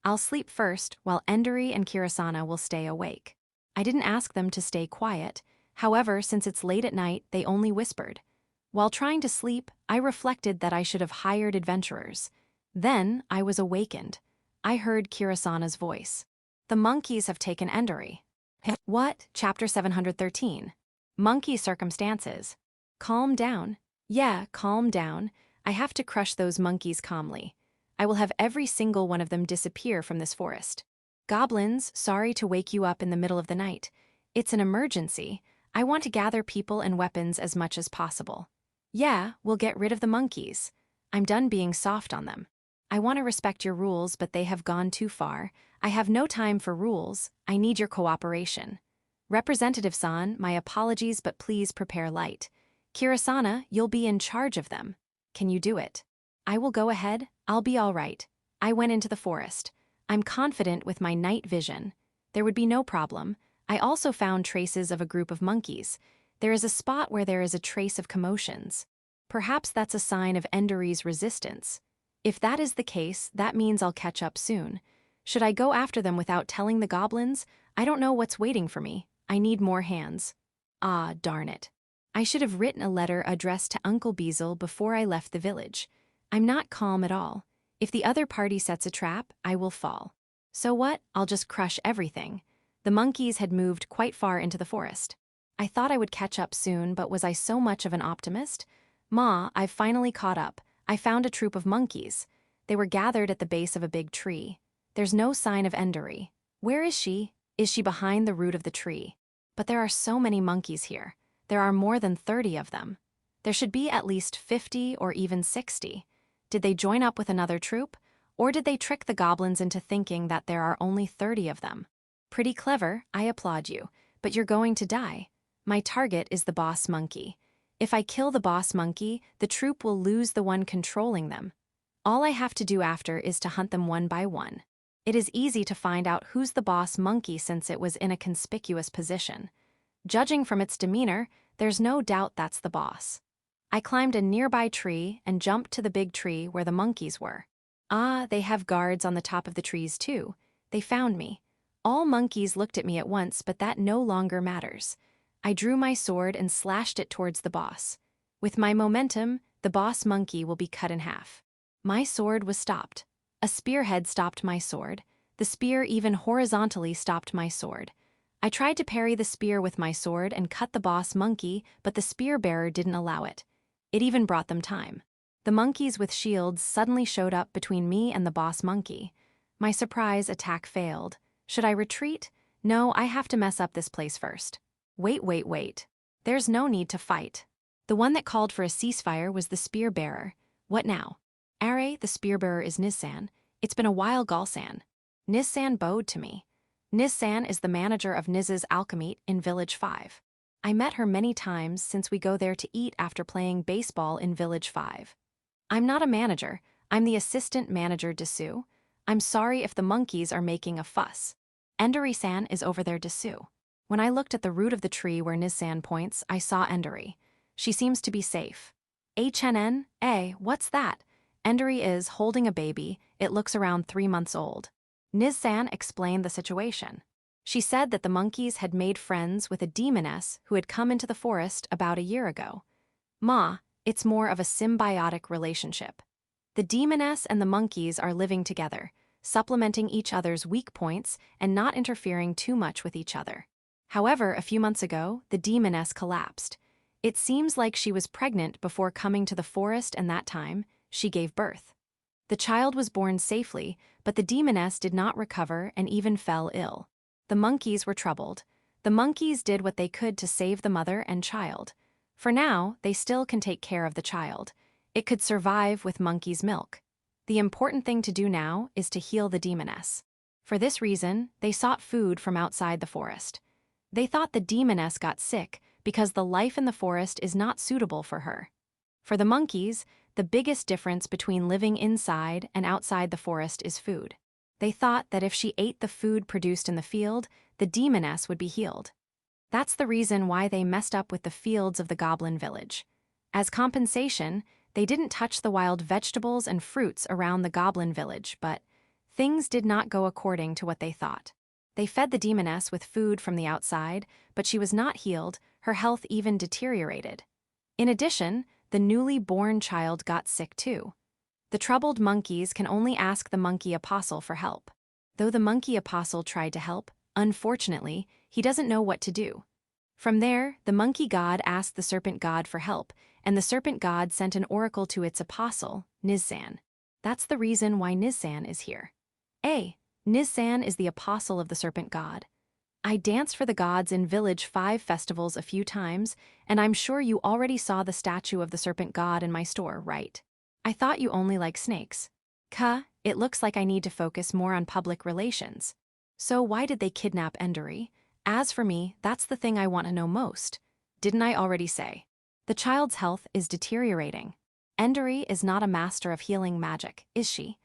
[SPEAKER 1] I'll sleep first, while Endori and Kirasana will stay awake. I didn't ask them to stay quiet. However, since it's late at night, they only whispered. While trying to sleep, I reflected that I should have hired adventurers. Then I was awakened. I heard Kirasana's voice. The monkeys have taken Endori. What? Chapter 713. Monkey circumstances. Calm down. Yeah, calm down. I have to crush those monkeys calmly. I will have every single one of them disappear from this forest. Goblins, sorry to wake you up in the middle of the night. It's an emergency. I want to gather people and weapons as much as possible. Yeah, we'll get rid of the monkeys. I'm done being soft on them. I want to respect your rules, but they have gone too far. I have no time for rules. I need your cooperation. Representative-san, my apologies, but please prepare light. Kirasana, you'll be in charge of them. Can you do it? I will go ahead. I'll be all right. I went into the forest. I'm confident with my night vision. There would be no problem. I also found traces of a group of monkeys. There is a spot where there is a trace of commotions. Perhaps that's a sign of Endori's resistance. If that is the case, that means I'll catch up soon. Should I go after them without telling the goblins? I don't know what's waiting for me. I need more hands. Ah, darn it. I should have written a letter addressed to Uncle Beazle before I left the village. I'm not calm at all. If the other party sets a trap, I will fall. So what? I'll just crush everything. The monkeys had moved quite far into the forest. I thought I would catch up soon, but was I so much of an optimist? Ma, I've finally caught up. I found a troop of monkeys. They were gathered at the base of a big tree. There's no sign of Endori. Where is she? Is she behind the root of the tree? But there are so many monkeys here. There are more than 30 of them. There should be at least 50 or even 60. Did they join up with another troop? Or did they trick the goblins into thinking that there are only 30 of them? Pretty clever, I applaud you, but you're going to die. My target is the boss monkey. If I kill the boss monkey, the troop will lose the one controlling them. All I have to do after is to hunt them one by one. It is easy to find out who's the boss monkey since it was in a conspicuous position. Judging from its demeanor, there's no doubt that's the boss. I climbed a nearby tree and jumped to the big tree where the monkeys were. Ah, they have guards on the top of the trees too. They found me. All monkeys looked at me at once, but that no longer matters. I drew my sword and slashed it towards the boss. With my momentum, the boss monkey will be cut in half. My sword was stopped. A spearhead stopped my sword. The spear even horizontally stopped my sword. I tried to parry the spear with my sword and cut the boss monkey, but the spear bearer didn't allow it. It even brought them time. The monkeys with shields suddenly showed up between me and the boss monkey. My surprise attack failed. Should I retreat? No, I have to mess up this place first. Wait. There's no need to fight. The one that called for a ceasefire was the spear bearer. What now? Are, the spear bearer is Nizsan. It's been a while, Galsan. Niz-san bowed to me. Niz-san is the manager of Niz's Alchemy in Village 5. I met her many times since we go there to eat after playing baseball in Village 5. I'm not a manager, I'm the assistant manager Desu. I'm sorry if the monkeys are making a fuss. Endori-san is over there Desu. When I looked at the root of the tree where Niz-san points, I saw Endori. She seems to be safe. HNN, what's that? Endori is holding a baby, it looks around 3 months old. Niz-san explained the situation. She said that the monkeys had made friends with a demoness who had come into the forest about a year ago. Ma, it's more of a symbiotic relationship. The demoness and the monkeys are living together, supplementing each other's weak points and not interfering too much with each other. However, a few months ago, the demoness collapsed. It seems like she was pregnant before coming to the forest, and that time, she gave birth. The child was born safely, but the demoness did not recover and even fell ill. The monkeys were troubled. The monkeys did what they could to save the mother and child. For now, they still can take care of the child. It could survive with monkey's milk. The important thing to do now is to heal the demoness. For this reason, they sought food from outside the forest. They thought the demoness got sick because the life in the forest is not suitable for her. For the monkeys, the biggest difference between living inside and outside the forest is food. They thought that if she ate the food produced in the field, the demoness would be healed. That's the reason why they messed up with the fields of the Goblin village. As compensation, they didn't touch the wild vegetables and fruits around the Goblin village, but things did not go according to what they thought. They fed the demoness with food from the outside, but she was not healed, her health even deteriorated. In addition, the newly born child got sick too. The troubled monkeys can only ask the monkey apostle for help. Though the monkey apostle tried to help, unfortunately, he doesn't know what to do. From there, the monkey god asked the serpent god for help, and the serpent god sent an oracle to its apostle, Niz-san. That's the reason why Niz-san is here. Niz-san is the apostle of the serpent god. I danced for the gods in Village 5 festivals a few times, and I'm sure you already saw the statue of the serpent god in my store, right? I thought you only like snakes. It looks like I need to focus more on public relations. So why did they kidnap Endori? As for me, that's the thing I want to know most. Didn't I already say? The child's health is deteriorating. Endori is not a master of healing magic, is she?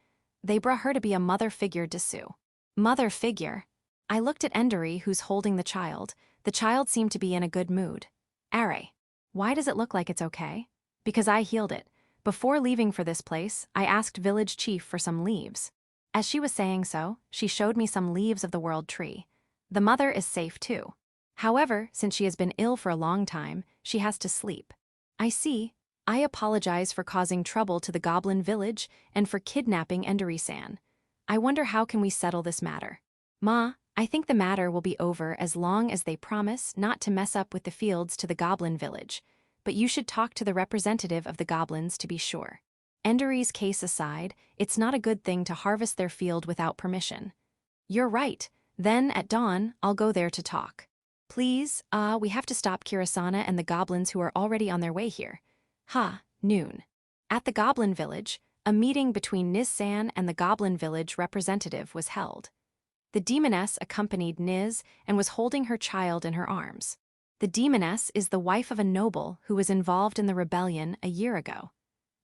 [SPEAKER 1] They brought her to be a mother figure Desu. Mother figure? I looked at Endori, who's holding the child. The child seemed to be in a good mood. Are, why does it look like it's okay? Because I healed it. Before leaving for this place, I asked village chief for some leaves. As she was saying so, she showed me some leaves of the world tree. The mother is safe too. However, since she has been ill for a long time, she has to sleep. I see. I apologize for causing trouble to the Goblin village and for kidnapping Endori-san. I wonder how can we settle this matter. Ma, I think the matter will be over as long as they promise not to mess up with the fields to the Goblin village, but you should talk to the representative of the goblins to be sure. Endori's case aside, it's not a good thing to harvest their field without permission. You're right. Then, at dawn, I'll go there to talk. Please, we have to stop Kirasana and the goblins who are already on their way here. Noon. At the Goblin village, a meeting between Niz-san and the Goblin village representative was held. The demoness accompanied Niz and was holding her child in her arms. The demoness is the wife of a noble who was involved in the rebellion a year ago.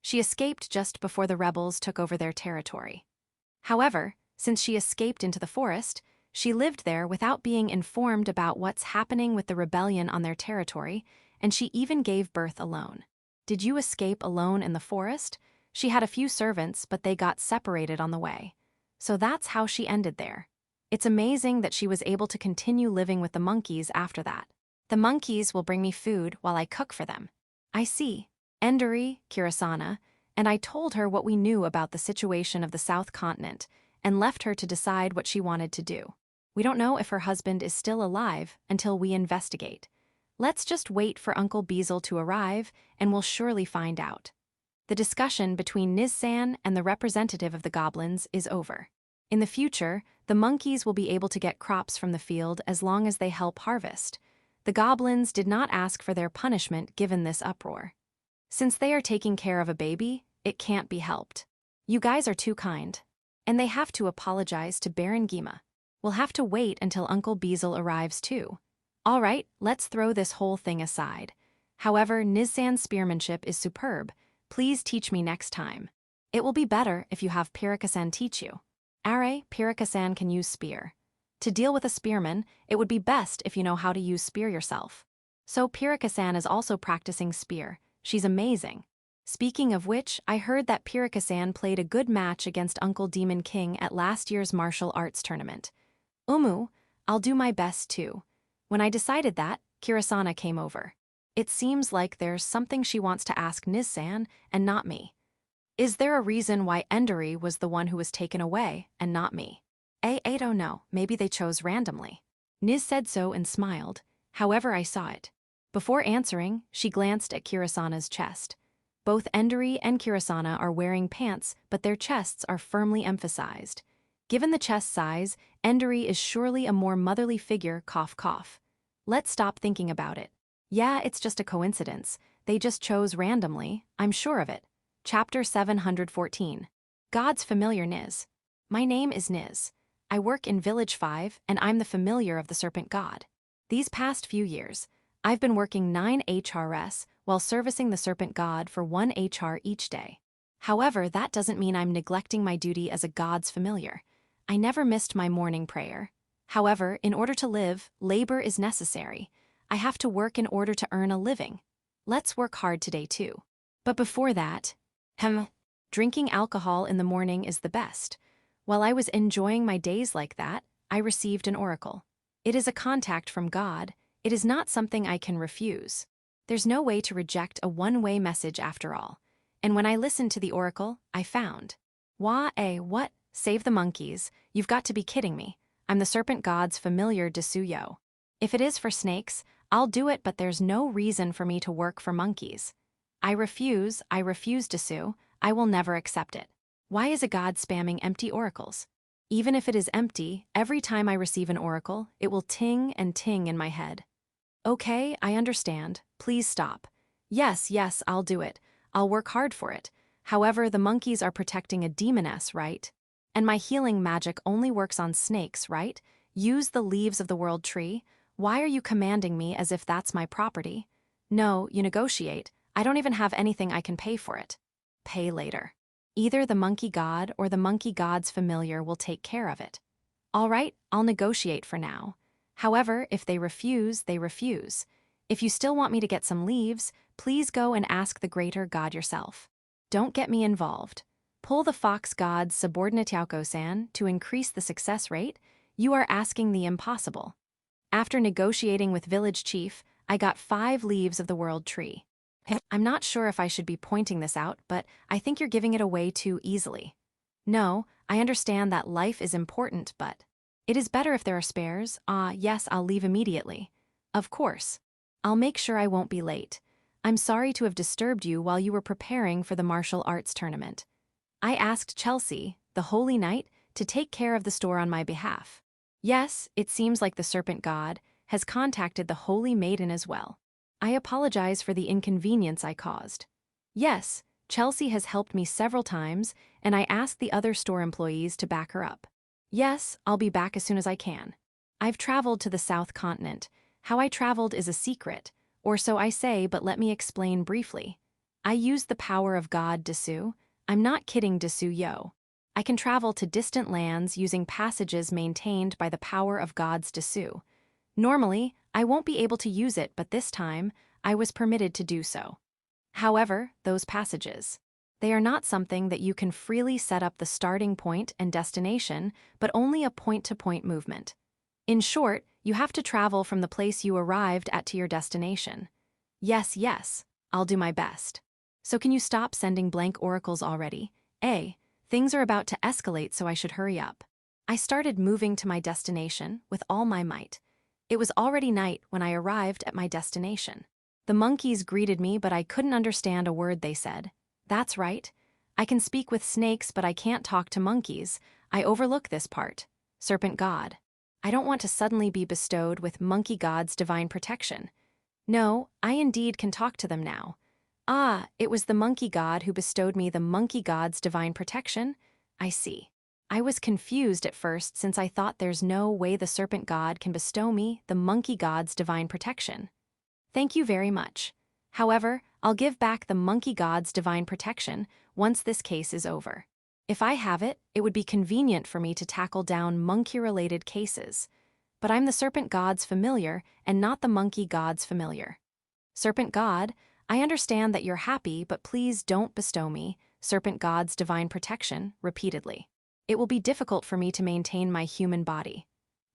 [SPEAKER 1] She escaped just before the rebels took over their territory. However, since she escaped into the forest, she lived there without being informed about what's happening with the rebellion on their territory, and she even gave birth alone. Did you escape alone in the forest? She had a few servants, but they got separated on the way. So that's how she ended there. It's amazing that she was able to continue living with the monkeys after that. The monkeys will bring me food while I cook for them. I see. Endori, Kirasana, and I told her what we knew about the situation of the South Continent and left her to decide what she wanted to do. We don't know if her husband is still alive until we investigate. Let's just wait for Uncle Beazle to arrive, and we'll surely find out. The discussion between Niz-san and the representative of the goblins is over. In the future, the monkeys will be able to get crops from the field as long as they help harvest. The goblins did not ask for their punishment given this uproar. Since they are taking care of a baby, it can't be helped. You guys are too kind. And they have to apologize to Baron Gima. We'll have to wait until Uncle Beazle arrives too. All right, let's throw this whole thing aside. However, Nizsan's spearmanship is superb. Please teach me next time. It will be better if you have Pirika-san teach you. Are, Pirika-san can use spear. To deal with a spearman, it would be best if you know how to use spear yourself. So Pirika-san is also practicing spear. She's amazing. Speaking of which, I heard that Pirika-san played a good match against Uncle Demon King at last year's martial arts tournament. I'll do my best too. When I decided that, Kirasana came over. It seems like there's something she wants to ask Nizsan and not me. Is there a reason why Endori was the one who was taken away and not me? I don't know, maybe they chose randomly. Niz said so and smiled, however I saw it. Before answering, she glanced at Kirasana's chest. Both Endori and Kirasana are wearing pants, but their chests are firmly emphasized. Given the chest size, Endori is surely a more motherly figure, cough cough. Let's stop thinking about it. Yeah, it's just a coincidence. They just chose randomly, I'm sure of it. Chapter 714. God's Familiar Niz. My name is Niz. I work in Village 5, and I'm the familiar of the Serpent God. These past few years, I've been working 9 HRS while servicing the Serpent God for 1 HR each day. However, that doesn't mean I'm neglecting my duty as a God's familiar. I never missed my morning prayer. However, in order to live, labor is necessary. I have to work in order to earn a living. Let's work hard today too. But before that, drinking alcohol in the morning is the best. While I was enjoying my days like that, I received an oracle. It is a contact from God. It is not something I can refuse. There's no way to reject a one-way message after all. And when I listened to the oracle, I found. What? Save the monkeys. You've got to be kidding me. I'm the Serpent God's familiar Disuyo. If it is for snakes, I'll do it, but there's no reason for me to work for monkeys. I refuse Disu. I will never accept it. Why is a god spamming empty oracles? Even if it is empty, every time I receive an oracle, it will ting and ting in my head. Okay, I understand. Please stop. Yes, I'll do it. I'll work hard for it. However, the monkeys are protecting a demoness, right? And my healing magic only works on snakes, right? Use the leaves of the world tree. Why are you commanding me as if that's my property? No, you negotiate. I don't even have anything I can pay for it. Pay later. Either the monkey god or the monkey god's familiar will take care of it. All right, I'll negotiate for now. However, if they refuse, they refuse. If you still want me to get some leaves, please go and ask the greater god yourself. Don't get me involved. Pull the fox god's subordinate Yako-san to increase the success rate. You are asking the impossible. After negotiating with village chief, I got 5 leaves of the world tree. I'm not sure if I should be pointing this out, but I think you're giving it away too easily. No, I understand that life is important, but it is better if there are spares. Yes, I'll leave immediately. Of course. I'll make sure I won't be late. I'm sorry to have disturbed you while you were preparing for the martial arts tournament. I asked Chelsea, the Holy Knight, to take care of the store on my behalf. Yes, it seems like the Serpent God has contacted the Holy Maiden as well. I apologize for the inconvenience I caused. Yes, Chelsea has helped me several times, and I asked the other store employees to back her up. Yes, I'll be back as soon as I can. I've traveled to the South Continent. How I traveled is a secret, or so I say, but let me explain briefly. I used the power of God Desu. I'm not kidding, Desu. I can travel to distant lands using passages maintained by the power of God's Desu. Normally, I won't be able to use it, but this time, I was permitted to do so. However, those passages, they are not something that you can freely set up the starting point and destination, but only a point-to-point movement. In short, you have to travel from the place you arrived at to your destination. Yes, I'll do my best. So can you stop sending blank oracles already? Things are about to escalate, so I should hurry up. I started moving to my destination with all my might. It was already night when I arrived at my destination. The monkeys greeted me, but I couldn't understand a word they said. That's right. I can speak with snakes, but I can't talk to monkeys. I overlook this part. Serpent God. I don't want to suddenly be bestowed with Monkey God's divine protection. No, I indeed can talk to them now. It was the Monkey God who bestowed me the Monkey God's divine protection? I see. I was confused at first since I thought there's no way the serpent god can bestow me the monkey god's divine protection. Thank you very much. However, I'll give back the monkey god's divine protection once this case is over. If I have it, it would be convenient for me to tackle down monkey-related cases. But I'm the serpent god's familiar and not the monkey god's familiar. Serpent god, I understand that you're happy, but please don't bestow me serpent god's divine protection repeatedly. It will be difficult for me to maintain my human body.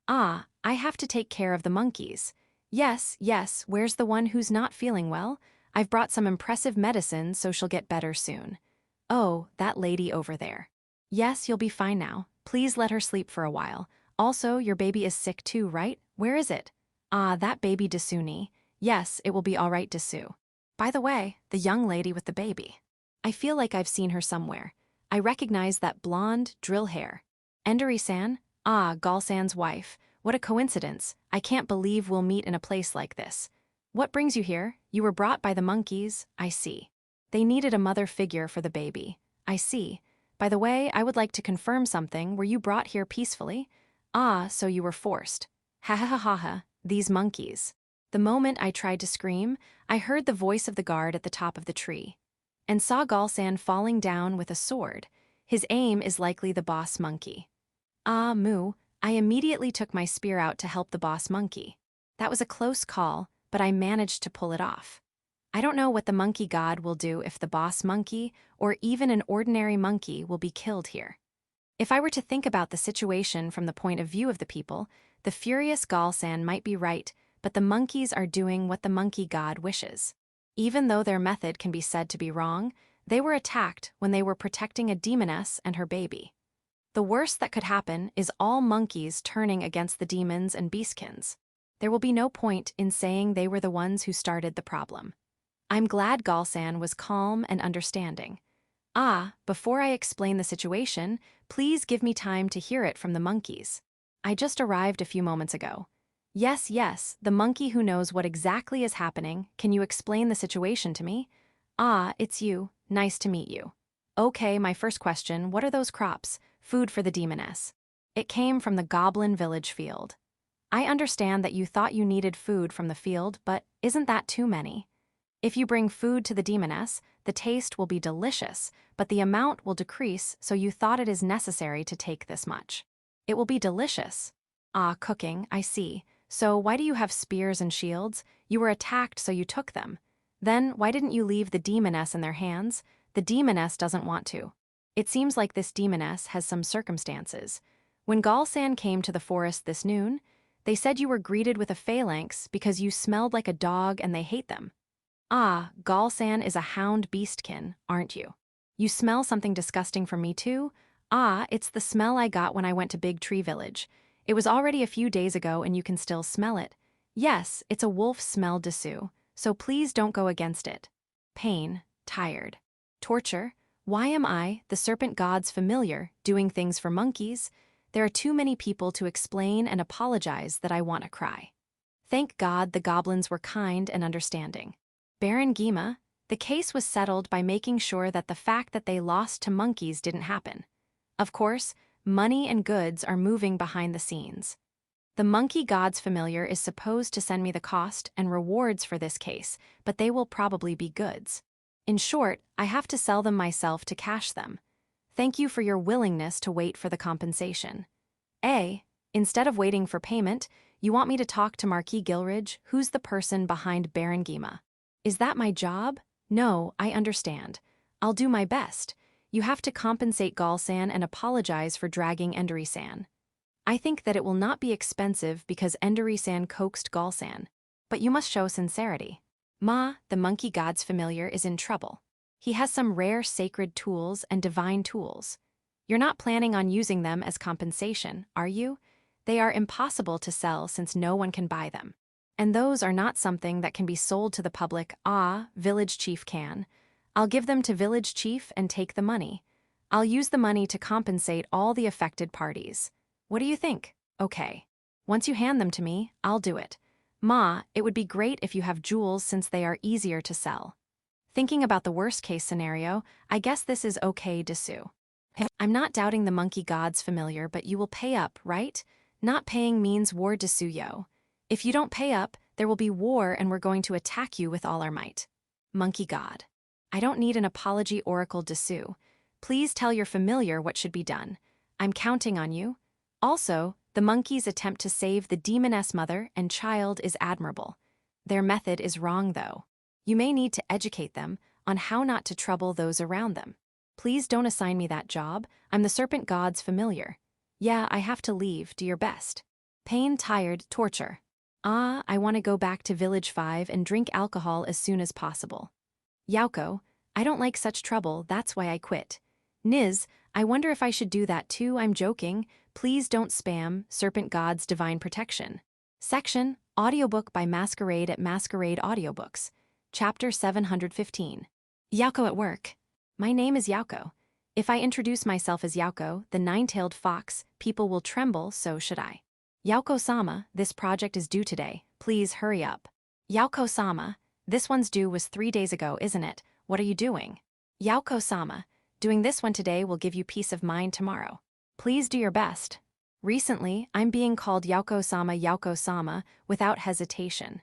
[SPEAKER 1] Ah, I have to take care of the monkeys. Yes, yes, where's the one who's not feeling well? I've brought some impressive medicine so she'll get better soon. Oh, that lady over there. Yes, you'll be fine now. Please let her sleep for a while. Also, your baby is sick too, right? Where is it? Ah, that baby Dasuni. Yes, it will be all right, Dasu. By the way, the young lady with the baby. I feel like I've seen her somewhere. I recognize that blonde, drill hair. Endori-san? Ah, Galsan's wife. What a coincidence. I can't believe we'll meet in a place like this. What brings you here? You were brought by the monkeys, I see. They needed a mother figure for the baby. I see. By the way, I would like to confirm something. Were you brought here peacefully? Ah, so you were forced. Ha ha ha ha ha, these monkeys. The moment I tried to scream, I heard the voice of the guard at the top of the tree and saw Galsan falling down with a sword. His aim is likely the boss monkey. Ah, moo, I immediately took my spear out to help the boss monkey. That was a close call, but I managed to pull it off. I don't know what the monkey god will do if the boss monkey, or even an ordinary monkey, will be killed here. If I were to think about the situation from the point of view of the people, the furious Galsan might be right, but the monkeys are doing what the monkey god wishes. Even though their method can be said to be wrong, they were attacked when they were protecting a demoness and her baby. The worst that could happen is all monkeys turning against the demons and beastkins. There will be no point in saying they were the ones who started the problem. I'm glad Galsan was calm and understanding. Ah, before I explain the situation, please give me time to hear it from the monkeys. I just arrived a few moments ago. Yes, yes, the monkey who knows what exactly is happening. Can you explain the situation to me? Ah, it's you. Nice to meet you. Okay, my first question, what are those crops? Food for the demoness. It came from the Goblin village field. I understand that you thought you needed food from the field, but isn't that too many? If you bring food to the demoness, the taste will be delicious, but the amount will decrease, so you thought it is necessary to take this much. It will be delicious. Ah, cooking, I see. So why do you have spears and shields? You were attacked, so you took them. Then why didn't you leave the demoness in their hands? The demoness doesn't want to. It seems like this demoness has some circumstances. When Galsan came to the forest this noon, they said you were greeted with a phalanx because you smelled like a dog and they hate them. Ah, Galsan is a hound beastkin, aren't you? You smell something disgusting from me too? Ah, it's the smell I got when I went to Big Tree Village. It was already a few days ago and you can still smell it. Yes, it's a wolf smell, Dasu, so please don't go against it. Pain, tired. Torture. Why am I, the serpent god's familiar, doing things for monkeys? There are too many people to explain and apologize that I want to cry. Thank God the goblins were kind and understanding. Baron Gima, the case was settled by making sure that the fact that they lost to monkeys didn't happen. Of course, money and goods are moving behind the scenes. The monkey god's familiar is supposed to send me the cost and rewards for this case, but they will probably be goods. In short, I have to sell them myself to cash them. Thank you for your willingness to wait for the compensation. A. Instead of waiting for payment, you want me to talk to Marquis Gilridge, who's the person behind Baron Gima. Is that my job? No, I understand. I'll do my best. You have to compensate Galsan and apologize for dragging Endori-san. I think that it will not be expensive because Endori-san coaxed Galsan. But you must show sincerity. Ma, the monkey god's familiar, is in trouble. He has some rare sacred tools and divine tools. You're not planning on using them as compensation, are you? They are impossible to sell since no one can buy them. And those are not something that can be sold to the public. Ah, village chief can. I'll give them to village chief and take the money. I'll use the money to compensate all the affected parties. What do you think? Okay. Once you hand them to me, I'll do it. Ma, it would be great if you have jewels since they are easier to sell. Thinking about the worst-case scenario, I guess this is okay, Dasu. I'm not doubting the monkey god's familiar, but you will pay up, right? Not paying means war desuyo. If you don't pay up, there will be war and we're going to attack you with all our might. Monkey god. I don't need an apology, Oracle desu. Please tell your familiar what should be done. I'm counting on you. Also, the monkey's attempt to save the demoness mother and child is admirable. Their method is wrong, though. You may need to educate them on how not to trouble those around them. Please don't assign me that job. I'm the serpent god's familiar. Yeah, I have to leave. Do your best. Pain, tired, torture. Ah, I want to go back to Village 5 and drink alcohol as soon as possible. Yako, I don't like such trouble, that's why I quit. Niz, I wonder if I should do that too, I'm joking. Please don't spam, Serpent God's Divine Protection. Section, Audiobook by Masquerade at Masquerade Audiobooks. Chapter 715. Yako at work. My name is Yako. If I introduce myself as Yako, the nine-tailed fox, people will tremble, so should I. Yako-sama, this project is due today. Please hurry up. Yako-sama, this one's due was 3 days ago, isn't it? What are you doing? Yako-sama, doing this one today will give you peace of mind tomorrow. Please do your best. Recently, I'm being called Yako-sama without hesitation.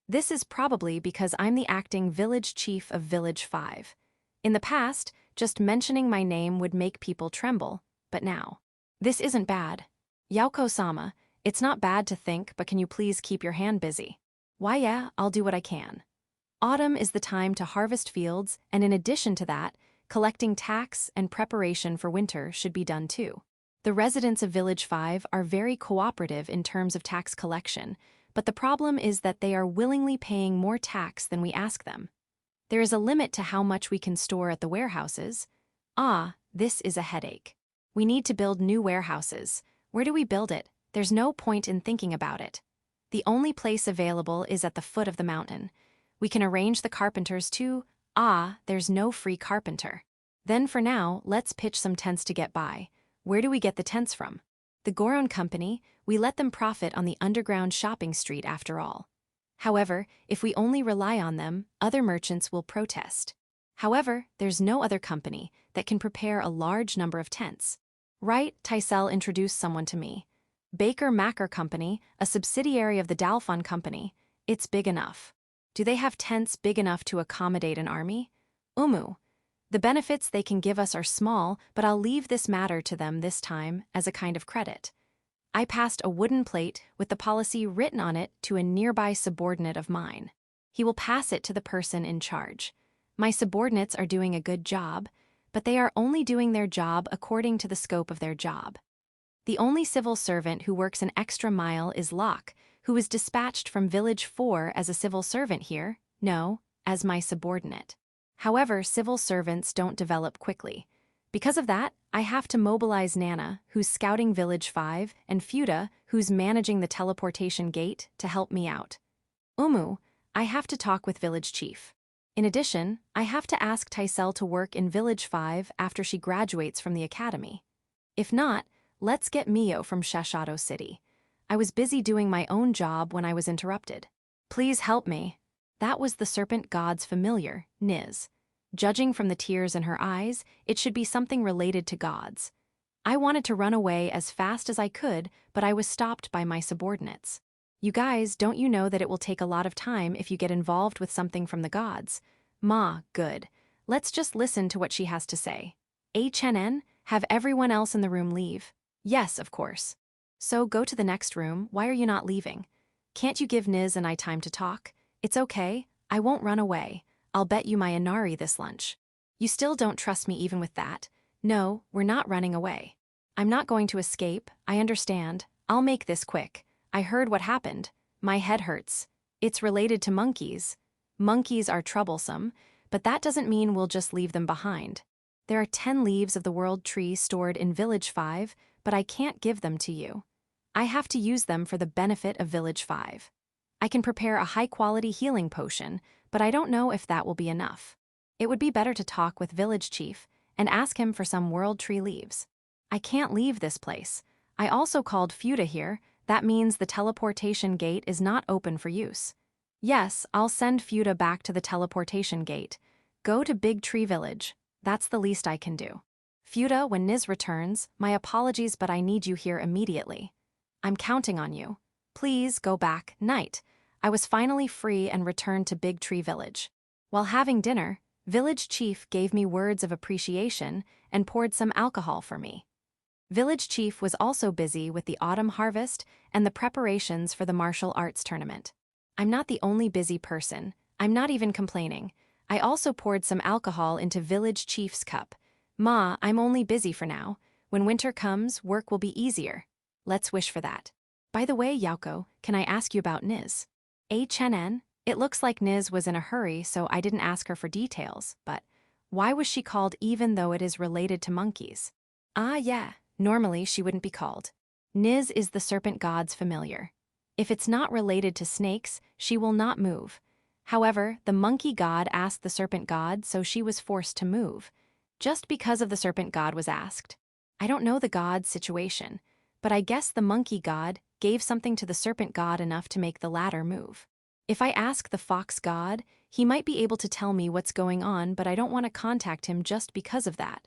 [SPEAKER 1] This is probably because I'm the acting village chief of Village 5. In the past, just mentioning my name would make people tremble, but now. This isn't bad. Yako-sama, it's not bad to think, but can you please keep your hand busy? Why yeah, I'll do what I can. Autumn is the time to harvest fields, and in addition to that, collecting tax and preparation for winter should be done too. The residents of Village 5 are very cooperative in terms of tax collection, but the problem is that they are willingly paying more tax than we ask them. There is a limit to how much we can store at the warehouses. Ah, this is a headache. We need to build new warehouses. Where do we build it? There's no point in thinking about it. The only place available is at the foot of the mountain. We can arrange the carpenters too. Ah, there's no free carpenter. Then for now, let's pitch some tents to get by. Where do we get the tents from? The Goron Company, we let them profit on the underground shopping street after all. However, if we only rely on them, other merchants will protest. However, there's no other company that can prepare a large number of tents. Right, Tysel introduced someone to me. Baker Macker Company, a subsidiary of the Dalfon Company. It's big enough. Do they have tents big enough to accommodate an army? The benefits they can give us are small, but I'll leave this matter to them this time as a kind of credit. I passed a wooden plate with the policy written on it to a nearby subordinate of mine. He will pass it to the person in charge. My subordinates are doing a good job, but they are only doing their job according to the scope of their job. The only civil servant who works an extra mile is Locke, who was dispatched from Village 4 as a civil servant here, no, as my subordinate. However, civil servants don't develop quickly. Because of that, I have to mobilize Nana, who's scouting Village 5, and Fuda, who's managing the teleportation gate, to help me out. I have to talk with Village Chief. In addition, I have to ask Tysel to work in Village 5 after she graduates from the academy. If not, let's get Mio from Shashato City. I was busy doing my own job when I was interrupted. Please help me. That was the serpent god's familiar, Niz. Judging from the tears in her eyes, it should be something related to gods. I wanted to run away as fast as I could, but I was stopped by my subordinates. You guys, don't you know that it will take a lot of time if you get involved with something from the gods? Ma, good. Let's just listen to what she has to say. HNN, have everyone else in the room leave. Yes, of course. So go to the next room, why are you not leaving? Can't you give Niz and I time to talk? It's okay, I won't run away. I'll bet you my Inari this lunch. You still don't trust me even with that. No, we're not running away. I'm not going to escape, I understand. I'll make this quick. I heard what happened. My head hurts. It's related to monkeys. Monkeys are troublesome, but that doesn't mean we'll just leave them behind. There are 10 leaves of the world tree stored in Village 5, but I can't give them to you. I have to use them for the benefit of Village 5. I can prepare a high-quality healing potion, but I don't know if that will be enough. It would be better to talk with Village Chief and ask him for some world tree leaves. I can't leave this place. I also called Fuda here. That means the teleportation gate is not open for use. Yes, I'll send Fuda back to the teleportation gate. Go to Big Tree Village. That's the least I can do. Fuda, when Niz returns, my apologies, but I need you here immediately. I'm counting on you. Please go back, night. I was finally free and returned to Big Tree Village. While having dinner, Village Chief gave me words of appreciation and poured some alcohol for me. Village Chief was also busy with the autumn harvest and the preparations for the martial arts tournament. I'm not the only busy person. I'm not even complaining. I also poured some alcohol into Village Chief's cup. Ma, I'm only busy for now. When winter comes, work will be easier. Let's wish for that. By the way, Yako, can I ask you about Niz? HNN? It looks like Niz was in a hurry, so I didn't ask her for details, but why was she called even though it is related to monkeys? Ah, yeah, normally she wouldn't be called. Niz is the serpent god's familiar. If it's not related to snakes, she will not move. However, the monkey god asked the serpent god, so she was forced to move. Just because of the serpent god was asked. I don't know the god's situation, but I guess the monkey god gave something to the serpent god enough to make the latter move. If I ask the fox god, he might be able to tell me what's going on, but I don't want to contact him just because of that.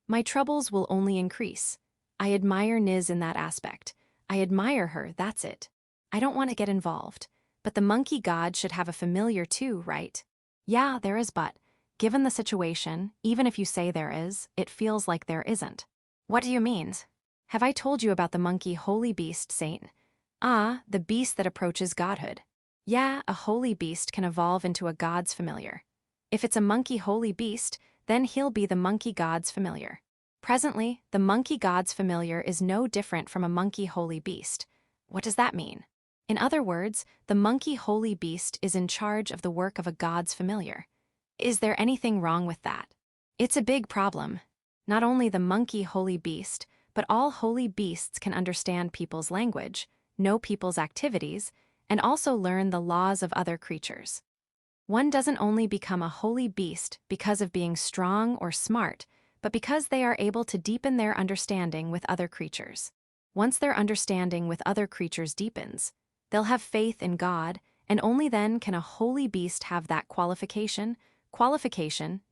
[SPEAKER 1] My troubles will only increase. I admire Niz in that aspect. I admire her, that's it. I don't want to get involved. But the monkey god should have a familiar too, right? Yeah, there is, but given the situation, even if you say there is, it feels like there isn't. What do you mean? Have I told you about the monkey holy beast saint? Ah, the beast that approaches godhood. Yeah, a holy beast can evolve into a god's familiar. If it's a monkey holy beast, then he'll be the monkey god's familiar. Presently, the monkey god's familiar is no different from a monkey holy beast. What does that mean? In other words, the monkey holy beast is in charge of the work of a god's familiar. Is there anything wrong with that? It's a big problem. Not only the monkey holy beast, but all holy beasts can understand people's language, know people's activities, and also learn the laws of other creatures. One doesn't only become a holy beast because of being strong or smart, but because they are able to deepen their understanding with other creatures. Once their understanding with other creatures deepens, they'll have faith in God, and only then can a holy beast have that qualification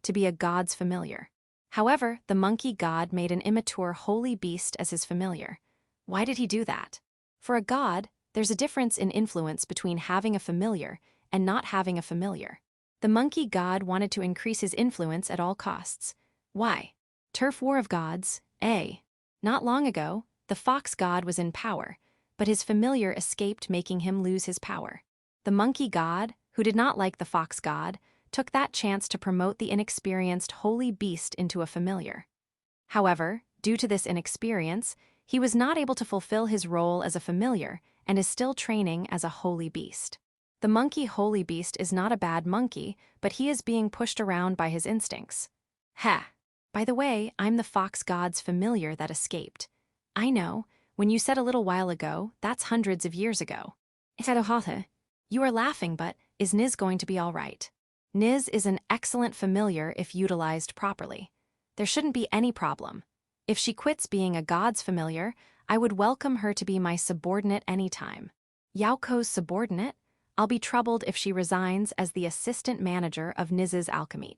[SPEAKER 1] to be a god's familiar. However, the monkey god made an immature holy beast as his familiar. Why did he do that? For a god, there's a difference in influence between having a familiar and not having a familiar. The monkey god wanted to increase his influence at all costs. Why? Turf war of gods, eh? Not long ago, the fox god was in power, but his familiar escaped, making him lose his power. The monkey god, who did not like the fox god, took that chance to promote the inexperienced holy beast into a familiar. However, due to this inexperience, he was not able to fulfill his role as a familiar and is still training as a holy beast. The monkey holy beast is not a bad monkey, but he is being pushed around by his instincts. Ha! By the way, I'm the fox god's familiar that escaped. I know, when you said a little while ago, that's hundreds of years ago. You are laughing, but is Niz going to be all right? Niz is an excellent familiar if utilized properly. There shouldn't be any problem. If she quits being a god's familiar, I would welcome her to be my subordinate anytime. Yako's subordinate? I'll be troubled if she resigns as the assistant manager of Niz's alchemy.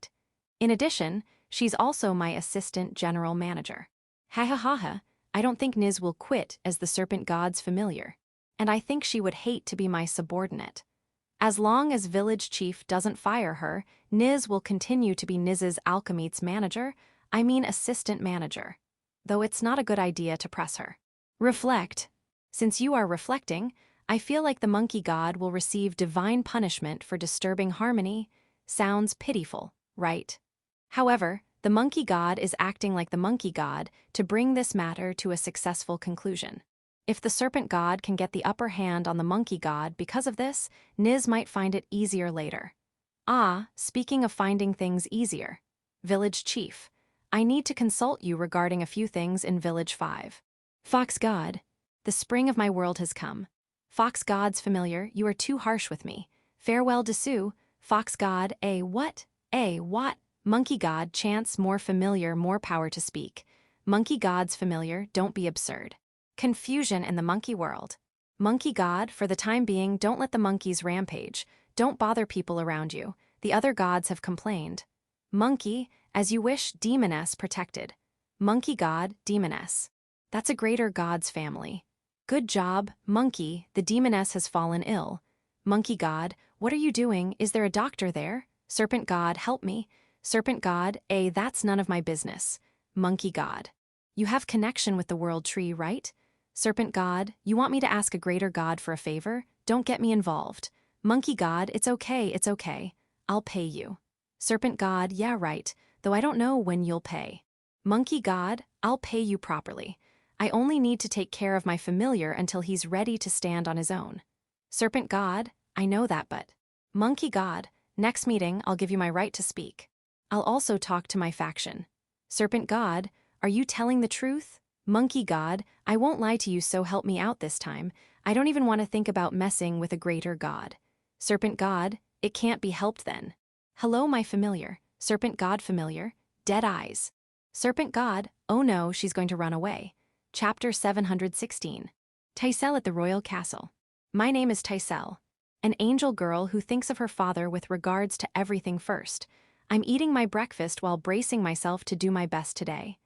[SPEAKER 1] In addition, she's also my assistant general manager. Ha ha ha ha, I don't think Niz will quit as the serpent god's familiar. And I think she would hate to be my subordinate. As long as village chief doesn't fire her, Niz will continue to be Niz's alchemy's manager, assistant manager. Though it's not a good idea to press her. Reflect. Since you are reflecting, I feel like the monkey god will receive divine punishment for disturbing harmony. Sounds pitiful, right? However, the monkey god is acting like the monkey god to bring this matter to a successful conclusion. If the serpent god can get the upper hand on the monkey god because of this, Niz might find it easier later. Ah, speaking of finding things easier. Village chief, I need to consult you regarding a few things in Village 5. Fox god, the spring of my world has come. Fox god's familiar, you are too harsh with me. Farewell Dessous, fox god, what? Monkey god, chance, more familiar, more power to speak. Monkey god's familiar, don't be absurd. Confusion in the monkey world. Monkey god, for the time being, don't let the monkeys rampage. Don't bother people around you. The other gods have complained. Monkey, as you wish, demoness protected. Monkey God, Demoness. That's a greater god's family. Good job, Monkey, the Demoness has fallen ill. Monkey God, what are you doing? Is there a doctor there? Serpent God, help me. Serpent God, that's none of my business. Monkey God. You have connection with the world tree, right? Serpent God, you want me to ask a greater god for a favor? Don't get me involved. Monkey God, it's okay. I'll pay you. Serpent God, yeah right, though I don't know when you'll pay. Monkey God, I'll pay you properly. I only need to take care of my familiar until he's ready to stand on his own. Serpent God, I know that but. Monkey God, next meeting I'll give you my right to speak. I'll also talk to my faction. Serpent God, are you telling the truth? Monkey God, I won't lie to you, so help me out this time. I don't even want to think about messing with a greater god. Serpent God, it can't be helped then. Hello my familiar. Serpent God familiar. Dead eyes. Serpent God, oh no, she's going to run away. Chapter 716. Taisel at the Royal Castle. My name is Taisel, an angel girl who thinks of her father with regards to everything first. I'm eating my breakfast while bracing myself to do my best today.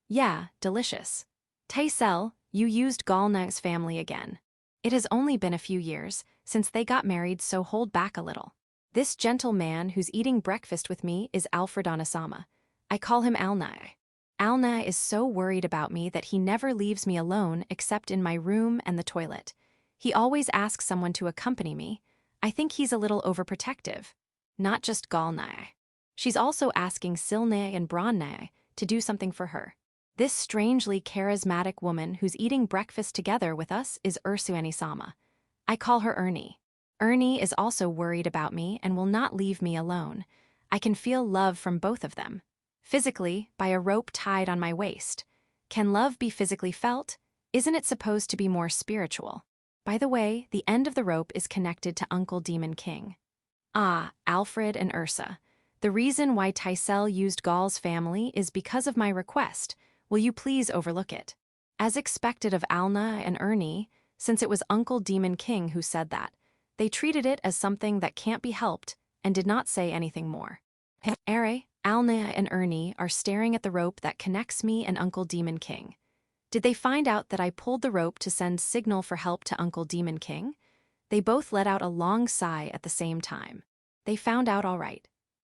[SPEAKER 1] Yeah, delicious. Taisel, you used Galna's family again. It has only been a few years since they got married, so hold back a little. This gentle man who's eating breakfast with me is Alfred Onasama. I call him Alnai. Alnai is so worried about me that he never leaves me alone except in my room and the toilet. He always asks someone to accompany me. I think he's a little overprotective. Not just Galnai. She's also asking Silnai and Bronnai to do something for her. This strangely charismatic woman who's eating breakfast together with us is Ursuani-sama. I call her Ernie. Ernie is also worried about me and will not leave me alone. I can feel love from both of them. Physically, by a rope tied on my waist. Can love be physically felt? Isn't it supposed to be more spiritual? By the way, the end of the rope is connected to Uncle Demon King. Ah, Alfred and Ursa. The reason why Taisel used Gal's family is because of my request. Will you please overlook it? As expected of Alna and Ernie, since it was Uncle Demon King who said that, they treated it as something that can't be helped and did not say anything more. Alna and Ernie are staring at the rope that connects me and Uncle Demon King. Did they find out that I pulled the rope to send signal for help to Uncle Demon King? They both let out a long sigh at the same time. They found out all right.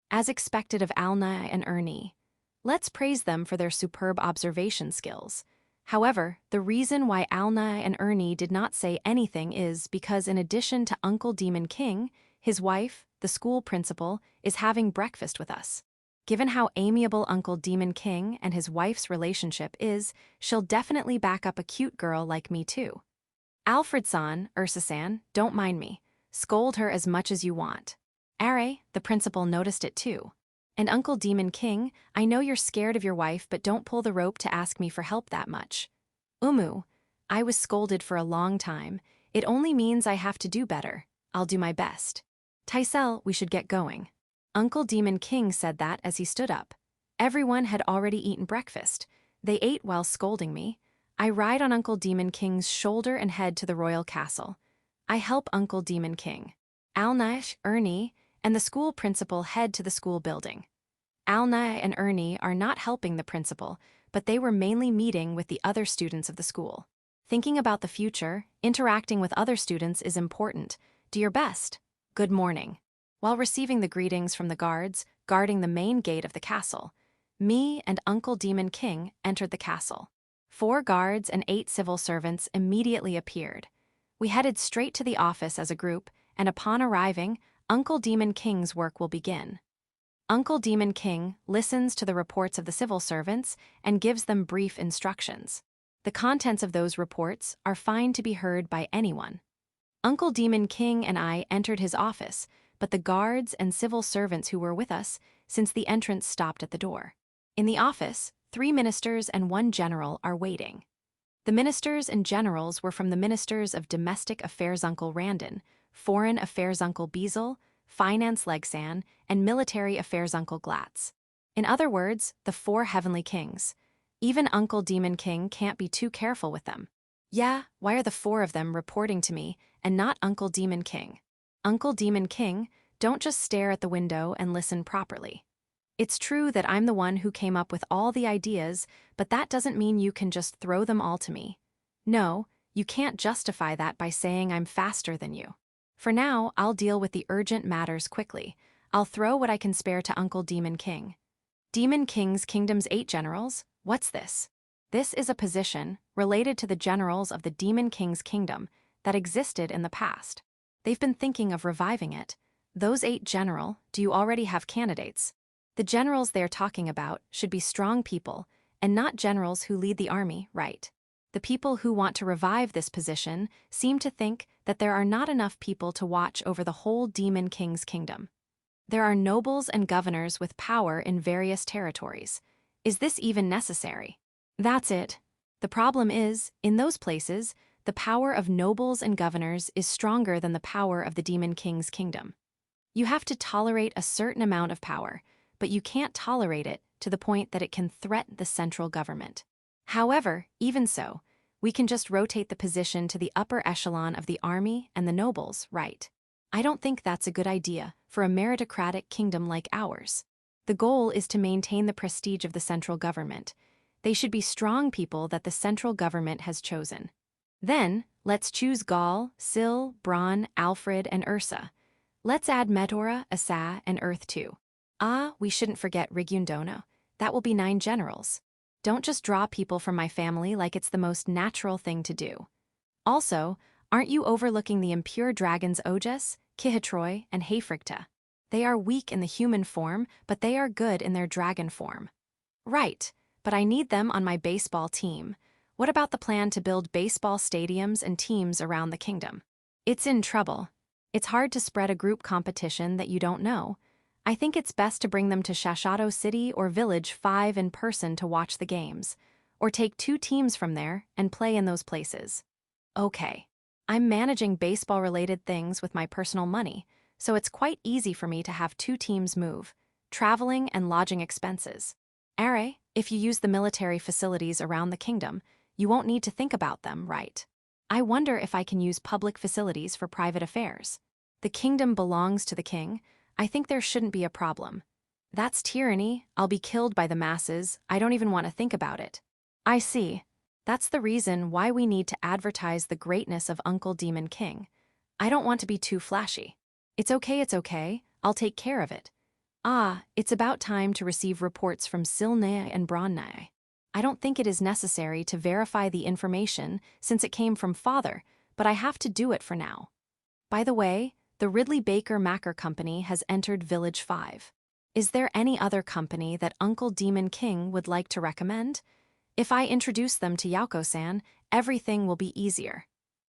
[SPEAKER 1] As expected of Alna and Ernie. Let's praise them for their superb observation skills. However, the reason why Alna and Ernie did not say anything is because in addition to Uncle Demon King, his wife, the school principal, is having breakfast with us. Given how amiable Uncle Demon King and his wife's relationship is, she'll definitely back up a cute girl like me too. Alfred-san, Ursa-san, don't mind me. Scold her as much as you want. Are, the principal noticed it too. And Uncle Demon King, I know you're scared of your wife, but don't pull the rope to ask me for help that much. I was scolded for a long time. It only means I have to do better. I'll do my best. Taisel, we should get going. Uncle Demon King said that as he stood up. Everyone had already eaten breakfast. They ate while scolding me. I ride on Uncle Demon King's shoulder and head to the royal castle. I help Uncle Demon King. Alnash, Ernie, and the school principal head to the school building. Alna and Ernie are not helping the principal, but they were mainly meeting with the other students of the school. Thinking about the future, interacting with other students is important. Do your best. Good morning. While receiving the greetings from the guards guarding the main gate of the castle, me and Uncle Demon King entered the castle. 4 guards and 8 civil servants immediately appeared. We headed straight to the office as a group, and upon arriving, Uncle Demon King's work will begin. Uncle Demon King listens to the reports of the civil servants and gives them brief instructions. The contents of those reports are fine to be heard by anyone. Uncle Demon King and I entered his office, but the guards and civil servants who were with us, since the entrance stopped at the door. In the office, 3 ministers and 1 general are waiting. The ministers and generals were from the Ministers of Domestic Affairs Uncle Randon, Foreign Affairs Uncle Beazle, Finance Legsan, and Military Affairs Uncle Glatz. In other words, the 4 heavenly kings. Even Uncle Demon King can't be too careful with them. Yeah, why are the 4 of them reporting to me and not Uncle Demon King? Uncle Demon King, don't just stare at the window and listen properly. It's true that I'm the one who came up with all the ideas, but that doesn't mean you can just throw them all to me. No, you can't justify that by saying I'm faster than you. For now, I'll deal with the urgent matters quickly. I'll throw what I can spare to Uncle Demon King. Demon King's Kingdom's 8 generals? What's this? This is a position related to the generals of the Demon King's Kingdom that existed in the past. They've been thinking of reviving it. Those 8 general, do you already have candidates? The generals they're talking about should be strong people, and not generals who lead the army, right? The people who want to revive this position seem to think that there are not enough people to watch over the whole Demon King's kingdom. There are nobles and governors with power in various territories. Is this even necessary? That's it. The problem is, in those places, the power of nobles and governors is stronger than the power of the Demon King's kingdom. You have to tolerate a certain amount of power, but you can't tolerate it to the point that it can threaten the central government. However, even so, we can just rotate the position to the upper echelon of the army and the nobles, right? I don't think that's a good idea for a meritocratic kingdom like ours. The goal is to maintain the prestige of the central government. They should be strong people that the central government has chosen. Then, let's choose Gaul, Sil, Bron, Alfred, and Ursa. Let's add Medora, Asa, and Earth too. We shouldn't forget Rigundono. That will be 9 generals. Don't just draw people from my family like it's the most natural thing to do. Also, aren't you overlooking the impure dragons Ojas, Kihatroy, and Hayfricta? They are weak in the human form, but they are good in their dragon form. Right, but I need them on my baseball team. What about the plan to build baseball stadiums and teams around the kingdom? It's in trouble. It's hard to spread a group competition that you don't know. I think it's best to bring them to Shashato City or Village 5 in person to watch the games, or take 2 teams from there and play in those places. Okay, I'm managing baseball-related things with my personal money, so it's quite easy for me to have 2 teams move, traveling and lodging expenses. If you use the military facilities around the kingdom, you won't need to think about them, right? I wonder if I can use public facilities for private affairs. The kingdom belongs to the king. I think there shouldn't be a problem. That's tyranny. I'll be killed by the masses. I don't even want to think about it. I see. That's the reason why we need to advertise the greatness of Uncle Demon King. I don't want to be too flashy. It's okay. I'll take care of it. It's about time to receive reports from Silnea and Bronnaya. I don't think it is necessary to verify the information since it came from father, but I have to do it for now. By the way, the Ridley Baker Macker Company has entered Village 5. Is there any other company that Uncle Demon King would like to recommend? If I introduce them to Yako-san, everything will be easier.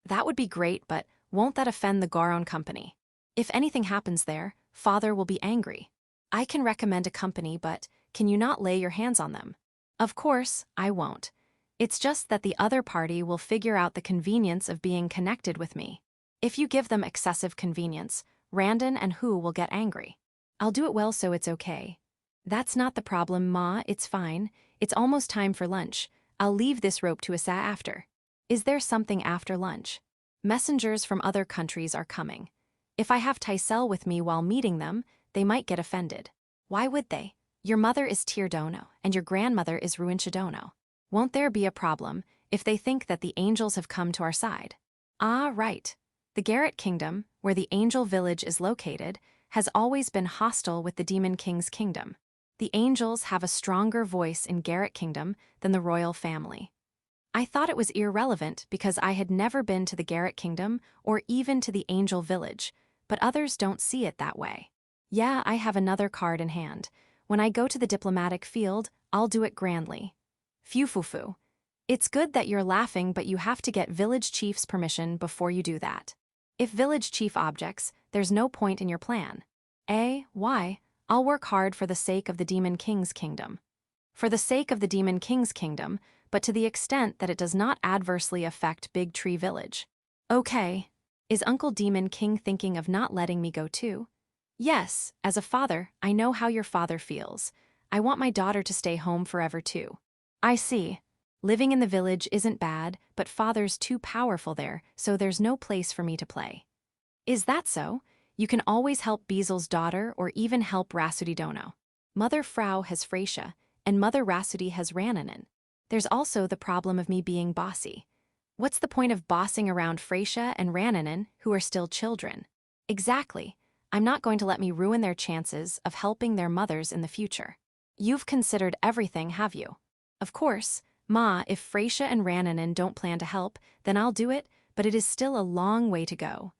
[SPEAKER 1] That would be great, but won't that offend the Garon Company? If anything happens there, father will be angry. I can recommend a company, but can you not lay your hands on them? Of course, I won't. It's just that the other party will figure out the convenience of being connected with me. If you give them excessive convenience, Randon and Hu will get angry. I'll do it well so it's okay. That's not the problem, Ma, it's fine. It's almost time for lunch. I'll leave this rope to Asa after. Is there something after lunch? Messengers from other countries are coming. If I have Tysel with me while meeting them, they might get offended. Why would they? Your mother is Tierdono, and your grandmother is Ruinchadono. Won't there be a problem if they think that the angels have come to our side? Right. The Garrett Kingdom, where the angel village is located, has always been hostile with the Demon King's kingdom. The angels have a stronger voice in Garrett Kingdom than the royal family. I thought it was irrelevant because I had never been to the Garrett Kingdom or even to the angel village, but others don't see it that way. Yeah, I have another card in hand. When I go to the diplomatic field, I'll do it grandly. Phew. It's good that you're laughing, but you have to get village chief's permission before you do that. If village chief objects, there's no point in your plan. Why? I'll work hard for the sake of the Demon King's kingdom. For the sake of the Demon King's kingdom, but to the extent that it does not adversely affect Big Tree Village. Okay. Is Uncle Demon King thinking of not letting me go too? Yes, as a father, I know how your father feels. I want my daughter to stay home forever too. I see. Living in the village isn't bad, but father's too powerful there, so there's no place for me to play. Is that so? You can always help Beasel's daughter or even help Rasudidono. Mother Frau has Freysia, and Mother Rasuti has Rananen. There's also the problem of me being bossy. What's the point of bossing around Freysia and Rananen, who are still children? Exactly. I'm not going to let me ruin their chances of helping their mothers in the future. You've considered everything, have you? Of course, Ma, if Freysia and Rananen don't plan to help, then I'll do it, but it is still a long way to go.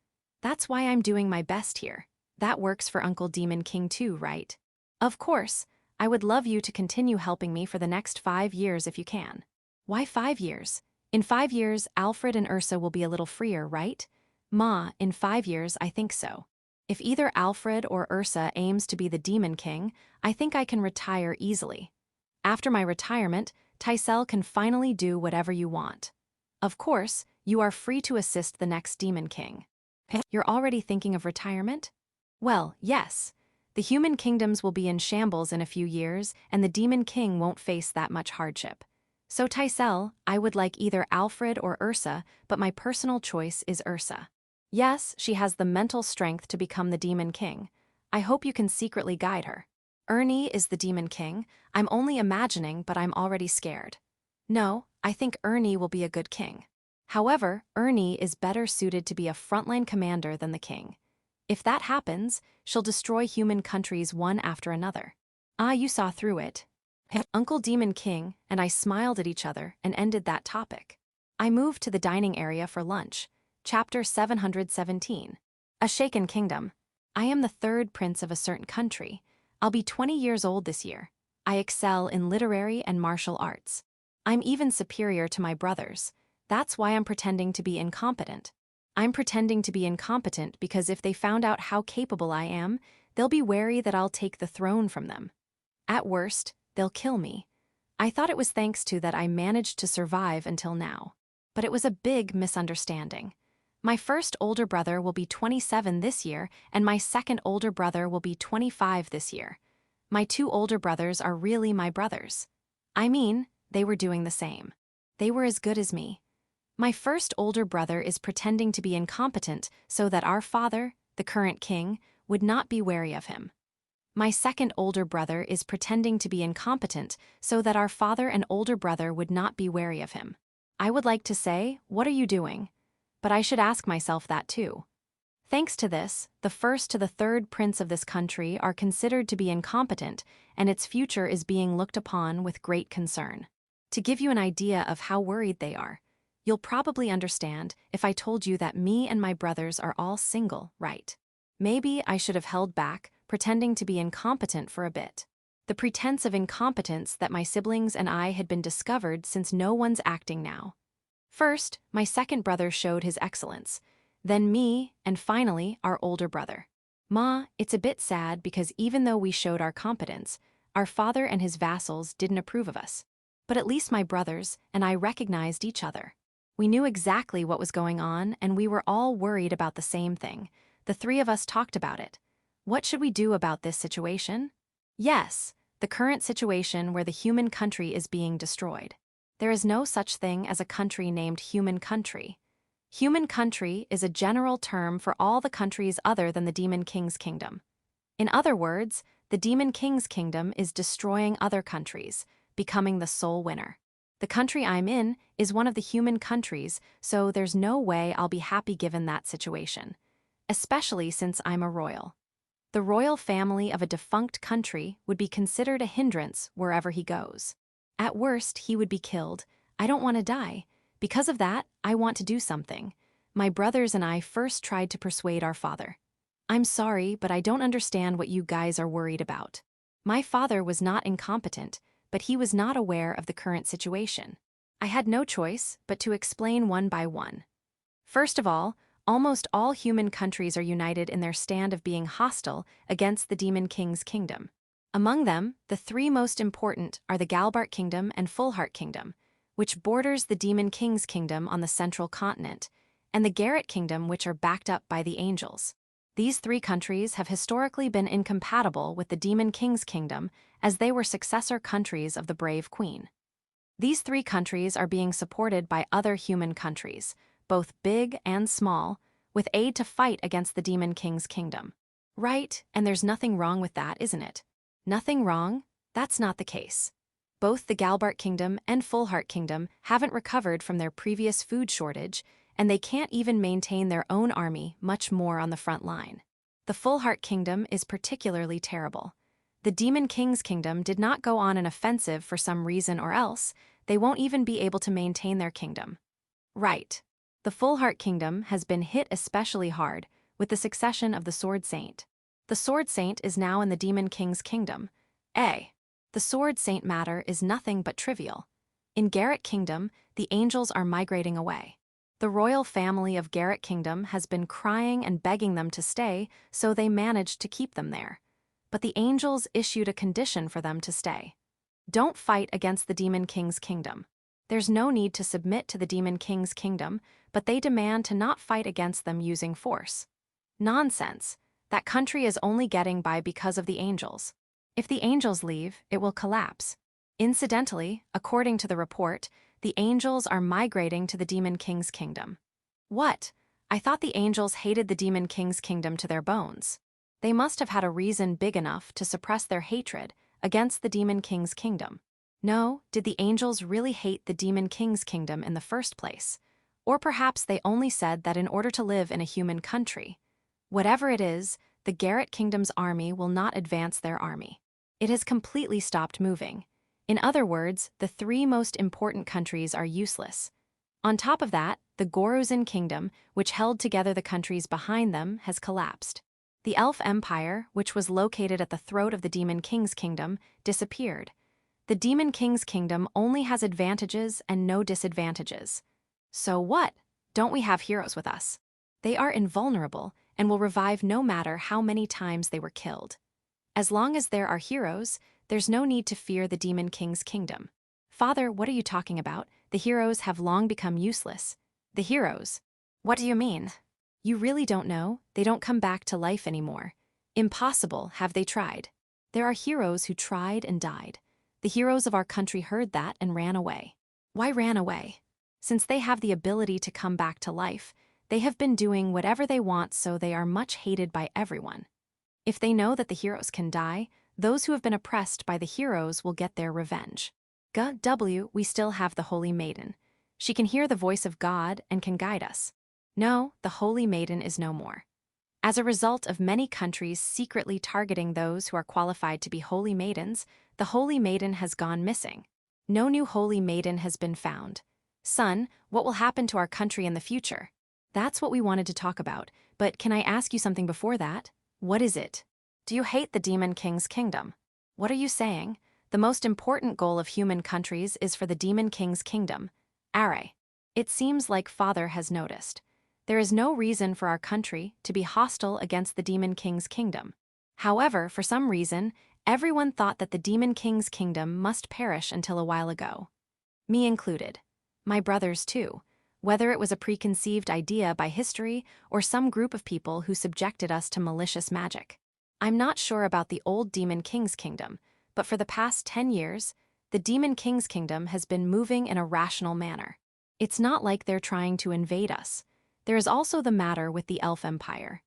[SPEAKER 1] That's why I'm doing my best here. That works for Uncle Demon King too, right? Of course. I would love you to continue helping me for the next 5 years if you can. Why 5 years? In 5 years, Alfred and Ursa will be a little freer, right? Ma, in 5 years, I think so. If either Alfred or Ursa aims to be the Demon King, I think I can retire easily. After my retirement, Tysel can finally do whatever you want. Of course, you are free to assist the next Demon King. You're already thinking of retirement? Well, yes. The human kingdoms will be in shambles in a few years, and the Demon King won't face that much hardship. So Tysel, I would like either Alfred or Ursa, but my personal choice is Ursa. Yes, she has the mental strength to become the Demon King. I hope you can secretly guide her. Ernie is the Demon King. I'm only imagining, but I'm already scared. No, I think Ernie will be a good king. However, Ernie is better suited to be a frontline commander than the king. If that happens, she'll destroy human countries one after another. Ah, you saw through it. Uncle Demon King and I smiled at each other and ended that topic. I moved to the dining area for lunch. Chapter 717. A Shaken Kingdom. I am the third prince of a certain country. I'll be 20 years old this year. I excel in literary and martial arts. I'm even superior to my brothers. That's why I'm pretending to be incompetent. I'm pretending to be incompetent because if they found out how capable I am, they'll be wary that I'll take the throne from them. At worst, they'll kill me. I thought it was thanks to that I managed to survive until now. But it was a big misunderstanding. My first older brother will be 27 this year, and my second older brother will be 25 this year. My 2 older brothers are really my brothers. I mean, they were doing the same. They were as good as me. My first older brother is pretending to be incompetent so that our father, the current king, would not be wary of him. My second older brother is pretending to be incompetent so that our father and older brother would not be wary of him. I would like to say, what are you doing? But I should ask myself that too. Thanks to this, the first to the third prince of this country are considered to be incompetent, and its future is being looked upon with great concern. To give you an idea of how worried they are, you'll probably understand if I told you that me and my brothers are all single, right? Maybe I should have held back, pretending to be incompetent for a bit. The pretense of incompetence that my siblings and I had been discovered since no one's acting now. First, my second brother showed his excellence, then me, and finally, our older brother. Ma, it's a bit sad because even though we showed our competence, our father and his vassals didn't approve of us. But at least my brothers and I recognized each other. We knew exactly what was going on, and we were all worried about the same thing. The 3 of us talked about it. What should we do about this situation? Yes, the current situation where the human country is being destroyed. There is no such thing as a country named human country. Human country is a general term for all the countries other than the Demon King's kingdom. In other words, the Demon King's kingdom is destroying other countries, becoming the sole winner. The country I'm in is one of the human countries, so there's no way I'll be happy given that situation. Especially since I'm a royal. The royal family of a defunct country would be considered a hindrance wherever he goes. At worst, he would be killed. I don't want to die. Because of that, I want to do something. My brothers and I first tried to persuade our father. I'm sorry, but I don't understand what you guys are worried about. My father was not incompetent, but he was not aware of the current situation. I had no choice but to explain one by one. First of all, almost all human countries are united in their stand of being hostile against the Demon King's kingdom. Among them, the 3 most important are the Galbart Kingdom and Fullheart Kingdom, which borders the Demon King's kingdom on the central continent, and the Garrett Kingdom, which are backed up by the Angels. These 3 countries have historically been incompatible with the Demon King's kingdom as they were successor countries of the Brave Queen. These 3 countries are being supported by other human countries, both big and small, with aid to fight against the Demon King's kingdom. Right, and there's nothing wrong with that, isn't it? Nothing wrong? That's not the case. Both the Galbart Kingdom and Fullheart Kingdom haven't recovered from their previous food shortage, and they can't even maintain their own army, much more on the front line. The Fullheart Kingdom is particularly terrible. The Demon King's kingdom did not go on an offensive for some reason or else, they won't even be able to maintain their kingdom. Right. The Fullheart Kingdom has been hit especially hard with the succession of the Sword Saint. The Sword Saint is now in the Demon King's kingdom. The Sword Saint matter is nothing but trivial. In Garrett Kingdom, the angels are migrating away. The royal family of Garrett Kingdom has been crying and begging them to stay, so they managed to keep them there. But the angels issued a condition for them to stay. Don't fight against the Demon King's kingdom. There's no need to submit to the Demon King's kingdom, but they demand to not fight against them using force. Nonsense. That country is only getting by because of the angels. If the angels leave, it will collapse. Incidentally, according to the report, the angels are migrating to the Demon King's kingdom. What? I thought the angels hated the Demon King's kingdom to their bones. They must have had a reason big enough to suppress their hatred against the Demon King's kingdom. No, did the angels really hate the Demon King's kingdom in the first place? Or perhaps they only said that in order to live in a human country. Whatever it is, the Garrett Kingdom's army will not advance their army. It has completely stopped moving. In other words, the three most important countries are useless. On top of that, the Goruzin Kingdom, which held together the countries behind them, has collapsed. The Elf Empire, which was located at the throat of the Demon King's kingdom, disappeared. The Demon King's kingdom only has advantages and no disadvantages. So what? Don't we have heroes with us? They are invulnerable and will revive no matter how many times they were killed. As long as there are heroes, there's no need to fear the Demon King's kingdom. Father, what are you talking about? The heroes have long become useless. The heroes? What do you mean? You really don't know? They don't come back to life anymore. Impossible, have they tried? There are heroes who tried and died. The heroes of our country heard that and ran away. Why ran away? Since they have the ability to come back to life, they have been doing whatever they want, so they are much hated by everyone. If they know that the heroes can die, those who have been oppressed by the heroes will get their revenge. We still have the Holy Maiden. She can hear the voice of God and can guide us. No, the Holy Maiden is no more. As a result of many countries secretly targeting those who are qualified to be Holy Maidens, the Holy Maiden has gone missing. No new Holy Maiden has been found. Son, what will happen to our country in the future? That's what we wanted to talk about, but can I ask you something before that? What is it? Do you hate the Demon King's kingdom? What are you saying? The most important goal of human countries is for the Demon King's kingdom. Are. It seems like Father has noticed. There is no reason for our country to be hostile against the Demon King's kingdom. However, for some reason, everyone thought that the Demon King's kingdom must perish until a while ago. Me included. My brothers too. Whether it was a preconceived idea by history or some group of people who subjected us to malicious magic. I'm not sure about the old Demon King's kingdom, but for the past 10 years, the Demon King's kingdom has been moving in a rational manner. It's not like they're trying to invade us. There is also the matter with the Elf Empire.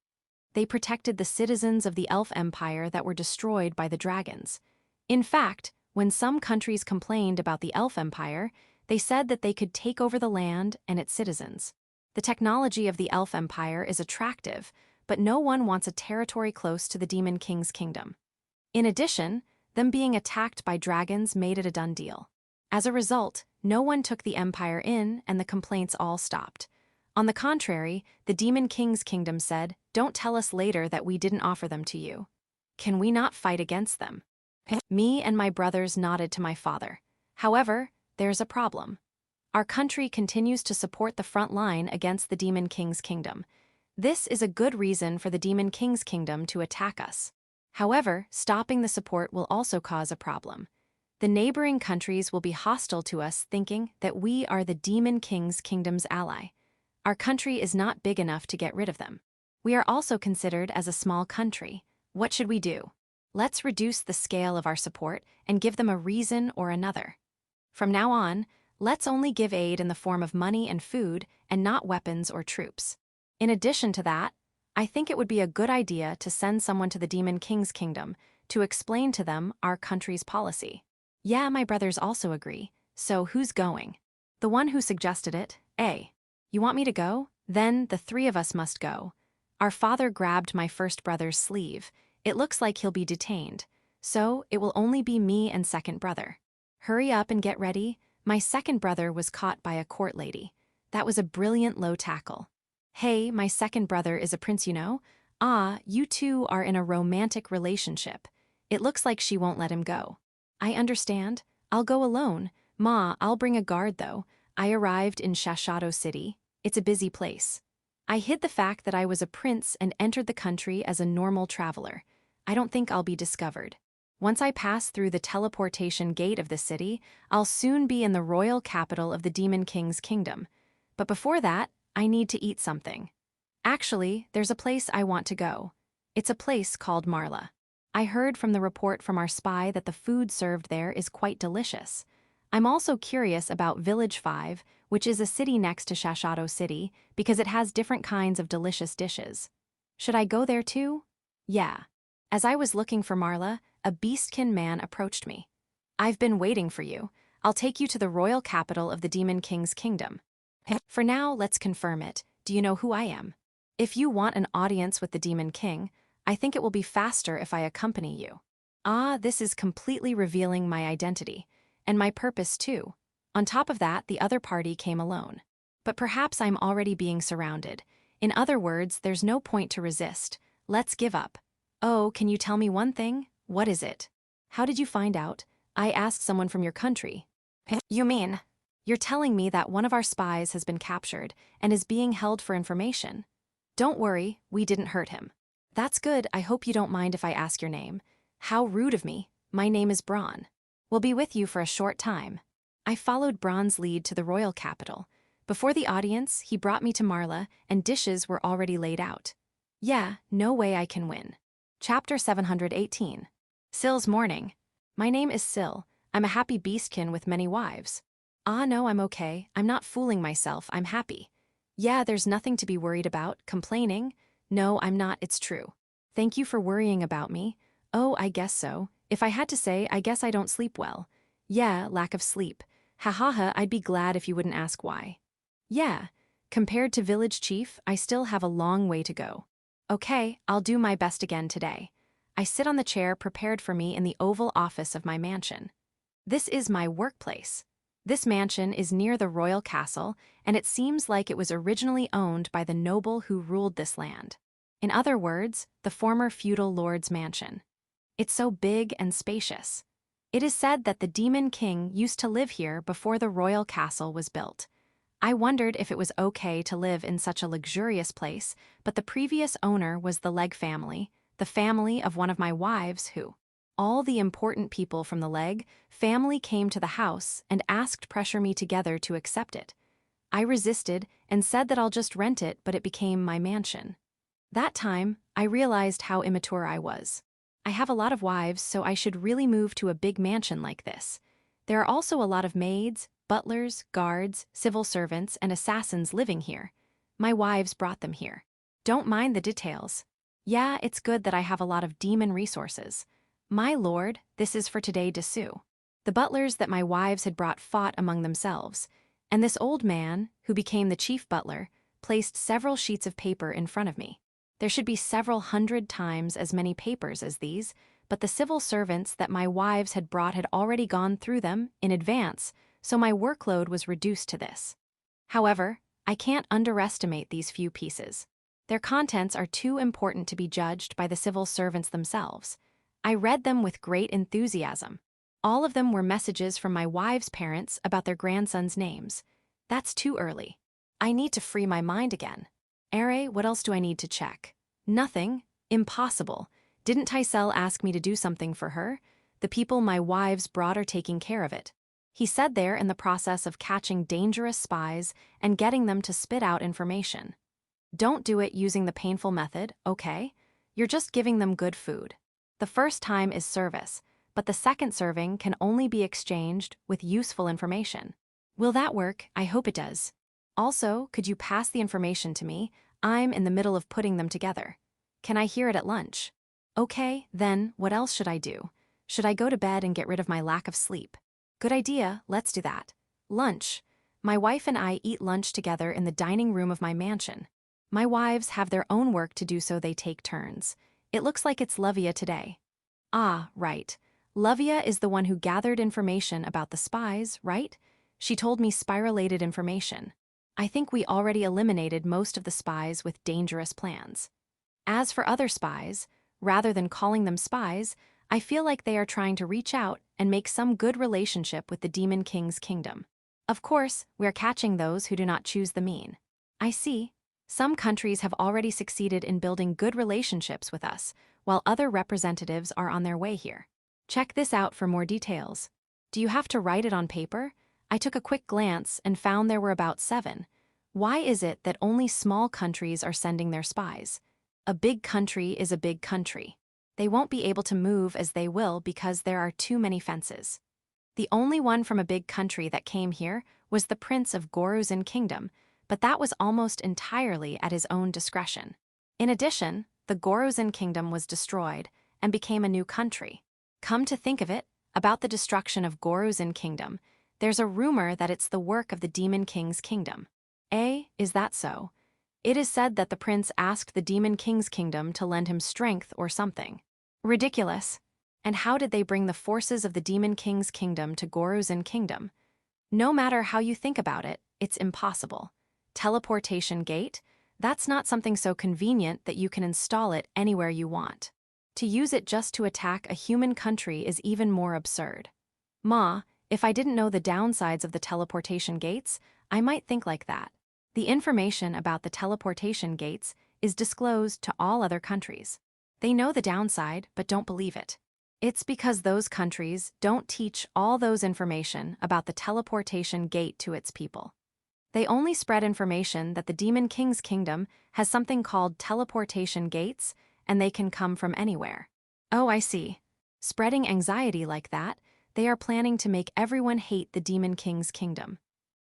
[SPEAKER 1] They protected the citizens of the Elf Empire that were destroyed by the dragons. In fact, when some countries complained about the Elf Empire, they said that they could take over the land and its citizens. The technology of the Elf Empire is attractive, but no one wants a territory close to the Demon King's kingdom. In addition, them being attacked by dragons made it a done deal. As a result, no one took the empire in and the complaints all stopped. On the contrary, the Demon King's kingdom said, "Don't tell us later that we didn't offer them to you. Can we not fight against them?" Me and my brothers nodded to my father. However, there's a problem. Our country continues to support the front line against the Demon King's kingdom. This is a good reason for the Demon King's kingdom to attack us. However, stopping the support will also cause a problem. The neighboring countries will be hostile to us, thinking that we are the Demon King's kingdom's ally. Our country is not big enough to get rid of them. We are also considered as a small country. What should we do? Let's reduce the scale of our support and give them a reason or another. From now on, let's only give aid in the form of money and food and not weapons or troops. In addition to that, I think it would be a good idea to send someone to the Demon King's kingdom to explain to them our country's policy. Yeah, my brothers also agree. So who's going? The one who suggested it, A. You want me to go? Then the three of us must go. Our father grabbed my first brother's sleeve. It looks like he'll be detained. So it will only be me and second brother. Hurry up and get ready. My second brother was caught by a court lady. That was a brilliant low tackle. Hey, my second brother is a prince, you know? Ah, you two are in a romantic relationship. It looks like she won't let him go. I understand. I'll go alone. Ma, I'll bring a guard though. I arrived in Shashato City. It's a busy place. I hid the fact that I was a prince and entered the country as a normal traveler. I don't think I'll be discovered. Once I pass through the teleportation gate of the city, I'll soon be in the royal capital of the Demon King's kingdom. But before that, I need to eat something. Actually, there's a place I want to go. It's a place called Marla. I heard from the report from our spy that the food served there is quite delicious. I'm also curious about Village 5, which is a city next to Shashato City, because it has different kinds of delicious dishes. Should I go there too? Yeah. As I was looking for Marla, a beastkin man approached me. I've been waiting for you. I'll take you to the royal capital of the Demon King's kingdom. For now, let's confirm it. Do you know who I am? If you want an audience with the Demon King, I think it will be faster if I accompany you. Ah, this is completely revealing my identity. And my purpose too. On top of that, the other party came alone. But perhaps I'm already being surrounded. In other words, there's no point to resist. Let's give up. Oh, can you tell me one thing? What is it? How did you find out? I asked someone from your country. You mean? You're telling me that one of our spies has been captured and is being held for information. Don't worry, we didn't hurt him. That's good. I hope you don't mind if I ask your name. How rude of me. My name is Braun. We'll be with you for a short time. I followed Braun's lead to the royal capital. Before the audience, he brought me to Marla, and dishes were already laid out. Yeah, no way I can win. Chapter 718. Sill's morning. My name is Sill. I'm a happy beastkin with many wives. Ah, no, I'm okay. I'm not fooling myself. I'm happy. Yeah, there's nothing to be worried about. Complaining? No, I'm not. It's true. Thank you for worrying about me. Oh, I guess so. If I had to say, I guess I don't sleep well. Yeah, lack of sleep. Ha ha ha, I'd be glad if you wouldn't ask why. Yeah, compared to village chief, I still have a long way to go. Okay, I'll do my best again today. I sit on the chair prepared for me in the oval office of my mansion. This is my workplace. This mansion is near the royal castle, and it seems like it was originally owned by the noble who ruled this land. In other words, the former feudal lord's mansion. It's so big and spacious. It is said that the Demon King used to live here before the royal castle was built. I wondered if it was okay to live in such a luxurious place, but the previous owner was the Leg family, the family of one of my wives who. All the important people from the Leg family came to the house and asked pressure me together to accept it. I resisted and said that I'll just rent it, but it became my mansion. That time, I realized how immature I was. I have a lot of wives, so I should really move to a big mansion like this. There are also a lot of maids, butlers, guards, civil servants, and assassins living here. My wives brought them here. Don't mind the details. Yeah, it's good that I have a lot of demon resources. My lord, this is for today Dessous. The butlers that my wives had brought fought among themselves, and this old man, who became the chief butler, placed several sheets of paper in front of me. There should be several hundred times as many papers as these, but the civil servants that my wives had brought had already gone through them in advance, so my workload was reduced to this. However, I can't underestimate these few pieces. Their contents are too important to be judged by the civil servants themselves. I read them with great enthusiasm. All of them were messages from my wives' parents about their grandsons' names. That's too early. I need to free my mind again. What else do I need to check? Nothing. Impossible. Didn't Tysell ask me to do something for her? The people my wives brought are taking care of it. He said they're in the process of catching dangerous spies and getting them to spit out information. Don't do it using the painful method, okay? You're just giving them good food. The first time is service, but the second serving can only be exchanged with useful information. Will that work? I hope it does. Also, could you pass the information to me? I'm in the middle of putting them together. Can I hear it at lunch? Okay, then, what else should I do? Should I go to bed and get rid of my lack of sleep? Good idea, let's do that. Lunch. My wife and I eat lunch together in the dining room of my mansion. My wives have their own work to do, so they take turns. It looks like it's Lavia today. Ah, right. Lavia is the one who gathered information about the spies, right? She told me spiralated information. I think we already eliminated most of the spies with dangerous plans. As for other spies, rather than calling them spies, I feel like they are trying to reach out and make some good relationship with the Demon King's kingdom. Of course, we're catching those who do not choose the mean. I see. Some countries have already succeeded in building good relationships with us, while other representatives are on their way here. Check this out for more details. Do you have to write it on paper? I took a quick glance and found there were about 7. Why is it that only small countries are sending their spies? A big country is a big country. They won't be able to move as they will because there are too many fences. The only one from a big country that came here was the Prince of Goruzin Kingdom, but that was almost entirely at his own discretion. In addition, the Goruzin Kingdom was destroyed and became a new country. Come to think of it, about the destruction of Goruzin Kingdom, there's a rumor that it's the work of the Demon King's kingdom. Is that so? It is said that the prince asked the Demon King's kingdom to lend him strength or something. Ridiculous. And how did they bring the forces of the Demon King's kingdom to Goruzin Kingdom? No matter how you think about it, it's impossible. Teleportation gate? That's not something so convenient that you can install it anywhere you want. To use it just to attack a human country is even more absurd. Ma, if I didn't know the downsides of the teleportation gates, I might think like that. The information about the teleportation gates is disclosed to all other countries. They know the downside, but don't believe it. It's because those countries don't teach all those information about the teleportation gate to its people. They only spread information that the Demon King's kingdom has something called teleportation gates, and they can come from anywhere. Oh, I see. Spreading anxiety like that, they are planning to make everyone hate the Demon King's kingdom.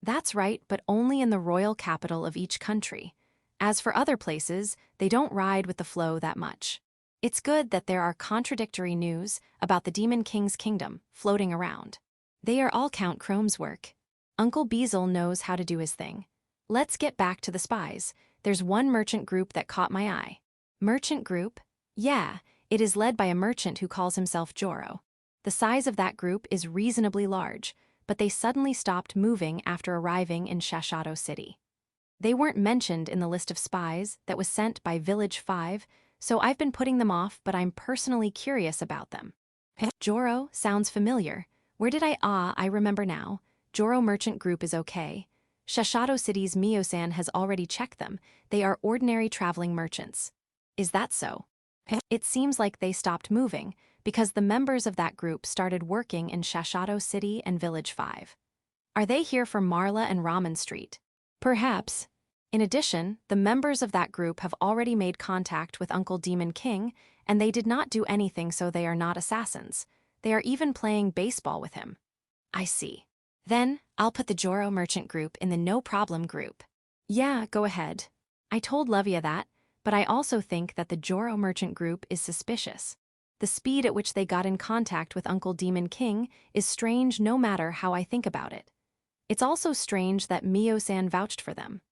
[SPEAKER 1] That's right, but only in the royal capital of each country. As for other places, they don't ride with the flow that much. It's good that there are contradictory news about the Demon King's kingdom floating around. They are all Count Chrome's work. Uncle Beazle knows how to do his thing. Let's get back to the spies. There's one merchant group that caught my eye. Merchant group? Yeah, it is led by a merchant who calls himself Joro. The size of that group is reasonably large, but they suddenly stopped moving after arriving in Shashato City. They weren't mentioned in the list of spies that was sent by Village 5, so I've been putting them off, but I'm personally curious about them. Joro sounds familiar. Where did I remember now. Joro Merchant Group is okay. Shashato City's Mio-san has already checked them. They are ordinary traveling merchants. Is that so? It seems like they stopped moving because the members of that group started working in Shashato City and Village 5. Are they here for Marla and Ramen Street? Perhaps. In addition, the members of that group have already made contact with Uncle Demon King, and they did not do anything, so they are not assassins. They are even playing baseball with him. I see. Then, I'll put the Joro Merchant Group in the no-problem group. Yeah, go ahead. I told Lavia that, but I also think that the Joro Merchant Group is suspicious. The speed at which they got in contact with Uncle Demon King is strange no matter how I think about it. It's also strange that Mio-san vouched for them.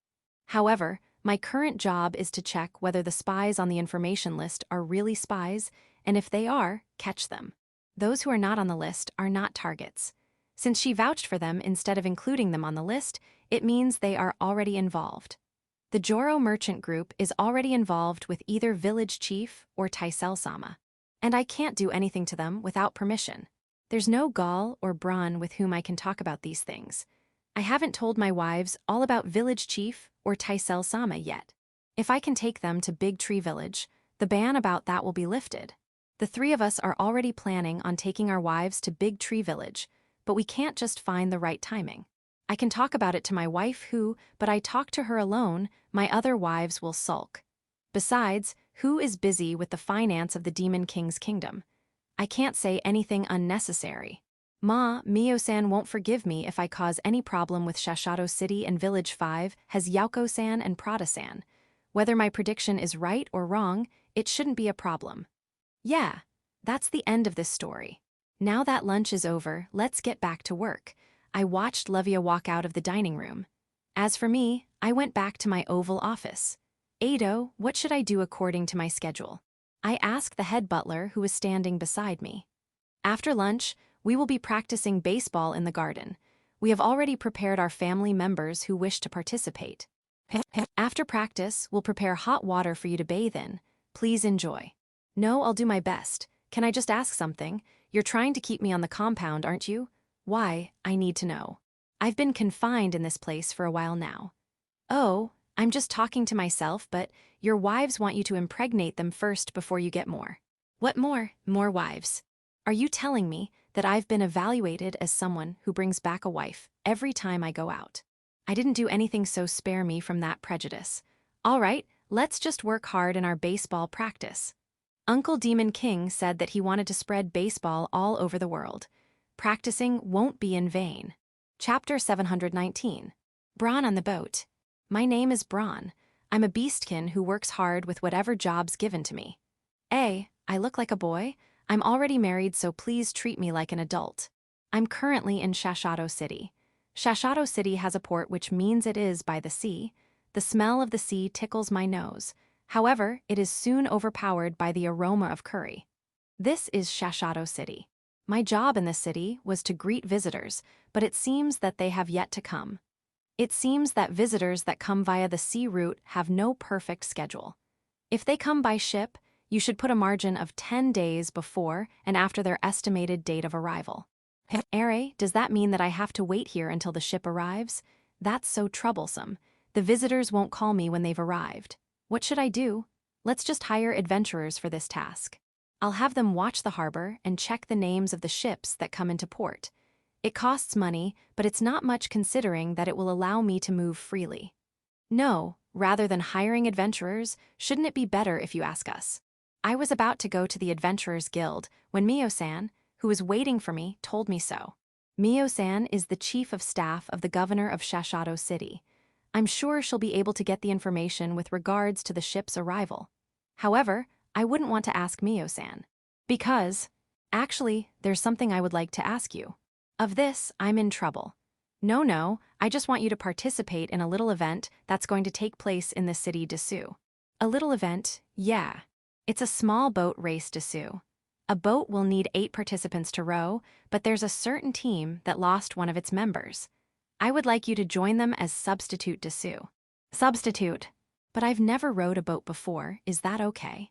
[SPEAKER 1] However, my current job is to check whether the spies on the information list are really spies, and if they are, catch them. Those who are not on the list are not targets. Since she vouched for them instead of including them on the list, it means they are already involved. The Joro Merchant Group is already involved with either Village Chief or Taisel-sama. And I can't do anything to them without permission. There's no Gaul or Bron with whom I can talk about these things. I haven't told my wives all about Village Chief or Taisel-sama yet. If I can take them to Big Tree Village, the ban about that will be lifted. The 3 of us are already planning on taking our wives to Big Tree Village, but we can't just find the right timing. I can talk about it to my wife but I talk to her alone, my other wives will sulk. Besides, who is busy with the finance of the Demon King's kingdom? I can't say anything unnecessary. Ma, Mio-san won't forgive me if I cause any problem with Shashato City and Village 5 has Yako-san and Prada-san. Whether my prediction is right or wrong, it shouldn't be a problem. Yeah, that's the end of this story. Now that lunch is over, let's get back to work. I watched Levia walk out of the dining room. As for me, I went back to my oval office. Ado, what should I do according to my schedule? I asked the head butler who was standing beside me. After lunch, we will be practicing baseball in the garden. We have already prepared our family members who wish to participate. After practice, we'll prepare hot water for you to bathe in. Please enjoy. No, I'll do my best. Can I just ask something? You're trying to keep me on the compound, aren't you? Why? I need to know. I've been confined in this place for a while now. Oh, I'm just talking to myself, but your wives want you to impregnate them first before you get more. What more? More wives. Are you telling me that I've been evaluated as someone who brings back a wife every time I go out? I didn't do anything, so spare me from that prejudice. All right, let's just work hard in our baseball practice. Uncle Demon King said that he wanted to spread baseball all over the world. Practicing won't be in vain. Chapter 719. Brawn on the boat. My name is Brawn. I'm a beastkin who works hard with whatever job's given to me. I look like a boy? I'm already married, so please treat me like an adult. I'm currently in Shashato City. Shashato City has a port, which means it is by the sea. The smell of the sea tickles my nose. However, it is soon overpowered by the aroma of curry. This is Shashato City. My job in this city was to greet visitors, but it seems that they have yet to come. It seems that visitors that come via the sea route have no perfect schedule. If they come by ship, you should put a margin of 10 days before and after their estimated date of arrival. Does that mean that I have to wait here until the ship arrives? That's so troublesome. The visitors won't call me when they've arrived. What should I do? Let's just hire adventurers for this task. I'll have them watch the harbor and check the names of the ships that come into port. It costs money, but it's not much considering that it will allow me to move freely. No, rather than hiring adventurers, shouldn't it be better if you ask us? I was about to go to the Adventurers Guild when Mio-san, who was waiting for me, told me so. Mio-san is the chief of staff of the governor of Shashato City. I'm sure she'll be able to get the information with regards to the ship's arrival. However, I wouldn't want to ask Mio-san. Because, actually, there's something I would like to ask you. Of this, I'm in trouble. No, I just want you to participate in a little event that's going to take place in the city Desu. A little event, yeah. It's a small boat race Desu. A boat will need 8 participants to row, but there's a certain team that lost one of its members. I would like you to join them as substitute Desu. Substitute. But I've never rowed a boat before, is that okay?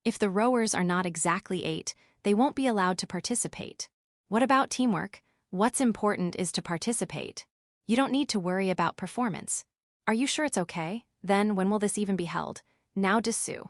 [SPEAKER 1] If the rowers are not exactly 8, they won't be allowed to participate. What about teamwork? What's important is to participate. You don't need to worry about performance. Are you sure it's okay? Then when will this even be held? Now Desu.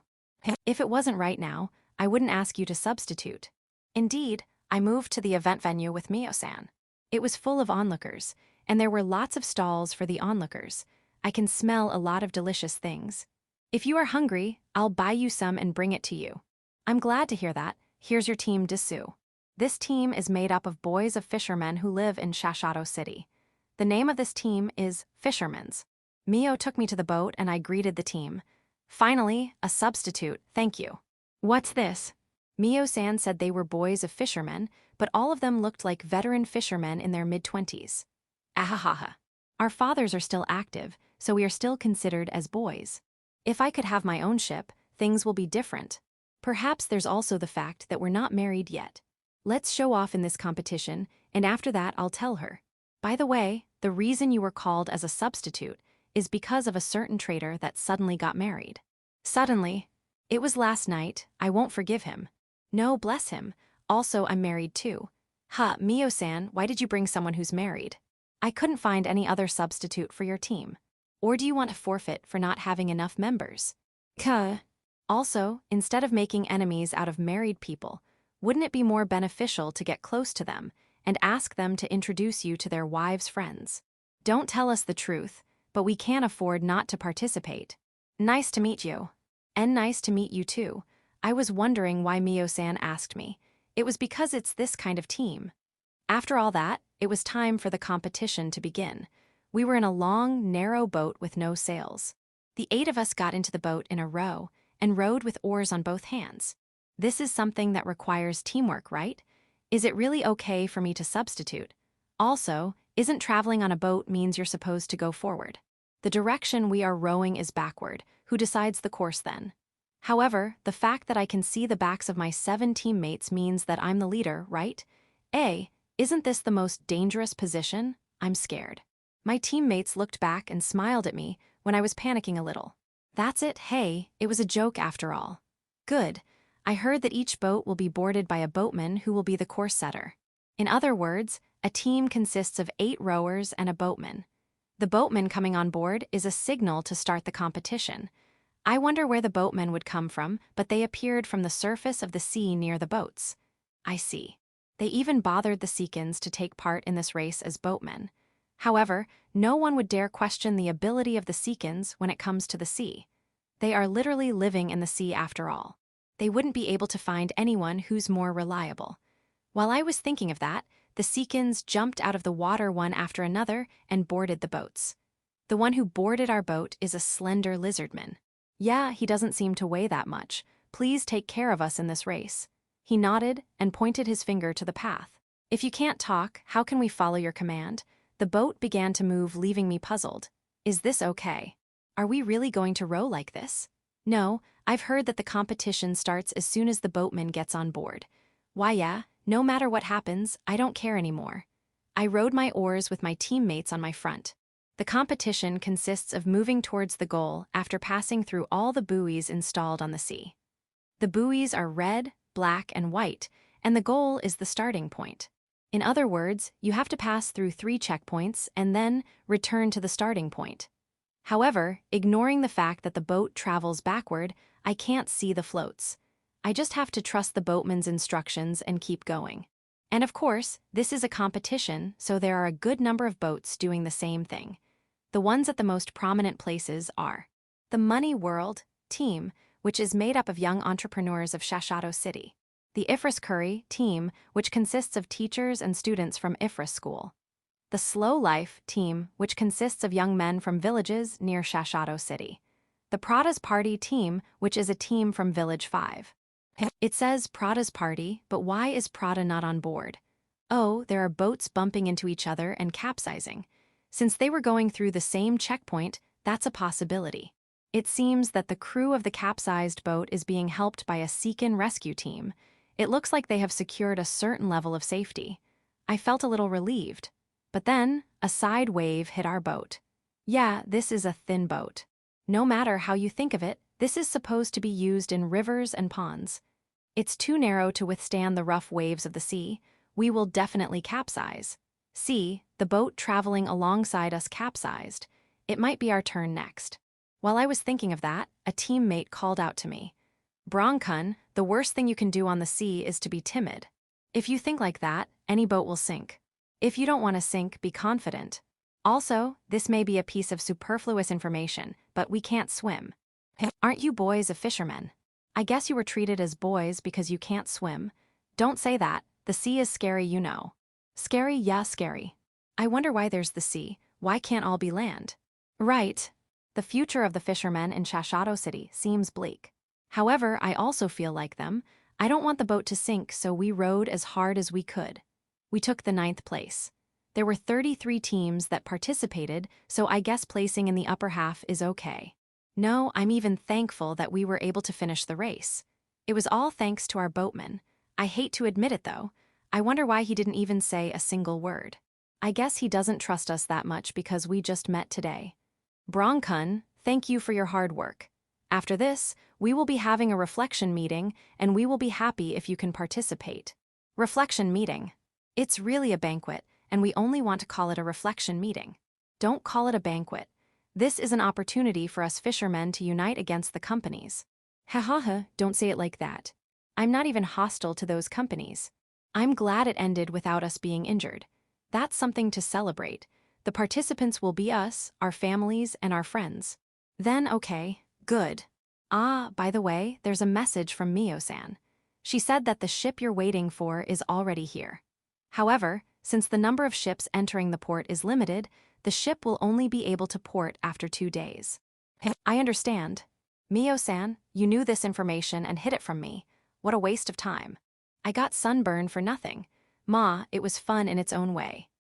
[SPEAKER 1] If it wasn't right now, I wouldn't ask you to substitute. Indeed, I moved to the event venue with Mio-san. It was full of onlookers, and there were lots of stalls for the onlookers. I can smell a lot of delicious things. If you are hungry, I'll buy you some and bring it to you. I'm glad to hear that. Here's your team Desu. This team is made up of boys of fishermen who live in Shashato City. The name of this team is Fishermen's. Mio took me to the boat and I greeted the team. Finally, a substitute, thank you. What's this? Mio-san said they were boys of fishermen, but all of them looked like veteran fishermen in their mid-20s. Ahahaha. Our fathers are still active, so we are still considered as boys. If I could have my own ship, things will be different. Perhaps there's also the fact that we're not married yet. Let's show off in this competition, and after that I'll tell her. By the way, the reason you were called as a substitute is because of a certain trader that suddenly got married. Suddenly? It was last night, I won't forgive him. No, bless him. Also, I'm married too. Mio-san, why did you bring someone who's married? I couldn't find any other substitute for your team. Or do you want to forfeit for not having enough members? Also, instead of making enemies out of married people, wouldn't it be more beneficial to get close to them and ask them to introduce you to their wives' friends? Don't tell us the truth, but we can't afford not to participate. Nice to meet you. And nice to meet you too. I was wondering why Mio-san asked me. It was because it's this kind of team. After all that, it was time for the competition to begin. We were in a long, narrow boat with no sails. The 8 of us got into the boat in a row and rowed with oars on both hands. This is something that requires teamwork, right? Is it really okay for me to substitute? Also, isn't traveling on a boat means you're supposed to go forward? The direction we are rowing is backward. Who decides the course then? However, the fact that I can see the backs of my 7 teammates means that I'm the leader, right? Isn't this the most dangerous position? I'm scared. My teammates looked back and smiled at me when I was panicking a little. That's it, hey, it was a joke after all. Good. I heard that each boat will be boarded by a boatman who will be the course setter. In other words, a team consists of 8 rowers and a boatman. The boatman coming on board is a signal to start the competition. I wonder where the boatmen would come from, but they appeared from the surface of the sea near the boats. I see. They even bothered the Seekins to take part in this race as boatmen. However, no one would dare question the ability of the Seekins when it comes to the sea. They are literally living in the sea after all. They wouldn't be able to find anyone who's more reliable. While I was thinking of that, the Seekins jumped out of the water one after another and boarded the boats. The one who boarded our boat is a slender lizardman. Yeah, he doesn't seem to weigh that much. Please take care of us in this race. He nodded and pointed his finger to the path. If you can't talk, how can we follow your command? The boat began to move, leaving me puzzled. Is this okay? Are we really going to row like this? No, I've heard that the competition starts as soon as the boatman gets on board. Why yeah, no matter what happens, I don't care anymore. I rowed my oars with my teammates on my front. The competition consists of moving towards the goal after passing through all the buoys installed on the sea. The buoys are red, black, and white, and the goal is the starting point. In other words, you have to pass through 3 checkpoints and then return to the starting point. However, ignoring the fact that the boat travels backward, I can't see the floats. I just have to trust the boatman's instructions and keep going. And of course, this is a competition, so there are a good number of boats doing the same thing. The ones at the most prominent places are the Money World team, which is made up of young entrepreneurs of Shashato City. The Ifris Curry team, which consists of teachers and students from Ifris School. The Slow Life team, which consists of young men from villages near Shashato City. The Prada's Party team, which is a team from Village 5. It says Prada's Party, but why is Prada not on board? Oh, there are boats bumping into each other and capsizing. Since they were going through the same checkpoint, that's a possibility. It seems that the crew of the capsized boat is being helped by a Seekin rescue team. It looks like they have secured a certain level of safety. I felt a little relieved. But then, a side wave hit our boat. Yeah, this is a thin boat. No matter how you think of it, this is supposed to be used in rivers and ponds. It's too narrow to withstand the rough waves of the sea. We will definitely capsize. See, the boat traveling alongside us capsized. It might be our turn next. While I was thinking of that, a teammate called out to me. Bronkun, the worst thing you can do on the sea is to be timid. If you think like that, any boat will sink. If you don't want to sink, be confident. Also, this may be a piece of superfluous information, but we can't swim. Aren't you boys a fishermen? I guess you were treated as boys because you can't swim. Don't say that, the sea is scary, you know. Scary, yeah, scary. I wonder why there's the sea, why can't all be land? Right. The future of the fishermen in Shashato City seems bleak. However, I also feel like them. I don't want the boat to sink, so we rowed as hard as we could. We took the 9th place. There were 33 teams that participated, so I guess placing in the upper half is okay. No, I'm even thankful that we were able to finish the race. It was all thanks to our boatman. I hate to admit it though. I wonder why he didn't even say a single word. I guess he doesn't trust us that much because we just met today. Bronkun, thank you for your hard work. After this, we will be having a reflection meeting, and we will be happy if you can participate. Reflection meeting. It's really a banquet, and we only want to call it a reflection meeting. Don't call it a banquet. This is an opportunity for us fishermen to unite against the companies. Ha, don't say it like that. I'm not even hostile to those companies. I'm glad it ended without us being injured. That's something to celebrate. The participants will be us, our families, and our friends. Then, okay, good. Ah, by the way, there's a message from Mio-san. She said that the ship you're waiting for is already here. However, since the number of ships entering the port is limited, the ship will only be able to port after 2 days. I understand. Mio-san, you knew this information and hid it from me. What a waste of time. I got sunburn for nothing. Ma, it was fun in its own way.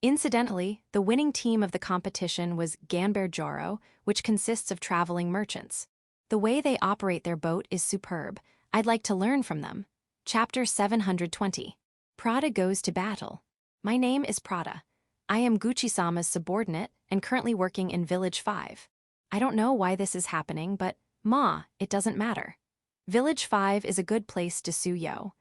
[SPEAKER 1] Incidentally, the winning team of the competition was Ganber Joro, which consists of traveling merchants. The way they operate their boat is superb. I'd like to learn from them. Chapter 720. Prada goes to battle. My name is Prada. I am Gucci-sama's subordinate and currently working in Village 5. I don't know why this is happening, but, Ma, it doesn't matter. Village 5 is a good place to suyo.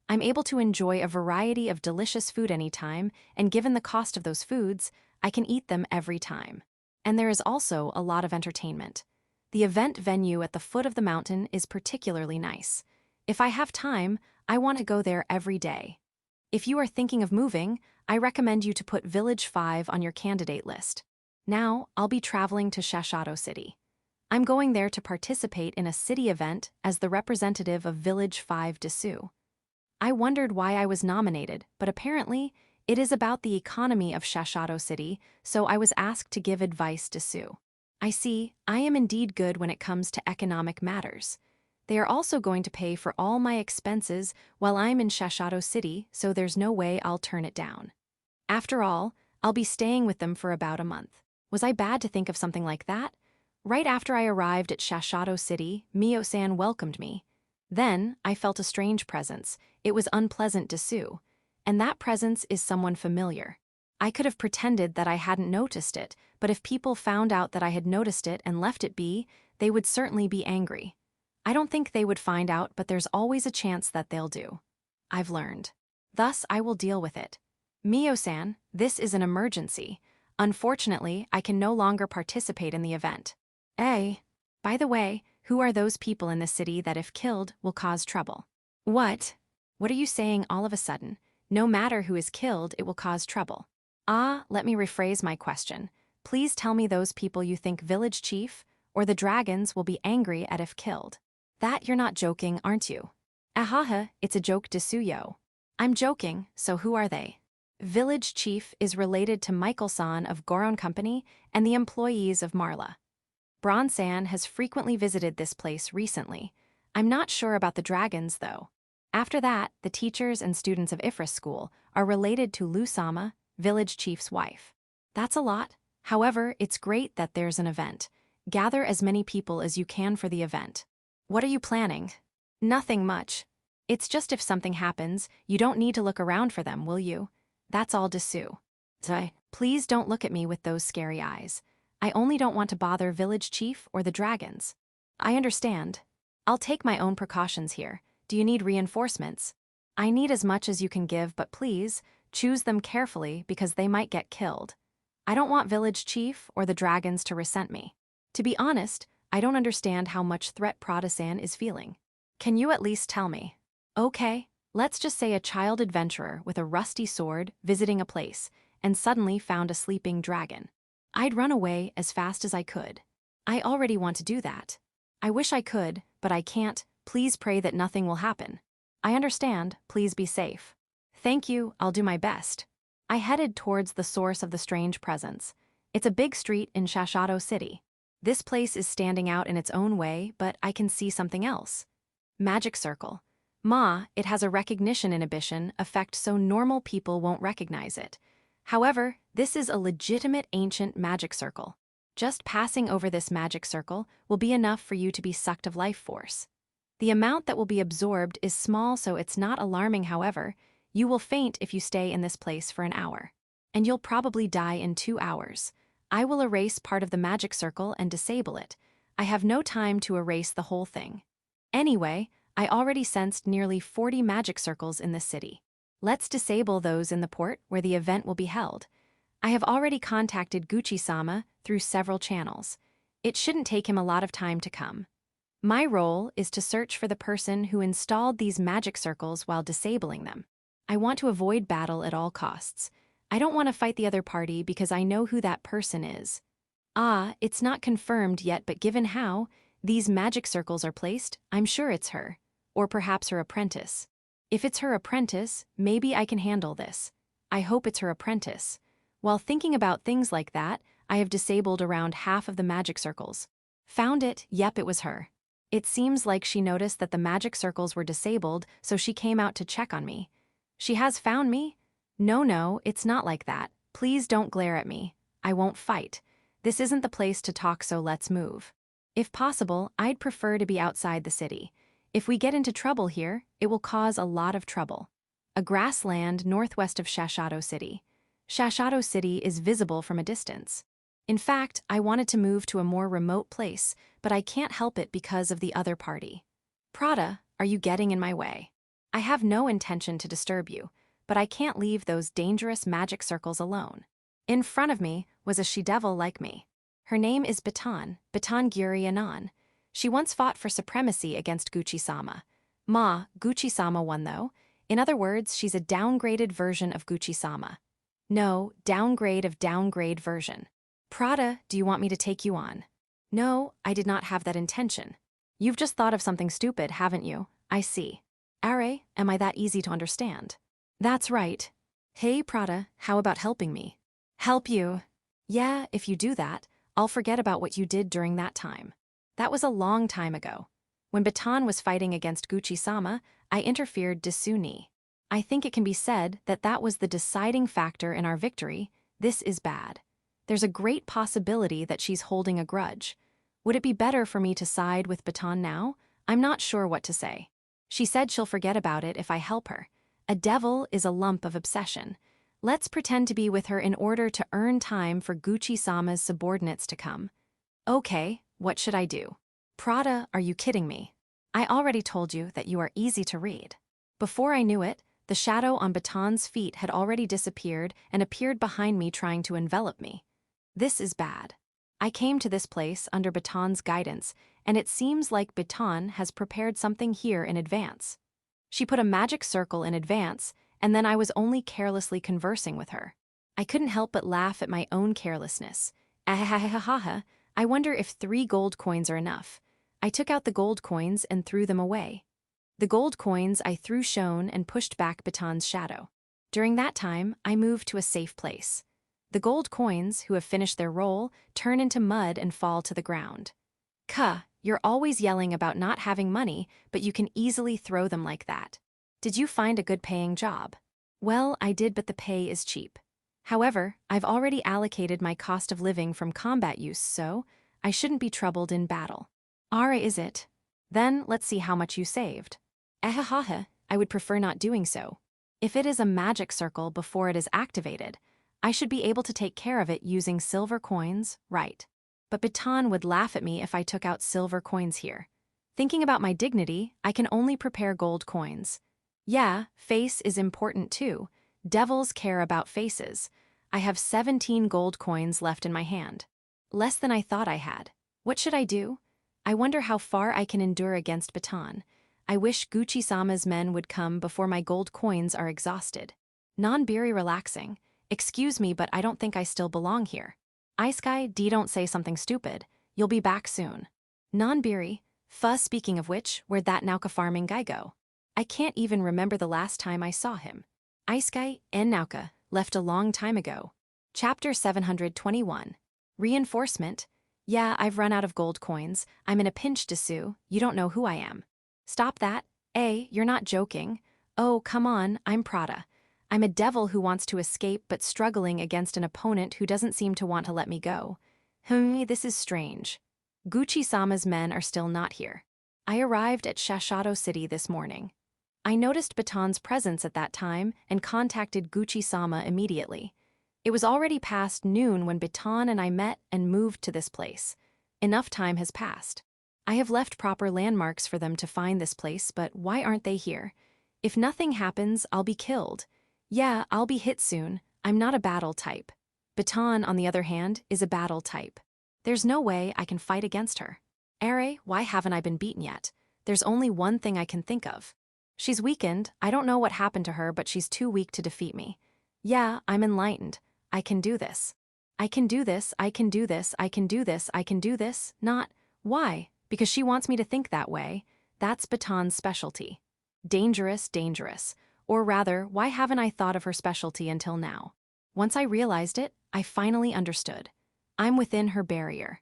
[SPEAKER 1] I'm able to enjoy a variety of delicious food anytime, and given the cost of those foods, I can eat them every time. And there is also a lot of entertainment. The event venue at the foot of the mountain is particularly nice. If I have time, I want to go there every day. If you are thinking of moving, I recommend you to put Village 5 on your candidate list. Now, I'll be traveling to Shashato City. I'm going there to participate in a city event as the representative of Village 5 Desu. I wondered why I was nominated, but apparently, it is about the economy of Shashato City, so I was asked to give advice to Sue. I see, I am indeed good when it comes to economic matters. They are also going to pay for all my expenses while I'm in Shashato City, so there's no way I'll turn it down. After all, I'll be staying with them for about a month. Was I bad to think of something like that? Right after I arrived at Shashato City, Mio-san welcomed me. Then, I felt a strange presence. It was unpleasant to Sue. And that presence is someone familiar. I could have pretended that I hadn't noticed it, but if people found out that I had noticed it and left it be, they would certainly be angry. I don't think they would find out, but there's always a chance that they'll do. I've learned. Thus, I will deal with it. Mio-san, this is an emergency. Unfortunately, I can no longer participate in the event. By the way, who are those people in the city that if killed will cause trouble? What? What are you saying all of a sudden? No matter who is killed, it will cause trouble. Let me rephrase my question. Please tell me those people you think village chief or the dragons will be angry at if killed. That you're not joking, aren't you? Ahaha, it's a joke Desuyo. I'm joking, so who are they? Village chief is related to Michael-san of Goron Company and the employees of Marla. Bronsan has frequently visited this place recently. I'm not sure about the dragons, though. After that, the teachers and students of Ifris School are related to Lusama, village chief's wife. That's a lot. However, it's great that there's an event. Gather as many people as you can for the event. What are you planning? Nothing much. It's just if something happens, you don't need to look around for them, will you? That's all Desu. Please don't look at me with those scary eyes. I only don't want to bother village chief or the dragons. I understand. I'll take my own precautions here. Do you need reinforcements? I need as much as you can give, but please, choose them carefully because they might get killed. I don't want village chief or the dragons to resent me. To be honest, I don't understand how much threat Prada-san is feeling. Can you at least tell me? Okay, let's just say a child adventurer with a rusty sword visiting a place and suddenly found a sleeping dragon. I'd run away as fast as I could. I already want to do that. I wish I could, but I can't. Please pray that nothing will happen. I understand, please be safe. Thank you, I'll do my best. I headed towards the source of the strange presence. It's a big street in Shashato City. This place is standing out in its own way, but I can see something else. Magic circle. It has a recognition inhibition effect so normal people won't recognize it. However, this is a legitimate ancient magic circle. Just passing over this magic circle will be enough for you to be sucked of life force. The amount that will be absorbed is small, so it's not alarming. However, you will faint if you stay in this place for an hour. And you'll probably die in 2 hours. I will erase part of the magic circle and disable it. I have no time to erase the whole thing. Anyway, I already sensed nearly 40 magic circles in this city. Let's disable those in the port where the event will be held. I have already contacted Gucci-sama through several channels. It shouldn't take him a lot of time to come. My role is to search for the person who installed these magic circles while disabling them. I want to avoid battle at all costs. I don't want to fight the other party because I know who that person is. It's not confirmed yet, but given how these magic circles are placed, I'm sure it's her. Or perhaps her apprentice. If it's her apprentice, maybe I can handle this. I hope it's her apprentice. While thinking about things like that, I have disabled around half of the magic circles. Found it, yep, it was her. It seems like she noticed that the magic circles were disabled, so she came out to check on me. She has found me? No, it's not like that. Please don't glare at me. I won't fight. This isn't the place to talk, so let's move. If possible, I'd prefer to be outside the city. If we get into trouble here, it will cause a lot of trouble. A grassland northwest of Shashato City. Shashato City is visible from a distance. In fact, I wanted to move to a more remote place, but I can't help it because of the other party. Prada, are you getting in my way? I have no intention to disturb you, but I can't leave those dangerous magic circles alone. In front of me was a she-devil like me. Her name is Baton Gyuri Anon. She once fought for supremacy against Gucci-sama. Gucci-sama won though. In other words, she's a downgraded version of Gucci-sama. No, downgrade of downgrade version. Prada, do you want me to take you on? No, I did not have that intention. You've just thought of something stupid, haven't you? I see. Are, am I that easy to understand? That's right. Hey, Prada, how about helping me? Help you? Yeah, if you do that, I'll forget about what you did during that time. That was a long time ago. When Baton was fighting against Gucci-sama, I interfered Desuni. I think it can be said that that was the deciding factor in our victory. This is bad. There's a great possibility that she's holding a grudge. Would it be better for me to side with Baton now? I'm not sure what to say. She said she'll forget about it if I help her. A devil is a lump of obsession. Let's pretend to be with her in order to earn time for Gucci-sama's subordinates to come. Okay, what should I do? Prada, are you kidding me? I already told you that you are easy to read. Before I knew it, the shadow on Baton's feet had already disappeared and appeared behind me trying to envelop me. This is bad. I came to this place under Baton's guidance, and it seems like Baton has prepared something here in advance. She put a magic circle in advance, and then I was only carelessly conversing with her. I couldn't help but laugh at my own carelessness. Ahahahaha, I wonder if 3 gold coins are enough. I took out the gold coins and threw them away. The gold coins I threw shone and pushed back Baton's shadow. During that time, I moved to a safe place. The gold coins, who have finished their roll, turn into mud and fall to the ground. You're always yelling about not having money, but you can easily throw them like that. Did you find a good paying job? Well, I did, but the pay is cheap. However, I've already allocated my cost of living from combat use, so I shouldn't be troubled in battle. Ara, is it? Then let's see how much you saved. Ahahaha, I would prefer not doing so. If it is a magic circle before it is activated, I should be able to take care of it using silver coins, right? But Baton would laugh at me if I took out silver coins here. Thinking about my dignity, I can only prepare gold coins. Yeah, face is important too. Devils care about faces. I have 17 gold coins left in my hand. Less than I thought I had. What should I do? I wonder how far I can endure against Baton. I wish Gucci-sama's men would come before my gold coins are exhausted. Non-beery relaxing. Excuse me, but I don't think I still belong here. Isekai, don't say something stupid. You'll be back soon. Non-beery. Speaking of which, where'd that Nauka farming guy go? I can't even remember the last time I saw him. Isekai and Nauka left a long time ago. Chapter 721. Reinforcement. Yeah, I've run out of gold coins. I'm in a pinch, Desu. You don't know who I am. Stop that. You're not joking. Oh, come on, I'm Prada. I'm a devil who wants to escape but struggling against an opponent who doesn't seem to want to let me go. This is strange. Gucci-sama's men are still not here. I arrived at Shashato City this morning. I noticed Baton's presence at that time and contacted Gucci-sama immediately. It was already past noon when Baton and I met and moved to this place. Enough time has passed. I have left proper landmarks for them to find this place, but why aren't they here? If nothing happens, I'll be killed. Yeah, I'll be hit soon. I'm not a battle type. Baton, on the other hand, is a battle type. There's no way I can fight against her. Why haven't I been beaten yet? There's only one thing I can think of. She's weakened. I don't know what happened to her, but she's too weak to defeat me. Yeah, I'm enlightened. I can do this. I can do this, I can do this, I can do this, I can do this. Not, why? Because she wants me to think that way. That's Baton's specialty. Dangerous, dangerous. Or rather, why haven't I thought of her specialty until now? Once I realized it, I finally understood. I'm within her barrier.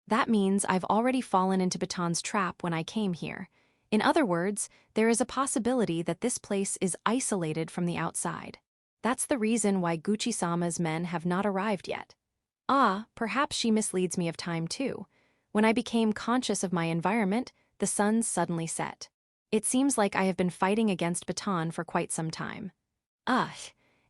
[SPEAKER 1] That means I've already fallen into Baton's trap when I came here. In other words, there is a possibility that this place is isolated from the outside. That's the reason why Gucci-sama's men have not arrived yet. Ah, perhaps she misleads me of time too. When I became conscious of my environment, the sun suddenly set. It seems like I have been fighting against Baton for quite some time. Ugh,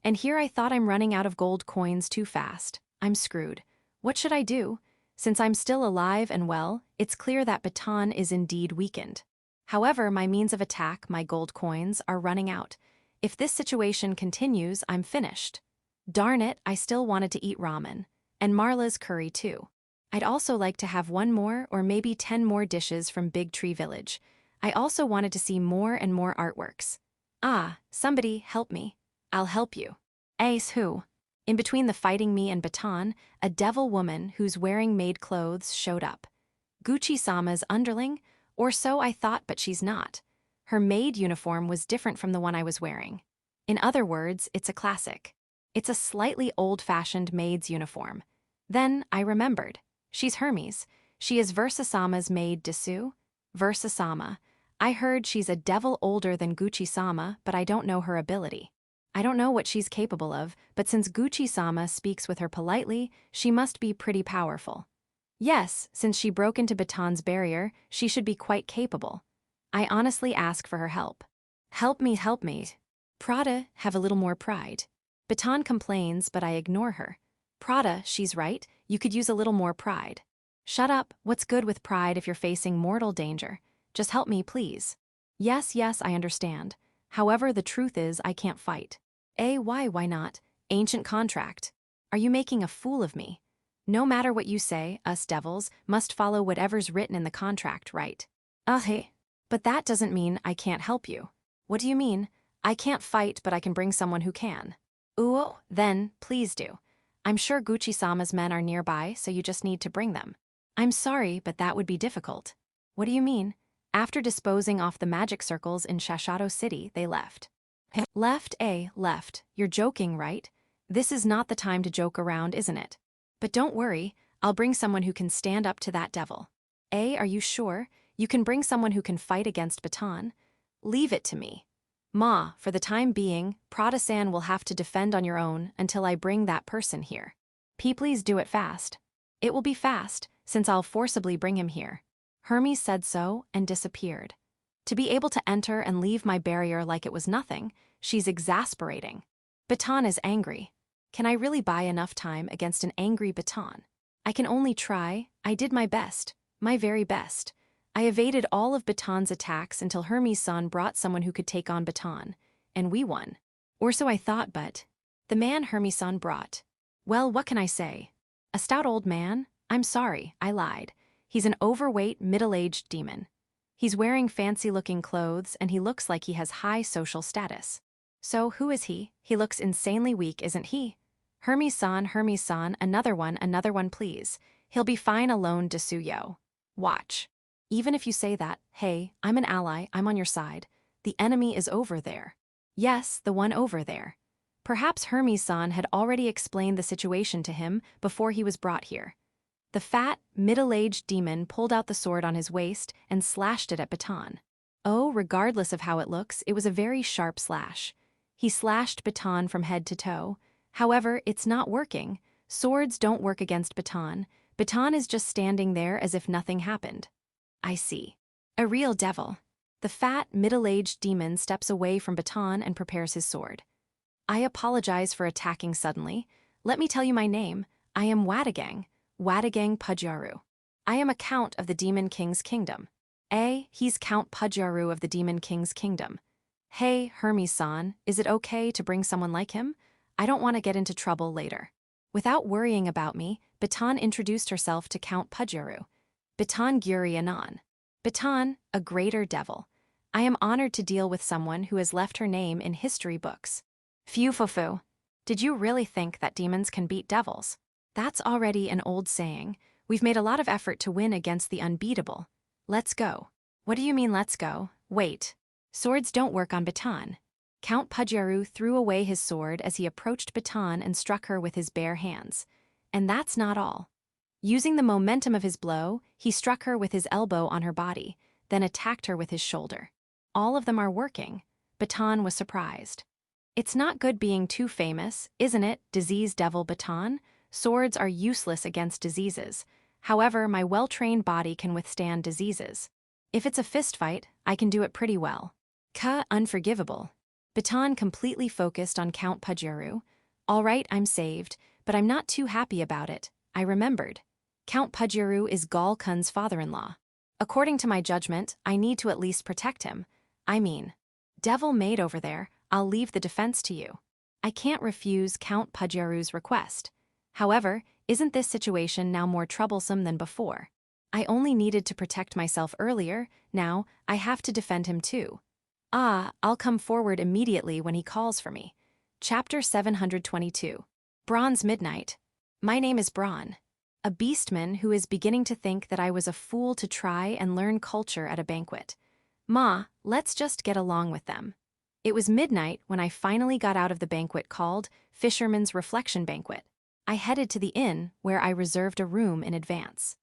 [SPEAKER 1] and here I thought I'm running out of gold coins too fast. I'm screwed. What should I do? Since I'm still alive and well, it's clear that Baton is indeed weakened. However, my means of attack, my gold coins, are running out. If this situation continues, I'm finished. Darn it, I still wanted to eat ramen. And Marla's curry too. I'd also like to have one more or maybe 10 more dishes from Big Tree Village. I also wanted to see more and more artworks. Ah, somebody help me. I'll help you. Ace who? In between the fighting me and Baton, a devil woman who's wearing maid clothes showed up. Gucci-sama's underling? Or so I thought, but she's not. Her maid uniform was different from the one I was wearing. In other words, it's a classic. It's a slightly old-fashioned maid's uniform. Then I remembered. She's Hermes. She is Versa-sama's maid Desu. Versa-sama. I heard she's a devil older than Gucci-sama, but I don't know her ability. I don't know what she's capable of, but since Gucci-sama speaks with her politely, she must be pretty powerful. Yes, since she broke into Baton's barrier, she should be quite capable. I honestly ask for her help. Help me, help me. Prada, have a little more pride. Baton complains, but I ignore her. Prada, she's right, you could use a little more pride. Shut up, what's good with pride if you're facing mortal danger? Just help me, please. Yes, I understand. However, the truth is I can't fight. Why not? Ancient contract. Are you making a fool of me? No matter what you say, us devils must follow whatever's written in the contract, right? Hey. But that doesn't mean I can't help you. What do you mean? I can't fight, but I can bring someone who can. Ooh, then, please do. I'm sure Gucci-sama's men are nearby, so you just need to bring them. I'm sorry, but that would be difficult. What do you mean? After disposing off the magic circles in Shashato City, they left. Left? Left. You're joking, right? This is not the time to joke around, isn't it? But don't worry, I'll bring someone who can stand up to that devil. Are you sure? You can bring someone who can fight against Baton? Leave it to me. Ma, for the time being, Prada-san will have to defend on your own until I bring that person here. Please do it fast. It will be fast, since I'll forcibly bring him here. Hermes said so and disappeared. To be able to enter and leave my barrier like it was nothing, she's exasperating. Baton is angry. Can I really buy enough time against an angry Baton? I can only try. I did my best, my very best. I evaded all of Baton's attacks until Hermes-san brought someone who could take on Baton, and we won. Or so I thought, but the man Hermes-san brought. Well, what can I say? A stout old man? I'm sorry, I lied. He's an overweight, middle-aged demon. He's wearing fancy-looking clothes, and he looks like he has high social status. So who is he? He looks insanely weak, isn't he? Hermes-san, another one, please. He'll be fine alone, Desuyo. Watch. Even if you say that, hey, I'm an ally, I'm on your side. The enemy is over there. Yes, the one over there. Perhaps Hermes-san had already explained the situation to him before he was brought here. The fat, middle-aged demon pulled out the sword on his waist and slashed it at Baton. Oh, regardless of how it looks, it was a very sharp slash. He slashed Baton from head to toe. However, it's not working. Swords don't work against Baton. Baton is just standing there as if nothing happened. I see. A real devil. The fat, middle-aged demon steps away from Baton and prepares his sword. I apologize for attacking suddenly. Let me tell you my name. I am Wadagang Pudjaru. I am a count of the Demon King's kingdom. He's Count Pudjaru of the Demon King's kingdom. Hey, Hermes-san, is it okay to bring someone like him? I don't want to get into trouble later. Without worrying about me, Baton introduced herself to Count Pudjaru. Baton Guri Anon. Baton, a greater devil. I am honored to deal with someone who has left her name in history books. Phew fufu. Did you really think that demons can beat devils? That's already an old saying. We've made a lot of effort to win against the unbeatable. Let's go. What do you mean let's go? Wait. Swords don't work on Baton. Count Pudjaru threw away his sword as he approached Baton and struck her with his bare hands. And that's not all. Using the momentum of his blow, he struck her with his elbow on her body, then attacked her with his shoulder. All of them are working. Baton was surprised. It's not good being too famous, isn't it, disease devil Baton? Swords are useless against diseases. However, my well-trained body can withstand diseases. If it's a fistfight, I can do it pretty well. Unforgivable. Baton completely focused on Count Pajero. All right, I'm saved, but I'm not too happy about it. I remembered. Count Pajero is Gal Kun's father-in-law. According to my judgment, I need to at least protect him. I mean, devil maid over there, I'll leave the defense to you. I can't refuse Count Pajero's request. However, isn't this situation now more troublesome than before? I only needed to protect myself earlier, now I have to defend him too. I'll come forward immediately when he calls for me. Chapter 722. Braun's Midnight. My name is Braun, a beastman who is beginning to think that I was a fool to try and learn culture at a banquet. Ma, let's just get along with them. It was midnight when I finally got out of the banquet called Fisherman's Reflection Banquet. I headed to the inn where I reserved a room in advance.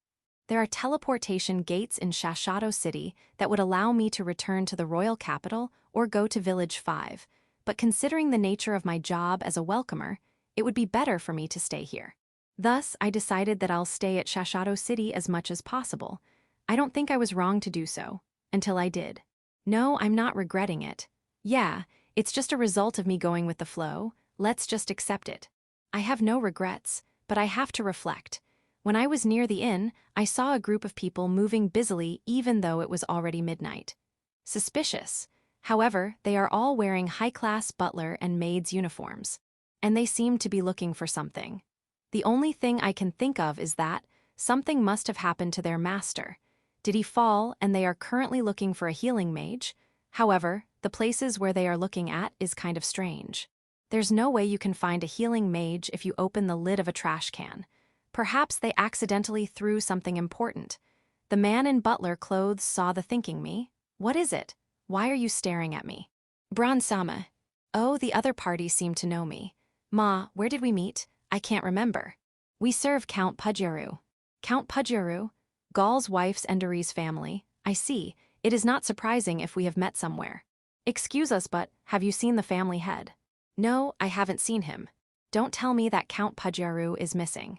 [SPEAKER 1] There are teleportation gates in Shashato City that would allow me to return to the royal capital or go to Village 5, but considering the nature of my job as a welcomer, it would be better for me to stay here. Thus, I decided that I'll stay at Shashato City as much as possible. I don't think I was wrong to do so, until I did. No, I'm not regretting it. Yeah, it's just a result of me going with the flow, let's just accept it. I have no regrets, but I have to reflect. When I was near the inn, I saw a group of people moving busily even though it was already midnight. Suspicious. However, they are all wearing high-class butler and maid's uniforms. And they seem to be looking for something. The only thing I can think of is that something must have happened to their master. Did he fall and they are currently looking for a healing mage? However, the places where they are looking at is kind of strange. There's no way you can find a healing mage if you open the lid of a trash can. Perhaps they accidentally threw something important. The man in butler clothes saw the thinking me. What is it? Why are you staring at me? Bron-sama. Oh, the other parties seem to know me. Ma, where did we meet? I can't remember. We serve Count Pajero. Count Pajero? Gal's wife's Enderi's family. I see. It is not surprising if we have met somewhere. Excuse us, but have you seen the family head? No, I haven't seen him. Don't tell me that Count Pajero is missing.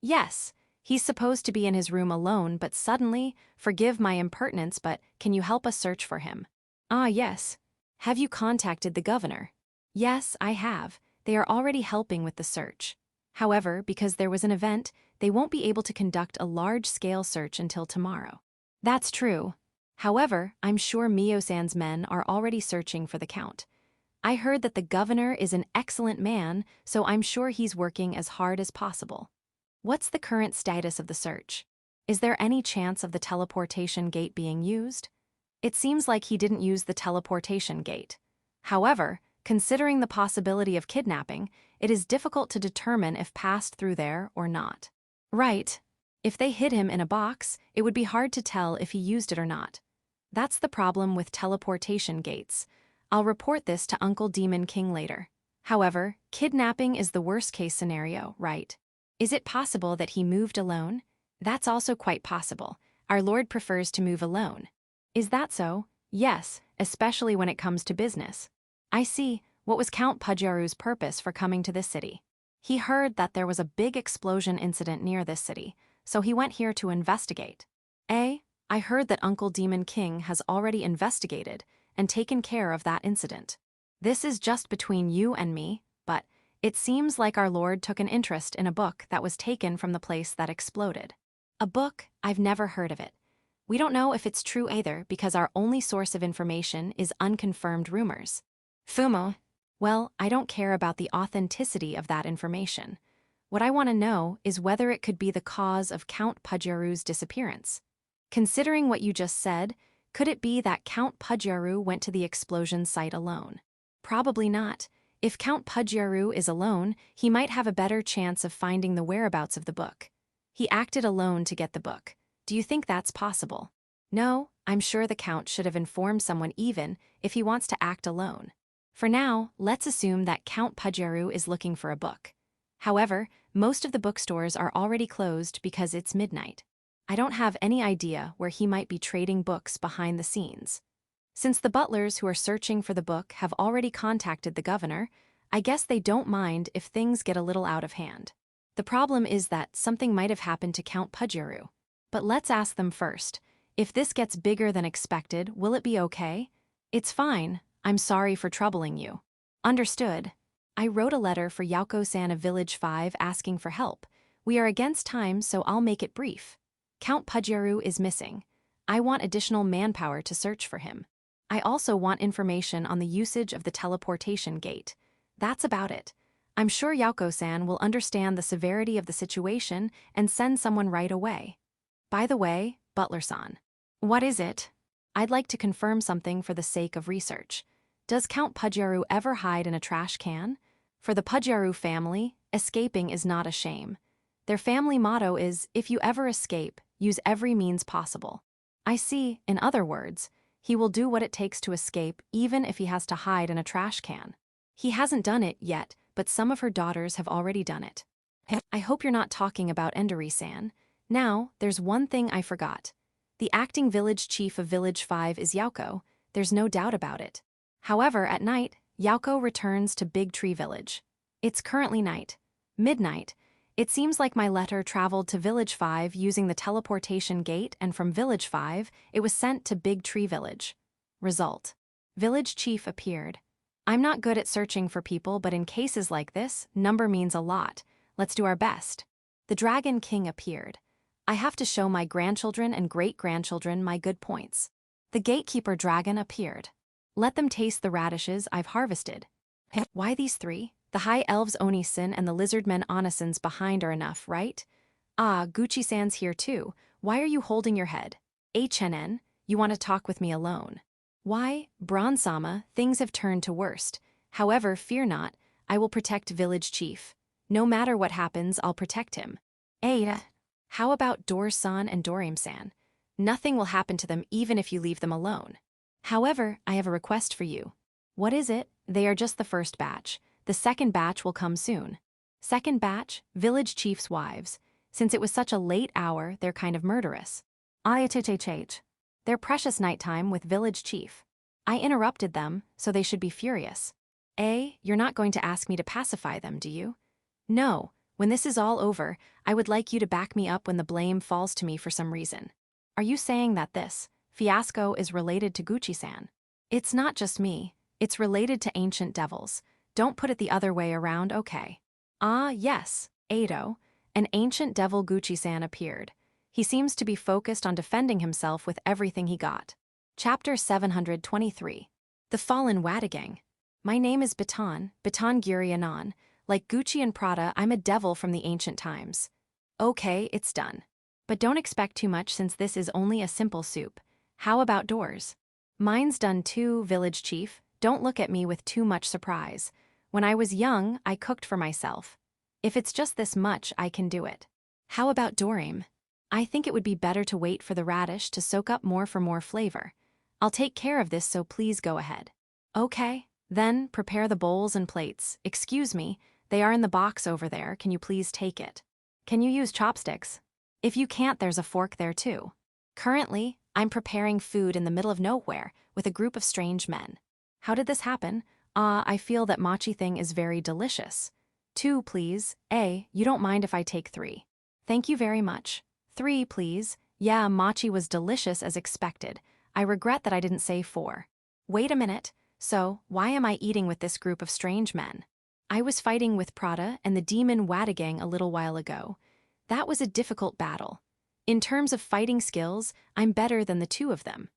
[SPEAKER 1] Yes, he's supposed to be in his room alone, but suddenly, forgive my impertinence, but can you help us search for him? Yes. Have you contacted the governor? Yes, I have. They are already helping with the search. However, because there was an event, they won't be able to conduct a large-scale search until tomorrow. That's true. However, I'm sure Mio-san's men are already searching for the Count. I heard that the governor is an excellent man, so I'm sure he's working as hard as possible. What's the current status of the search? Is there any chance of the teleportation gate being used? It seems like he didn't use the teleportation gate. However, considering the possibility of kidnapping, it is difficult to determine if passed through there or not. Right. If they hid him in a box, it would be hard to tell if he used it or not. That's the problem with teleportation gates. I'll report this to Uncle Demon King later. However, kidnapping is the worst-case scenario, right? Is it possible that he moved alone? That's also quite possible. Our Lord prefers to move alone. Is that so? Yes, especially when it comes to business. I see. What was Count Pajero's purpose for coming to this city? He heard that there was a big explosion incident near this city, so he went here to investigate. I heard that Uncle Demon King has already investigated and taken care of that incident. This is just between you and me, but it seems like our Lord took an interest in a book that was taken from the place that exploded. A book? I've never heard of it. We don't know if it's true either because our only source of information is unconfirmed rumors. Fumo. Well, I don't care about the authenticity of that information. What I want to know is whether it could be the cause of Count Pajero's disappearance. Considering what you just said, could it be that Count Pajero went to the explosion site alone? Probably not. If Count Pajero is alone, he might have a better chance of finding the whereabouts of the book. He acted alone to get the book. Do you think that's possible? No, I'm sure the Count should have informed someone even if he wants to act alone. For now, let's assume that Count Pajero is looking for a book. However, most of the bookstores are already closed because it's midnight. I don't have any idea where he might be trading books behind the scenes. Since the butlers who are searching for the book have already contacted the governor, I guess they don't mind if things get a little out of hand. The problem is that something might have happened to Count Pudgeru. But let's ask them first. If this gets bigger than expected, will it be okay? It's fine. I'm sorry for troubling you. Understood. I wrote a letter for Yako-san of Village 5 asking for help. We are against time, so I'll make it brief. Count Pudgeru is missing. I want additional manpower to search for him. I also want information on the usage of the teleportation gate. That's about it. I'm sure Yako-san will understand the severity of the situation and send someone right away. By the way, Butler-san. What is it? I'd like to confirm something for the sake of research. Does Count Pudgeru ever hide in a trash can? For the Pudgeru family, escaping is not a shame. Their family motto is, if you ever escape, use every means possible. I see, in other words, he will do what it takes to escape even if he has to hide in a trash can. He hasn't done it yet, but some of her daughters have already done it. I hope you're not talking about Endori-san. Now, there's one thing I forgot. The acting village chief of Village 5 is Yako, there's no doubt about it. However, at night, Yako returns to Big Tree Village. It's currently night. Midnight. It seems like my letter traveled to Village 5 using the teleportation gate, and from Village 5, it was sent to Big Tree Village. Result. Village chief appeared. I'm not good at searching for people, but in cases like this, number means a lot. Let's do our best. The Dragon King appeared. I have to show my grandchildren and great-grandchildren my good points. The gatekeeper dragon appeared. Let them taste the radishes I've harvested. Why these three? The high elves Onisin and the lizardmen Onisons behind are enough, right? Ah, Gucci-san's here too. Why are you holding your head? HNN, you want to talk with me alone. Why, Bronzama, things have turned to worst. However, fear not, I will protect village chief. No matter what happens, I'll protect him. Ada. How about Dor-san and Dorim-san? Nothing will happen to them even if you leave them alone. However, I have a request for you. What is it? They are just the first batch. The second batch will come soon. Second batch, village chief's wives. Since it was such a late hour, they're kind of murderous. Their precious nighttime with village chief. I interrupted them, so they should be furious. You're not going to ask me to pacify them, do you? No. When this is all over, I would like you to back me up when the blame falls to me for some reason. Are you saying that this fiasco is related to Gucci-san? It's not just me. It's related to ancient devils. Don't put it the other way around, okay? Ah, yes, Ado. An ancient devil Gucci-san appeared. He seems to be focused on defending himself with everything he got. Chapter 723. The Fallen Wadagang. My name is Baton Guryanon. Like Gucci and Prada, I'm a devil from the ancient times. Okay, it's done. But don't expect too much since this is only a simple soup. How about doors? Mine's done too, village chief. Don't look at me with too much surprise. When I was young, I cooked for myself. If it's just this much, I can do it. How about Dorim? I think it would be better to wait for the radish to soak up more for more flavor. I'll take care of this, so please go ahead. Okay, then prepare the bowls and plates. Excuse me, they are in the box over there. Can you please take it? Can you use chopsticks? If you can't, there's a fork there too. Currently, I'm preparing food in the middle of nowhere with a group of strange men. How did this happen? I feel that mochi thing is very delicious. 2, please. You don't mind if I take 3. Thank you very much. 3, please. Yeah, mochi was delicious as expected. I regret that I didn't say 4. Wait a minute. So, why am I eating with this group of strange men? I was fighting with Prada and the demon Wadagang a little while ago. That was a difficult battle. In terms of fighting skills, I'm better than the 2 of them.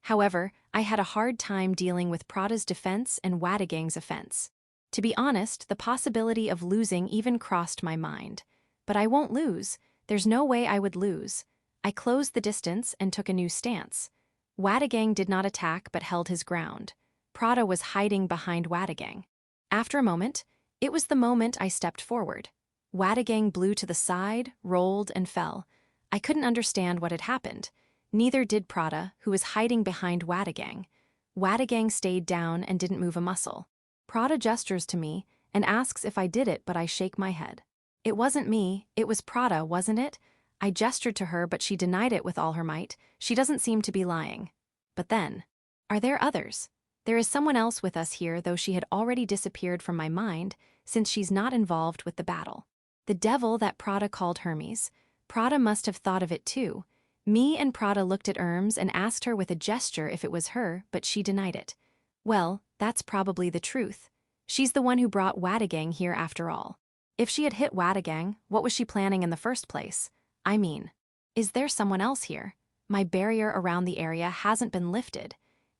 [SPEAKER 1] However, I had a hard time dealing with Prada's defense and Wadagang's offense. To be honest, the possibility of losing even crossed my mind. But I won't lose. There's no way I would lose. I closed the distance and took a new stance. Wadagang did not attack but held his ground. Prada was hiding behind Wadagang. After a moment, it was the moment I stepped forward. Wadagang blew to the side, rolled, and fell. I couldn't understand what had happened. Neither did Prada, who was hiding behind Wadagang. Wadagang stayed down and didn't move a muscle. Prada gestures to me and asks if I did it, but I shake my head. It wasn't me, it was Prada, wasn't it? I gestured to her, but she denied it with all her might. She doesn't seem to be lying. But then, are there others? There is someone else with us here, though she had already disappeared from my mind, since she's not involved with the battle. The devil that Prada called Hermes. Prada must have thought of it too. Me and Prada looked at Hermes and asked her with a gesture if it was her, but she denied it. Well, that's probably the truth. She's the one who brought Wadagang here after all. If she had hit Wadagang, what was she planning in the first place? I mean, is there someone else here? My barrier around the area hasn't been lifted.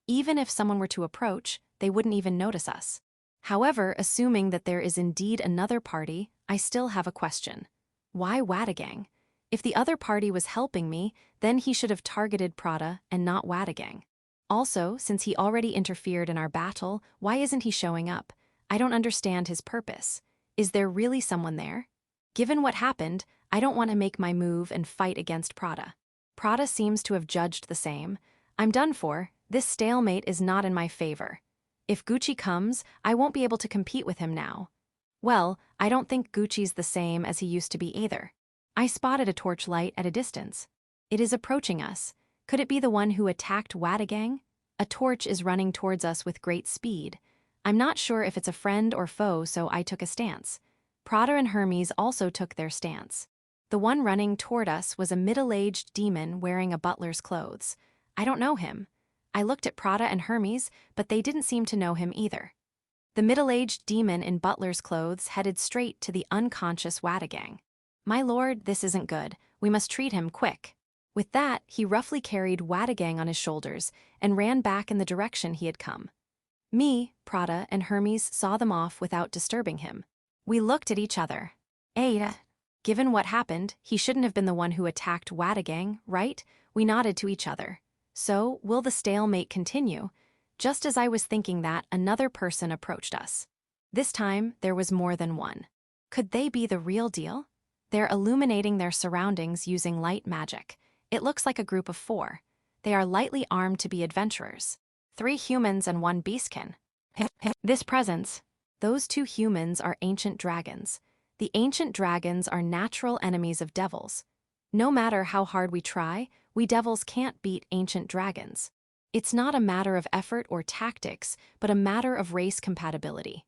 [SPEAKER 1] Even if someone were to approach, they wouldn't even notice us. However, assuming that there is indeed another party, I still have a question. Why Wadagang? If the other party was helping me, then he should have targeted Prada and not Wadagang. Also, since he already interfered in our battle, why isn't he showing up? I don't understand his purpose. Is there really someone there? Given what happened, I don't want to make my move and fight against Prada. Prada seems to have judged the same. I'm done for. This stalemate is not in my favor. If Gucci comes, I won't be able to compete with him now. Well, I don't think Gucci's the same as he used to be either. I spotted a torchlight at a distance. It is approaching us. Could it be the one who attacked Wadagang? A torch is running towards us with great speed. I'm not sure if it's a friend or foe, so I took a stance. Prada and Hermes also took their stance. The one running toward us was a middle-aged demon wearing a butler's clothes. I don't know him. I looked at Prada and Hermes, but they didn't seem to know him either. The middle-aged demon in butler's clothes headed straight to the unconscious Wadagang. My lord, this isn't good. We must treat him quick. With that, he roughly carried Wadagang on his shoulders and ran back in the direction he had come. Me, Prada, and Hermes saw them off without disturbing him. We looked at each other. Ada. Given what happened, he shouldn't have been the one who attacked Wadagang, right? We nodded to each other. So, will the stalemate continue? Just as I was thinking that, another person approached us. This time, there was more than one. Could they be the real deal? They're illuminating their surroundings using light magic. It looks like a group of 4. They are lightly armed to be adventurers. 3 humans and 1 beastkin. This presence, those 2 humans are ancient dragons. The ancient dragons are natural enemies of devils. No matter how hard we try, we devils can't beat ancient dragons. It's not a matter of effort or tactics, but a matter of race compatibility.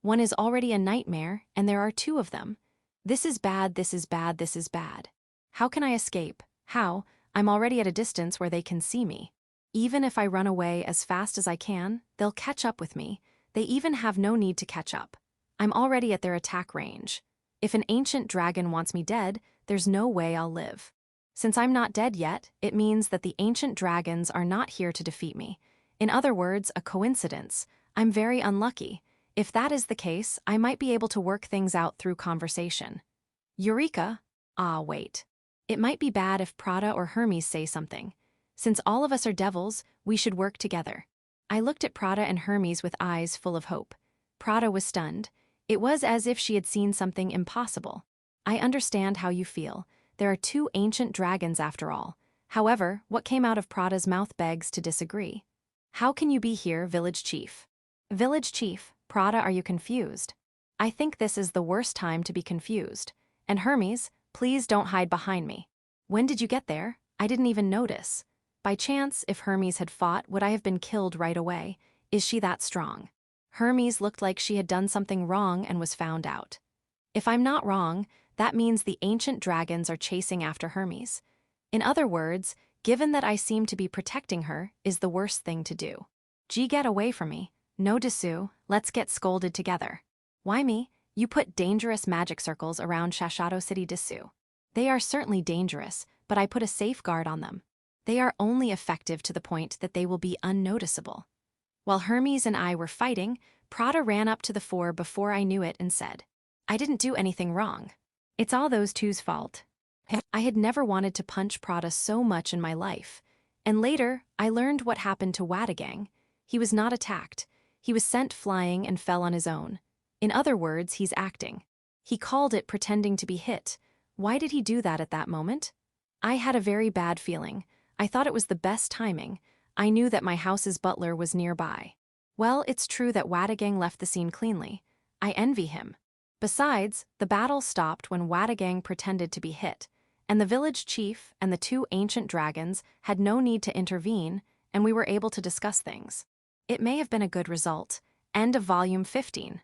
[SPEAKER 1] One is already a nightmare, and there are 2 of them. This is bad, this is bad, this is bad. How can I escape? How? I'm already at a distance where they can see me. Even if I run away as fast as I can, they'll catch up with me. They even have no need to catch up. I'm already at their attack range. If an ancient dragon wants me dead, there's no way I'll live. Since I'm not dead yet, it means that the ancient dragons are not here to defeat me. In other words, a coincidence. I'm very unlucky. If that is the case, I might be able to work things out through conversation. Eureka! Ah, wait. It might be bad if Prada or Hermes say something. Since all of us are devils, we should work together. I looked at Prada and Hermes with eyes full of hope. Prada was stunned. It was as if she had seen something impossible. I understand how you feel. There are 2 ancient dragons after all. However, what came out of Prada's mouth begs to disagree. How can you be here, village chief? Village chief, Prada, are you confused? I think this is the worst time to be confused. And Hermes, please don't hide behind me. When did you get there? I didn't even notice. By chance, if Hermes had fought, would I have been killed right away? Is she that strong? Hermes looked like she had done something wrong and was found out. If I'm not wrong, that means the ancient dragons are chasing after Hermes. In other words, given that I seem to be protecting her, is the worst thing to do. Gee, get away from me. No Dessous, let's get scolded together. Why me? You put dangerous magic circles around Shashato City Dessous. They are certainly dangerous, but I put a safeguard on them. They are only effective to the point that they will be unnoticeable. While Hermes and I were fighting, Prada ran up to the 4 before I knew it and said, I didn't do anything wrong. It's all those 2's fault. I had never wanted to punch Prada so much in my life. And later, I learned what happened to Wadagang. He was not attacked. He was sent flying and fell on his own. In other words, he's acting. He called it pretending to be hit. Why did he do that at that moment? I had a very bad feeling. I thought it was the best timing. I knew that my house's butler was nearby. Well, it's true that Wadagang left the scene cleanly. I envy him. Besides, the battle stopped when Wadagang pretended to be hit, and the village chief and the two ancient dragons had no need to intervene, and we were able to discuss things. It may have been a good result. End of Volume 15.